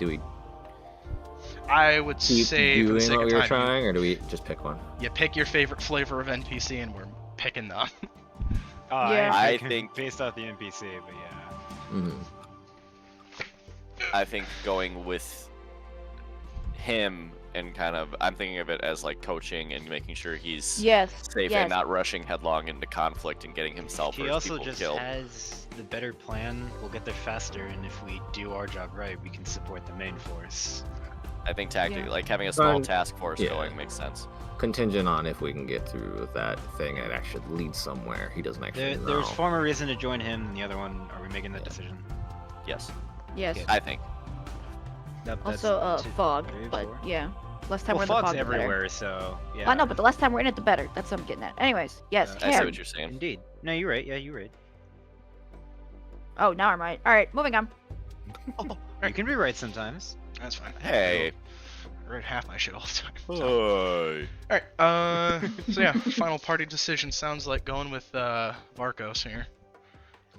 A: I would
C: keep
A: say, for the
C: doing
A: sake
C: what
A: of
C: we were
A: time,
C: trying, or do we just pick one?
A: you pick your favorite flavor of NPC, and we're picking them.
F: Oh,
B: Yeah.
F: I
D: I
F: think
D: think-
F: based off the NPC, but yeah.
C: Mm-hmm.
D: I think going with him and kind of, I'm thinking of it as like coaching and making sure he's
B: Yes.
D: safe
B: yes.
D: and not rushing headlong into conflict and getting himself or
F: He
D: his
F: also
D: people
F: just
D: killed.
F: has the better plan. We'll get there faster, and if we do our job right, we can support the main force.
D: I think tactically,
B: Yeah.
D: like having a small
C: Fine.
D: task force
C: Yeah.
D: going makes sense.
C: Contingent on if we can get through with that thing and it actually leads somewhere. He doesn't actually know.
F: There's far more reason to join him than the other one. Are we making that
C: Yeah.
F: decision?
D: Yes,
B: Yes.
F: Okay.
D: I think.
F: That's
B: Also,
F: two,
B: fog.
F: three,
B: But
F: four.
B: yeah, less time
F: Well,
B: we're in the
F: fog's
B: fog, the better.
F: everywhere, so yeah.
B: Well, I know, but the less time we're in it, the better. That's what I'm getting at. Anyways, yes.
F: I
D: I see
B: Cam.
D: what you're saying.
F: Indeed. No, you're right. Yeah, you're right.
B: Oh, now I'm right. All right, moving on.
F: You can be right sometimes.
A: That's fine.
D: Hey.
A: I write half my shit all the time.
D: Hey.
A: Alright, so yeah, final party decision sounds like going with Varkos here.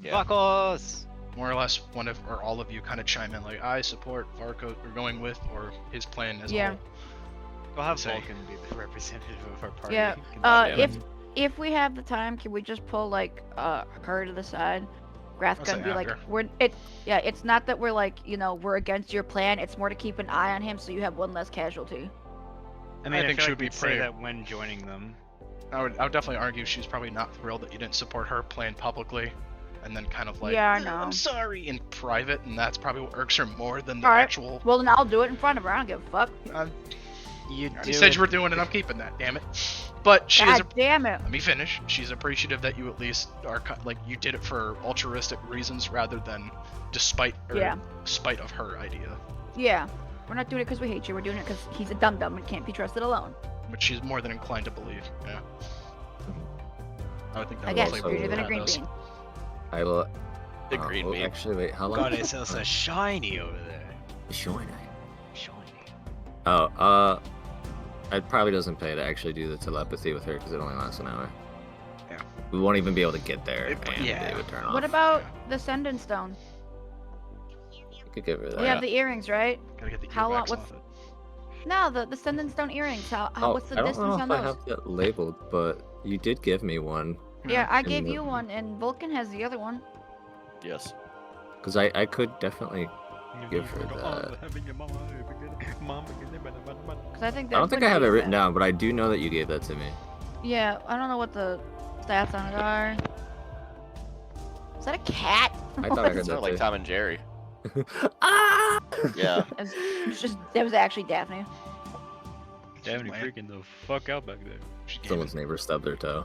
D: Yeah.
F: Vakos!
A: More or less, one of or all of you kind of chime in like, I support Varkos, or going with, or his plan as a
B: Yeah.
A: whole.
F: We'll have
A: Say.
F: Vulcan be the representative of our party.
B: Yeah.
F: Can
D: Yeah.
F: do that.
B: If we have the time, can we just pull like her to the side,
A: I'll
B: Grathka,
A: say
B: and be like,
A: after.
B: it's not that we're like, we're against your plan. It's more to keep an eye on him so you have one less casualty.
F: I mean, I
A: think
F: feel
A: she
F: like
A: would be
F: we'd say
A: pretty-
F: that when joining them.
A: I would definitely argue she's probably not thrilled that you didn't support her plan publicly, and then kind of like,
B: Yeah, I
A: "Eh,
B: know."
A: I'm sorry in private, and that's probably what irks her more than the
B: Alright.
A: actual.
B: Well, then I'll do it in front of her. I don't give a fuck.
F: You
A: You said you were doing it, I'm keeping that. Damn it. But she is.
B: God damn it.
A: Let me finish. She's appreciative that you at least are like you did it for altruistic reasons rather than despite or
B: Yeah.
A: spite of her idea.
B: Yeah. We're not doing it because we hate you. We're doing it because he's a dum dum and can't be trusted alone.
A: Which she's more than inclined to believe. Yeah. I would think that
B: I
A: would
B: guess
A: definitely
B: greater than a
A: rule
B: green
A: those.
B: bean.
C: I will.
D: The green
C: well,
D: bean.
C: Actually, wait. How long?
F: God, it's also shiny over there.
C: Shiny.
F: Shiny.
C: Oh, it probably doesn't pay to actually do the telepathy with her because it only lasts an hour.
A: Yeah.
C: We won't even be able to get there, and
A: yeah.
C: it would turn off.
B: What about the Sending Stone?
C: You could get rid of that.
B: We have the earrings, right?
A: Gotta get the
B: How long-
A: earwax
B: what's-
A: off it.
B: No, the Sending Stone earrings. How
C: Oh,
B: what's the
C: I don't
B: distance
C: know
B: on
C: if I
B: those?
C: have that labeled, but you did give me one
B: Yeah, I
C: in
B: gave
C: the-
B: you one, and Vulcan has the other one.
D: Yes.
C: because I could definitely. Give her that.
B: Because I think
C: I don't think I have it written
B: down.
C: down, but I do know that you gave that to me.
B: Yeah, I don't know what the stats on it are. Is that a cat?
C: I thought I
B: What
C: heard
B: is-
D: Sound
C: that
D: like
C: too.
D: Tom and Jerry.
C: Ah!
D: Yeah.
B: That was actually Daphne.
F: Daphne
A: Land.
F: freaking the fuck out back there.
A: She gave
C: Someone's neighbor stubbed their toe.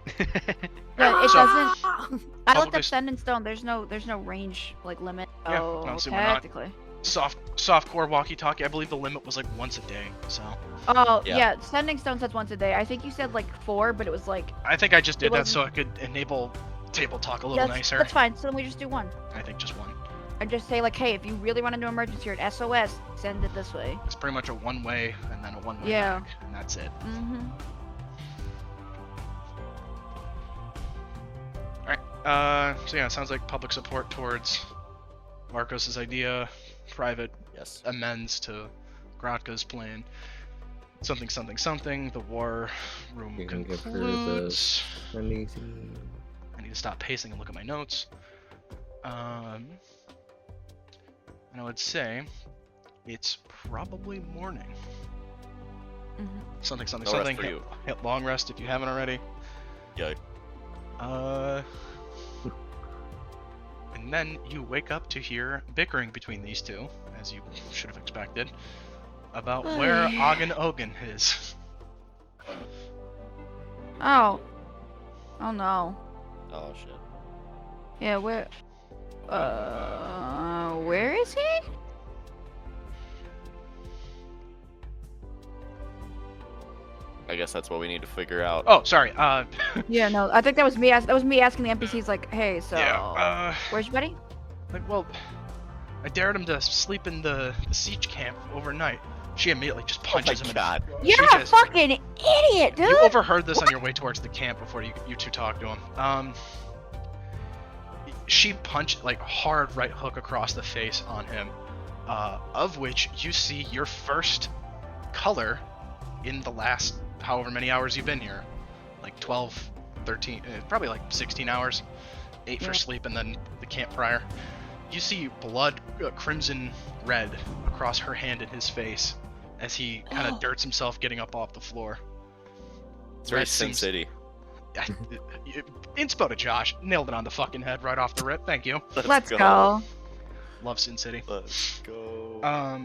A: it. That's me.
B: Yeah, it
A: So-
B: doesn't. I looked
A: Probably
B: up Sending Stone. There's no range like limit.
A: Yeah,
B: Oh,
A: no, so we're not-
B: technically.
A: Soft core walkie-talkie. I believe the limit was like once a day. So
B: Oh
D: Yeah.
B: yeah, Sending Stone says once a day. I think you said like 4, but it was like
A: I think I just
B: It
A: did that
B: wasn't-
A: so I could enable table talk a little nicer.
B: That's fine. So then we just do one.
A: I think just one.
B: I just say like, hey, if you really want to do emergency or an SOS, send it this way.
A: It's pretty much a one-way and then a one-way
B: Yeah.
A: back, and that's it.
B: Mm-hmm.
A: So yeah, it sounds like public support towards Marcos's idea, private
D: Yes.
A: amends to Gratka's plan. Something, something, something. The war room
C: You can give her
A: concludes.
C: Anything.
A: I need to stop pacing and look at my notes. And I would say it's probably morning.
B: Mm-hmm.
A: Something, something,
D: No rest
A: something.
D: for you.
A: Hit long rest if you haven't already.
D: Yeah.
A: And then you wake up to hear bickering between these two, as you should have expected, about where Ogden Ogun is.
B: Oh. Oh no.
D: Oh shit.
B: Yeah, where is he?
D: I guess that's what we need to figure out.
A: Oh, sorry.
B: Yeah, no, I think that was me. That was me asking the NPCs like, hey, so
A: Yeah.
B: where's your buddy?
A: Like, well, I dared him to sleep in the siege camp overnight. She immediately just punches him.
D: Oh
A: in
D: my god.
A: She
B: You're a
A: just-
B: fucking idiot, dude.
A: You overheard this on your way towards the camp before you two talked to him. she punched like hard right hook across the face on him, of which you see your first color in the last however many hours you've been here, like 12, 13, probably like 16 hours, 8 for
B: Yeah.
A: sleep and then the camp prior. You see blood, crimson red across her hand and his face as he kind of dirts himself getting up off the floor.
D: It's very
A: Red
D: Sin
A: seems-
D: City.
A: Inspo to Josh. Nailed it on the fucking head right off the rip. Thank you.
B: Let's go.
A: Love Sin City.
D: Let's go.
A: I'll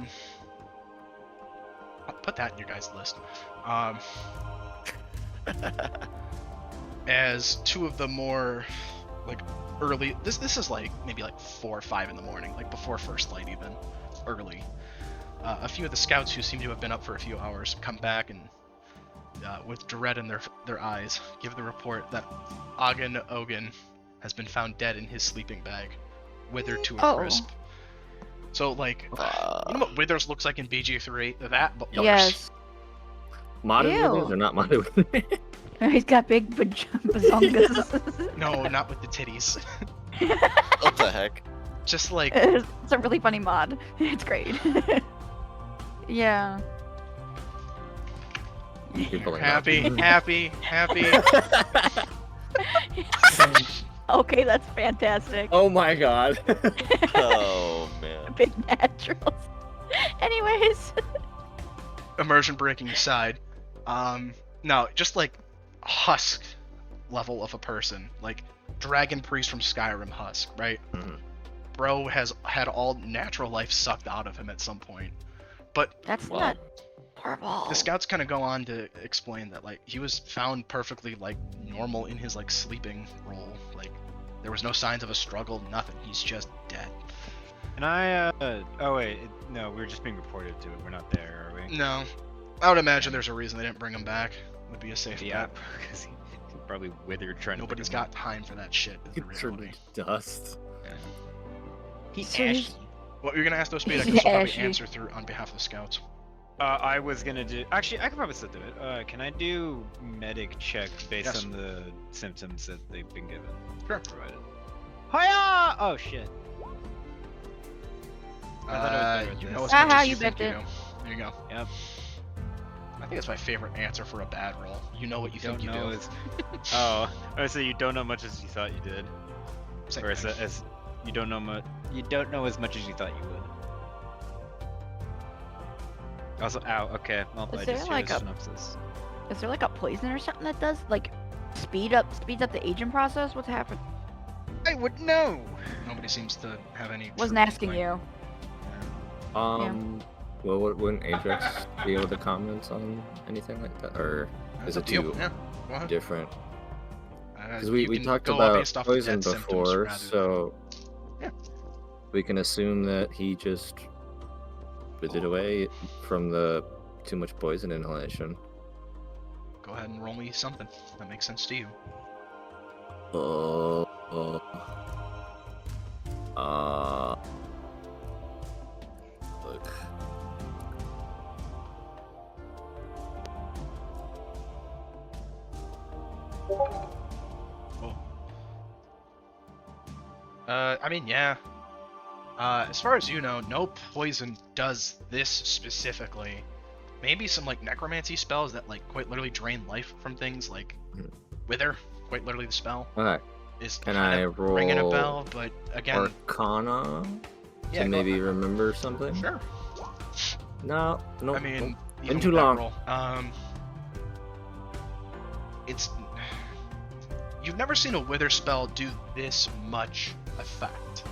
A: put that in your guys' list. As two of the more like early, this is like maybe like 4 or 5 in the morning, like before first light even, early. A few of the scouts who seem to have been up for a few hours come back and with dread in their eyes give the report that Ogun has been found dead in his sleeping bag, withered to a
B: Oh.
A: crisp. So like, you know what withers looks like in BG3? That but worse.
B: Yes.
C: Modded
B: Ew.
C: withers or not modded withers?
B: He's got big bazongas.
A: No, not with the titties.
D: What the heck?
A: Just like
B: It's a really funny mod. It's great. Yeah.
C: You're pulling it up.
A: happy.
B: Okay, that's fantastic.
C: Oh my god.
D: Oh man.
B: Big naturals. Anyways.
A: Immersion breaking aside, no, just like husk level of a person, like Dragon Priest from Skyrim husk, right?
C: Mhm.
A: Bro has had all natural life sucked out of him at some point. But
B: That's
D: Wow.
B: not horrible.
A: the scouts kind of go on to explain that like he was found perfectly like normal in his like sleeping role, like there was no signs of a struggle, nothing. He's just dead.
F: And I, oh wait, no, we're just being reported to it. We're not there, are we?
A: No, I would imagine there's a reason they didn't bring him back. Would be a safe
F: Yeah,
A: bet.
F: because he probably withered trying
A: Nobody's
F: to. bring him
A: got time for that shit. Is the
C: It turned
A: reality.
C: to dust.
F: He's
B: So he's-
F: ashy.
A: What you're gonna ask those speed, I
B: He's
A: can still probably
B: ashy.
A: answer through on behalf of the scouts.
F: I was gonna do. Actually, I could probably still do it. Can I do medic check based
A: Yes.
F: on the symptoms that they've been given?
A: Sure.
F: Provided. Hiya! Oh shit. I thought it was better at
A: You
F: this.
A: know as
B: Haha,
A: much as
B: you
A: you think
B: bet
A: you
B: it.
A: do. There you go.
F: Yep.
A: I think that's my favorite answer for a bad roll. You know what you
F: Don't
A: think you
F: know
A: do.
F: as. Oh, I say you don't know much as you thought you did,
A: Same
F: or as,
A: thing.
F: as you don't know much. You don't know as much as you thought you would. Also, ow. Okay. Well,
B: Is
F: I
B: there
F: just
B: like
F: hear
B: a-
F: the synopsis.
B: Is there like a poison or something that does like speeds up the aging process? What's happened?
F: I would know.
A: Nobody seems to have any.
B: Wasn't
A: true
B: asking
A: inkling.
B: you.
C: Well, wouldn't Ajax be able to comment on anything like that, or
A: That's
C: is
A: up
C: it
A: to you.
C: too
A: Yeah. Go ahead.
C: different? Because
A: You
C: we
A: can
C: talked
A: go
C: about
A: based off of
C: poison
A: dead symptoms
C: before,
A: rather than-
C: so
A: Yeah.
C: we can assume that he just withered away from the too much poison inhalation.
A: Go ahead and roll me something that makes sense to you.
C: Oh. Look.
A: I mean, yeah. As far as you know, no poison does this specifically. Maybe some like necromancy spells that like quite literally drain life from things, like
C: Hmm.
A: wither. Quite literally, the spell
C: Okay.
A: is
C: Can
A: kind
C: I
A: of ringing a
C: roll
A: bell, but again,
C: Arcana
A: yeah,
C: to
A: go
C: maybe
A: ahead.
C: remember something?
A: Sure.
C: No, no.
A: I mean,
C: Been
A: even
C: too
A: with that
C: long.
A: roll, it's you've never seen a wither spell do this much effect.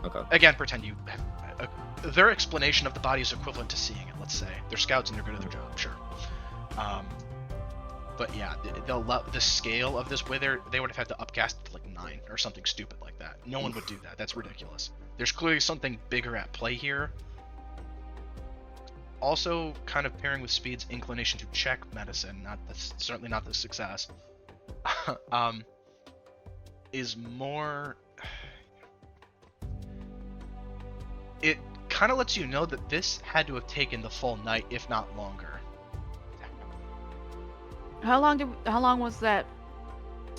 C: Okay.
A: Again, pretend you their explanation of the body is equivalent to seeing it. Let's say they're scouts and they're good at their job, sure. But yeah, the scale of this wither, they would have had to upcast it to like 9 or something stupid like that. No one would do that. That's ridiculous. There's clearly something bigger at play here. Also, kind of pairing with Speed's inclination to check medicine, certainly not the success, is more. It kind of lets you know that this had to have taken the full night, if not longer.
B: How long was that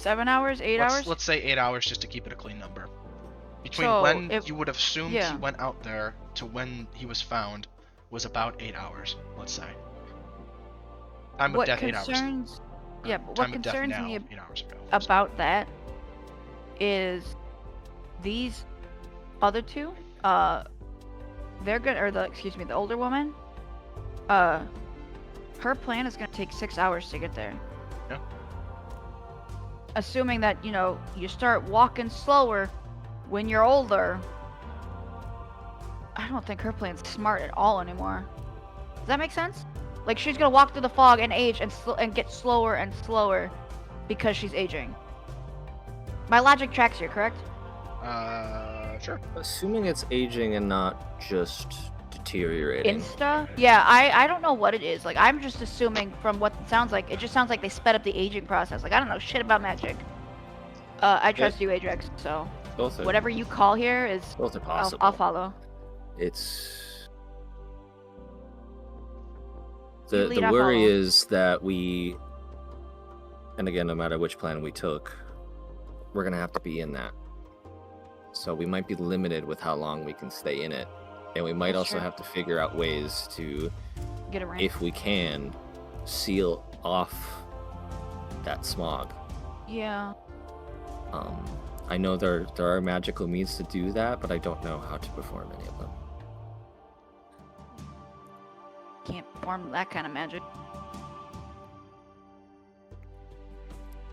B: 7 hours, 8 hours.
A: Let's say 8 hours just to keep it a clean number. Between
B: So,
A: when
B: if-
A: you would have assumed
B: yeah.
A: he went out there to when he was found was about 8 hours, let's say. Time of
B: what
A: death, 8 hours.
B: concerns? Yeah, but
A: Time
B: what
A: of death
B: concerns
A: now,
B: me
A: 8 hours ago.
B: about that is these other two, they're gonna, or the older woman, her plan is gonna take 6 hours to get there.
A: Yeah.
B: Assuming that, you start walking slower when you're older, I don't think her plan's smart at all anymore. Does that make sense? Like, she's gonna walk through the fog and age and get slower and slower because she's aging. My logic tracks here, correct?
A: Sure.
C: Assuming it's aging and not just deteriorating.
B: Insta? Yeah, I don't know what it is. Like, I'm just assuming from what it sounds like. It just sounds like they sped up the aging process. Like, I don't know shit about magic. I trust you, Ajax, so
C: Both are,
B: whatever you call here is...
C: both are possible.
B: I'll follow.
C: It's
B: You
C: the
B: lead, I'll
C: worry
B: follow.
C: is that we, and again, no matter which plan we took, we're gonna have to be in that. So we might be limited with how long we can stay in it, and we might
B: That's
C: also
B: true.
C: have to figure out ways to,
B: Get around.
C: if we can, seal off that smog.
B: Yeah.
C: I know there are magical means to do that, but I don't know how to perform any of them.
B: Can't perform that kind of magic.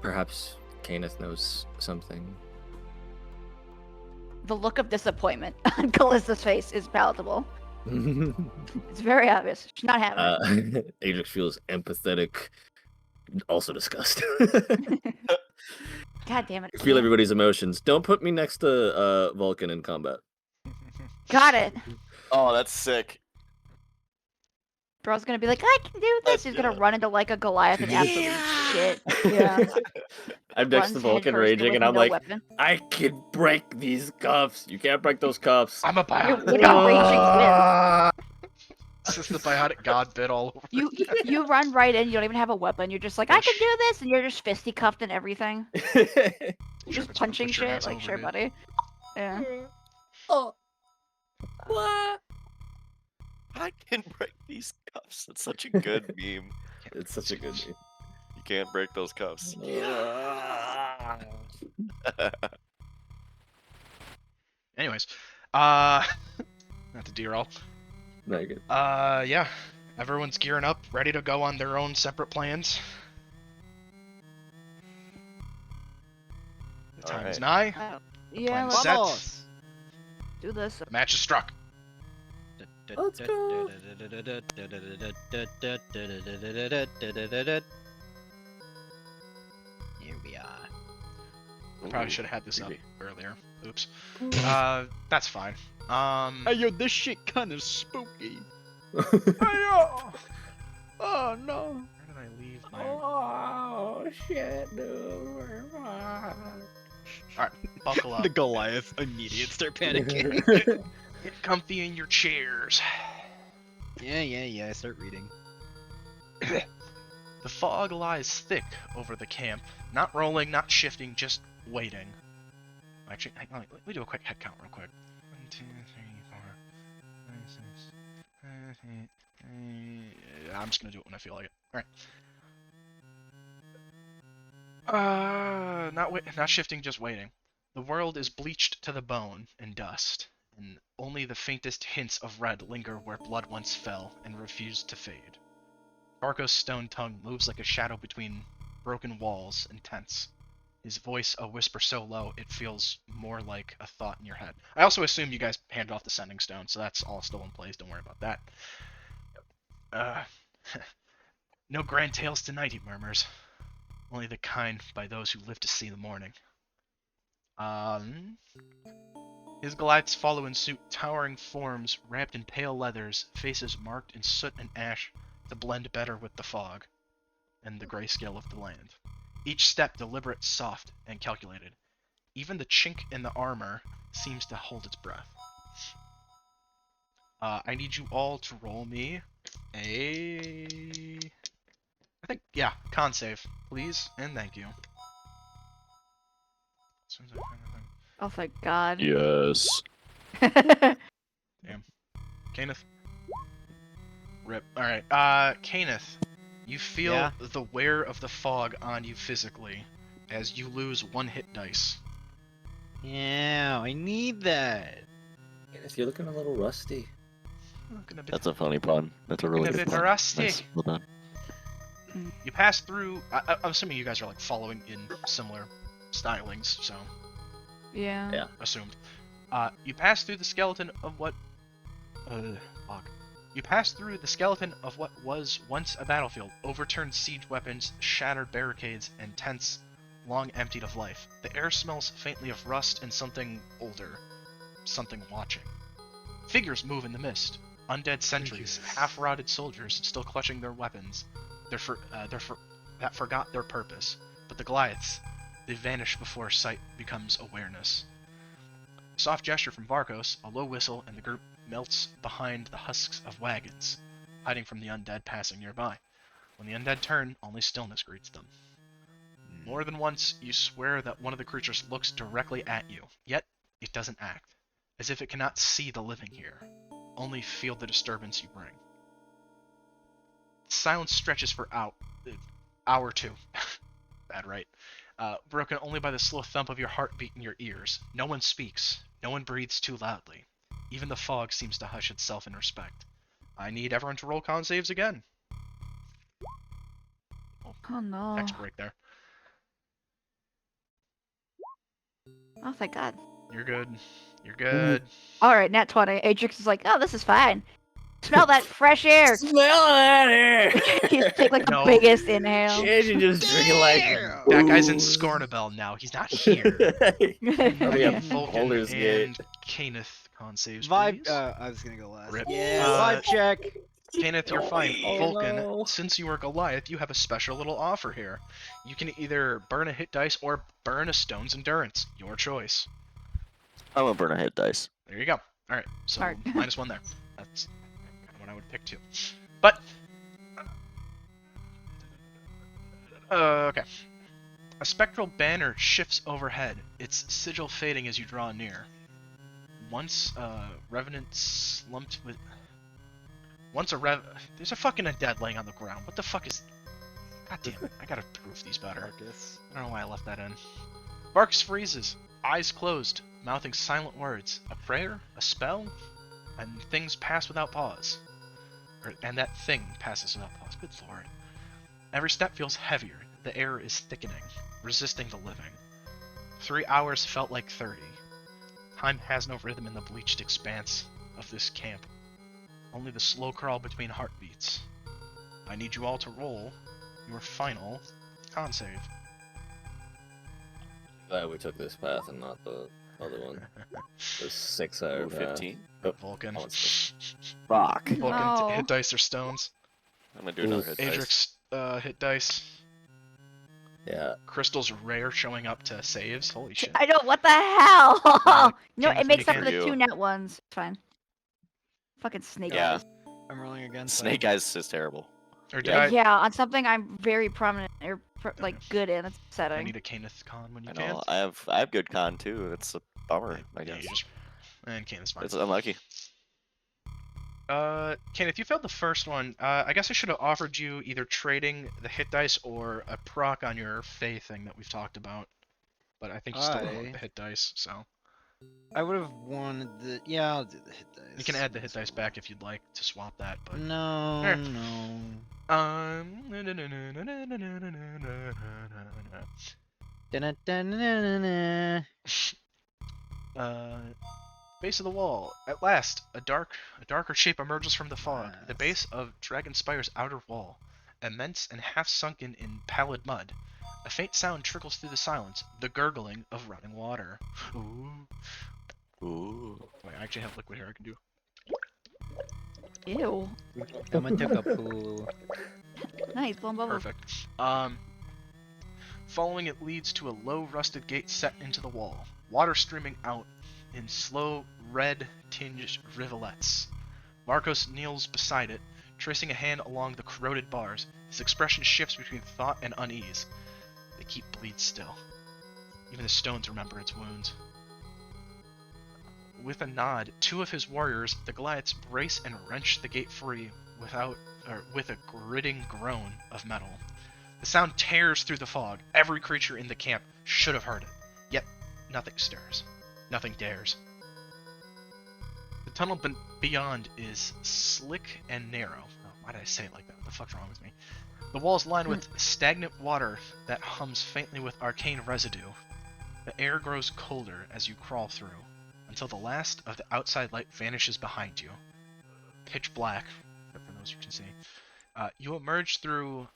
C: Perhaps Kenneth knows something.
B: The look of disappointment on Callista's face is palatable. It's very obvious. She's not having it.
C: Ajax feels empathetic, also disgust.
B: God damn it.
C: Feel
B: Ian.
C: everybody's emotions. Don't put me next to Vulcan in combat.
B: Got it.
D: Oh, that's sick.
B: Bro's gonna be like, I can do this.
D: Let's
B: He's
D: do
B: gonna
D: it.
B: run into like a Goliath and absolutely shit. Yeah.
C: I'm next to
B: Runs
C: Vulcan
B: headfirst
C: raging,
B: with
C: and I'm
B: no
C: like,
B: weapon.
C: I can break these cuffs. You can't break those cuffs.
A: I'm a biotic.
B: What are you raging with?
A: This is the biotic god bit all over.
B: You run right in. You don't even have a weapon. You're just like, I can do this, and you're just fisticuffed and everything. Just punching
A: Put your hands
B: shit. Like,
A: over,
B: sure,
A: dude.
B: buddy. Yeah.
C: Oh. What?
D: I can break these cuffs. That's such a good meme.
C: It's such a good name.
D: You can't break those cuffs.
A: Anyways, not to derail.
C: Very good.
A: Yeah, everyone's gearing up, ready to go on their own separate plans. The time is nigh.
B: Yeah,
A: Plan
B: let's
A: set.
F: Vamos!
B: do this.
A: The match is struck.
C: Let's go.
F: Here we are.
A: Probably should have had this up
C: creepy.
A: earlier. Oops. That's fine.
F: Hey yo, this shit kinda spooky.
A: Oh no! Where did I leave my?
C: Oh shit, dude.
A: Alright, buckle up.
F: The Goliath immediate start panicking.
A: Get comfy in your chairs.
F: yeah, I start reading.
A: The fog lies thick over the camp, not rolling, not shifting, just waiting. Actually, hang on, let me do a quick head count real quick. 1, 2, 3, 4, 5, 6, 7, 8. I'm just gonna do it when I feel like it. Alright. Not shifting, just waiting. The world is bleached to the bone in dust, and only the faintest hints of red linger where blood once fell and refused to fade. Arco's stone tongue moves like a shadow between broken walls and tents. His voice a whisper so low it feels more like a thought in your head. I also assume you guys handed off the sending stone, so that's all still in place. Don't worry about that. No grand tales tonight, he murmurs. Only the kind by those who live to see the morning. His Goliaths follow in suit, towering forms wrapped in pale leathers, faces marked in soot and ash to blend better with the fog and the grayscale of the land. Each step deliberate, soft, and calculated. Even the chink in the armor seems to hold its breath. I need you all to roll me I think, yeah, con save, please, and thank you.
B: Oh, thank God.
D: Yes.
A: Kenneth. Rip. Alright, Kenneth, you feel
F: Yeah?
A: the wear of the fog on you physically as you lose 1 hit dice.
F: Yeah, I need that.
C: If you're looking a little rusty.
A: Looking a bit,
D: That's a funny pun. That's a
A: looking
D: really
A: a
D: good
A: bit
D: pun.
A: rusty.
D: Nice. Well done.
A: You pass through. I'm assuming you guys are like following in similar stylings, so
B: Yeah.
C: Yeah.
A: assumed. You pass through the skeleton of what? Fuck. You pass through the skeleton of what was once a battlefield, overturned siege weapons, shattered barricades, and tents long emptied of life. The air smells faintly of rust and something older, something watching. Figures move in the mist. Undead sentries, half-rotted soldiers still clutching their weapons. That forgot their purpose. But the Goliaths, they vanish before sight becomes awareness. A soft gesture from Varkos, a low whistle, and the group melts behind the husks of wagons, hiding from the undead passing nearby. When the undead turn, only stillness greets them. More than once, you swear that one of the creatures looks directly at you, yet it doesn't act, as if it cannot see the living here, only feel the disturbance you bring. Silence stretches for hour two. Bad, right? Broken only by the slow thump of your heartbeat in your ears. No one speaks. No one breathes too loudly. Even the fog seems to hush itself in respect. I need everyone to roll con saves again.
B: Oh no.
A: Next break there.
B: Oh, thank God.
A: You're good. You're good.
B: Alright, nat 20. Atrix is like, oh, this is fine. Smell that fresh air.
C: Smell that air!
B: He's take like the
A: No.
B: biggest inhale.
C: Yeah, you just drinking like
A: That guy's in
C: booze.
A: Scornabel now. He's not here.
C: Probably
A: I
C: at
A: need Vulcan
C: Baldur's Gate.
A: and Kenneth con saves,
F: Vibe.
A: please.
F: I was gonna go last.
A: Rip.
F: Yeah,
A: Uh,
F: vibe check.
A: Kenneth, you're fine.
C: Oh,
A: Vulcan,
C: no.
A: since you are Goliath, you have a special little offer here. You can either burn a hit dice or burn a stone's endurance. Your choice.
D: I'm gonna burn a hit dice.
A: There you go. Alright, so
B: Smart.
A: -1 there. That's kind of what I would pick too. But, okay. A spectral banner shifts overhead, its sigil fading as you draw near. Once a revenant slumped with... There's a fucking undead laying on the ground. What the fuck is... God damn it, I gotta proof these better.
F: Marcus.
A: I don't know why I left that in. Barks freezes, eyes closed, mouthing silent words. A prayer? A spell? And things pass without pause. And that thing passes without pause. Good lord. Every step feels heavier. The air is thickening, resisting the living. 3 hours felt like 30. Time has no rhythm in the bleached expanse of this camp. Only the slow crawl between heartbeats. I need you all to roll your final con save.
C: Glad we took this path and not the other one. The 6 hour
D: Ooh,
C: path.
D: 15.
A: Vulcan.
C: Oh, it's
D: Fuck.
A: Vulcan
B: No.
A: hit dice or stones.
D: I'm gonna do another hit dice.
A: Adrix hit dice.
C: Yeah.
A: Crystal's rare showing up to saves. Holy shit.
B: I know, what the hell? No,
A: Kenneth,
B: it makes
A: you
B: up for
A: can
B: the
D: do.
B: 2 net ones. It's fine. Fucking snake
D: Yeah.
B: eyes.
F: I'm rolling again.
D: Snake Eyes is terrible.
A: Or did
B: Yeah, on something I'm very prominent or like good in. It's
A: I
B: setting.
A: need a Kenneth con when you
D: I
A: can.
D: know. I have good con too. It's a bummer, I
A: Yeah,
D: guess.
A: you just... And Kenneth's fine.
D: It's unlucky.
A: Kenneth, you failed the first one. I guess I should have offered you either trading the hit dice or a proc on your Fae thing that we've talked about. But I think you still want the hit dice, so...
F: I would have wanted the. Yeah, I'll do the hit dice.
A: You can add the hit dice back if you'd like to swap that, but...
F: No,
A: Alright.
F: no. Da-na-da-na-na-na.
A: Base of the wall. At last, a darker shape emerges from the fog. The base of Dragonspire's outer wall, immense and half sunken in pallid mud. A faint sound trickles through the silence, the gurgling of running water. Ooh.
D: Ooh.
A: Wait, I actually have liquid here I can do.
B: Ew.
F: I'm gonna take a poo.
B: Nice, blown bubbles.
A: Perfect. Following it leads to a low rusted gate set into the wall. Water streaming out in slow, red-tinged rivulets. Marcos kneels beside it, tracing a hand along the corroded bars. His expression shifts between thought and unease. They keep bleed still. Even the stones remember its wounds. With a nod, two of his warriors, the Goliaths, brace and wrench the gate free with a gritting groan of metal. The sound tears through the fog. Every creature in the camp should have heard it. Yet, nothing stirs. Nothing dares. The tunnel beyond is slick and narrow. Oh, why did I say it like that? What the fuck's wrong with me? The walls lined with stagnant water that hums faintly with arcane residue. The air grows colder as you crawl through, until the last of the outside light vanishes behind you. Pitch black, except for those you can see. You emerge through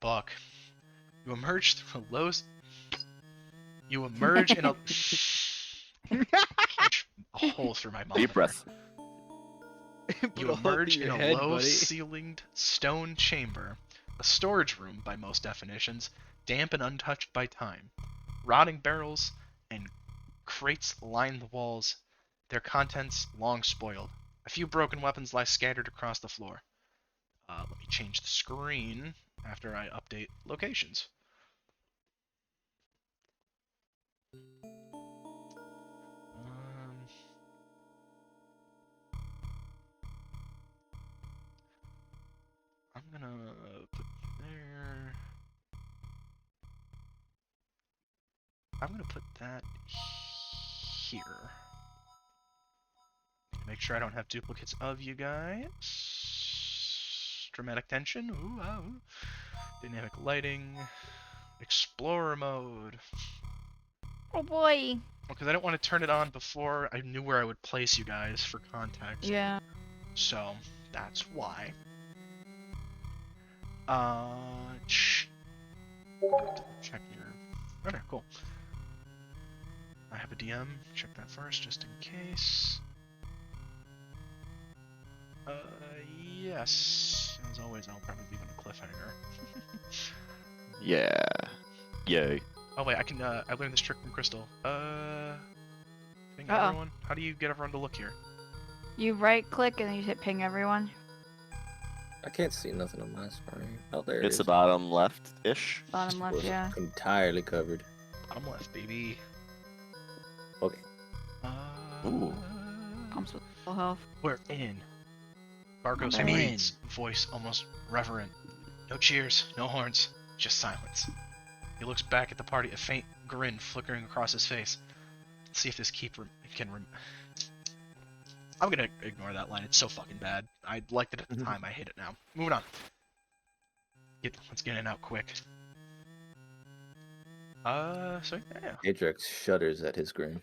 A: buck. You emerge through a low. You emerge in a a hole through my mouth.
D: Deep breath.
A: You emerge in a low-ceilinged stone chamber, a storage room by most definitions, damp and untouched by time. Rotting barrels and crates line the walls, their contents long spoiled. A few broken weapons lie scattered across the floor. Let me change the screen after I update locations. I'm gonna put there. I'm gonna put that here. Make sure I don't have duplicates of you guys. Dramatic tension. Ooh, ah, ooh. Dynamic lighting. Explorer mode.
B: Oh boy.
A: Because I don't want to turn it on before I knew where I would place you guys for context.
B: Yeah.
A: So that's why. Check your. Okay, cool. I have a DM. Check that first, just in case. Yes. As always, I'll probably leave on a cliffhanger.
D: Yeah. Yay.
A: Oh wait, I can. I learned this trick from Crystal. Ping
B: Uh-oh.
A: everyone. How do you get everyone to look here?
B: You right click and then you hit ping everyone.
C: I can't see nothing on my screen. Oh, there it
D: It's
C: is.
D: the bottom left-ish.
B: Bottom left,
C: Was
B: yeah.
C: entirely covered.
A: Bottom left, baby.
C: Okay.
D: Ooh.
B: Comes with full health.
A: We're in. Barkos
B: I'm
A: breathes, voice almost reverent. No cheers, no horns, just silence. He looks back at the party, a faint grin flickering across his face. Let's see if this I'm gonna ignore that line. It's so fucking bad. I liked it at the time. I hate it now. Moving on. Let's get in and out quick. So yeah.
C: Ajax shudders at his grin.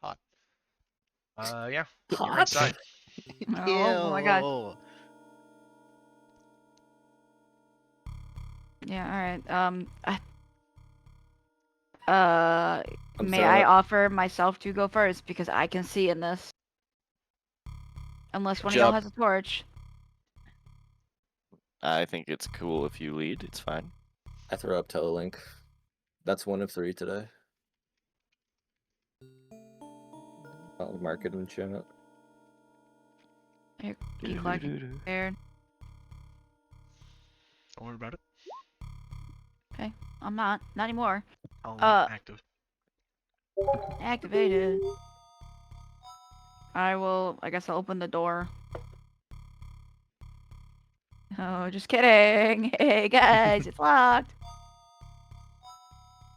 A: Hot. Yeah.
C: Hot?
A: You're inside.
B: Oh my god. Yeah, alright.
C: I'm
B: May
C: sorry.
B: I offer myself to go first because I can see in this. Unless one of y'all has a torch.
D: I think it's cool if you lead. It's fine.
C: I throw up Telelink. That's 1 of 3 today. I'll mark it in chat.
B: Here, keep collecting. There.
A: Don't worry about it.
B: Okay, I'm not. Not anymore.
A: Active.
B: Activated. I guess I'll open the door. Oh, just kidding. Hey guys, it's locked.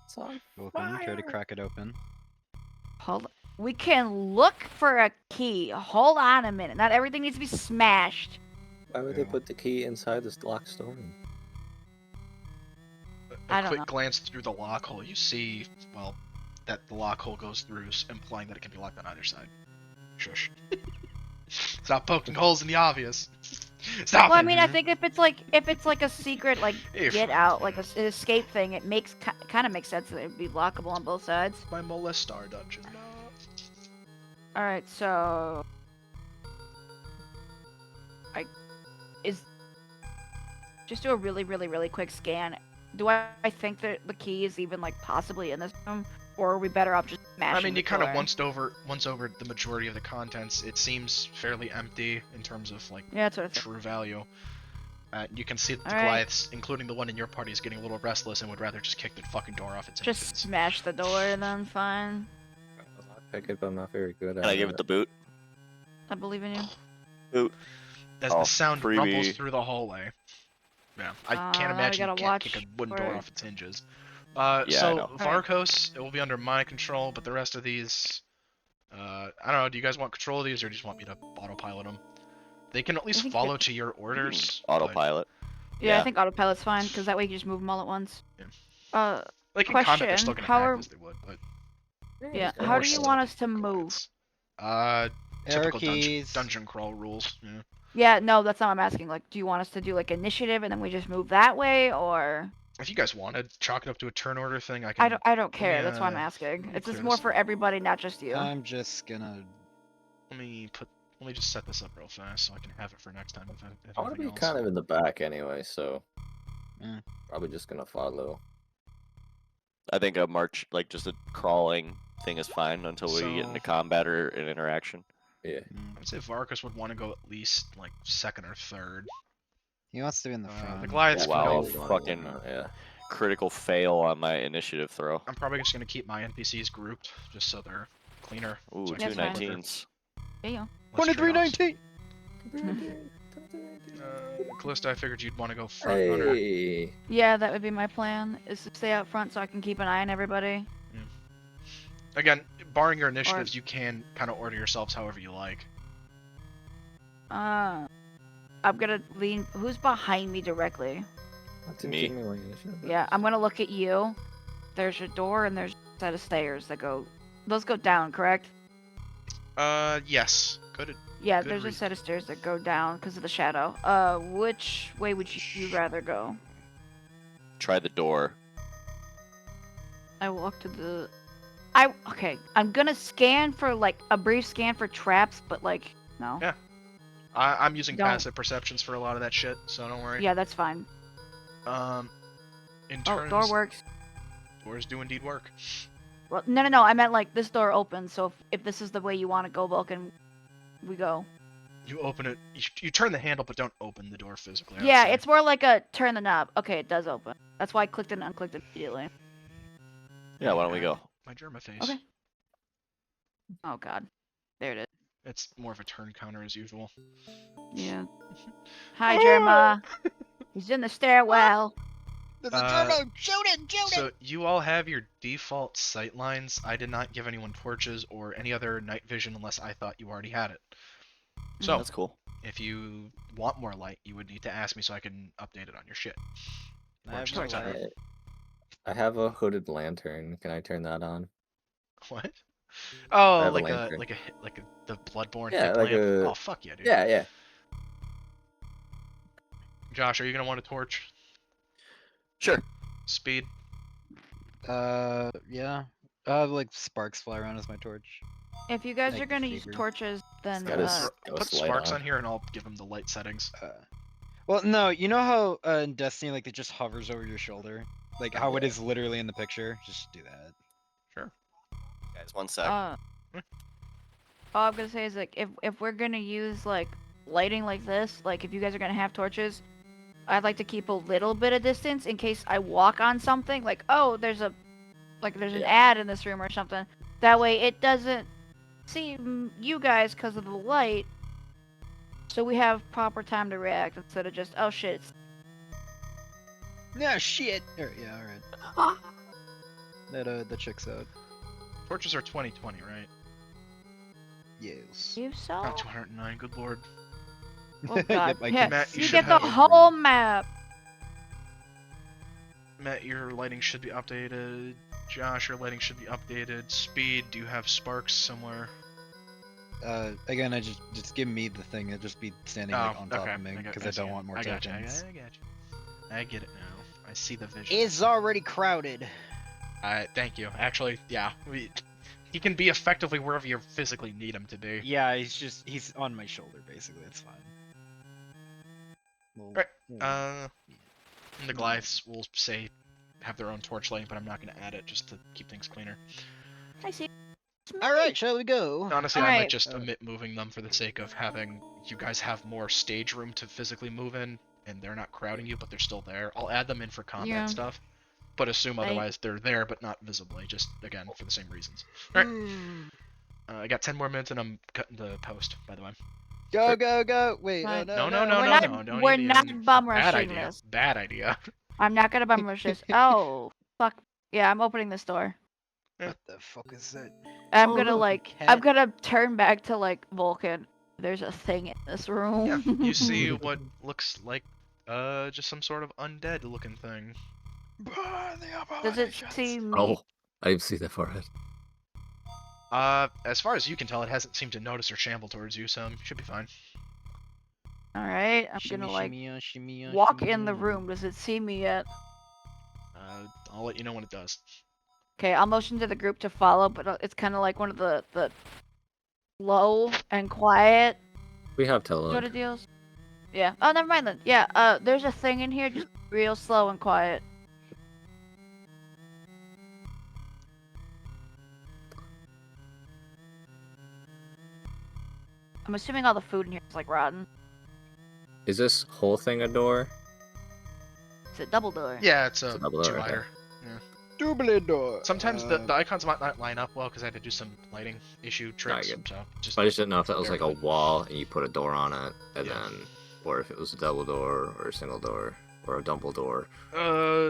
C: It's on
F: Welcome. Try to
C: fire.
F: crack it open.
B: Hold. We can look for a key. Hold on a minute. Not everything needs to be smashed.
C: Why would they put the key inside this locked store?
B: I
A: A
B: don't
A: quick
B: know.
A: glance through the lock hole, you see, well, that the lock hole goes through, implying that it can be locked on either side. Shush. Stop poking holes in the obvious. Stop
B: Well, I
A: it.
B: mean, I think if it's like a secret, like
A: If
B: get out, like an escape thing, it makes kind of makes sense that it'd be lockable on both sides.
A: my molestar dungeon.
B: All right, so just do a really quick scan. Do I think that the key is even like possibly in this room, or are we better off just smashing?
A: I mean,
B: the
A: you kind of
B: door?
A: once over the majority of the contents. It seems fairly empty in terms of like
B: Yeah, that's what I think.
A: true value. You can see that the
B: All right.
A: Goliaths, including the one in your party, is getting a little restless and would rather just kick the fucking door off its
B: Just
A: hinges.
B: smash the door and then fine.
C: I pick it, but I'm not very good at
D: Can I
C: it.
D: give it the boot?
B: I believe in you.
D: Boot.
A: As
D: Oh,
A: the sound rumbles
D: freebie.
A: through the hallway. Yeah, I can't
B: Now we
A: imagine you
B: gotta
A: can't kick a
B: watch
A: wooden
B: for
A: door
B: it.
A: off its hinges.
D: Yeah, I
A: So
D: know.
B: Alright.
A: Varkos, it will be under my control, but the rest of these, I don't know. Do you guys want control of these, or do you just want me to autopilot them? They can at least
B: think
A: follow
B: that-
A: to your orders. but
D: Autopilot.
B: Yeah, I think autopilot's fine because that way you can just move them all at once.
A: Yeah. Like in combat, they're still
B: Question,
A: gonna
B: how
A: act
B: are-
A: as they would, but
B: Yeah,
A: they're
B: how
A: more
B: do you
A: stealthy
B: want us to
A: than
B: move?
A: Goliaths. Typical
F: Keys.
A: dungeon crawl rules. Yeah.
B: Yeah, no, that's not what I'm asking. Like, do you want us to do like initiative and then we just move that way, or
A: If you guys wanted, chalk it up to a turn order thing. I can.
B: I don't
A: me,
B: care. That's why I'm
A: let
B: asking.
A: me
B: It's
A: clear
B: just more
A: this
B: for
A: up.
B: everybody, not just you.
F: I'm just gonna.
A: Let me just set this up real fast so I can have it for next time. If
C: I want to be
A: anything else.
C: kind of in the back anyway, so
F: Yeah.
C: probably just gonna follow.
D: I think a march, like just a crawling thing, is fine until we get into
A: So-
D: combat or an interaction.
C: Yeah.
A: I would say Varkas would want to go at least like second or third.
F: He wants to be in the
A: The
F: front.
A: Goliaths can
D: Wow,
A: go.
D: fucking
C: Yeah.
D: critical fail on my initiative throw.
A: I'm probably just gonna keep my NPCs grouped just so they're cleaner.
D: Ooh,
A: so I
D: two
A: can
B: That's
A: keep
B: fine.
D: 19s.
B: Yeah.
A: less trade-offs.
F: 2319.
A: Callista, I figured you'd want to go front runner.
C: Hey.
B: Yeah, that would be my plan. Is to stay out front so I can keep an eye on everybody.
A: Again, barring your initiatives, you can kind of order yourselves however you like.
B: I'm gonna lean. Who's behind me directly?
C: That didn't
D: Me.
C: give me what you should.
B: Yeah, I'm gonna look at you. There's your door and there's a set of stairs that go. Those go down, correct?
A: Yes. Good.
B: Yeah,
A: Good
B: there's a
A: read.
B: set of stairs that go down because of the shadow. Which way would you rather go?
D: Try the door.
B: I walk to the. Okay. I'm gonna scan for like a brief scan for traps, but like no.
A: Yeah. I'm using
B: Don't-
A: passive perceptions for a lot of that shit, so don't worry.
B: Yeah, that's fine.
A: In
B: Oh,
A: terms,
B: door works.
A: doors do indeed work.
B: Well, no. I meant like this door opens, so if this is the way you want to go, Vulcan, we go.
A: You open it. You turn the handle, but don't open the door physically. I would
B: Yeah,
A: say.
B: it's more like a turn the knob. Okay, it does open. That's why I clicked it and unclicked it immediately.
D: Yeah, why don't we go?
A: My Germa face.
B: Okay. Oh god. There it is.
A: It's more of a turn counter as usual.
B: Yeah. Hi, Jerma. He's in the stairwell.
F: There's
A: a
F: German! Shoot it! Shoot
A: So you all have your default sight lines. I did not give anyone torches or any other night vision unless I thought you already had it. So
D: That's cool.
A: if you want more light, you would need to ask me so I can update it on your shit.
F: I have
A: Just
F: no
A: like that.
F: light.
C: I have a hooded lantern. Can I turn that on?
A: What? Oh,
C: have a
A: like
C: lantern.
A: the Bloodborne
C: Yeah,
A: thick
C: like
A: lamp.
C: a-
A: Oh fuck yeah, dude.
C: Yeah, yeah.
A: Josh, are you gonna want a torch?
D: Sure.
A: Speed.
F: Yeah. Like sparks fly around as my torch.
B: If you guys
F: Like
B: are gonna use
F: fever.
B: torches, then
C: Got his-
A: Put
C: Ghost light
A: sparks
C: on.
A: on here and I'll give him the light settings.
F: Well, no, you know how in Destiny, like, it just hovers over your shoulder? Like, how it
C: Yeah.
F: is literally in the picture? Just do that.
A: Sure.
D: Guys, one sec.
B: all I'm gonna say is like if we're gonna use like lighting like this, like if you guys are gonna have torches, I'd like to keep a little bit of distance in case I walk on something. Like, oh, there's an
C: Yeah.
B: ad in this room or something. That way it doesn't see you guys because of the light. So we have proper time to react instead of just, oh shit.
F: Yeah, shit! Yeah, alright. That checks out.
A: Torches are 20/20, right?
F: Yes.
B: You saw?
A: Not 209. Good lord.
B: Oh god.
F: Yep, I
B: yeah,
F: can-
A: Matt, you
B: you
A: should
B: get the
A: have-
B: whole map.
A: Matt, your lighting should be updated. Josh, your lighting should be updated. Speed, do you have sparks somewhere?
F: Again, I just give me the thing. It'll just be standing like, on top of me because I don't want more
A: I got you.
F: tokens.
A: I got you. I get it now. I see the vision.
F: It's already crowded.
A: Thank you. Actually, yeah. He can be effectively wherever you physically need him to be.
F: Yeah, he's on my shoulder basically. It's fine. Well,
A: Right,
F: yeah.
A: And the Goliaths will say have their own torch lighting, but I'm not going to add it just to keep things cleaner.
B: I see.
F: All right, shall we go?
A: Honestly, I might
B: Alright.
A: just omit moving them for the sake of having you guys have more stage room to physically move in. and they're not crowding you, but they're still there, I'll add them in for combat
B: Yeah.
A: stuff. But assume otherwise they're there, but not visibly, just, again, for the same reasons. Alright. I got 10 more minutes and I'm cutting the post, by the way.
F: Go, go, go! Wait,
B: Right.
F: no,
A: No,
F: no.
B: We're
A: no,
B: not,
A: no, don't
B: we're
A: even-
B: not bum
A: Bad
B: rushing
A: idea.
B: this.
A: Bad idea.
B: I'm not gonna bum rush this. Oh, fuck. Yeah, I'm opening this door.
F: What the fuck is that?
B: I'm
C: Oh,
B: gonna
C: look,
B: I'm
F: cat.
B: gonna turn back to like Vulcan. There's a thing in this room.
A: Yeah, you see what looks like just some sort of undead looking thing.
F: Burn the
B: Does it
F: abominations.
B: see me?
C: Oh, I didn't see that forehead.
A: As far as you can tell, it hasn't seemed to notice or shamble towards you, so you should be fine.
B: All right, I'm
F: Shimmy,
B: gonna like
F: shimmy, shimmy,
B: walk
F: shimmy,
B: in the room. Does it see me yet?
A: I'll let you know when it does.
B: Okay, I'll motion to the group to follow, but it's kind of like one of the low and quiet
C: We have
B: sort
C: teleload.
B: of deals. Yeah. Oh, never mind then. Yeah. There's a thing in here, just real slow and quiet. I'm assuming all the food in here is like rotten.
C: Is this whole thing a door?
B: It's a double door.
A: Yeah, it's
C: It's
A: a
C: a double door, okay.
A: two-liter.
F: Dumbledore.
A: Sometimes the icons might not line up well because I had to do some lighting issue tricks.
C: get it.
A: So just
C: I just didn't know if that was
A: bear
C: like a
A: with it.
C: wall and you put a door on it, and
A: Yeah.
C: then, or if it was a double door or a single door or a double door.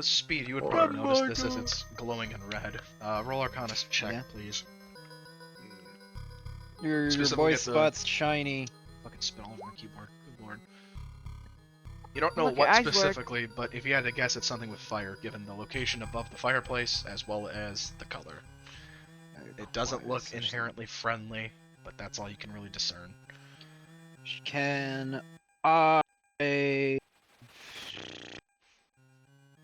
A: Speed, you would
C: Or-
A: probably notice this as it's glowing in red. Roll Arcana check,
F: Yeah.
A: please.
F: Your
A: Specifically
F: boy
A: at the-
F: spot's shiny.
A: Fucking spit all over my keyboard. Good lord. You don't know
B: Look, your
A: what
B: eyes work.
A: specifically, but if you had to guess, it's something with fire, given the location above the fireplace as well as the color. It doesn't look inherently friendly, but that's all you can really discern.
F: Can I?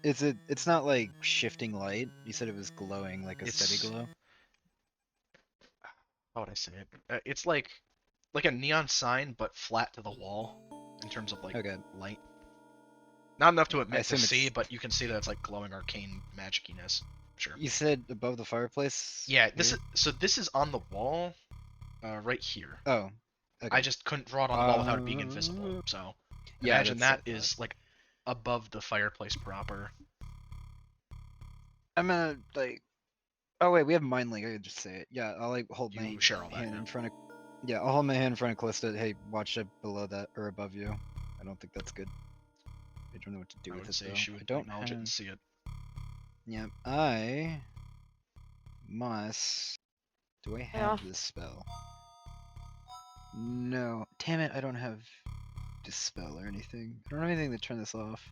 F: Is it? It's not like shifting light. You said it was glowing, like a steady
A: It's-
F: glow.
A: How would I say it? It's like a neon sign, but flat to the wall in terms of like
F: Okay.
A: light. Not enough to admit to
F: assume
A: see,
F: it's-
A: but you can see that it's like glowing arcane magiciness. Sure.
F: You said above the fireplace.
A: Yeah, this
F: here?
A: is so. This is on the wall, right here.
F: Oh. Okay.
A: I just couldn't draw it on the wall without it being invisible. So
F: Yeah,
A: imagine
F: that's
A: that is like above the fireplace proper.
F: I'm gonna like. Oh wait, we have mind link. I could just say it. Yeah, I'll like hold my
A: You share all that
F: hand
A: now.
F: in front of. Yeah, I'll hold my hand in front of Callista. Hey, watch it below that or above you. I don't think that's good. I don't know what to do
A: I
F: with
A: would
F: it
A: say
F: though.
A: she
F: I
A: would
F: don't
A: acknowledge it
F: have...
A: and see it.
F: Yeah, I must. Do I have
B: off.
F: this spell? No. Damn it! I don't have dispel or anything. I don't have anything to turn this off.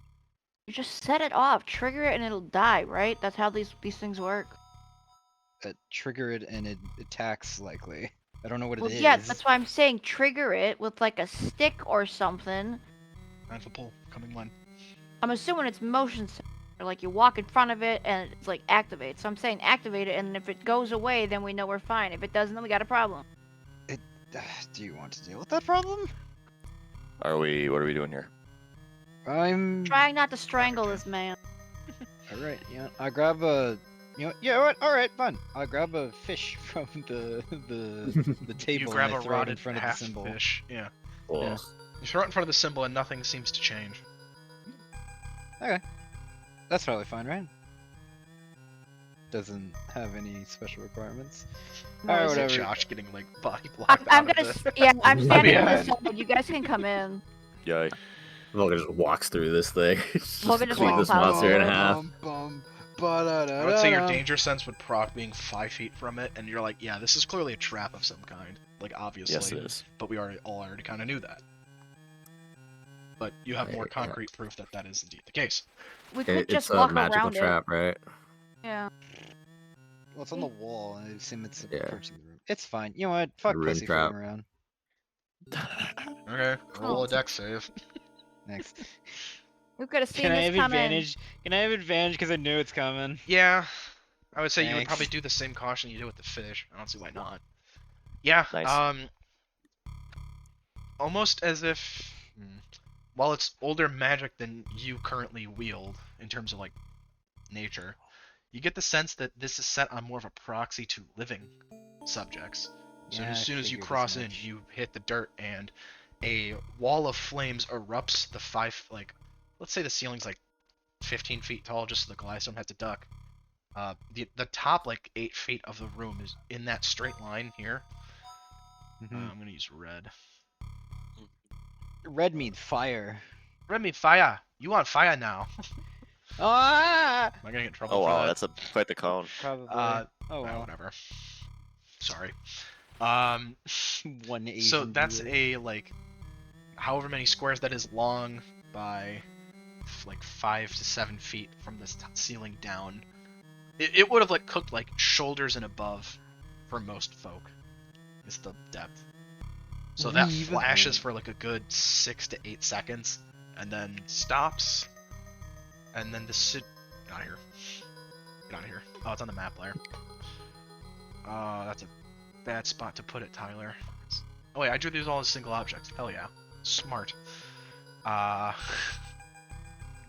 B: You just set it off, trigger it, and it'll die, right? That's how these things work.
F: Trigger it and it attacks likely. I don't know what
B: Well,
F: it is.
B: yeah, that's why I'm saying trigger it with like a stick or something.
A: Mindful pull coming when.
B: I'm assuming it's motion sensor. Like you walk in front of it and it's like activate. So I'm saying activate it, and if it goes away, then we know we're fine. If it doesn't, then we got a problem.
F: Do you want to deal with that problem?
D: What are we doing here?
F: I'm
B: Trying not to strangle this man.
F: alright, yeah. I grab a yeah, what? Alright, fine. I'll grab a fish from the table
A: You grab
F: and I
A: a
F: throw it in
A: rotted
F: front of the
A: half
F: symbol.
A: fish. Yeah.
C: Oh,
F: Yeah.
A: You throw it in front of the symbol and nothing seems to change.
F: That's probably fine, right? Doesn't have any special requirements. Alright,
B: Nice.
F: whatever.
A: Josh getting like body blocked
B: I'm
A: out
B: gonna,
A: of the...
B: yeah, I'm standing on
A: Yeah.
B: the side. You guys can come in.
D: Yay.
C: Vulcan just walks through this thing. Just
B: Vulcan just,
C: clean
B: like,
C: this
B: plows
C: monster in
B: through it.
C: half.
A: I would say your danger sense would proc being 5 feet from it, and you're like, yeah, this is clearly a trap of some kind. Like, obviously.
D: Yes, it is.
A: But we already kind of knew that. But you have more
C: Right, yeah.
A: concrete proof that that is indeed the case.
B: We could
C: It's
B: just
C: a
B: walk
C: magical
B: around
C: trap, right?
B: it. Yeah.
F: Well, it's on the wall, and I assume it's
C: Yeah.
F: approaching the room. It's fine. You know what? Fuck
C: room
F: pussy
C: trap.
F: fooling around.
A: Okay, roll a deck save.
F: Next.
B: We could have seen
F: Can I
B: this
F: have
B: coming.
F: advantage? Can I have advantage because I knew it's coming?
A: Yeah, I would say you would
F: Thanks.
A: probably do the same caution you do with the fish. I don't see why not. Yeah,
D: Nice.
A: almost as if, while it's older magic than you currently wield in terms of like nature, you get the sense that this is set on more of a proxy to living subjects. So
F: Yeah, I
A: as soon as you
F: figured as
A: cross in,
F: much.
A: you hit the dirt and a wall of flames erupts the let's say the ceiling's like 15 feet tall, just so the Goliath don't have to duck. The top like 8 feet of the room is in that straight line here. I'm gonna use red.
F: Red means fire.
A: Red means fire. You on fire now?
F: Ah!
A: Am I gonna get in trouble
D: Oh
A: for
D: wow,
A: that?
D: that's quite the cone.
F: Probably.
A: Oh
F: well.
A: whatever. Sorry.
F: 1 Asian
A: So that's
F: viewer.
A: a like, however many squares that is long by like 5 to 7 feet from this ceiling down. It would have like cooked like shoulders and above for most folk. Is the depth. So that
F: Even-
A: flashes for like a good 6 to 8 seconds, and then stops, and then the get out of here. Get out of here. Oh, it's on the map layer. Oh, that's a bad spot to put it, Tyler. Oh wait, I drew these all as single objects. Hell yeah. Smart.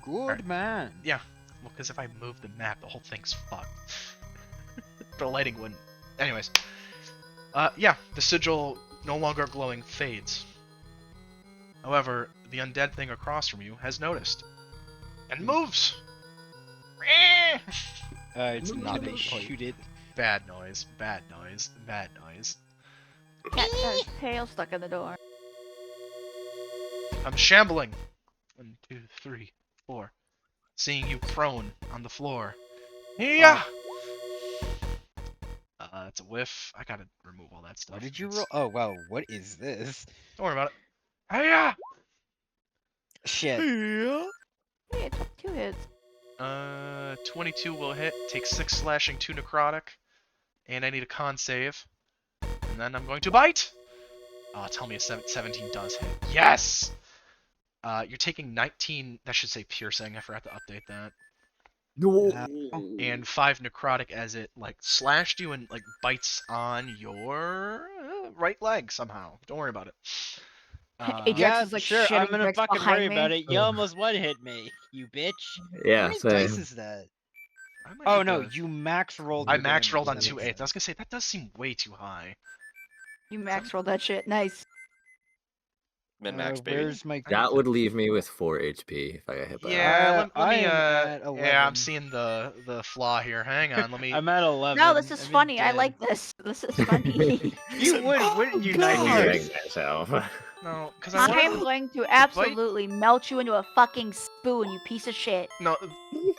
F: Good man.
A: Yeah. Well, because if I move the map, the whole thing's fucked. The lighting wouldn't. Anyways. Yeah, the sigil, no longer glowing, fades. However, the undead thing across from you has noticed. And moves!
F: It's not they shoot it.
A: Bad noise, bad noise, bad noise.
B: Cat has tail stuck in the door.
A: I'm shambling. 1, 2, 3, 4. Seeing you prone on the floor. Yeah! It's a whiff. I gotta remove all that stuff.
F: What did you
A: It's-
F: roll? Oh wow, what is this?
A: Don't worry about it. Hiya!
F: Shit.
B: Hey, it took 2 hits.
A: 22 will hit. Take 6 slashing, 2 necrotic. And I need a con save. And then I'm going to bite! Tell me a 17 does hit. Yes! You're taking 19, that should say piercing, I forgot to update that.
C: No.
A: And 5 necrotic as it, like, slashed you and, like, bites on your right leg somehow. Don't worry about it.
B: Ajax
F: Yeah,
B: is, like,
F: sure. I'm
B: shitting
F: gonna
B: bricks
F: fucking
B: behind
F: worry
B: me.
F: about it. You almost one hit me, you bitch.
C: Yeah,
F: How many
C: same.
F: dice is that?
A: I might
F: Oh
A: need
F: no,
A: to-
F: you max rolled.
A: I
F: your
A: max
F: damage,
A: rolled on
F: that
A: 2
F: makes
A: 8s. I was
F: sense.
A: gonna say, that does seem way too high.
B: You max rolled that shit. Nice.
D: Min max, baby.
F: Where's my?
C: That would leave me with 4 HP if I got hit by
A: Yeah,
F: Uh,
A: let
F: I
A: me,
F: am at
A: yeah, I'm
F: 11.
A: seeing the flaw here. Hang on, let me...
F: I'm at 11.
B: No, this is
F: I'm
B: funny. I
F: dead.
B: like this. This is funny.
F: You would, wouldn't you,
B: God.
F: Nightmares?
C: myself.
A: No, because
B: I
A: I
B: am
A: want
B: going to absolutely melt you into a fucking spoon, you piece of shit.
A: No,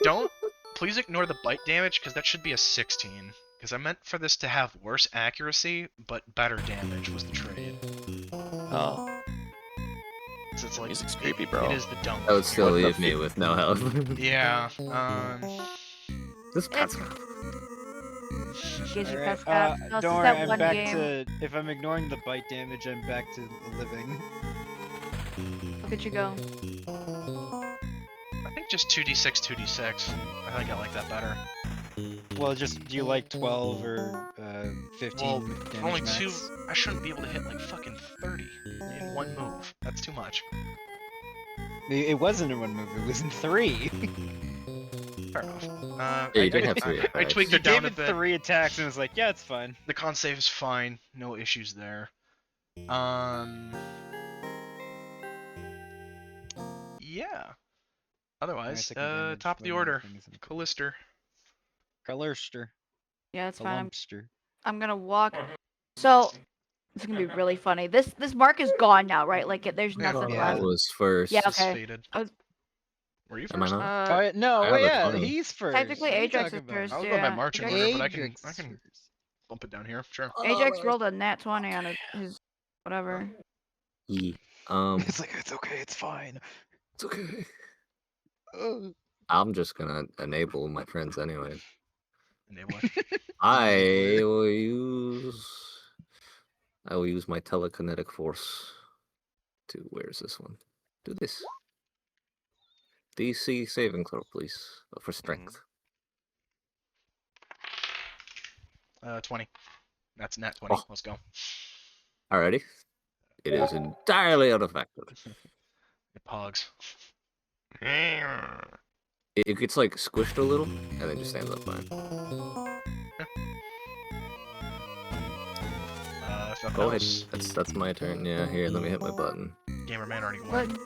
A: don't. Please ignore the bite damage, because that should be a 16. Because I meant for this to have worse accuracy, but better damage was the trade.
D: Oh,
A: So it's like,
D: music's creepy, bro.
A: It is the dump.
C: That would still
D: What the
C: leave me with no health.
A: Yeah,
C: This
B: It's- Gives you
F: Alright,
B: pet stats. No, it's
F: don't
B: just
F: worry,
B: that
F: I'm
B: one
F: back
B: game.
F: to. If I'm ignoring the bite damage, I'm back to living.
B: Look at you go.
A: I think just 2d6, 2d6. I think I like that better.
F: Well, just do you like 12 or 15
A: Well,
F: damage
A: only
F: max?
A: 2. I shouldn't be able to hit like fucking 30 in one move. That's too much.
F: It wasn't in one move. It was in 3.
A: Fair enough.
C: Yeah, you
A: I,
C: did have 3
A: I
C: attacks.
A: tweaked
F: You
A: it down
F: gave
A: a
F: it
A: bit.
F: 3 attacks and was like, yeah, it's fine.
A: The con save is fine. No issues there. Yeah. Otherwise,
F: taking damage,
A: top of the
F: but my
A: order.
F: thing isn't-
A: Callister.
F: Colorster.
B: Yeah, it's fine.
F: Lumpster.
B: I'm gonna walk. So it's gonna be really funny. This mark is gone now, right? Like there's
A: Yeah.
B: nothing
F: Yeah.
C: I
B: left.
C: was first.
B: Yeah,
A: This
B: okay.
A: faded.
B: I was-
A: Were you
C: Am I
A: first?
C: not?
F: Oh, yeah, no,
C: I
F: wait,
C: have a
F: yeah,
C: 20.
F: he's first.
B: Technically,
F: What are you
B: Ajax
F: talking
B: is
F: about?
B: first.
A: I was going by
B: Yeah,
A: marching
B: Ajax-
A: order, but I can
F: Ajax is
A: bump
F: first.
A: it down here. Sure.
B: Ajax rolled a nat 20 on his whatever.
C: E.
F: It's like, it's okay, it's fine.
C: It's okay.
F: Ugh.
C: I'm just gonna enable my friends anyway.
A: Enable it.
C: I will use my telekinetic force to where's this one? Do this. DC saving throw, please. For strength.
A: 20. That's nat 20.
C: Oh.
A: Let's go.
C: Alrighty. It is entirely unaffected.
A: It pogs.
C: It gets like squished a little and then just stands up fine.
A: If nothing
C: Go ahead.
A: else,
C: That's my turn. Yeah, here, let me hit my button.
A: Gamer Man already
B: What?
A: won.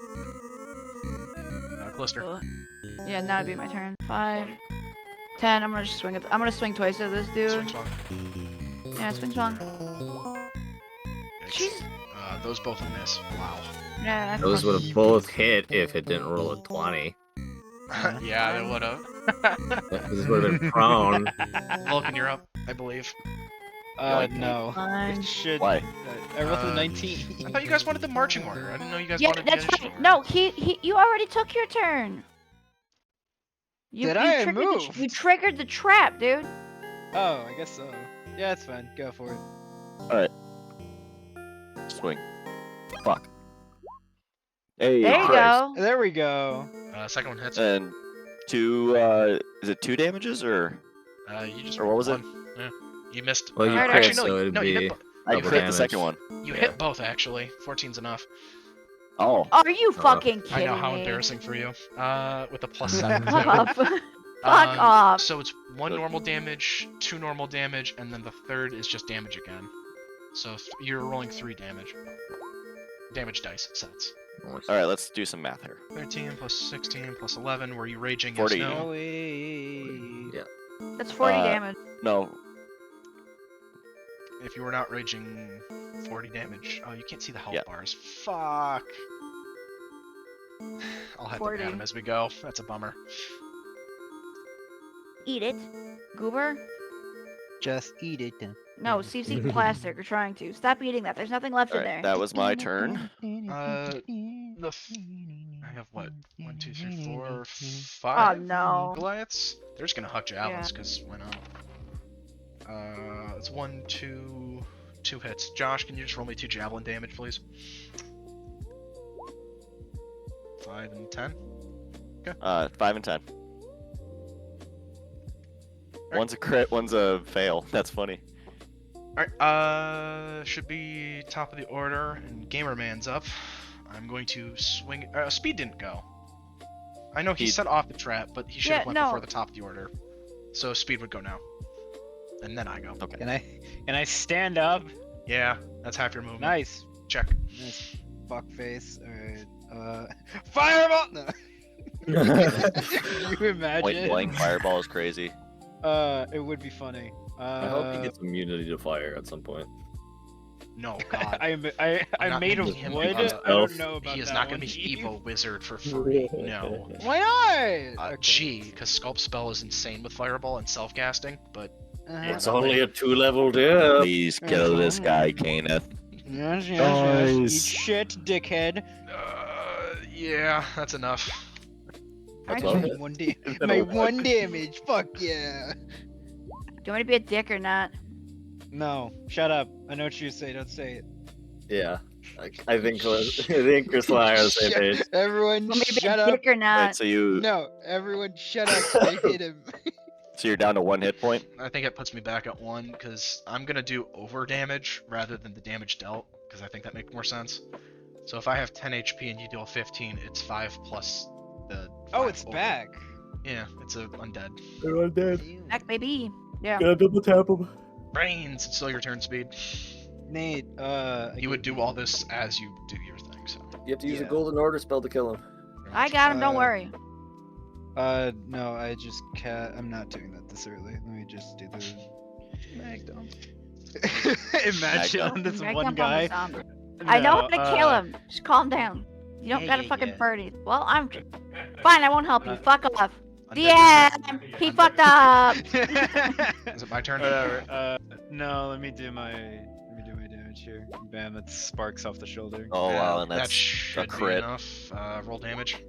A: Blister.
B: Yeah, now it'd be my turn. 5, 10. I'm gonna just swing it. I'm gonna swing twice at this dude.
A: Swing swung.
B: Yeah, swing swung.
A: Yikes.
B: Jeez.
A: Those both miss. Wow.
B: Yeah, that's
C: Those
B: fine.
C: would have both hit if it didn't roll a 20.
A: Yeah, they would have.
C: This would have been prone.
A: Vulcan, you're up, I believe.
F: No.
B: Fine.
F: It should.
A: Why?
F: I rolled a
A: I
F: 19.
A: thought you guys wanted the marching order. I didn't know you guys
B: Yeah,
A: wanted
B: that's
A: the
B: fine.
A: initiative.
B: No, you already took your turn.
F: Did I?
B: triggered
F: Moved.
B: you triggered the trap, dude.
F: Oh, I guess so. Yeah, it's fine. Go for it.
D: Alright. Swing. Fuck. Hey,
B: There you
D: Christ.
B: go.
F: There we go.
A: Second one hits.
D: And 2, is it 2 damages or?
A: You just
D: Or what was it?
A: one. Yeah. You missed.
C: Well, you
B: Alright,
C: crit,
A: actually, no,
C: so
A: you,
C: it'd
A: no, you
C: be
A: hit,
D: I
C: double
D: crit the
C: damage.
D: second one.
A: you hit both actually. 14's enough.
D: Oh.
B: Are you fucking
A: I
B: kidding
A: know how
B: me?
A: embarrassing for you. With a +7.
B: Fuck
A: too.
B: off. Fuck off.
A: So it's 1 normal damage, 2 normal damage, and then the third is just damage again. So you're rolling 3 damage. Damage dice sets.
D: Alright, let's do some math here.
A: 13 plus 16 plus 11. Were you raging?
D: 40.
A: Yes,
F: No
A: no.
F: way.
B: That's 40
D: Uh,
B: damage.
D: No.
A: If you were not raging, 40 damage. Oh, you can't see the health
D: Yeah.
A: bars. Fuck. I'll have
B: 40.
A: to add them as we go. That's a bummer.
B: Eat it. Goober?
F: Just eat it.
B: No, Steve's eating plastic or trying to. Stop eating that. There's nothing left in
D: Alright,
B: there.
D: that was my turn.
A: I have what? 1, 2, 3, 4,
B: Oh
A: 5
B: no.
A: Goliaths? They're just gonna huck javelins, because why not? It's 1, 2, 2 hits. Josh, can you just roll me 2 javelin damage, please? 5 and 10.
D: 5 and 10. One's a crit, one's a fail. That's funny.
A: Alright, should be top of the order, and Gamerman's up. I'm going to swing. Speed didn't go. I know he set off the trap, but he should have went before the top of the order. So Speed would go now. And then I go.
D: Okay.
F: Can I stand up?
A: Yeah, that's half your movement.
F: Nice.
A: Check.
F: Nice fuck face. Alright. Fireball! No. Can you imagine?
D: Point blank fireball is crazy.
F: It would be funny.
C: I hope he gets immunity to fire at some point.
A: No, God.
F: I'm
A: not
F: made of
A: making him
F: wood.
A: evil.
F: I don't know about
A: He is
F: that
A: not going
F: one,
A: to be
F: Eve.
A: evil wizard for free. No.
F: Why not?
A: G, because Sculpt Spell is insane with Fireball and self-casting, but
C: It's only a 2-level death.
D: Please kill this guy, Kenneth.
F: Yes, yes,
C: Nice.
F: yes. Eat shit, dickhead.
A: yeah, that's enough.
C: That's
B: Aren't
C: all.
B: you-
F: One
C: Is that
F: my
C: all?
F: one damage. Fuck yeah.
B: Do you want me to be a dick or not?
F: No, shut up. I know what you say. Don't say it.
C: Yeah. I think Chris and I are the same page.
F: Everyone,
B: You want me to be
F: shut
B: a
F: up.
B: dick or not?
D: Right, so you
F: No, everyone, shut up. I hit him.
D: so you're down to 1 hit point.
A: I think it puts me back at 1, because I'm going to do over damage rather than the damage dealt, because I think that makes more sense. So if I have 10 HP and you deal 15, it's 5 plus the...
F: Oh,
A: 5
F: it's
A: over.
F: back.
A: Yeah, it's a undead.
C: They're all dead.
B: Back, baby. Yeah.
C: Gotta double tap them.
A: Brains! It's still your turn, Speed.
F: Nate,
A: You would do all this as you do your thing, so...
C: You have to use a
F: Yeah.
C: golden order spell to kill him.
B: I got him. Don't
F: Uh,
B: worry.
F: No, I just can't. I'm not doing that this early. Let me just do the. Imagine
D: Magnum.
F: this
B: Make
F: one
B: him
F: guy.
B: on the zombie. I know how
F: No,
B: to kill him. Just calm down. You don't
F: yeah,
B: gotta
F: yeah,
B: fucking
F: yeah.
B: birdie. Well, I'm fine. I won't help you. Fuck off. The
A: Undead
B: end. He fucked up.
A: Is it my turn?
F: Whatever. No, let me do my damage here. Bam! It sparks off the shoulder.
D: Oh wow, and
A: that
D: that's
A: should
D: a
A: be
D: crit.
A: enough. Roll damage.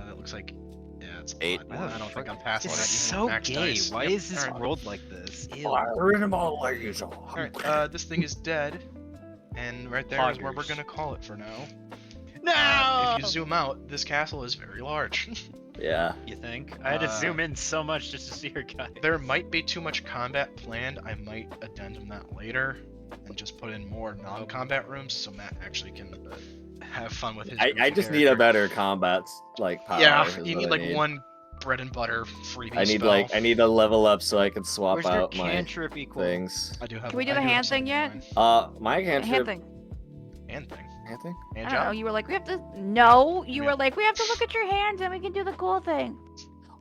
A: That looks like... Yeah, it's
D: 8.
A: Well, I don't think I'm passing
F: This is
A: that. even with
F: so
A: max
F: gay.
A: dice.
F: Why
A: Yep,
F: is this
A: alright.
F: rolled like this? Ew.
C: Fire him all laser.
A: Alright, this thing is dead. And right there is where we're
F: Poggers.
A: gonna call it for now.
F: No.
A: If you zoom out, this castle is very large.
C: Yeah.
F: You think? I had to zoom in so much just to see your guy.
A: There might be too much combat planned. I might addendum that later and just put in more non-combat rooms so Matt actually can have fun with his.
C: I
A: goofy
C: just need a
A: character.
C: better combat like power.
A: Yeah,
C: is
A: you
C: what
A: need
C: I
A: like
C: need.
A: one bread and butter freebie
C: I need
A: spell.
C: I need a level up so I can swap
F: Where's your
C: out my
F: cantrip equal?
C: things.
A: I do have.
B: Can we do
A: I
B: the
A: have
B: hand
A: something
B: thing
A: in
B: yet?
A: mind.
C: My
B: Hand
C: cantrip
B: thing.
A: Hand thing.
C: Anything?
A: Hand
B: I don't know.
A: job?
B: You were like, we have to. No, you
A: Yeah.
B: were like, we have to look at your hands and we can do the cool thing.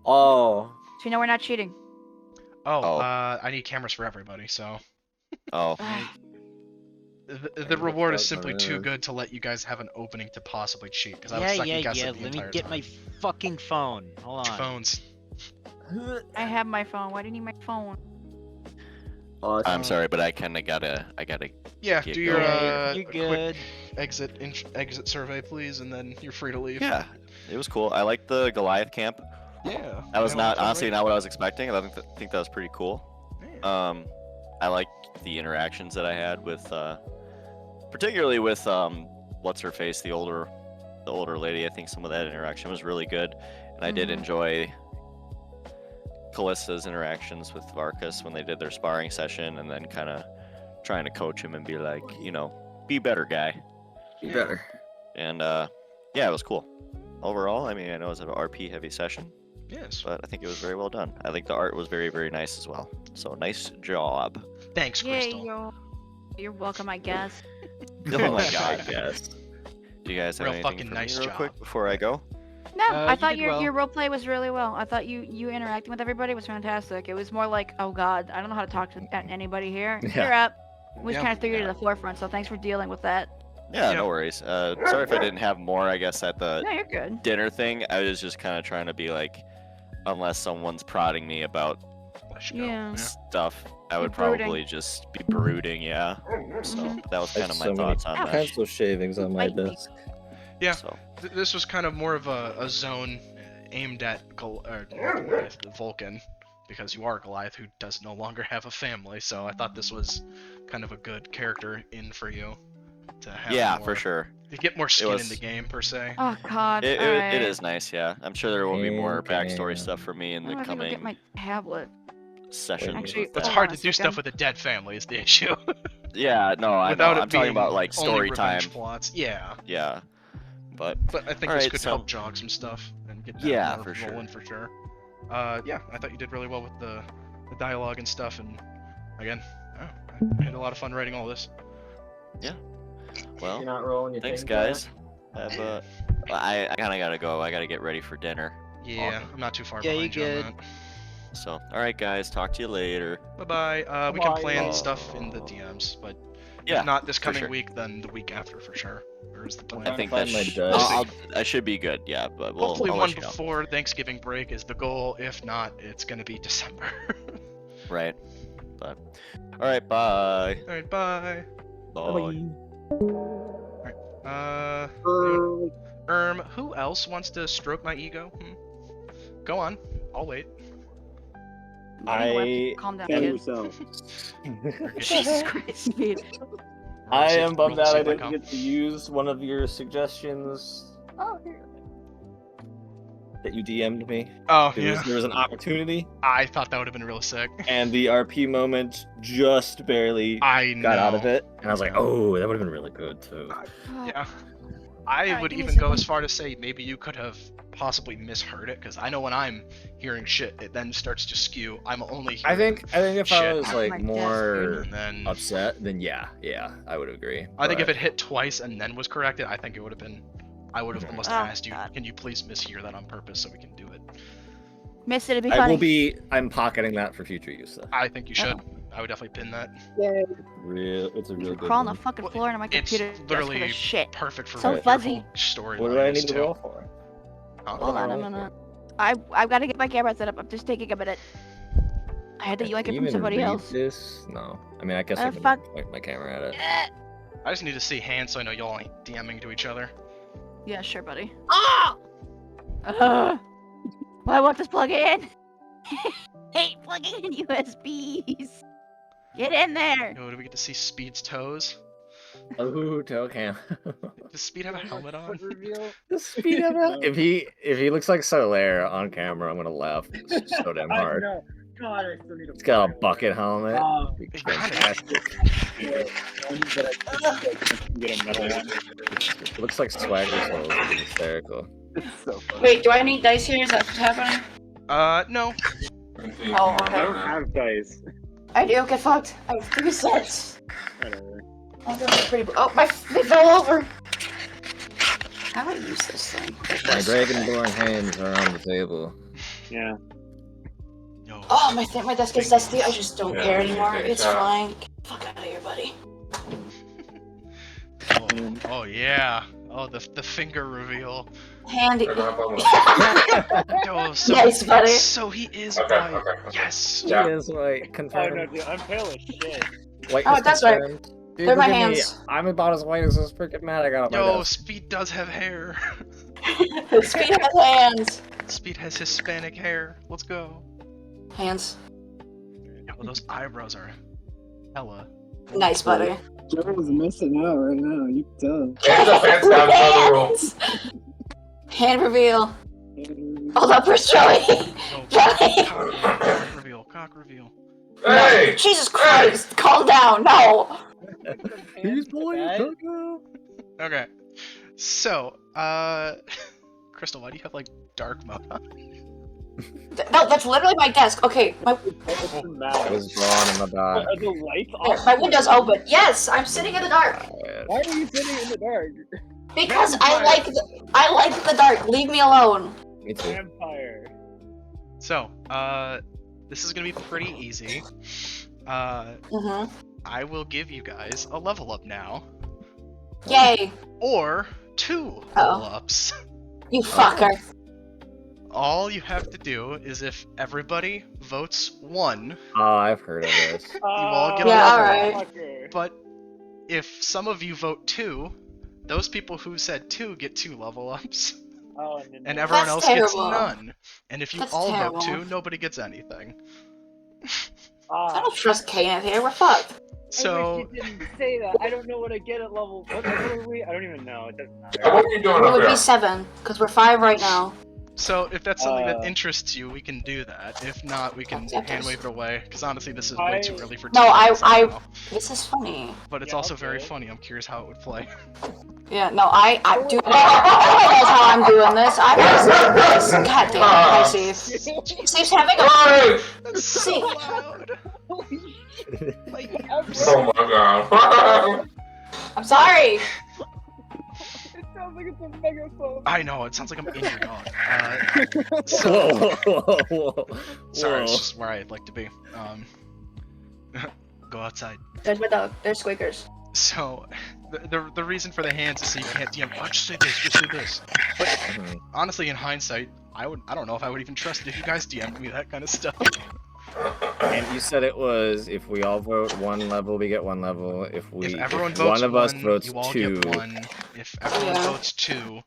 C: Oh.
B: So you know we're not cheating.
A: Oh,
D: Oh.
A: I need cameras for everybody, so
D: Oh,
B: Ah,
A: the
C: Hey,
A: reward is
C: what's up,
A: simply
C: my
A: too
C: man?
A: good to let you guys have an opening to possibly cheat. Because I was
F: Yeah,
A: second
F: yeah,
A: guessing
F: yeah.
A: the
F: Let me
A: entire
F: get
A: time.
F: my fucking phone. Hold
A: Your
F: on.
A: phones.
B: I have my phone. Why do you need my phone?
C: Oh,
D: I'm sorry, but I gotta
A: Yeah,
D: Get
A: do your
D: going
F: Yeah, you're
A: quick
F: good.
A: exit survey, please, and then you're free to leave.
D: Yeah, it was cool. I liked the Goliath camp.
A: Yeah.
D: That was
A: have a lot of
D: not
A: fun
D: honestly
A: raiding.
D: not what I was expecting. I think that was pretty cool.
A: Yeah.
D: I liked the interactions that I had with, particularly with what's her face, the older lady. I think some of that interaction was really good, and I did
B: Mhm.
D: enjoy Callista's interactions with Varkas when they did their sparring session, and then kind of trying to coach him and be like, be better, guy.
C: Be better.
D: And yeah, it was cool. Overall, I mean, I know it was an RP heavy session,
A: Yes.
D: but I think it was very well done. I think the art was very, very nice as well. So nice job.
A: Thanks,
B: Yeah,
A: Crystal.
B: you're welcome, I guess.
D: Oh my god.
C: Yes.
D: Do you guys have
A: Real
D: anything
A: fucking
D: for
A: nice
D: me real
A: job.
D: quick before I go?
B: No, I
F: You
B: thought
F: did
B: your
F: well.
B: your roleplay was really well. I thought you interacting with everybody was fantastic. It was more like, oh god, I don't know how to talk to anybody here.
C: Yeah.
B: You're up. We
A: Yeah.
B: kind of threw you to
D: Yeah.
B: the forefront, so thanks for dealing with that.
D: Yeah,
A: Yeah.
D: no worries. Sorry if I didn't have more, I guess, at the
B: No, you're good.
D: dinner thing. I was just kind of trying to be like, unless someone's prodding me about
A: Let you go.
B: Yeah.
D: stuff, I
B: You're
D: would
B: brooding.
D: probably just be brooding, yeah. So
B: Mhm.
D: that was kind of my
C: so many
D: thoughts on that.
C: pencil shavings on my
B: Bite me.
C: desk.
A: Yeah.
D: So
A: This was kind of more of a zone aimed at Goliath, the Vulcan, because you are Goliath, who does no longer have a family. So I thought this was kind of a good character in for you to have.
D: yeah,
A: more,
D: for sure.
A: To get more skin in
D: was-
A: the game per se.
B: Oh god.
D: It
B: alright.
D: is nice, yeah. I'm sure there will be more
C: Okay.
D: backstory stuff for me in
B: I'm
D: the
B: gonna go get
D: coming
B: my tablet.
D: sessions.
B: Actually,
D: with
A: It's
D: that.
B: hold
A: hard
B: on
A: to
B: a
A: do stuff
B: second.
A: with a dead family is the issue.
D: Yeah, no, I know.
A: Without it
D: I'm talking
A: being
D: about like
A: only
D: story
A: revenge
D: time.
A: plots. Yeah.
D: Yeah, but
A: But I think
D: All
A: this
D: right,
A: could
D: so-
A: help jog some stuff and get that
D: Yeah,
A: more
D: for sure.
A: rolling for sure. Yeah, I thought you did really well with the dialogue and stuff, and again, I had a lot of fun writing all this.
D: well,
C: not rolling your
D: thanks
C: thing,
D: guys. I kind of gotta go. I gotta get ready for dinner.
A: Yeah,
D: Awesome.
A: I'm not too far
F: Yeah,
A: behind
F: you
A: you on
F: good.
A: that.
D: So, all right, guys. Talk to you later.
A: Bye bye. We can
C: Bye.
A: plan stuff in the DMs, but
D: Yeah,
A: if not this
D: for
A: coming
D: sure.
A: week, then the week after for sure. Or is the plan?
D: I think
C: find
D: that
C: my
D: sh-
C: dice.
D: I should be good. Yeah, but
A: Hopefully
D: I'll
A: one
D: let you know.
A: before Thanksgiving break is the goal. If not, it's gonna be December.
D: Right. But all right, bye.
A: All right, bye.
D: Bye.
A: Who else wants to stroke my ego? Go on, I'll wait.
B: Anyway, calm down,
G: Tell
B: kid.
G: yourselves.
B: Jesus Christ, kid.
C: I
A: See if-
C: am bummed
A: roll to
C: out
A: see
C: I
A: if I
C: didn't
A: come.
C: get to use one of your suggestions. That you DM'd me.
A: Oh
C: There,
A: yeah,
C: there was an opportunity,
A: I thought that would have been really sick.
C: and the RP moment just barely
A: I know.
C: got out of it, and I was like,
A: Yeah.
C: oh, that would have been really good too.
A: Yeah. I
B: Alright,
A: would
B: give me a
A: even go
B: second.
A: as far to say maybe you could have possibly misheard it, because I know when I'm hearing shit, it then starts to skew. I'm only hearing
C: I think if I
A: Shit.
C: was
B: My
C: like
B: desk,
C: more
A: and then
C: upset, then yeah, I would agree.
A: I think if
C: But
A: it hit twice and then was corrected, I think it would have been. I would have
C: Mhm.
A: almost
B: Oh,
A: asked you,
B: God.
A: can you please mishear that on purpose so we can do it?
B: Missed it, it'd be
C: I
B: funny.
C: will be. I'm pocketing that for future use. Though.
A: I think you should. I would definitely pin that.
C: It's a real good
B: Crawl on the
C: one.
B: fucking
A: Well,
B: floor into my
A: it's
B: computer desk for
A: literally
B: the shit.
A: Perfect for
B: So
A: what your
B: fuzzy.
A: whole storyline
C: What do I
A: is,
C: need to
A: too.
C: roll for?
A: Huh?
B: Hold on a minute. I've got to get my camera set up. I'm just taking a minute. I had to
C: Can
B: yank it
C: you
B: from
C: even
B: somebody
C: read
B: else.
C: This? No. I mean, I guess I can
B: fuck.
C: point my camera at it.
A: I just need to see hands so I know y'all ain't DMing to each other.
B: Yeah, sure, buddy. Oh! Why won't this plug in? Hate plugging in USBs. Get in there.
A: Oh, do we get to see Speed's toes?
C: Oh, toe cam.
A: Does Speed have a helmet on?
C: The speed of it. If he looks like Solaire on camera, I'm gonna laugh so damn hard.
G: No. God, I still need a
C: He's got a bucket helmet.
G: Oh.
C: Be
A: He kinda-
C: fantastic.
G: Get a metal one.
C: It looks like Swagger Souls. It's hysterical.
G: It's so funny.
H: Wait, do I need dice here? Is that what's happening?
A: No.
H: Oh,
G: I
H: okay.
G: don't have dice.
H: I do. Get fucked. I have 3 sets.
G: Whatever.
H: Oh, those are pretty. Oh, they fell over. How do I use this thing?
C: My dragonborn hands are on the table.
G: Yeah.
A: Yo,
H: Oh, my desk is dusty. I just don't care anymore.
I: take
H: It's
I: that.
H: fine. Get the fuck out of here, buddy.
A: oh yeah. Oh, the finger reveal.
H: Handy.
I: They're gonna put
A: Oh, so,
H: Nice, buddy.
A: so he is
I: Okay,
A: white.
I: okay, okay.
A: Yes.
C: He is white.
G: Oh no,
C: Confirmed.
G: dude, I'm pale as shit.
C: Whiteness
H: that's right.
C: confirmed. Dude,
H: They're my
C: look at me.
H: hands.
C: I'm about as white as this freaking mat I got on my
A: Yo,
C: desk.
A: Speed does have hair.
H: Speed has hands.
A: Speed has Hispanic hair. Let's go.
H: Hands.
A: Yo, those eyebrows are hella.
H: Nice, buddy.
J: Joe's missing out right now. You can
I: Change the fence down to the room.
H: Hands. Hand reveal.
J: tell.
H: Hold up, where's Joey?
A: No,
H: Joey.
A: cock reveal. Cock reveal.
I: Hey!
H: Jesus Christ! Calm down. No.
C: He's white.
A: Okay. So, Crystal, why do you have like dark mode on?
H: No, that's literally my desk. Okay,
G: What's the
C: I
G: matter?
C: was drawn in the dark.
G: Are the lights
H: there,
G: off?
H: my window's open. Yes, I'm sitting in the dark
G: Why are you sitting in the dark?
H: because I like the dark. Leave me alone.
C: Me too.
G: Vampire.
A: So, this is gonna be pretty easy.
H: Mhm.
A: I will give you guys a level up now,
H: Yay!
A: or 2
H: Uh-oh.
A: level ups.
H: You fucker.
A: All you have to do is if everybody votes 1,
C: Oh, I've heard of this.
G: You
A: all get a
H: Yeah,
A: level.
H: alright.
A: But if some of you vote 2, those people who said 2 get 2 level ups,
G: Oh,
A: and everyone
H: That's
A: else gets
H: terrible.
A: none. And if you
H: That's
A: all
H: terrible.
A: vote 2, nobody gets anything.
H: I don't trust Kayan here. We're fucked.
A: So,
G: I wish you didn't say that. I don't know what I get at level. What level are we? I don't even know. It doesn't
I: What
G: matter.
I: are you doing
H: We
I: up
H: would
I: there?
H: be 7 because we're 5 right now.
A: so if that's something that
G: Uh,
A: interests you, we can do that. If not, we can
H: That
A: hand
H: does.
A: wave it away. Because honestly, this is way too
G: I-
A: early for
H: No,
A: teams
H: I-
A: now.
H: This is funny.
A: But it's
G: Yeah,
A: also very
G: okay.
A: funny. I'm curious how it would play.
H: Yeah, no, I do. Everyone knows how I'm doing this. I'm just doing this. God damn it, hi, Steve. Steve's having a.
I: Hey!
A: That's so
H: See.
A: loud. My ears.
I: Oh my god.
H: I'm sorry.
G: It sounds like it's a megaphone.
A: I know, it sounds like I'm in your dog.
C: Whoa,
A: So,
C: whoa, whoa.
A: sorry, it's
C: Whoa.
A: just where I'd like to be. Go outside.
H: There's my dog. There's squeakers.
A: So, the reason for the hands is so you can't DM. Oh, just say this, just say this. But
C: Mhm.
A: honestly, in hindsight, I don't know if I would even trust it if you guys DM'd me that kind of stuff.
C: And you said it was if we all vote 1 level, we get 1 level. If
A: Everyone votes
C: one of us
A: 1,
C: votes
A: you all
C: 2,
A: get 1. If everyone
H: Yeah.
A: votes 2, you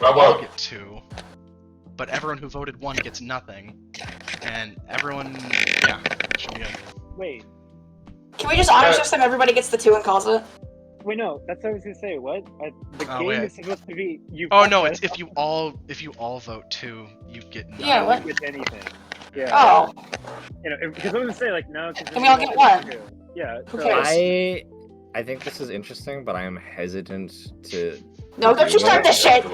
I: Well,
A: all
I: well,
A: get 2. But everyone who voted 1 gets nothing. And everyone, yeah, should be good.
G: Wait,
H: Can we just honor system? Everybody gets the 2 and calls it.
G: wait, no. That's what I was gonna say. What? The
A: Oh,
G: game
A: wait.
G: is supposed to be you.
A: Oh
G: fuck
A: no,
G: us,
A: it's if you all vote 2, you get nothing.
H: Yeah,
G: you
H: what?
G: don't get anything. Yeah.
H: Oh,
G: You know, because I was gonna say like no.
H: Can we all get one?
G: Yeah.
H: Who
G: so-
H: cares?
C: I think this is interesting, but I am hesitant to.
H: no! Don't you start this shit.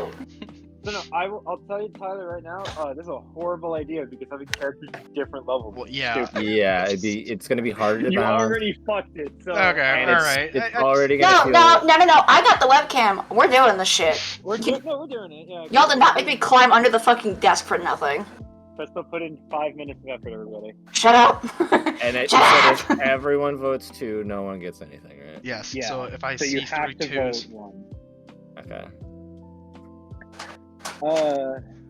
G: No, I'll tell you, Tyler, right now. This is a horrible idea because having characters at different levels.
A: Well, yeah.
G: Stupid.
C: Yeah, it's gonna be harder to
G: You
C: balance.
G: already fucked it. So
A: Okay,
C: and
A: alright.
C: It's
A: I-
C: already
H: No,
C: gonna
H: no,
C: feel.
H: no! I got the webcam. We're doing this shit.
G: we're doing it. Yeah.
H: Y'all did not make me climb under the fucking desk for nothing.
G: Let's put in 5 minutes of effort, everybody.
H: Shut up.
C: And it
H: Shut
C: said
H: up.
C: if everyone votes 2, no one gets anything, right?
A: Yes,
G: Yeah.
A: so if I
G: So
A: see
G: you have
A: 3
G: to
A: 2s.
G: vote one.
C: Okay.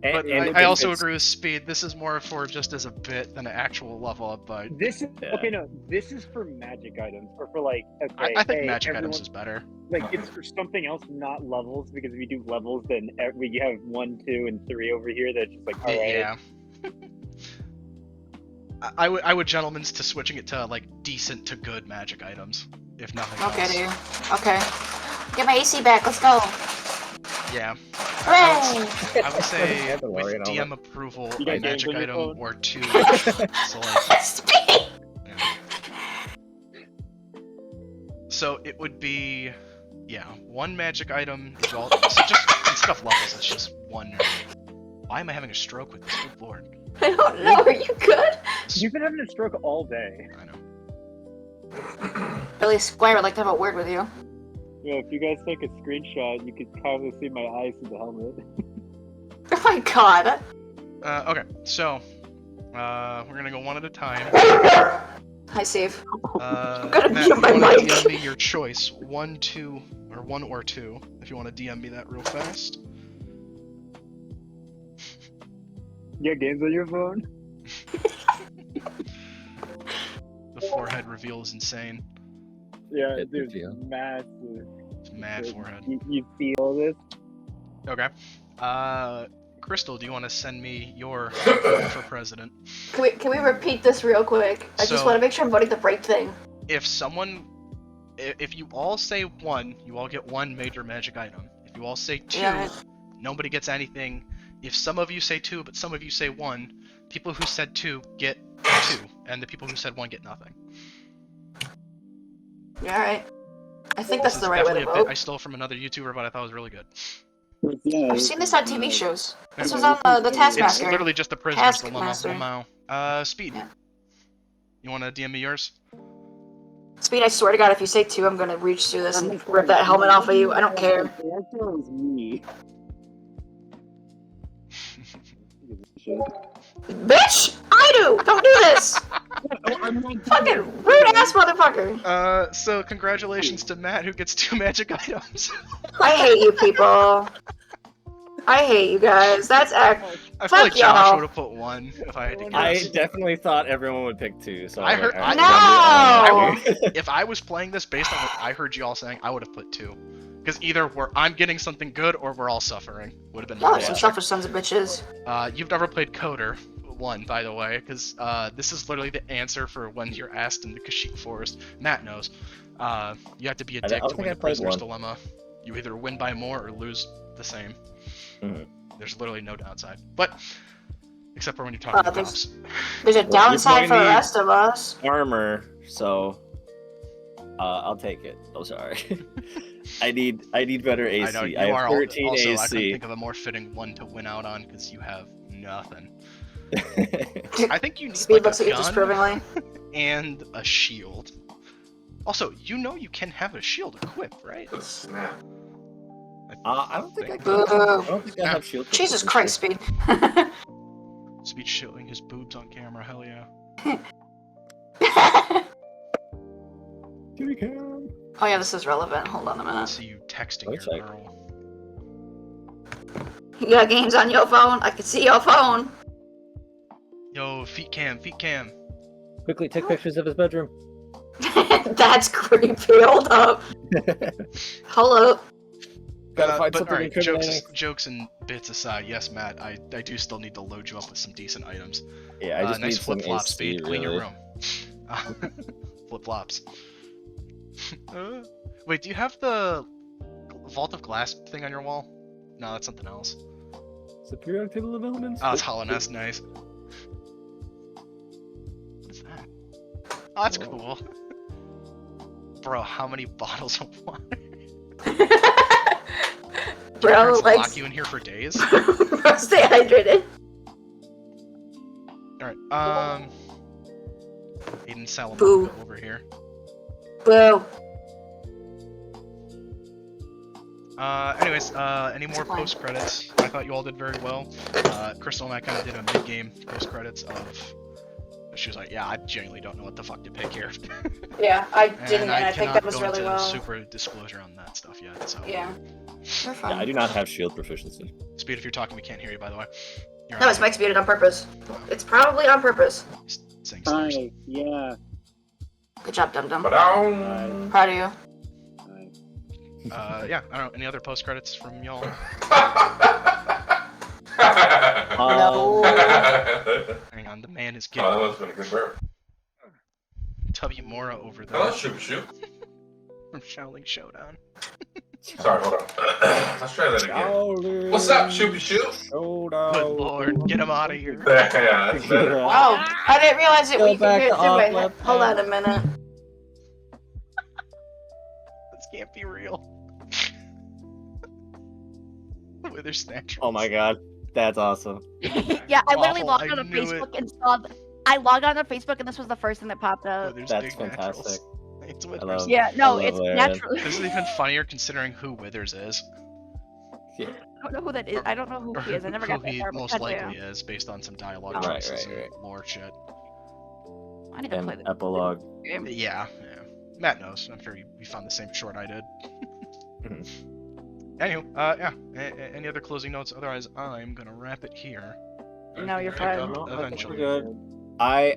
A: But
C: And
A: I also
C: it's-
A: agree with Speed. This is more for just as a bit than an actual level up, but
G: This is
C: Yeah.
G: okay. No, this is for magic items, or for like. Okay,
A: I think
G: hey,
A: magic
G: everyone,
A: items is better.
G: like it's for something else, not levels. Because if you do levels, then we have 1, 2, and 3 over here. That's just like all right.
A: Yeah. I would gentlemen's to switching it to like decent to good magic items, if nothing
H: Okay,
A: else.
H: dude. Okay. Get my AC back. Let's go.
A: Yeah.
H: Hooray!
A: I would say
C: Yeah, don't
A: with
C: worry, and all
A: DM approval,
G: You
A: a
G: got
A: magic
G: games on your
A: item
G: phone?
A: or 2. So like,
H: Speed.
A: yeah. So it would be, yeah, 1 magic item. If you all, so just instead of levels, it's just 1. Why am I having a stroke with this? Good lord.
H: I don't know. Are you good?
G: You've been having a stroke all day.
A: I know.
H: Really, Squire would like to have a word with you.
G: Yeah, if you guys take a screenshot, you could kind of see my eyes in the helmet.
H: Oh my god.
A: Okay, so we're gonna go one at a time.
H: Hi, Steve.
A: Matt,
H: mute
A: if you
H: my
A: want to
H: mic.
A: DM me your choice, one or two, if you want to DM me that real fast.
G: You got games on your phone?
A: The forehead reveal is insane.
G: Yeah,
C: It
G: dude,
C: reveal.
G: massive.
A: It's mad forehead.
G: You feel this?
A: Okay. Crystal, do you want to send me your for president?
H: Can we repeat this real quick? I just
A: So-
H: want to make sure I'm voting the right thing.
A: If you all say one, you all get one major magic item. If you all say two,
H: Yeah.
A: nobody gets anything. If some of you say two, but some of you say one, people who said two get two, and the people who said one get nothing.
H: Yeah, alright. I think
A: This
H: that's
A: is
H: the right way to
A: definitely a bit I
H: vote.
A: stole from another YouTuber, but I thought it was really good.
J: Yeah,
H: I've seen this on TV shows. This was
A: Yeah,
H: on the
A: It's
H: Taskmaster.
A: literally just the prisoner's dilemma.
H: Taskmaster.
A: Wow. Speed.
H: Yeah.
A: You want to DM me yours?
H: Speed, I swear to God, if you say two, I'm gonna reach through this and rip that helmet off of you. I don't care.
J: That was me.
H: Bitch! I do! Don't do this! Fucking rude ass motherfucker!
A: So congratulations to Matt who gets two magic items.
H: I hate you people. I hate you guys. That's act.
A: I feel like
H: Fuck
A: Josh
H: y'all.
A: would have put one if I had to
C: I
A: guess.
C: definitely thought everyone would pick two. So
A: I
C: was
A: heard-
C: like,
H: No!
C: alright,
A: If I was playing this based on what I heard you all saying, I would have put two. Because either I'm getting something good or we're all suffering. Would have been
H: Y'all
A: my
H: are some
A: logic.
H: selfish sons of bitches.
A: You've never played Coder 1, by the way, because this is literally the answer for when you're asked in the Kashyyyk Forest. Matt knows. You have to be a
C: I
A: dick
C: don't
A: to
C: think
A: win
C: I
A: the
C: played
A: Prisoner's
C: one.
A: Dilemma. You either win by more or lose the same.
C: Mhm.
A: There's literally no downside. But, except for when you're talking to
H: there's-
A: cops.
H: There's a
C: Well,
H: downside for the
C: you're going
H: rest of us.
C: armor, so I'll take it. I'm sorry. I need better AC.
A: I know, you
C: have
A: are
C: 13
A: also, I couldn't
C: AC.
A: think of a more fitting one to win out on, because you have nothing. I think you need
H: Speed
A: like
H: looks
A: a
H: at you
A: gun
H: disapprovingly.
A: and a shield. Also, you know you can have a shield equipped, right?
I: Snap.
C: I don't think I
A: think.
C: could.
H: Boo.
C: I don't think I have shield.
H: Jesus
C: proficiency.
H: Christ, Speed.
A: Speed showing his boobs on camera, hell yeah.
C: Kitty cam.
H: Oh yeah, this is relevant. Hold on a
A: I
H: minute.
A: see you texting
C: Looks
A: your
C: like-
A: girl.
H: You got games on your phone? I can see your phone.
A: Yo, feet cam.
C: Quickly take pictures of his bedroom.
H: That's creepy. Hold up. Hold up.
C: Gotta find
A: But
C: something
A: alright,
C: incriminating.
A: jokes and bits aside, yes, Matt, I do still need to load you up with some decent items.
C: Yeah, I just
A: nice
C: need some
A: flip flop
C: AC,
A: speed, clean
C: really.
A: your room. Flip flops. Wait, do you have the Vault of Glass thing on your wall? No, that's something else.
C: It's a periodic table of elements.
A: Oh, it's Hollow Nest, nice. What's that? Oh, that's cool. Bro, how many bottles of water? Do your
H: Bro,
A: parents
H: like,
A: lock you in here for days?
H: stay hydrated.
A: Alright, Aiden Salamanca
H: Boo.
A: over here.
H: Boo.
A: Anyways, any more
H: Fine.
A: post credits? I thought you all did very well. Crystal and I kind of did a mid game post credits of. She was like, "Yeah, I genuinely don't know what the fuck to pick here."
H: Yeah, I
A: and
H: didn't, and I think
A: cannot
H: that was
A: go
H: really
A: into
H: well.
A: super disclosure on that stuff yet. So
H: Yeah. You're fine.
C: Yeah, I do not have shield proficiency.
A: Speed, if you're talking, we can't hear you. By the way. You're
H: No,
A: on
H: it's mic's muted on purpose. It's probably on purpose.
A: saying stairs.
J: Hi, yeah.
H: Good job, Dum Dum.
I: Ba-dum.
H: Proud of you.
J: Hi.
A: Yeah, I don't know. Any other post credits from y'all?
H: No.
A: Hang on, the man is
I: Oh,
A: getting
I: that was been a good burp.
A: W Mora over
I: Oh,
A: there
I: shoot, shoot.
A: from Shaolin Showdown.
I: Sorry, hold on. Let's try that again. What's up, shoopy shoot?
A: Good lord, get him out of here.
I: Yeah, that's better.
H: Oh, I didn't realize it.
C: Go
H: We could
C: back
H: do it
C: to
H: too. Wait,
C: off left
H: hold on
C: hand.
H: a minute.
A: This can't be real. Wither snatch.
C: Oh my god, that's awesome.
B: Yeah, I literally
A: Awful,
B: logged
A: I
B: on to
A: knew
B: Facebook and saw. I logged on to Facebook and this was the first thing that popped up.
A: Wither's
C: That's
A: big
C: fantastic.
A: naturals. It's
C: I
A: Withers.
C: love.
B: Yeah, no,
C: I love
B: it's
C: Laren.
B: naturally.
A: This is even funnier considering who Withers is.
C: Yeah.
B: I don't know who that is. I don't know who
A: Or
B: he is. I never got
A: who
B: that
A: he
B: far. but
A: most likely
B: goddamn.
A: is based on some dialogue
B: Oh.
A: choices
C: Right.
A: and lore shit.
B: I need to play
C: And
B: the
C: epilogue.
B: game.
A: Yeah. Matt knows. I'm sure you found the same short I did.
C: Mhm.
A: Anywho, yeah. Any other closing notes? Otherwise, I'm gonna wrap it here.
B: No, you're
A: Pick
B: fine.
A: up eventually.
C: We're good. I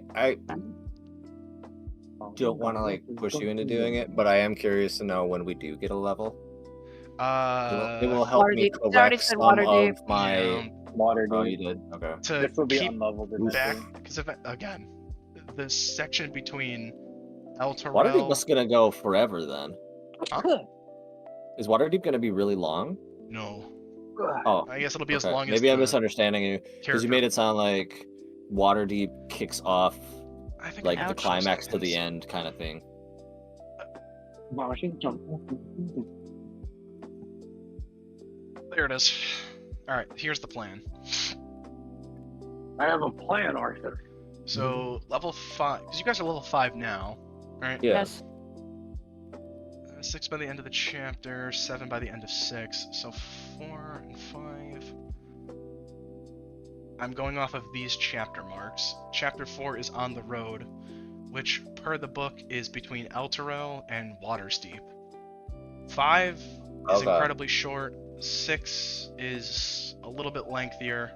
C: don't want to like push you into doing it, but I am curious to know when we do get a level. It will help me
B: Waterdeep. I already
C: correct
B: said
C: some
B: Waterdeep.
C: of my.
G: Water
C: Oh, you
G: deep.
C: did. Okay.
A: To
G: This will be
A: keep
G: unleveled.
A: back, because again, the section between
C: Waterdeep
A: Elturel.
C: was gonna go forever then.
A: Huh?
C: Is Waterdeep gonna be really long?
A: No.
C: Oh,
A: I guess it'll be as
C: okay.
A: long as
C: Maybe I'm
A: the
C: misunderstanding you because you
A: character-
C: made it sound like Waterdeep kicks off
A: I think
C: like
A: I
C: the
A: know
C: climax
A: which
C: to
A: one
C: the
A: it is.
C: end kind of thing.
A: There it is. All right, here's the plan.
J: I have a plan, Arthur.
A: So level 5, because you guys are level 5 now, right?
C: Yeah.
B: Yes.
A: 6 by the end of the chapter, 7 by the end of 6. So 4 and 5. I'm going off of these chapter marks. Chapter 4 is on the road, which per the book is between Elturel and Waterdeep. 5 is
C: Okay.
A: incredibly short. 6 is a little bit lengthier.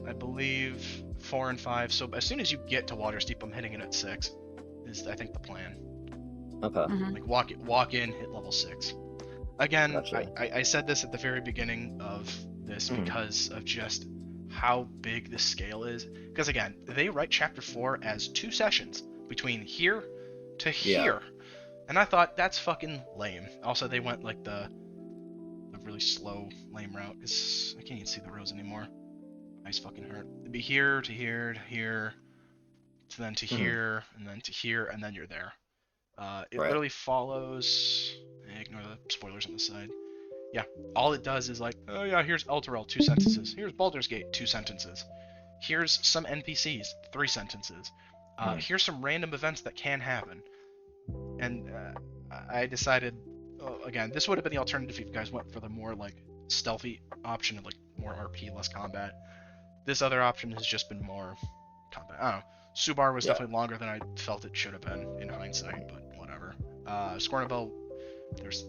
A: I believe 4 and 5. So as soon as you get to Waterdeep, I'm hitting it at 6. Is I think the plan.
C: Okay.
B: Mhm.
A: Like walk in, hit level 6. Again,
C: Gotcha.
A: I said this at the very beginning of this
C: Mhm.
A: because of just how big the scale is. Because again, they write chapter 4 as 2 sessions between here to
C: Yeah.
A: here. And I thought that's fucking lame. Also, they went like the really slow, lame route because I can't even see the rows anymore. Eyes fucking hurt. It'd be here to here to here, to then to
C: Mhm.
A: here, and then to here, and then you're there. It
C: Right.
A: literally follows. Ignore the spoilers on the side. Yeah, all it does is like, oh yeah, here's Elturel, 2 sentences. Here's Baldur's Gate, 2 sentences. Here's some NPCs, 3 sentences. Here's some random events that can happen. And I decided, again, this would have been the alternative if you guys went for the more like stealthy option of like more RP, less combat. This other option has just been more combat. I don't know. Subar was
C: Yeah.
A: definitely longer than I felt it should have been in hindsight, but whatever. Scornabel, there's,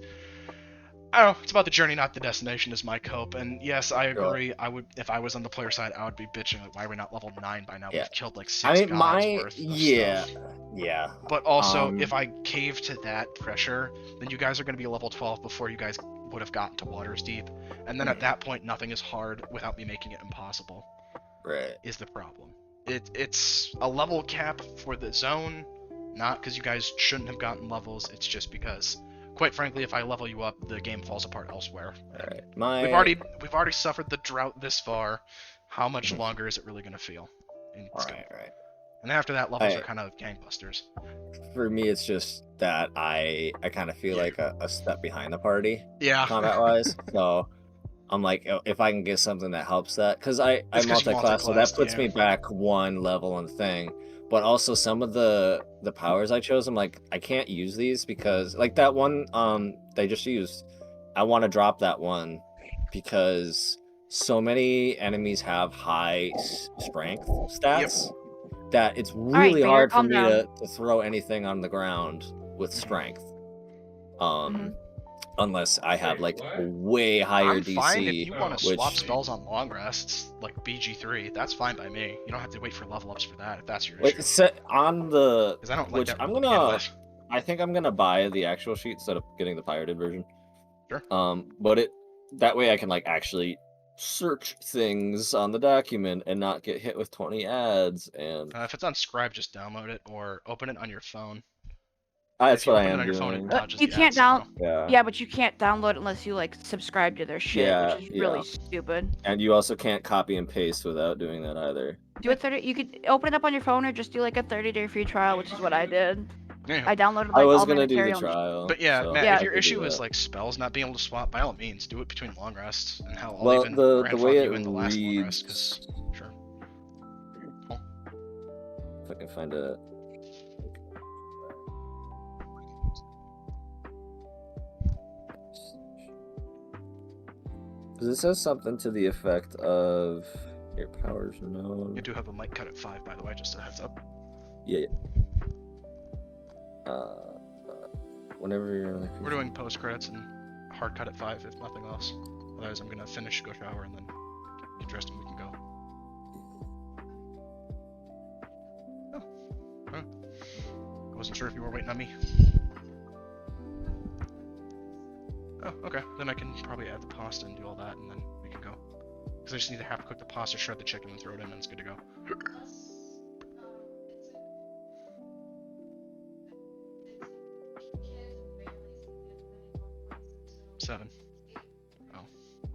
A: I don't know. It's about the journey, not the destination, is my cope. And yes, I
C: Sure.
A: agree. I would, if I was on the player side, I would be bitching like, why are we not level 9 by now?
C: Yeah.
A: We've killed like 6
C: I mean,
A: gods worth of stuff.
C: yeah.
A: But also,
C: Um,
A: if I cave to that pressure, then you guys are going to be level 12 before you guys would have gotten to Waterdeep. And then at that point, nothing is hard without me making it impossible,
C: Right.
A: is the problem. It's a level cap for the zone, not because you guys shouldn't have gotten levels, it's just because, quite frankly, if I level you up, the game falls apart elsewhere.
C: Right.
A: We've already suffered the drought this far. How much longer is it really going to feel?
C: Right.
A: And after that, levels are kind of gangbusters.
C: For me, it's just that I kind of feel like a step behind the party,
A: Yeah.
C: combat-wise. So I'm like, if I can get something that helps that, because I'm
A: It's 'cause you
C: multi-class, so that
A: multi-classed,
C: puts
A: yeah.
C: me back 1 level and thing. But also some of the powers I chose, I'm like, I can't use these because like that one they just used. I want to drop that one because so many enemies have high strength stats that it's really
B: Bear,
C: hard for
B: calm
C: me
B: down.
C: to throw anything on the ground with strength. Unless I have like a way higher
A: I'm
C: DC.
A: fine if you want to swap
C: which-
A: spells on long rests, like BG3. That's fine by me. You don't have to wait for level ups for that if that's your
C: Wait,
A: issue.
C: set on the
A: 'Cause I don't like
C: which
A: that
C: I'm
A: rule to begin
C: gonna.
A: with.
C: I think I'm gonna buy the actual sheet instead of getting the pirated version.
A: Sure.
C: But that way I can like actually search things on the document and not get hit with 20 ads and.
A: If it's on Scribe, just download it or open it on your phone.
C: That's
A: if you
C: what I
A: open it
C: am
A: on your phone,
C: doing.
A: it dodges
B: You
A: the
B: can't
A: ads somehow.
B: Yeah, but you can't download it unless you like subscribe to their shit,
C: Yeah,
B: which is really
C: yeah.
B: stupid.
C: And you also can't copy and paste without doing that either.
B: Do a 30. You could open it up on your phone or just do like a 30-day free trial, which is what I did.
A: Yeah.
B: I downloaded
C: I
B: like
C: was
B: all my
C: gonna do the
B: material.
C: trial.
A: But yeah,
C: so
A: Matt,
B: Yeah.
A: if
C: I
A: your
C: could do
A: issue is
C: that.
A: like spells not being able to swap, by all means, do it between long rests, and hell, I'll
C: Well,
A: even
C: the
A: grandfather
C: way
A: you
C: it
A: in the last long rest, because
C: reads.
A: sure.
C: If I can find it. This says something to the effect of your powers known.
A: You do have a mic cut at 5, by the way, just a heads up.
C: Yeah. Whenever you're
A: We're doing post credits and hard cut at 5, if nothing else. Otherwise, I'm gonna finish, go shower, and then get dressed and we can go. Oh. Huh. I wasn't sure if you were waiting on me. Oh, okay. Then I can probably add the pasta and do all that, and then we can go. Because I just need to half cook the pasta, shred the chicken, and throw it in, and it's good to go. 7. Oh.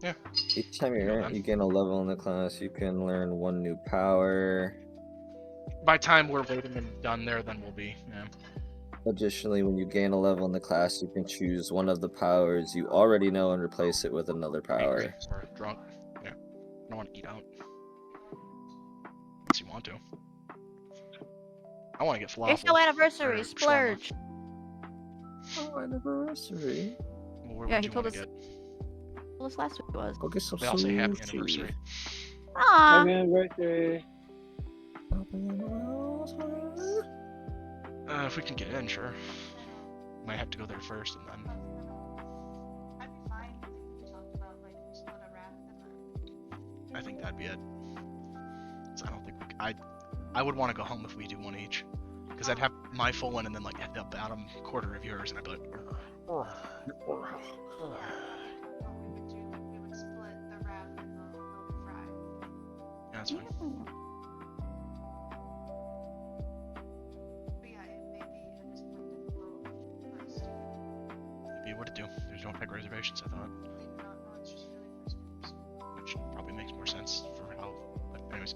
A: Yeah.
C: Each time you gain a level in the class, you can learn 1 new power.
A: By time we're waiting and done there, then we'll be, yeah.
C: Additionally, when you gain a level in the class, you can choose one of the powers you already know and replace it with another power.
A: Angry or drunk. Yeah. I don't want to eat out. Unless you want to. I want to get falafel.
B: It's your anniversary,
A: or
B: splurge.
C: Oh, anniversary.
A: Well, where
B: Yeah,
A: would
B: he
A: you
B: told
A: want
B: us.
A: to get?
B: Well, this last week was.
C: Go get some
A: They all say happy
C: sushi.
A: anniversary.
B: Aww.
J: Happy anniversary.
A: If we can get in, sure. Might have to go there first and then. I think that'd be it. 'Cause I don't think I would want to go home if we do one each. Because I'd have my full one and then like at the bottom quarter of yours, and I'd be like, yeah, that's fine. Maybe what to do. There's no peg reservations, I thought. Which probably makes more sense for how. But anyways,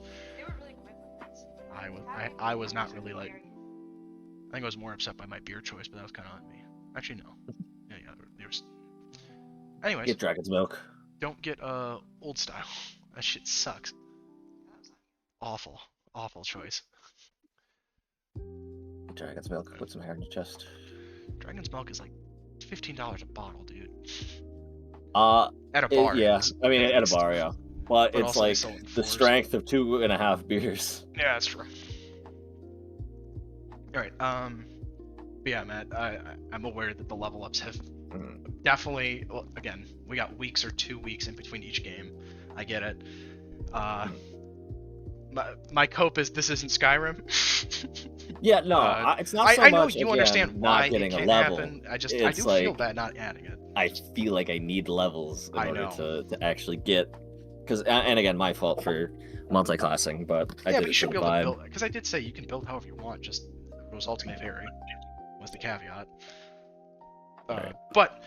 A: I was not really like. I think I was more upset by my beer choice, but that was kind of on me. Actually, no. Yeah, there's. Anyways,
C: Get dragon's milk.
A: don't get old style. That shit sucks. Awful, awful choice.
C: Dragon's milk. Put some hair in your chest.
A: Dragon's milk is like $15 a bottle, dude.
C: At
A: a bar,
C: yeah.
A: it's-
C: I mean,
A: at
C: at a
A: least.
C: bar, yeah. But it's
A: also they
C: like
A: sell it in
C: the
A: fours.
C: strength of 2.5 beers.
A: Yeah, that's true. Alright, but yeah, Matt, I'm aware that the level ups have definitely, well, again, we got weeks or 2 weeks in between each game. I get it. My cope is this isn't Skyrim.
C: Yeah, no, it's not so
A: I know
C: much,
A: you
C: again,
A: understand
C: not
A: why
C: getting
A: it
C: a
A: can't
C: level.
A: happen. I do
C: It's
A: feel
C: like,
A: bad not adding it.
C: I feel like I need levels in
A: I
C: order
A: know.
C: to actually get, because and again, my fault for multi-classing, but I
A: Yeah,
C: did
A: but you
C: it
A: should
C: for
A: be
C: the
A: able to
C: vibe.
A: build, because I did say you can build however you want, just results may vary, was the caveat.
C: Right.
A: But,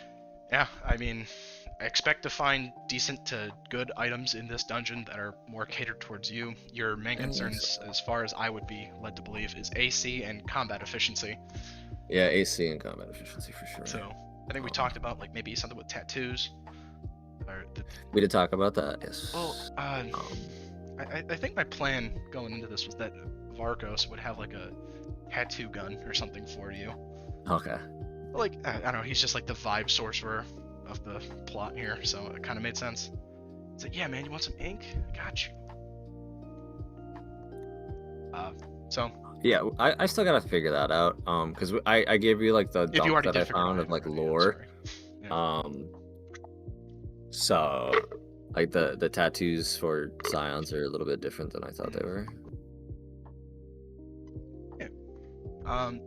A: yeah, I mean, I expect to find decent to good items in this dungeon that are more catered towards you. Your main concerns, as far as I would be led to believe, is AC and combat efficiency.
C: Yeah, AC and combat efficiency for sure.
A: So, I think we talked about, like, maybe something with tattoos. Or
C: We did talk about that, yes.
A: well, I think my plan going into this was that Varkos would have, like, a tattoo gun or something for you.
C: Okay.
A: Like, I don't know, he's just like the vibe sorcerer of the plot here, so it kind of made sense. It's like, yeah, man, you want some ink? I got you. So
C: Yeah, I still gotta figure that out. Because I gave you like the
A: if you
C: dump
A: already
C: that I
A: did figure it
C: found
A: out,
C: of like
A: already, I'm
C: lore.
A: sorry.
C: So like the tattoos for Scions are a little bit different than I thought they were.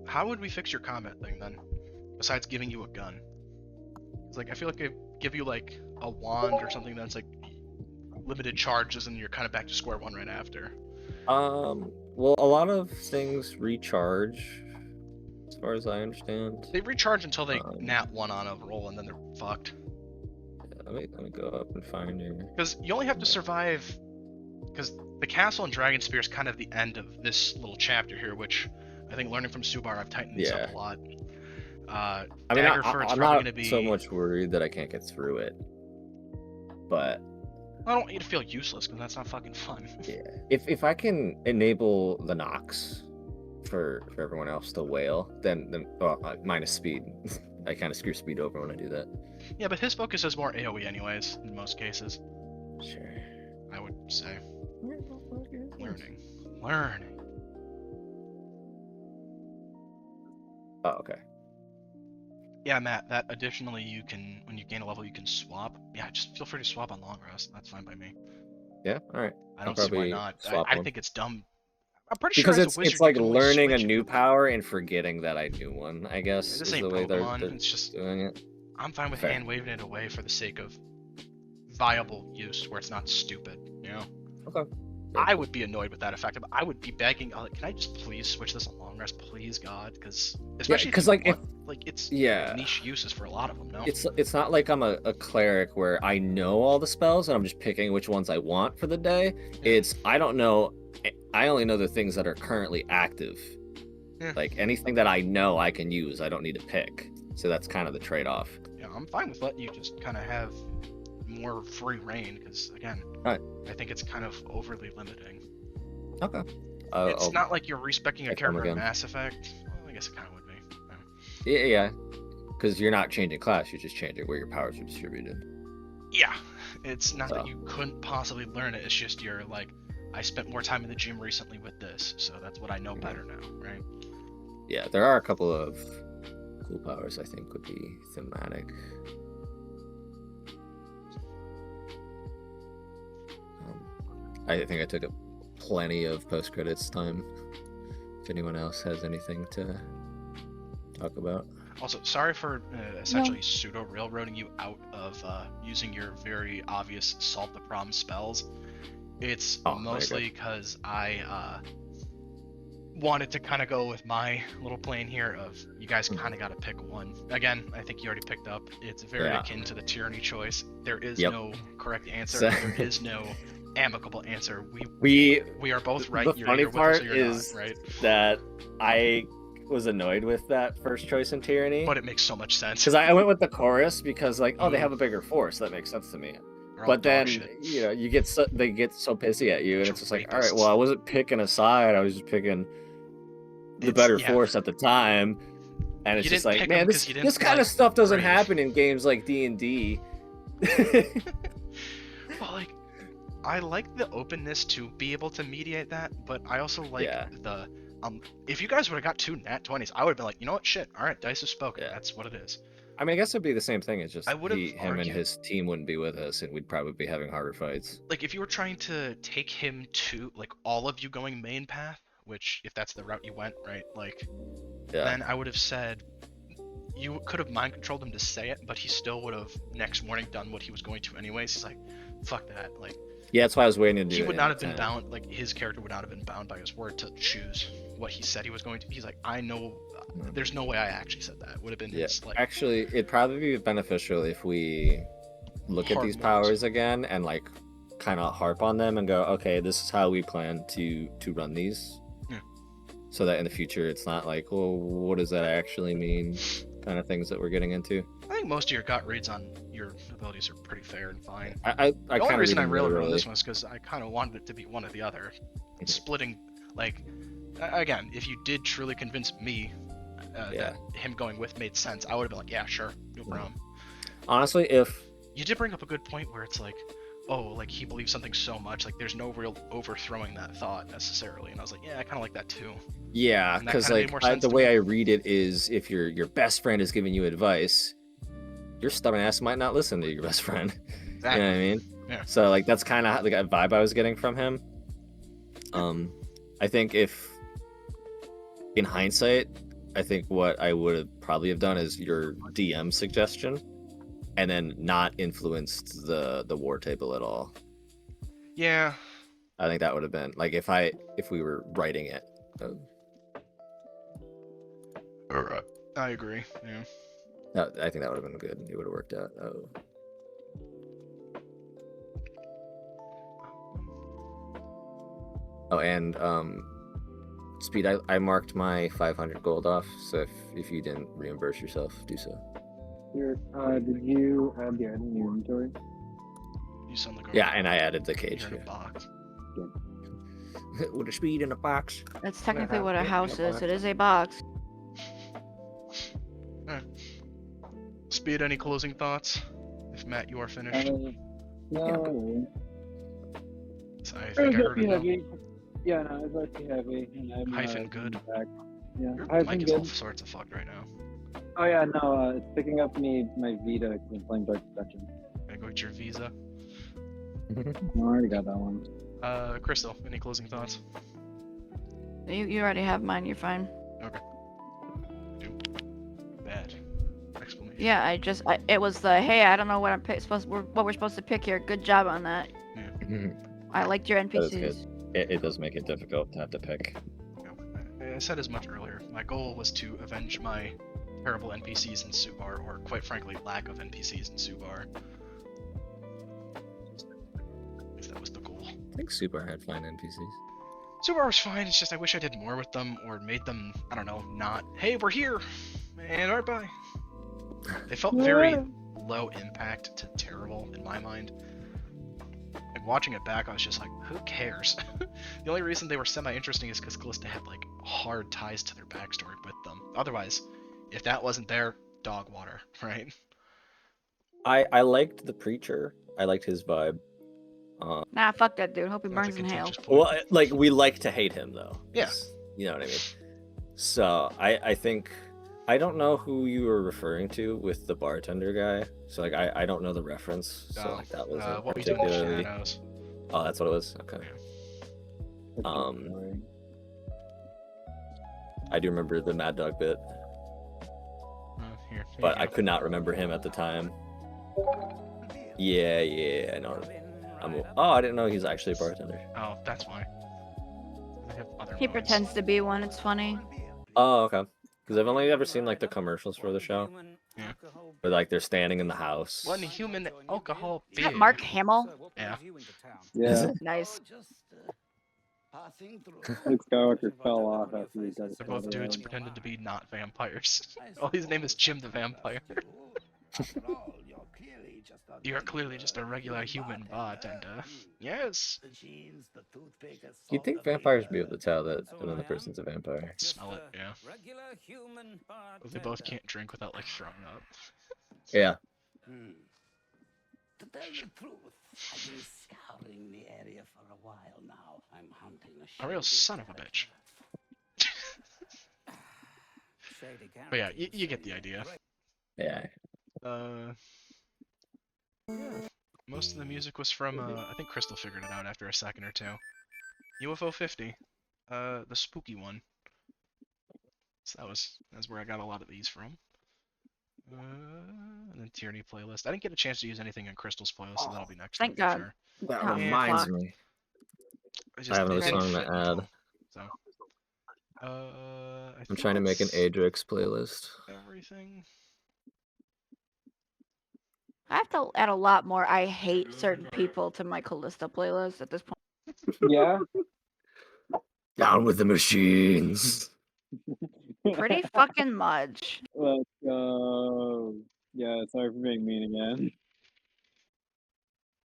A: How would we fix your combat thing then? Besides giving you a gun? It's like, I feel like they give you like a wand or something that's like limited charges and you're kind of back to square one right after.
C: Well, a lot of things recharge, as far as I understand.
A: They recharge until they nat 1 on a roll and then they're fucked.
C: Yeah, let me go up and find your.
A: Because you only have to survive. Because the castle and Dragon Spear is kind of the end of this little chapter here, which I think learning from Subar, I've tightened this up a lot.
C: I mean,
A: Daggerford's
C: I'm
A: probably
C: not
A: going to be.
C: so much worried that I can't get through it, but
A: I don't want you to feel useless because that's not fucking fun.
C: yeah, if I can enable the Nox for everyone else to wail, then well, minus speed, I kind of screw speed over when I do that.
A: Yeah, but his focus is more AoE anyways, in most cases.
C: Sure.
A: I would say. Learning. Learning.
C: Oh, okay.
A: Yeah, Matt, that additionally you can, when you gain a level, you can swap. Yeah, just feel free to swap on long rest. That's fine by me.
C: Yeah, alright.
A: I don't see why
C: probably
A: not.
C: swap
A: I
C: one.
A: think it's dumb. I'm pretty
C: Because
A: sure as a wizard
C: it's like
A: you can always
C: learning a
A: switch
C: new
A: your-
C: power and forgetting that I knew one, I guess,
A: This
C: is
A: ain't
C: the way they're
A: Pokemon. It's just
C: doing it.
A: I'm fine with
C: Fair.
A: hand waving it away for the sake of viable use, where it's not stupid. You know.
C: Okay.
A: I would be annoyed with that effect. I would be begging, like, can I just please switch this on long rest, please, God? Because especially if you
C: like,
A: want, like it's
C: Yeah.
A: niche uses for a lot of them. No.
C: It's not like I'm a cleric where I know all the spells and I'm just picking which ones I want for the day. It's I don't know. I only know the things that are currently active.
A: Yeah.
C: Like anything that I know I can use, I don't need to pick. So that's kind of the trade-off.
A: Yeah, I'm fine with letting you just kind of have more free reign, because again,
C: Alright.
A: I think it's kind of overly limiting.
C: Okay.
A: It's not like you're respecing a
C: check them
A: character in
C: again.
A: Mass Effect. Well, I guess it kind of would be.
C: Yeah. Because you're not changing class, you're just changing where your powers are distributed.
A: Yeah, it's not that you couldn't possibly learn it. It's just you're like, I spent more time in the gym recently with this, so that's what I know better now, right?
C: Yeah, there are a couple of cool powers I think would be thematic. I think I took up plenty of post-credits time. If anyone else has anything to talk about.
A: Also, sorry for essentially pseudo railroading you out of using your very obvious solve the problem spells. It's mostly because I wanted to kind of go with my little plan here of you guys kind of got to pick one. Again, I think you already picked up. It's very akin to the tyranny choice. There is no correct answer. There is no amicable answer. We are both right.
C: The
A: You're
C: funny
A: either with
C: part
A: us or you're
C: is
A: not, right?
C: that I was annoyed with that first choice in Tyranny.
A: But it makes so much sense.
C: Because I went with the chorus because like, oh, they have a bigger force. That makes sense to me. But then, you know, they get so pissy at you, and it's just like, all right, well, I wasn't picking a side. I was just picking the better force at the time. And it's just like, man, this kind of stuff doesn't happen in games like D&D.
A: Well, like, I like the openness to be able to mediate that, but I also like the if you guys would have got 2 nat 20s, I would have been like, you know what, shit, all right, dice have spoken. That's what it is.
C: I mean, I guess it'd be the same thing. It's just
A: I would've
C: him and his team wouldn't be with us, and we'd probably be having harder fights.
A: Like, if you were trying to take him to, like, all of you going main path, which, if that's the route you went, right, like, then I would have said, you could have mind controlled him to say it, but he still would have next morning done what he was going to anyways. He's like, fuck that, like.
C: Yeah, that's why I was waiting to do it.
A: He would not have been bound, like, his character would not have been bound by his word to choose what he said he was going to. He's like, I know, there's no way I actually said that. It would have been his, like.
C: Actually, it'd probably be beneficial if we look at these powers again and, like, kind of harp on them and go, okay, this is how we plan to run these.
A: Yeah.
C: So that in the future, it's not like, well, what does that actually mean? Kind of things that we're getting into.
A: I think most of your gut reads on your abilities are pretty fair and fine.
C: The
A: only reason I railroaded this one is because I kind of wanted it to be one or the other. Splitting, like, again, if you did truly convince me that him going with made sense, I would have been like, yeah, sure, no problem.
C: Honestly, if
A: you did bring up a good point where it's like, oh, like he believes something so much, like there's no real overthrowing that thought necessarily, and I was like, yeah, I kind of like that too.
C: Yeah, because like the way I read it is, if your best friend is giving you advice, your stubborn ass might not listen to your best friend.
A: Exactly.
C: You know what I mean?
A: Yeah.
C: So like that's kind of the vibe I was getting from him. I think if in hindsight, I think what I would have probably have done is your DM suggestion, and then not influenced the war table at all.
A: Yeah.
C: I think that would have been like if we were writing it.
A: Alright. I agree. Yeah.
C: I think that would have been good. It would have worked out. Oh, and Speed, I marked my 500 gold off, so if you didn't reimburse yourself, do so.
J: Here, did you add the item in your inventory?
A: You sound like
C: yeah, and I added the cage.
A: In a box.
C: With a Speed in a box.
B: That's technically what a house is. It is a box.
A: Speed, any closing thoughts? If Matt, you are finished.
J: No.
A: So I
J: It
A: think
J: was
A: I heard a
J: pretty
A: no.
J: heavy. Yeah, no, it was pretty heavy. And I'm
A: Hyphen good.
J: back. Yeah,
A: Your
J: hyphen
A: mic is all
J: good.
A: sorts of fucked right now.
J: Oh yeah, no, it's picking up my Vita because I'm playing Dark Dungeon.
A: Gotta go get your visa.
J: I already got that one.
A: Crystal, any closing thoughts?
B: You already have mine. You're fine.
A: Okay. Bad. Exclamation.
B: Yeah, it was the hey, I don't know what what we're supposed to pick here. Good job on that.
A: Yeah.
B: I liked your
C: That is good.
B: NPCs.
C: It does make it difficult to have to pick.
A: I said as much earlier. My goal was to avenge my terrible NPCs in Subar, or quite frankly, lack of NPCs in Subar. At least that was the goal.
C: I think Super had fine NPCs.
A: Subar was fine, it's just I wish I did more with them, or made them, I don't know, not, hey, we're here! And alright, bye. They felt very low impact to terrible in my mind. Like, watching it back, I was just like, who cares? The only reason they were semi-interesting is because Callista had, like, hard ties to their backstory with them. Otherwise, if that wasn't there, dog water, right?
C: I liked the preacher. I liked his vibe.
B: Nah, fuck that dude. Hope he
A: That's a
B: burns in hell.
A: contentious point.
C: Well, like we like to hate him though.
A: Yeah.
C: You know what I mean. So I think I don't know who you were referring to with the bartender guy. So like I don't know the reference. So
A: Oh,
C: like that wasn't
A: what we do in the
C: particularly.
A: shadows.
C: Oh, that's what it was. Okay.
J: That's
C: Um,
J: boring.
C: I do remember the Mad Dog bit,
A: Here,
C: but I could not remember him at the time. Yeah, I know. Oh, I didn't know he's actually a bartender.
A: Oh, that's why. They have other
B: He
A: modes.
B: pretends to be one. It's funny.
C: Oh, okay. Because I've only ever seen like the commercials for the show,
A: Yeah.
C: where like they're standing in the house.
A: One human alcohol
B: Is
A: beer.
B: that Mark Hamill?
A: Yeah.
J: Yeah,
B: Nice.
J: Luke Skywalker fell off after he got his
A: They're both
J: photo
A: dudes
J: out.
A: pretended to be not vampires. Oh, his name is Jim the Vampire. You're clearly just a regular human bartender. Yes.
C: You'd think vampires would be able to tell that another person's a vampire.
A: Smell it, yeah. But they both can't drink without like throwing up.
C: Yeah.
K: To tell the truth, I've been scouring the area for a while now. I'm hunting a
A: A real son of a bitch. But yeah, you get the idea.
C: Yeah.
A: Yeah. Most of the music was from, I think Crystal figured it out after a second or two. UFO 50. The spooky one. So that's where I got a lot of these from. And then Tyranny playlist. I didn't get a chance to use anything in Crystal's playlist, so that'll be next
B: Thank
A: week,
B: God.
A: I'm sure.
C: That
B: Oh,
C: reminds
B: fuck.
C: me.
A: It
C: I have another
A: it didn't
C: song to
A: fit until-
C: add.
A: So, I
C: I'm
A: think
C: trying to make an
A: that's
C: Adrix playlist.
A: everything.
B: I have to add a lot more I hate certain people to my Callista playlist at this point.
J: Yeah,
C: Down with the machines.
B: Pretty fucking much.
J: let's go. Yeah, sorry for being mean again.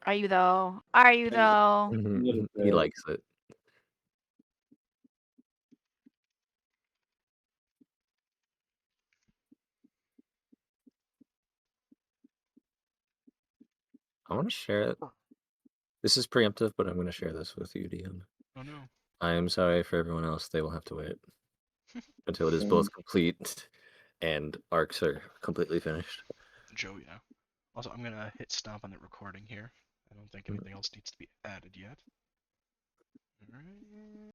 B: Are you though? Are you though?
C: He likes it. I want to share it. This is preemptive, but I'm going to share this with you, Dion.
A: Oh no.
C: I am sorry for everyone else. They will have to wait until it is both complete and arcs are completely finished.
A: Joe, yeah. Also, I'm gonna hit stop on the recording here. I don't think anything else needs to be added yet. Alright.